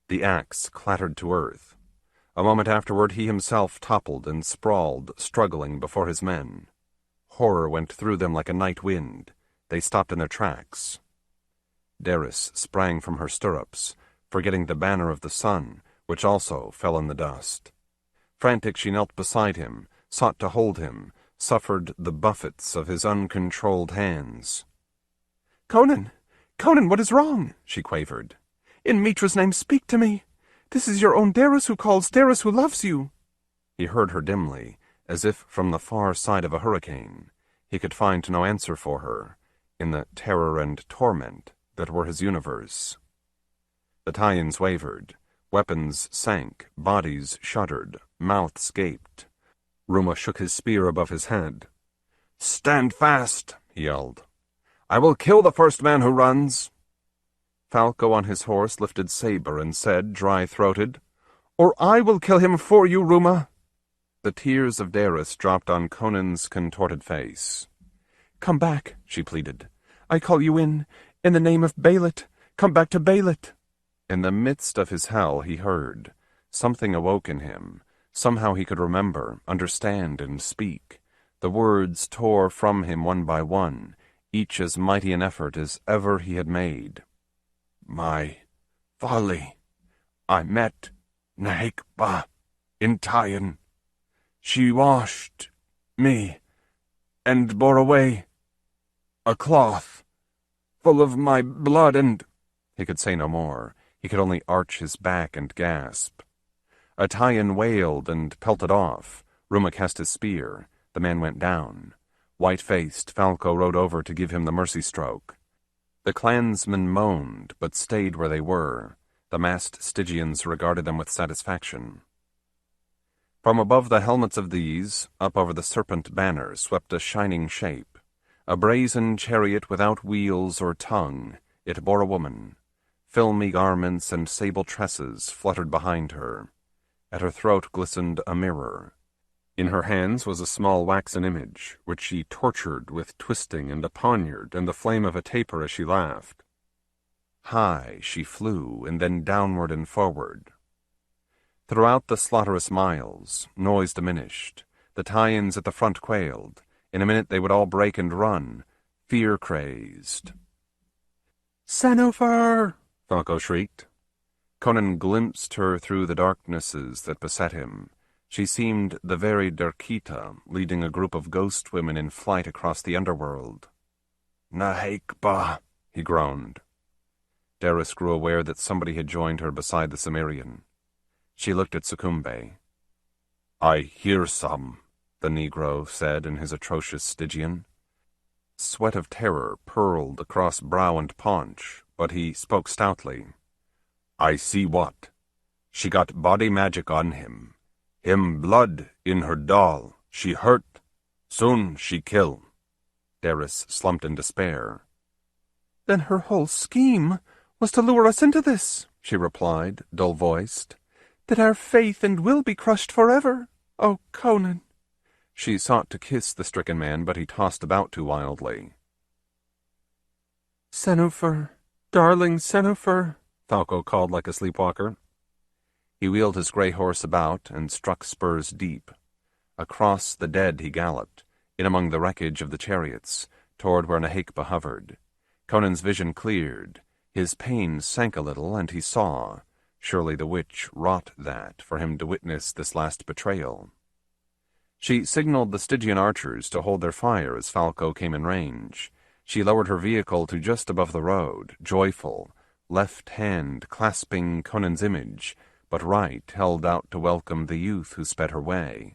Speaker 2: The axe clattered to earth. A moment afterward he himself toppled and sprawled, struggling before his men. Horror went through them like a night wind. They stopped in their tracks. Daris sprang from her stirrups, forgetting the banner of the sun, which also fell in the dust. Frantic, she knelt beside him, sought to hold him, suffered the buffets of his uncontrolled hands.
Speaker 3: Conan, what is wrong?" she quavered. "In Mitra's name, speak to me. This is your own Daris who calls, Daris who loves you."
Speaker 2: He heard her dimly, as if from the far side of a hurricane. He could find no answer for her, in the terror and torment that were his universe. The Taians wavered. Weapons sank, bodies shuddered, mouths gaped. Ruma shook his spear above his head. "Stand fast," he yelled. "I will kill the first man who runs." Falco on his horse lifted saber and said, dry-throated, "Or I will kill him for you, Ruma." The tears of Daris dropped on Conan's contorted face.
Speaker 3: "Come back," she pleaded. "I call you in the name of Belit. Come back to Belit."
Speaker 2: In the midst of his hell he heard. Something awoke in him. Somehow he could remember, understand, and speak. The words tore from him one by one, each as mighty an effort as ever he had made. "My folly. I met Nahekba in Taian. She washed me and bore away a cloth full of my blood and—" He could say no more. He could only arch his back and gasp. A Taian wailed and pelted off. Ruma cast his spear. The man went down. White-faced, Falco rode over to give him the mercy stroke. The clansmen moaned, but stayed where they were. The masked Stygians regarded them with satisfaction. From above the helmets of these, up over the Serpent banner, swept a shining shape. A brazen chariot without wheels or tongue. It bore a woman. Filmy garments and sable tresses fluttered behind her. At her throat glistened a mirror.
Speaker 1: In her hands was a small waxen image, which she tortured with twisting and a poniard and the flame of a taper as she laughed. High she flew, and then downward and forward. Throughout the slaughterous miles, noise diminished. The Taians at the front quailed. In a minute they would all break and run, fear-crazed.
Speaker 3: "Senufar!"
Speaker 1: Falco shrieked. Conan glimpsed her through the darknesses that beset him. She seemed the very Derkita, leading a group of ghost women in flight across the underworld. "Nahaikba," he groaned. Daris grew aware that somebody had joined her beside the Cimmerian. She looked at Succumbe. "I hear some," the Negro said in his atrocious Stygian. Sweat of terror purled across brow and paunch, but he spoke stoutly. "I see what. She got body magic on him. Him blood in her doll. She hurt. Soon she kill." Daris slumped in despair.
Speaker 3: "Then her whole scheme was to lure us into this," she replied, dull-voiced. "That our faith and will be crushed forever. Oh, Conan!"
Speaker 1: She sought to kiss the stricken man, but he tossed about too wildly.
Speaker 3: "Senufar, darling Senufar,"
Speaker 1: Falco called like a sleepwalker. He wheeled his grey horse about and struck spurs deep. Across the dead he galloped, in among the wreckage of the chariots, toward where Nahaikba hovered. Conan's vision cleared. His pain sank a little, and he saw. Surely the witch wrought that, for him to witness this last betrayal. She signaled the Stygian archers to hold their fire as Falco came in range. She lowered her vehicle to just above the road, joyful, left hand clasping Conan's image, but right held out to welcome the youth who sped her way.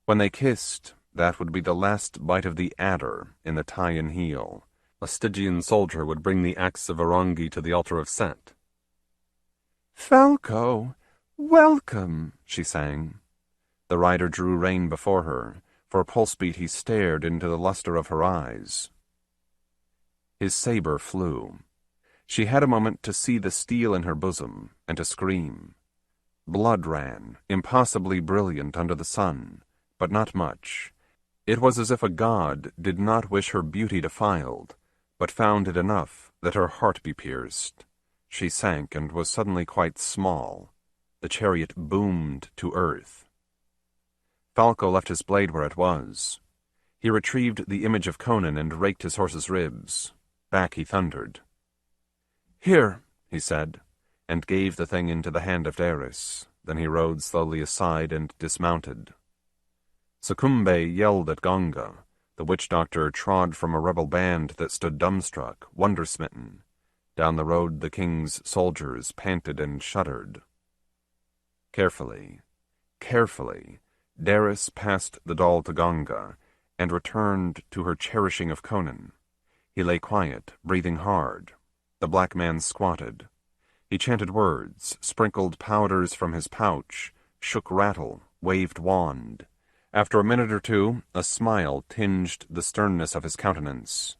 Speaker 1: When they kissed, that would be the last bite of the adder in the Taian heel. A Stygian soldier would bring the axe of Arangi to the altar of Set.
Speaker 3: "Falco, welcome,"
Speaker 1: she sang. The rider drew rein before her. For a pulse-beat he stared into the luster of her eyes. His saber flew. She had a moment to see the steel in her bosom, and to scream. Blood ran, impossibly brilliant under the sun, but not much. It was as if a god did not wish her beauty defiled, but found it enough that her heart be pierced. She sank and was suddenly quite small. The chariot boomed to earth. Falco left his blade where it was. He retrieved the image of Conan and raked his horse's ribs. Back he thundered. "Here," he said, and gave the thing into the hand of Daris. Then he rode slowly aside and dismounted. Succumbe yelled at Ganga. The witch-doctor trod from a rebel band that stood dumbstruck, wonder-smitten. Down the road the king's soldiers panted and shuddered. Carefully, Daris passed the doll to Ganga, and returned to her cherishing of Conan. He lay quiet, breathing hard. The black man squatted. He chanted words, sprinkled powders from his pouch, shook rattle, waved wand. After a minute or two, a smile tinged the sternness of his countenance.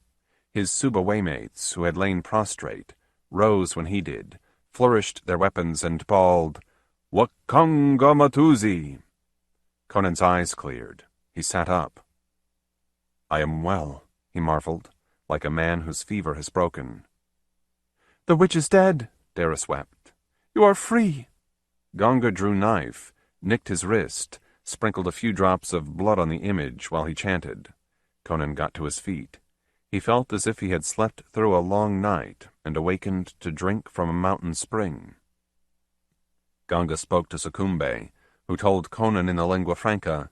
Speaker 1: His Suba waymates, who had lain prostrate, rose when he did, flourished their weapons, and bawled, "Wakanga Matuzi!" Conan's eyes cleared. He sat up. "I am well," he marveled, like a man whose fever has broken.
Speaker 3: "The witch is dead,"
Speaker 1: Daris wept.
Speaker 3: "You are free."
Speaker 1: Ganga drew knife, nicked his wrist, sprinkled a few drops of blood on the image while he chanted. Conan got to his feet. He felt as if he had slept through a long night and awakened to drink from a mountain spring. Ganga spoke to Succumbe, who told Conan in the lingua franca,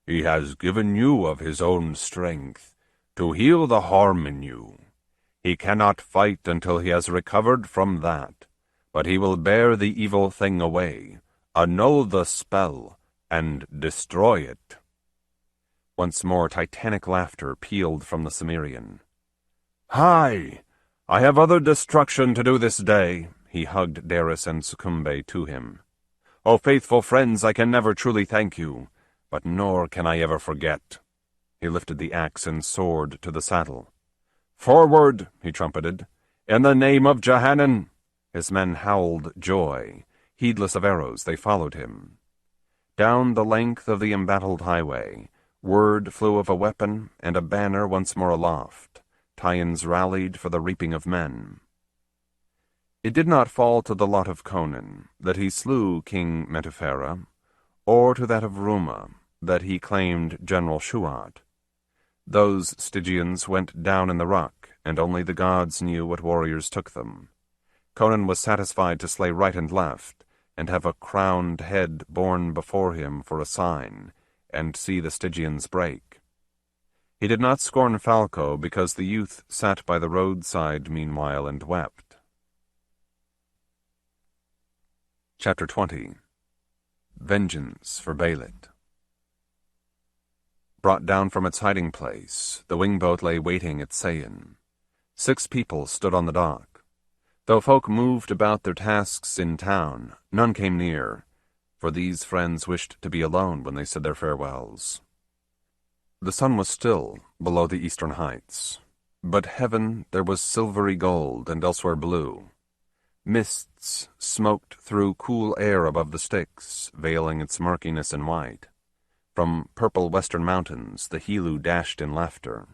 Speaker 1: "He has given you of his own strength, to heal the harm in you. He cannot fight until he has recovered from that, but he will bear the evil thing away, annul the spell, and destroy it." Once more titanic laughter pealed from the Cimmerian. "Hi! I have other destruction to do this day," he hugged Daris and Succumbe to him. "O faithful friends, I can never truly thank you, but nor can I ever forget." He lifted the axe and sword to the saddle. "Forward," he trumpeted, "in the name of Jehanan." His men howled joy. Heedless of arrows, they followed him.
Speaker 2: Down the length of the embattled highway, word flew of a weapon and a banner once more aloft. Taians rallied for the reaping of men. It did not fall to the lot of Conan that he slew King Methuselah, or to that of Ruma that he claimed General Shuat. Those Stygians went down in the ruck, and only the gods knew what warriors took them. Conan was satisfied to slay right and left, and have a crowned head borne before him for a sign, and see the Stygians break. He did not scorn Falco, because the youth sat by the roadside meanwhile and wept. Chapter 20. Vengeance for Belit. Brought down from its hiding place, the wingboat lay waiting at Seien. 6 people stood on the dock. Though folk moved about their tasks in town, none came near, for these friends wished to be alone when they said their farewells. The sun was still below the eastern heights, but heaven there was silvery gold and elsewhere blue. Mists smoked through cool air above the Styx, veiling its murkiness in white. From purple western mountains the Helu dashed in laughter.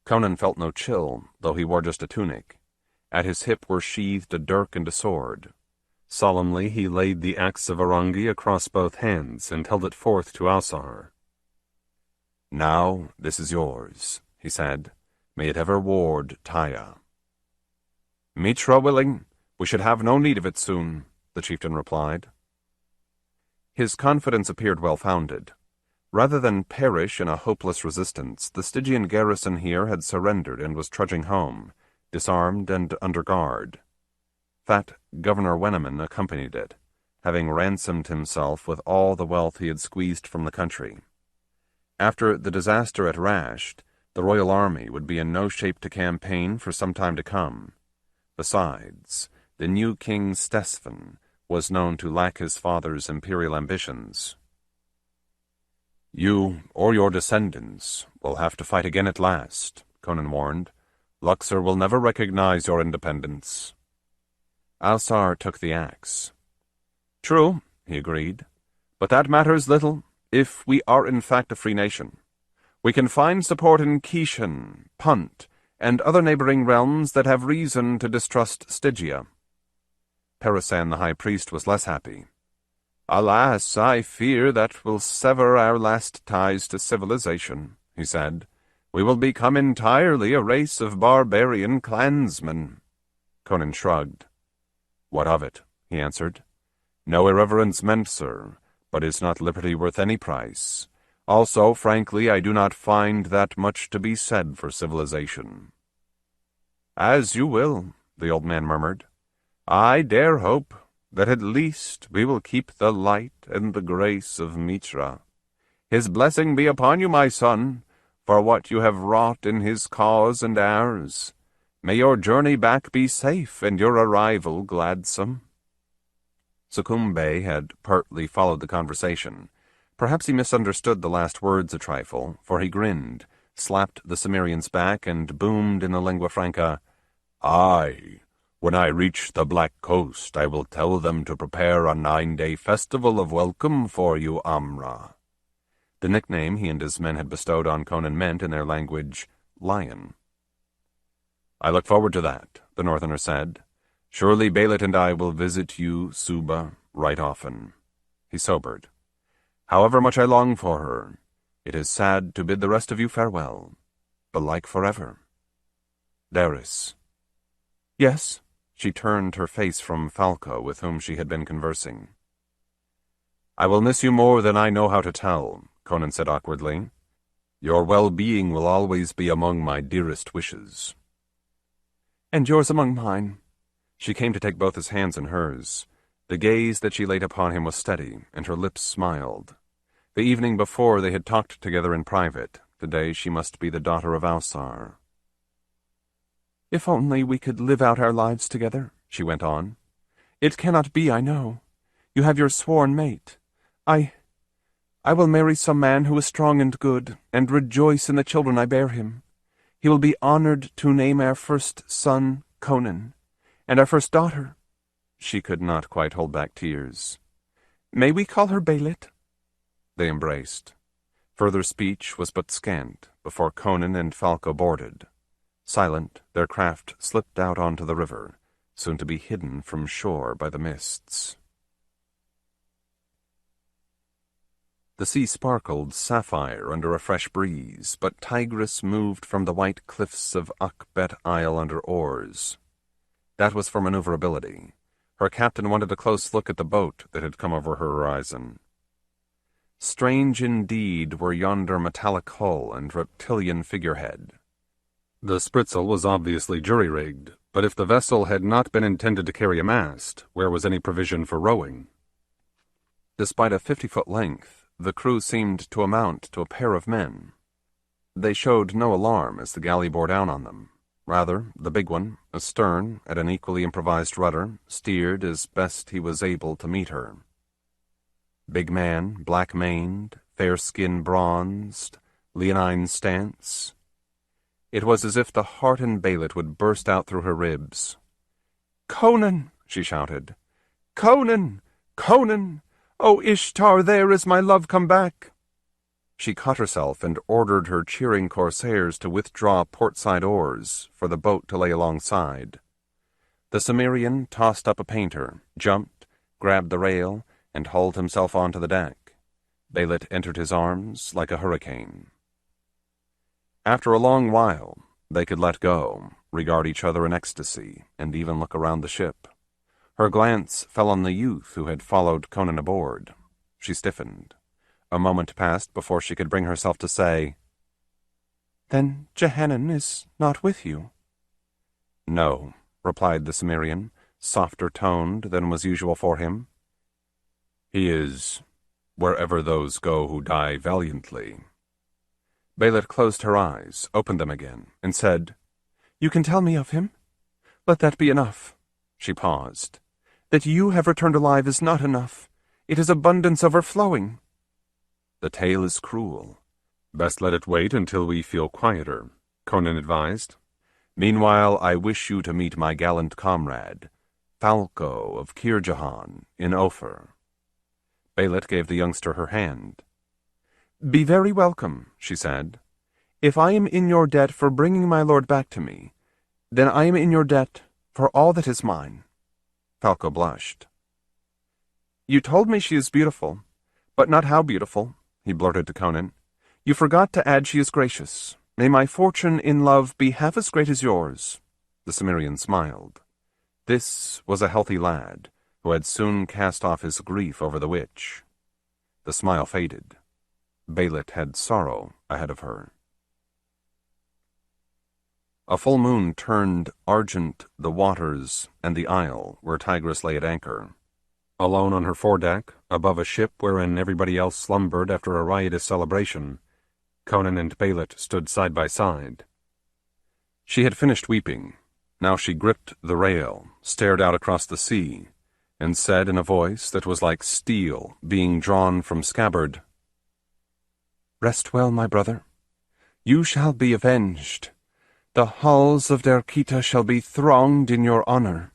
Speaker 2: Conan felt no chill, though he wore just a tunic. At his hip were sheathed a dirk and a sword. Solemnly he laid the axe of Arangi across both hands and held it forth to Ausar. "Now this is yours," he said. "May it ever ward Taia." "Mitra willing, we should have no need of it soon," the chieftain replied. His confidence appeared well-founded. Rather than perish in a hopeless resistance, the Stygian garrison here had surrendered and was trudging home, disarmed and under guard. Fat Governor Weneman accompanied it, having ransomed himself with all the wealth he had squeezed from the country. After the disaster at Rasht, the royal army would be in no shape to campaign for some time to come. Besides, the new king Stesven was known to lack his father's imperial ambitions. "You, or your descendants, will have to fight again at last," Conan warned. "Luxor will never recognize your independence." Ausar took the axe. "True," he agreed, "but that matters little, if we are in fact a free nation. We can find support in Kishan, Punt, and other neighboring realms that have reason to distrust Stygia." Perisan the high priest was less happy. "Alas, I fear that will sever our last ties to civilization," he said. "We will become entirely a race of barbarian clansmen." Conan shrugged. "What of it?" he answered. "No irreverence meant, sir, but is not liberty worth any price? Also, frankly, I do not find that much to be said for civilization." "As you will," the old man murmured. "I dare hope that at least we will keep the light and the grace of Mitra. His blessing be upon you, my son, for what you have wrought in his cause and ours. May your journey back be safe and your arrival gladsome." Succum Bey had partly followed the conversation. Perhaps he misunderstood the last words a trifle, for he grinned, slapped the Cimmerian's back, and boomed in the lingua franca, "Aye, when I reach the Black Coast, I will tell them to prepare a 9-day festival of welcome for you, Amra." The nickname he and his men had bestowed on Conan meant, in their language, lion. "I look forward to that," the northerner said. "Surely Belit and I will visit you, Suba, right often." He sobered. "However much I long for her, it is sad to bid the rest of you farewell. Belike forever. Daris." "Yes?" She turned her face from Falco, with whom she had been conversing. "I will miss you more than I know how to tell," Conan said awkwardly. "Your well-being will always be among my dearest wishes." "And yours among mine." She came to take both his hands in hers. The gaze that she laid upon him was steady, and her lips smiled. The evening before they had talked together in private. Today she must be the daughter of Ausar. "If only we could live out our lives together," she went on. "It cannot be, I know. You have your sworn mate. I will marry some man who is strong and good, and rejoice in the children I bear him. He will be honored to name our first son Conan, and our first daughter—" She could not quite hold back tears.
Speaker 3: May we call her Belit?"
Speaker 2: They embraced. Further speech was but scant before Conan and Falco boarded. Silent, their craft slipped out onto the river, soon to be hidden from shore by the mists. The sea sparkled sapphire under a fresh breeze, but Tigris moved from the white cliffs of Akbet Isle under oars. That was for maneuverability. Her captain wanted a close look at the boat that had come over her horizon. Strange indeed were yonder metallic hull and reptilian figurehead.
Speaker 1: The spritsail was obviously jury-rigged, but if the vessel had not been intended to carry a mast, where was any provision for rowing?
Speaker 2: Despite a 50-foot length, the crew seemed to amount to a pair of men. They showed no alarm as the galley bore down on them. Rather, the big one, astern, at an equally improvised rudder, steered as best he was able to meet her. Big man, black-maned, fair skin bronzed, leonine stance. It was as if the heart in Belit would burst out through her ribs.
Speaker 3: "Conan!" she shouted. "Conan! Conan! O Ishtar, there is my love come back!"
Speaker 2: She caught herself and ordered her cheering corsairs to withdraw port-side oars for the boat to lay alongside. The Cimmerian tossed up a painter, jumped, grabbed the rail, and hauled himself onto the deck. Belit entered his arms like a hurricane. After a long while, they could let go, regard each other in ecstasy, and even look around the ship. Her glance fell on the youth who had followed Conan aboard. She stiffened. A moment passed before she could bring herself to say, "Then Jehanan is not with you?" "No," replied the Cimmerian, softer toned than was usual for him.
Speaker 1: "He is wherever those go who die valiantly."
Speaker 2: Belit closed her eyes, opened them again, and said,
Speaker 3: "You can tell me of him? Let that be enough."
Speaker 2: She paused.
Speaker 3: "That you have returned alive is not enough. It is abundance overflowing."
Speaker 2: "The tale is cruel."
Speaker 1: "Best let it wait until we feel quieter," Conan advised.
Speaker 2: "Meanwhile, I wish you to meet my gallant comrade, Falco of Kirjahan, in Ophir." Belit gave the youngster her hand.
Speaker 3: "Be very welcome," she said. "If I am in your debt for bringing my lord back to me, then I am in your debt for all that is mine."
Speaker 2: Falco blushed.
Speaker 3: "You told me she is beautiful, but not how beautiful," he blurted to Conan. "You forgot to add she is gracious. May my fortune in love be half as great as yours."
Speaker 2: The Cimmerian smiled. This was a healthy lad, who had soon cast off his grief over the witch. The smile faded. Belit had sorrow ahead of her. A full moon turned argent the waters and the isle where Tigris lay at anchor.
Speaker 1: Alone on her foredeck, above a ship wherein everybody else slumbered after a riotous celebration, Conan and Belit stood side by side.
Speaker 2: She had finished weeping. Now she gripped the rail, stared out across the sea, and said in a voice that was like steel being drawn from scabbard, "Rest well, my brother. You shall be avenged. The halls of Derkita shall be thronged in your honor."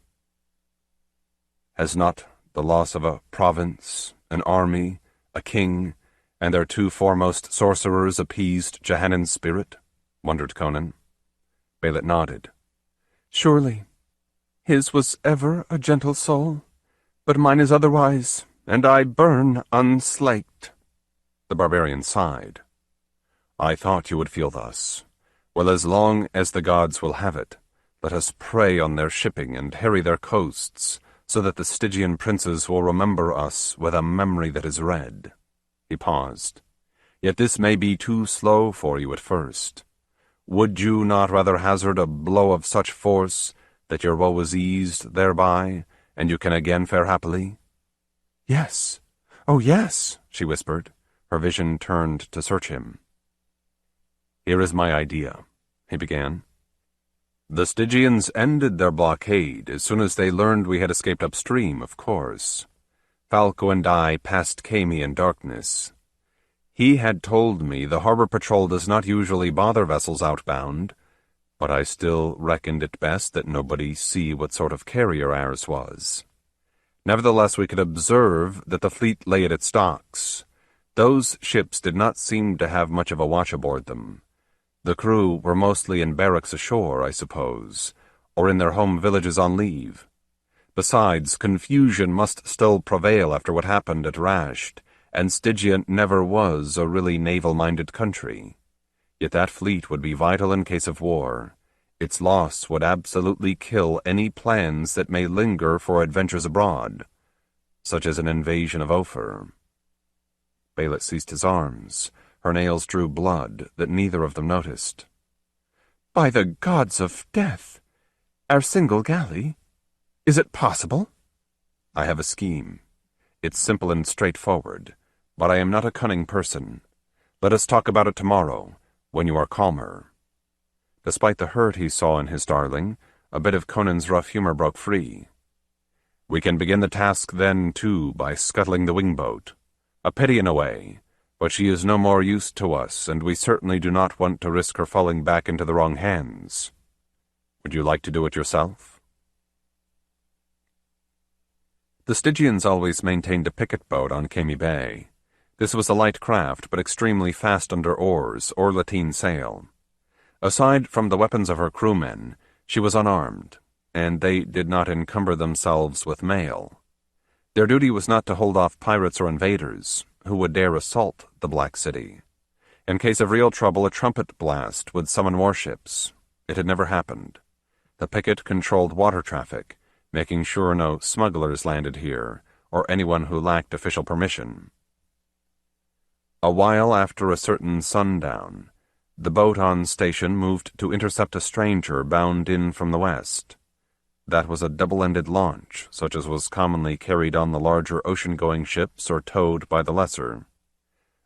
Speaker 2: Has not the loss of a province, an army, a king, and their two foremost sorcerers appeased Jehanan's spirit? Wondered Conan. Belit nodded.
Speaker 3: "Surely. His was ever a gentle soul, but mine is otherwise, and I burn unslaked."
Speaker 2: The barbarian sighed. "I thought you would feel thus. Well, as long as the gods will have it, let us prey on their shipping and harry their coasts, so that the Stygian princes will remember us with a memory that is red." He paused. "Yet this may be too slow for you at first. Would you not rather hazard a blow of such force that your woe is eased thereby, and you can again fare happily?"
Speaker 3: "Yes. Oh, yes," she whispered.
Speaker 2: Her vision turned to search him. "Here is my idea," he began. "The Stygians ended their blockade as soon as they learned we had escaped upstream, of course. Falco and I passed Khemi in darkness. He had told me the harbor patrol does not usually bother vessels outbound, but I still reckoned it best that nobody see what sort of carrier ours was.
Speaker 1: Nevertheless, we could observe that the fleet lay at its docks. Those ships did not seem to have much of a watch aboard them. The crew were mostly in barracks ashore, I suppose, or in their home villages on leave. Besides, confusion must still prevail after what happened at Rasht, and Stygia never was a really naval-minded country. Yet that fleet would be vital in case of war. Its loss would absolutely kill any plans that may linger for adventures abroad, such as an invasion of Ophir. Belit seized his arms. Her nails drew blood that neither of them noticed.
Speaker 3: "By the gods of death! Our single galley? Is it possible?"
Speaker 1: "I have a scheme. It's simple and straightforward, but I am not a cunning person. Let us talk about it tomorrow, when you are calmer." Despite the hurt he saw in his darling, a bit of Conan's rough humor broke free. "We can begin the task then, too, by scuttling the wingboat. A pity in a way, but she is no more use to us, and we certainly do not want to risk her falling back into the wrong hands. Would you like to do it yourself?" The Stygians always maintained a picket boat on Khemi Bay. This was a light craft, but extremely fast under oars or lateen sail. Aside from the weapons of her crewmen, she was unarmed, and they did not encumber themselves with mail. Their duty was not to hold off pirates or invaders who would dare assault the Black City. In case of real trouble, a trumpet blast would summon warships. It had never happened. The picket controlled water traffic, making sure no smugglers landed here, or anyone who lacked official permission. A while after a certain sundown, the boat on station moved to intercept a stranger bound in from the west. That was a double-ended launch, such as was commonly carried on the larger ocean-going ships or towed by the lesser.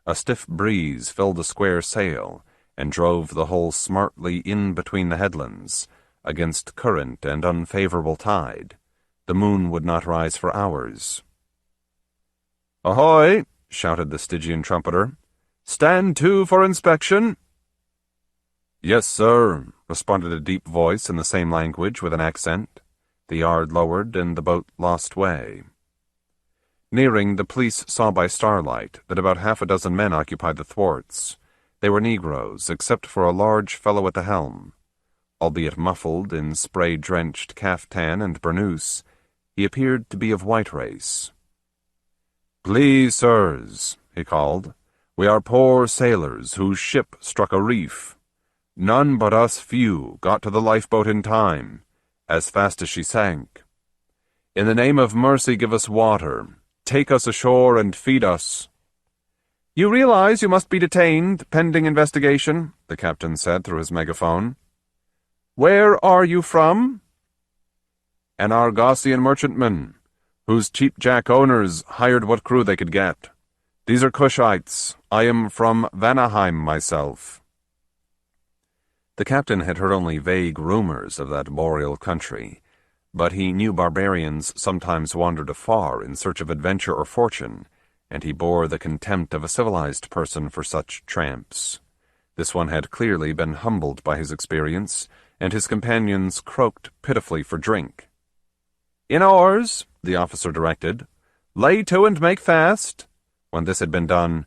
Speaker 1: A stiff breeze filled the square sail and drove the hull smartly in between the headlands, against current and unfavorable tide. The moon would not rise for hours. "Ahoy!" shouted the Stygian trumpeter. "Stand to for inspection." "Yes, sir," responded a deep voice in the same language with an accent. The yard lowered, and the boat lost way. Nearing, the police saw by starlight that about half a dozen men occupied the thwarts. They were Negroes, except for a large fellow at the helm. Albeit muffled in spray-drenched caftan and burnous, he appeared to be of white race. "Please, sirs," he called, "we are poor sailors whose ship struck a reef. None but us few got to the lifeboat in time, as fast as she sank. In the name of mercy, give us water. Take us ashore and feed us." "You realize you must be detained, pending investigation," the captain said through his megaphone. "Where are you from?" "An Argosian merchantman, whose cheapjack owners hired what crew they could get. These are Cushites. I am from Vanaheim myself." The captain had heard only vague rumors of that boreal country, but he knew barbarians sometimes wandered afar in search of adventure or fortune, and he bore the contempt of a civilized person for such tramps. This one had clearly been humbled by his experience, and his companions croaked pitifully for drink. "In oars," the officer directed. "Lay to and make fast." When this had been done,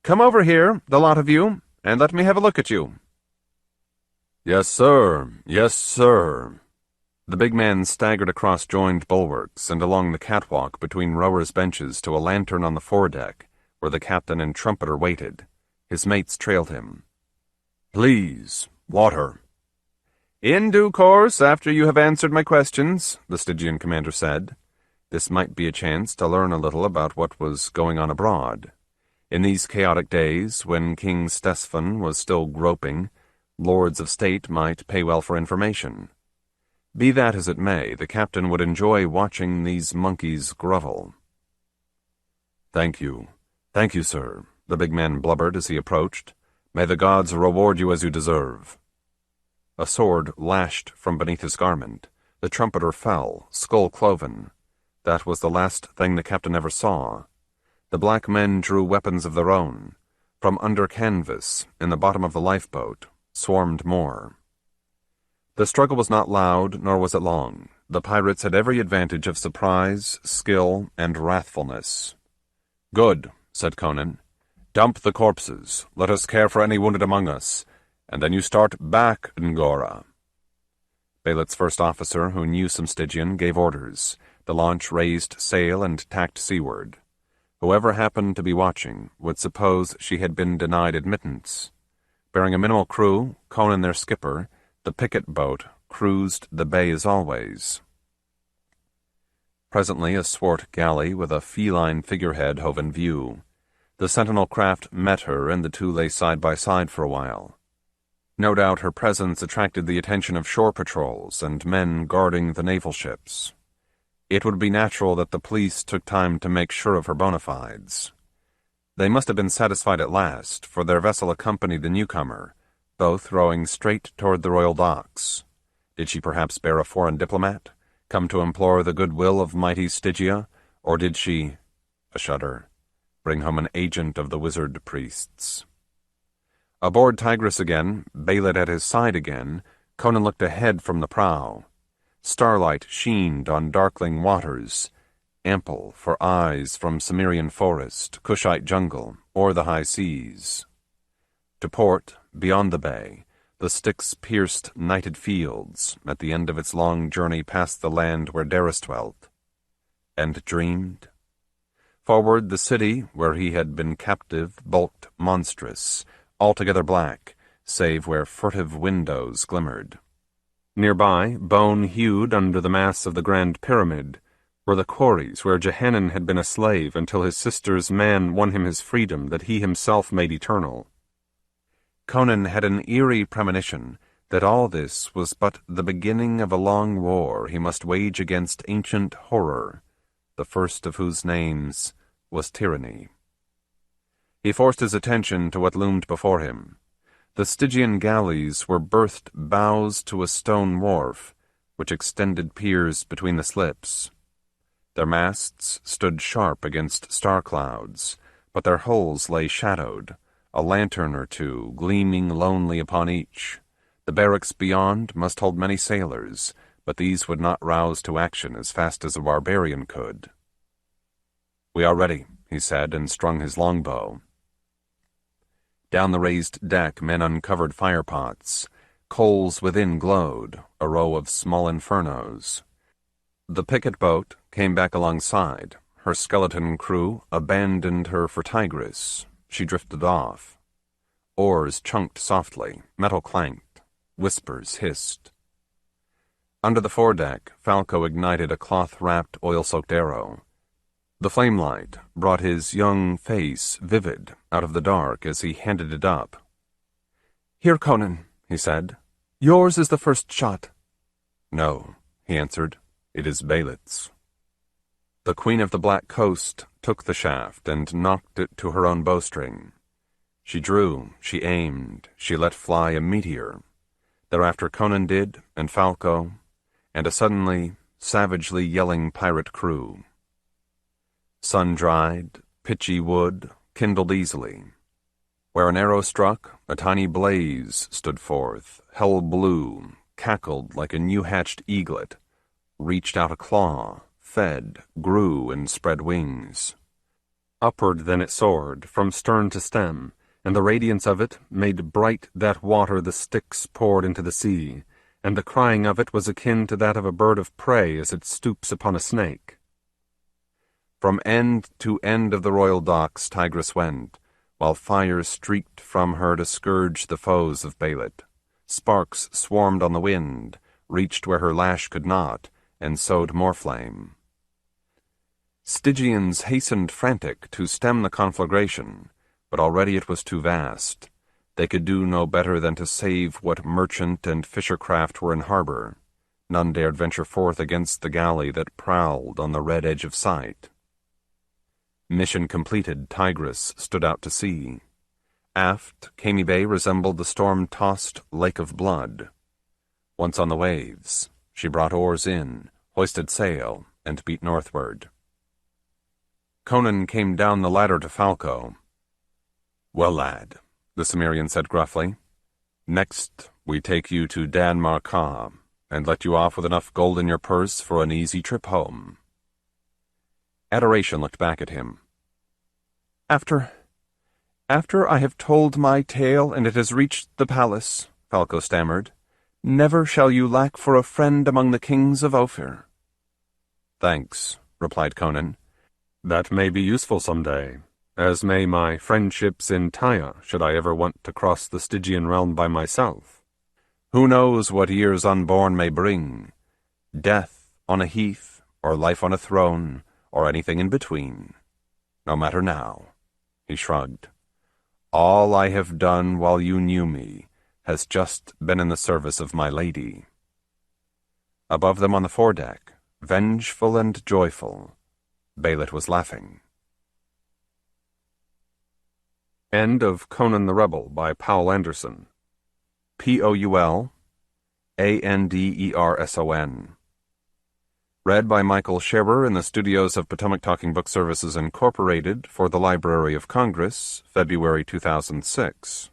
Speaker 1: "Come over here, the lot of you, and let me have a look at you." "Yes, sir. Yes, sir." The big man staggered across joined bulwarks and along the catwalk between rowers' benches to a lantern on the foredeck, where the captain and trumpeter waited. His mates trailed him. "Please, water." "In due course, after you have answered my questions," the Stygian commander said. This might be a chance to learn a little about what was going on abroad. In these chaotic days, when King Stesfan was still groping, lords of state might pay well for information. Be that as it may, the captain would enjoy watching these monkeys grovel. Thank you, sir," the big man blubbered as he approached. "May the gods reward you as you deserve." A sword lashed from beneath his garment. The trumpeter fell, skull cloven. That was the last thing the captain ever saw. The black men drew weapons of their own. From under canvas, in the bottom of the lifeboat, swarmed more. The struggle was not loud, nor was it long. The pirates had every advantage of surprise, skill, and wrathfulness. "Good," said Conan. "Dump the corpses. Let us care for any wounded among us. And then you start back, Ngora." Belit's first officer, who knew some Stygian, gave orders. The launch raised sail and tacked seaward. Whoever happened to be watching would suppose she had been denied admittance. Bearing a minimal crew, Conan their skipper, the picket boat cruised the bay as always. Presently a swart galley with a feline figurehead hove in view. The sentinel craft met her, and the two lay side by side for a while. No doubt her presence attracted the attention of shore patrols and men guarding the naval ships. It would be natural that the police took time to make sure of her bona fides. They must have been satisfied at last, for their vessel accompanied the newcomer, both rowing straight toward the royal docks. Did she perhaps bear a foreign diplomat, come to implore the goodwill of mighty Stygia, or did she, a shudder, bring home an agent of the wizard priests? Aboard Tigris again, Belit at his side again, Conan looked ahead from the prow. Starlight sheened on darkling waters, ample for eyes from Cimmerian forest, Cushite jungle, or the high seas. To port, beyond the bay, the Styx-pierced nighted fields, at the end of its long journey past the land where Daris dwelt. And dreamed? Forward, the city, where he had been captive, bulked monstrous, altogether black, save where furtive windows glimmered. Nearby, bone-hued under the mass of the Grand Pyramid, were the quarries where Jehanan had been a slave until his sister's man won him his freedom that he himself made eternal. Conan had an eerie premonition that all this was but the beginning of a long war he must wage against ancient horror, the first of whose names was tyranny. He forced his attention to what loomed before him. The Stygian galleys were berthed bows to a stone wharf, which extended piers between the slips. Their masts stood sharp against star clouds, but their hulls lay shadowed, a lantern or two gleaming lonely upon each. The barracks beyond must hold many sailors, but these would not rouse to action as fast as a barbarian could. "We are ready," he said, and strung his longbow. Down the raised deck men uncovered firepots. Coals within glowed, a row of small infernos. The picket boat came back alongside. Her skeleton crew abandoned her for Tigris. She drifted off. Oars chunked softly, metal clanked, whispers hissed. Under the foredeck, Falco ignited a cloth-wrapped, oil-soaked arrow. The flame-light brought his young face vivid out of the dark as he handed it up. "Here, Conan," he said. "Yours is the first shot." "No," he answered. "It is Belit's." The Queen of the Black Coast took the shaft and knocked it to her own bowstring. She drew, she aimed, she let fly a meteor. Thereafter Conan did, and Falco, and a suddenly, savagely yelling pirate crew. Sun-dried, pitchy wood kindled easily. Where an arrow struck, a tiny blaze stood forth, hell-blue, cackled like a new-hatched eaglet, reached out a claw, fed, grew, and spread wings. Upward then it soared, from stern to stem, and the radiance of it made bright that water the Styx poured into the sea, and the crying of it was akin to that of a bird of prey as it stoops upon a snake. From end to end of the royal docks Tigris went, while fire streaked from her to scourge the foes of Belit. Sparks swarmed on the wind, reached where her lash could not, and sowed more flame. Stygians hastened frantic to stem the conflagration, but already it was too vast. They could do no better than to save what merchant and fisher craft were in harbor. None dared venture forth against the galley that prowled on the red edge of sight. Mission completed, Tigris stood out to sea. Aft, Khemi Bay resembled the storm-tossed lake of blood. Once on the waves, she brought oars in, hoisted sail, and beat northward. Conan came down the ladder to Falco. "Well, lad," the Cimmerian said gruffly, "next we take you to Dan Marka. and let you off with enough gold in your purse for an easy trip home. Adoration looked back at him.
Speaker 3: After I have told my tale and it has reached the palace, Falco stammered, never shall you lack for a friend among the kings of Ophir.
Speaker 1: Thanks, replied Conan. That may be useful some day, as may my friendships in Taia, should I ever want to cross the Stygian realm by myself. Who knows what years unborn may bring? Death on a heath, or life on a throne, or anything in between. No matter now. He shrugged. All I have done while you knew me has just been in the service of my lady. Above them on the foredeck, vengeful and joyful, Belit was laughing. End of Conan the Rebel by Poul Anderson. Poulanderson. Read by Michael Scherer in the studios of Potomac Talking Book Services Incorporated for the Library of Congress, February 2006.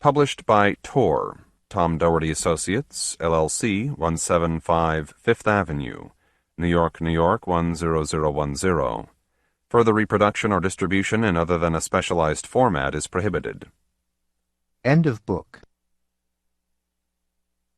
Speaker 1: Published by Tor, Tom Doherty Associates, LLC, 175 Fifth Avenue, New York, New York, 10010. Further reproduction or distribution in other than a specialized format is prohibited.
Speaker 4: End of book.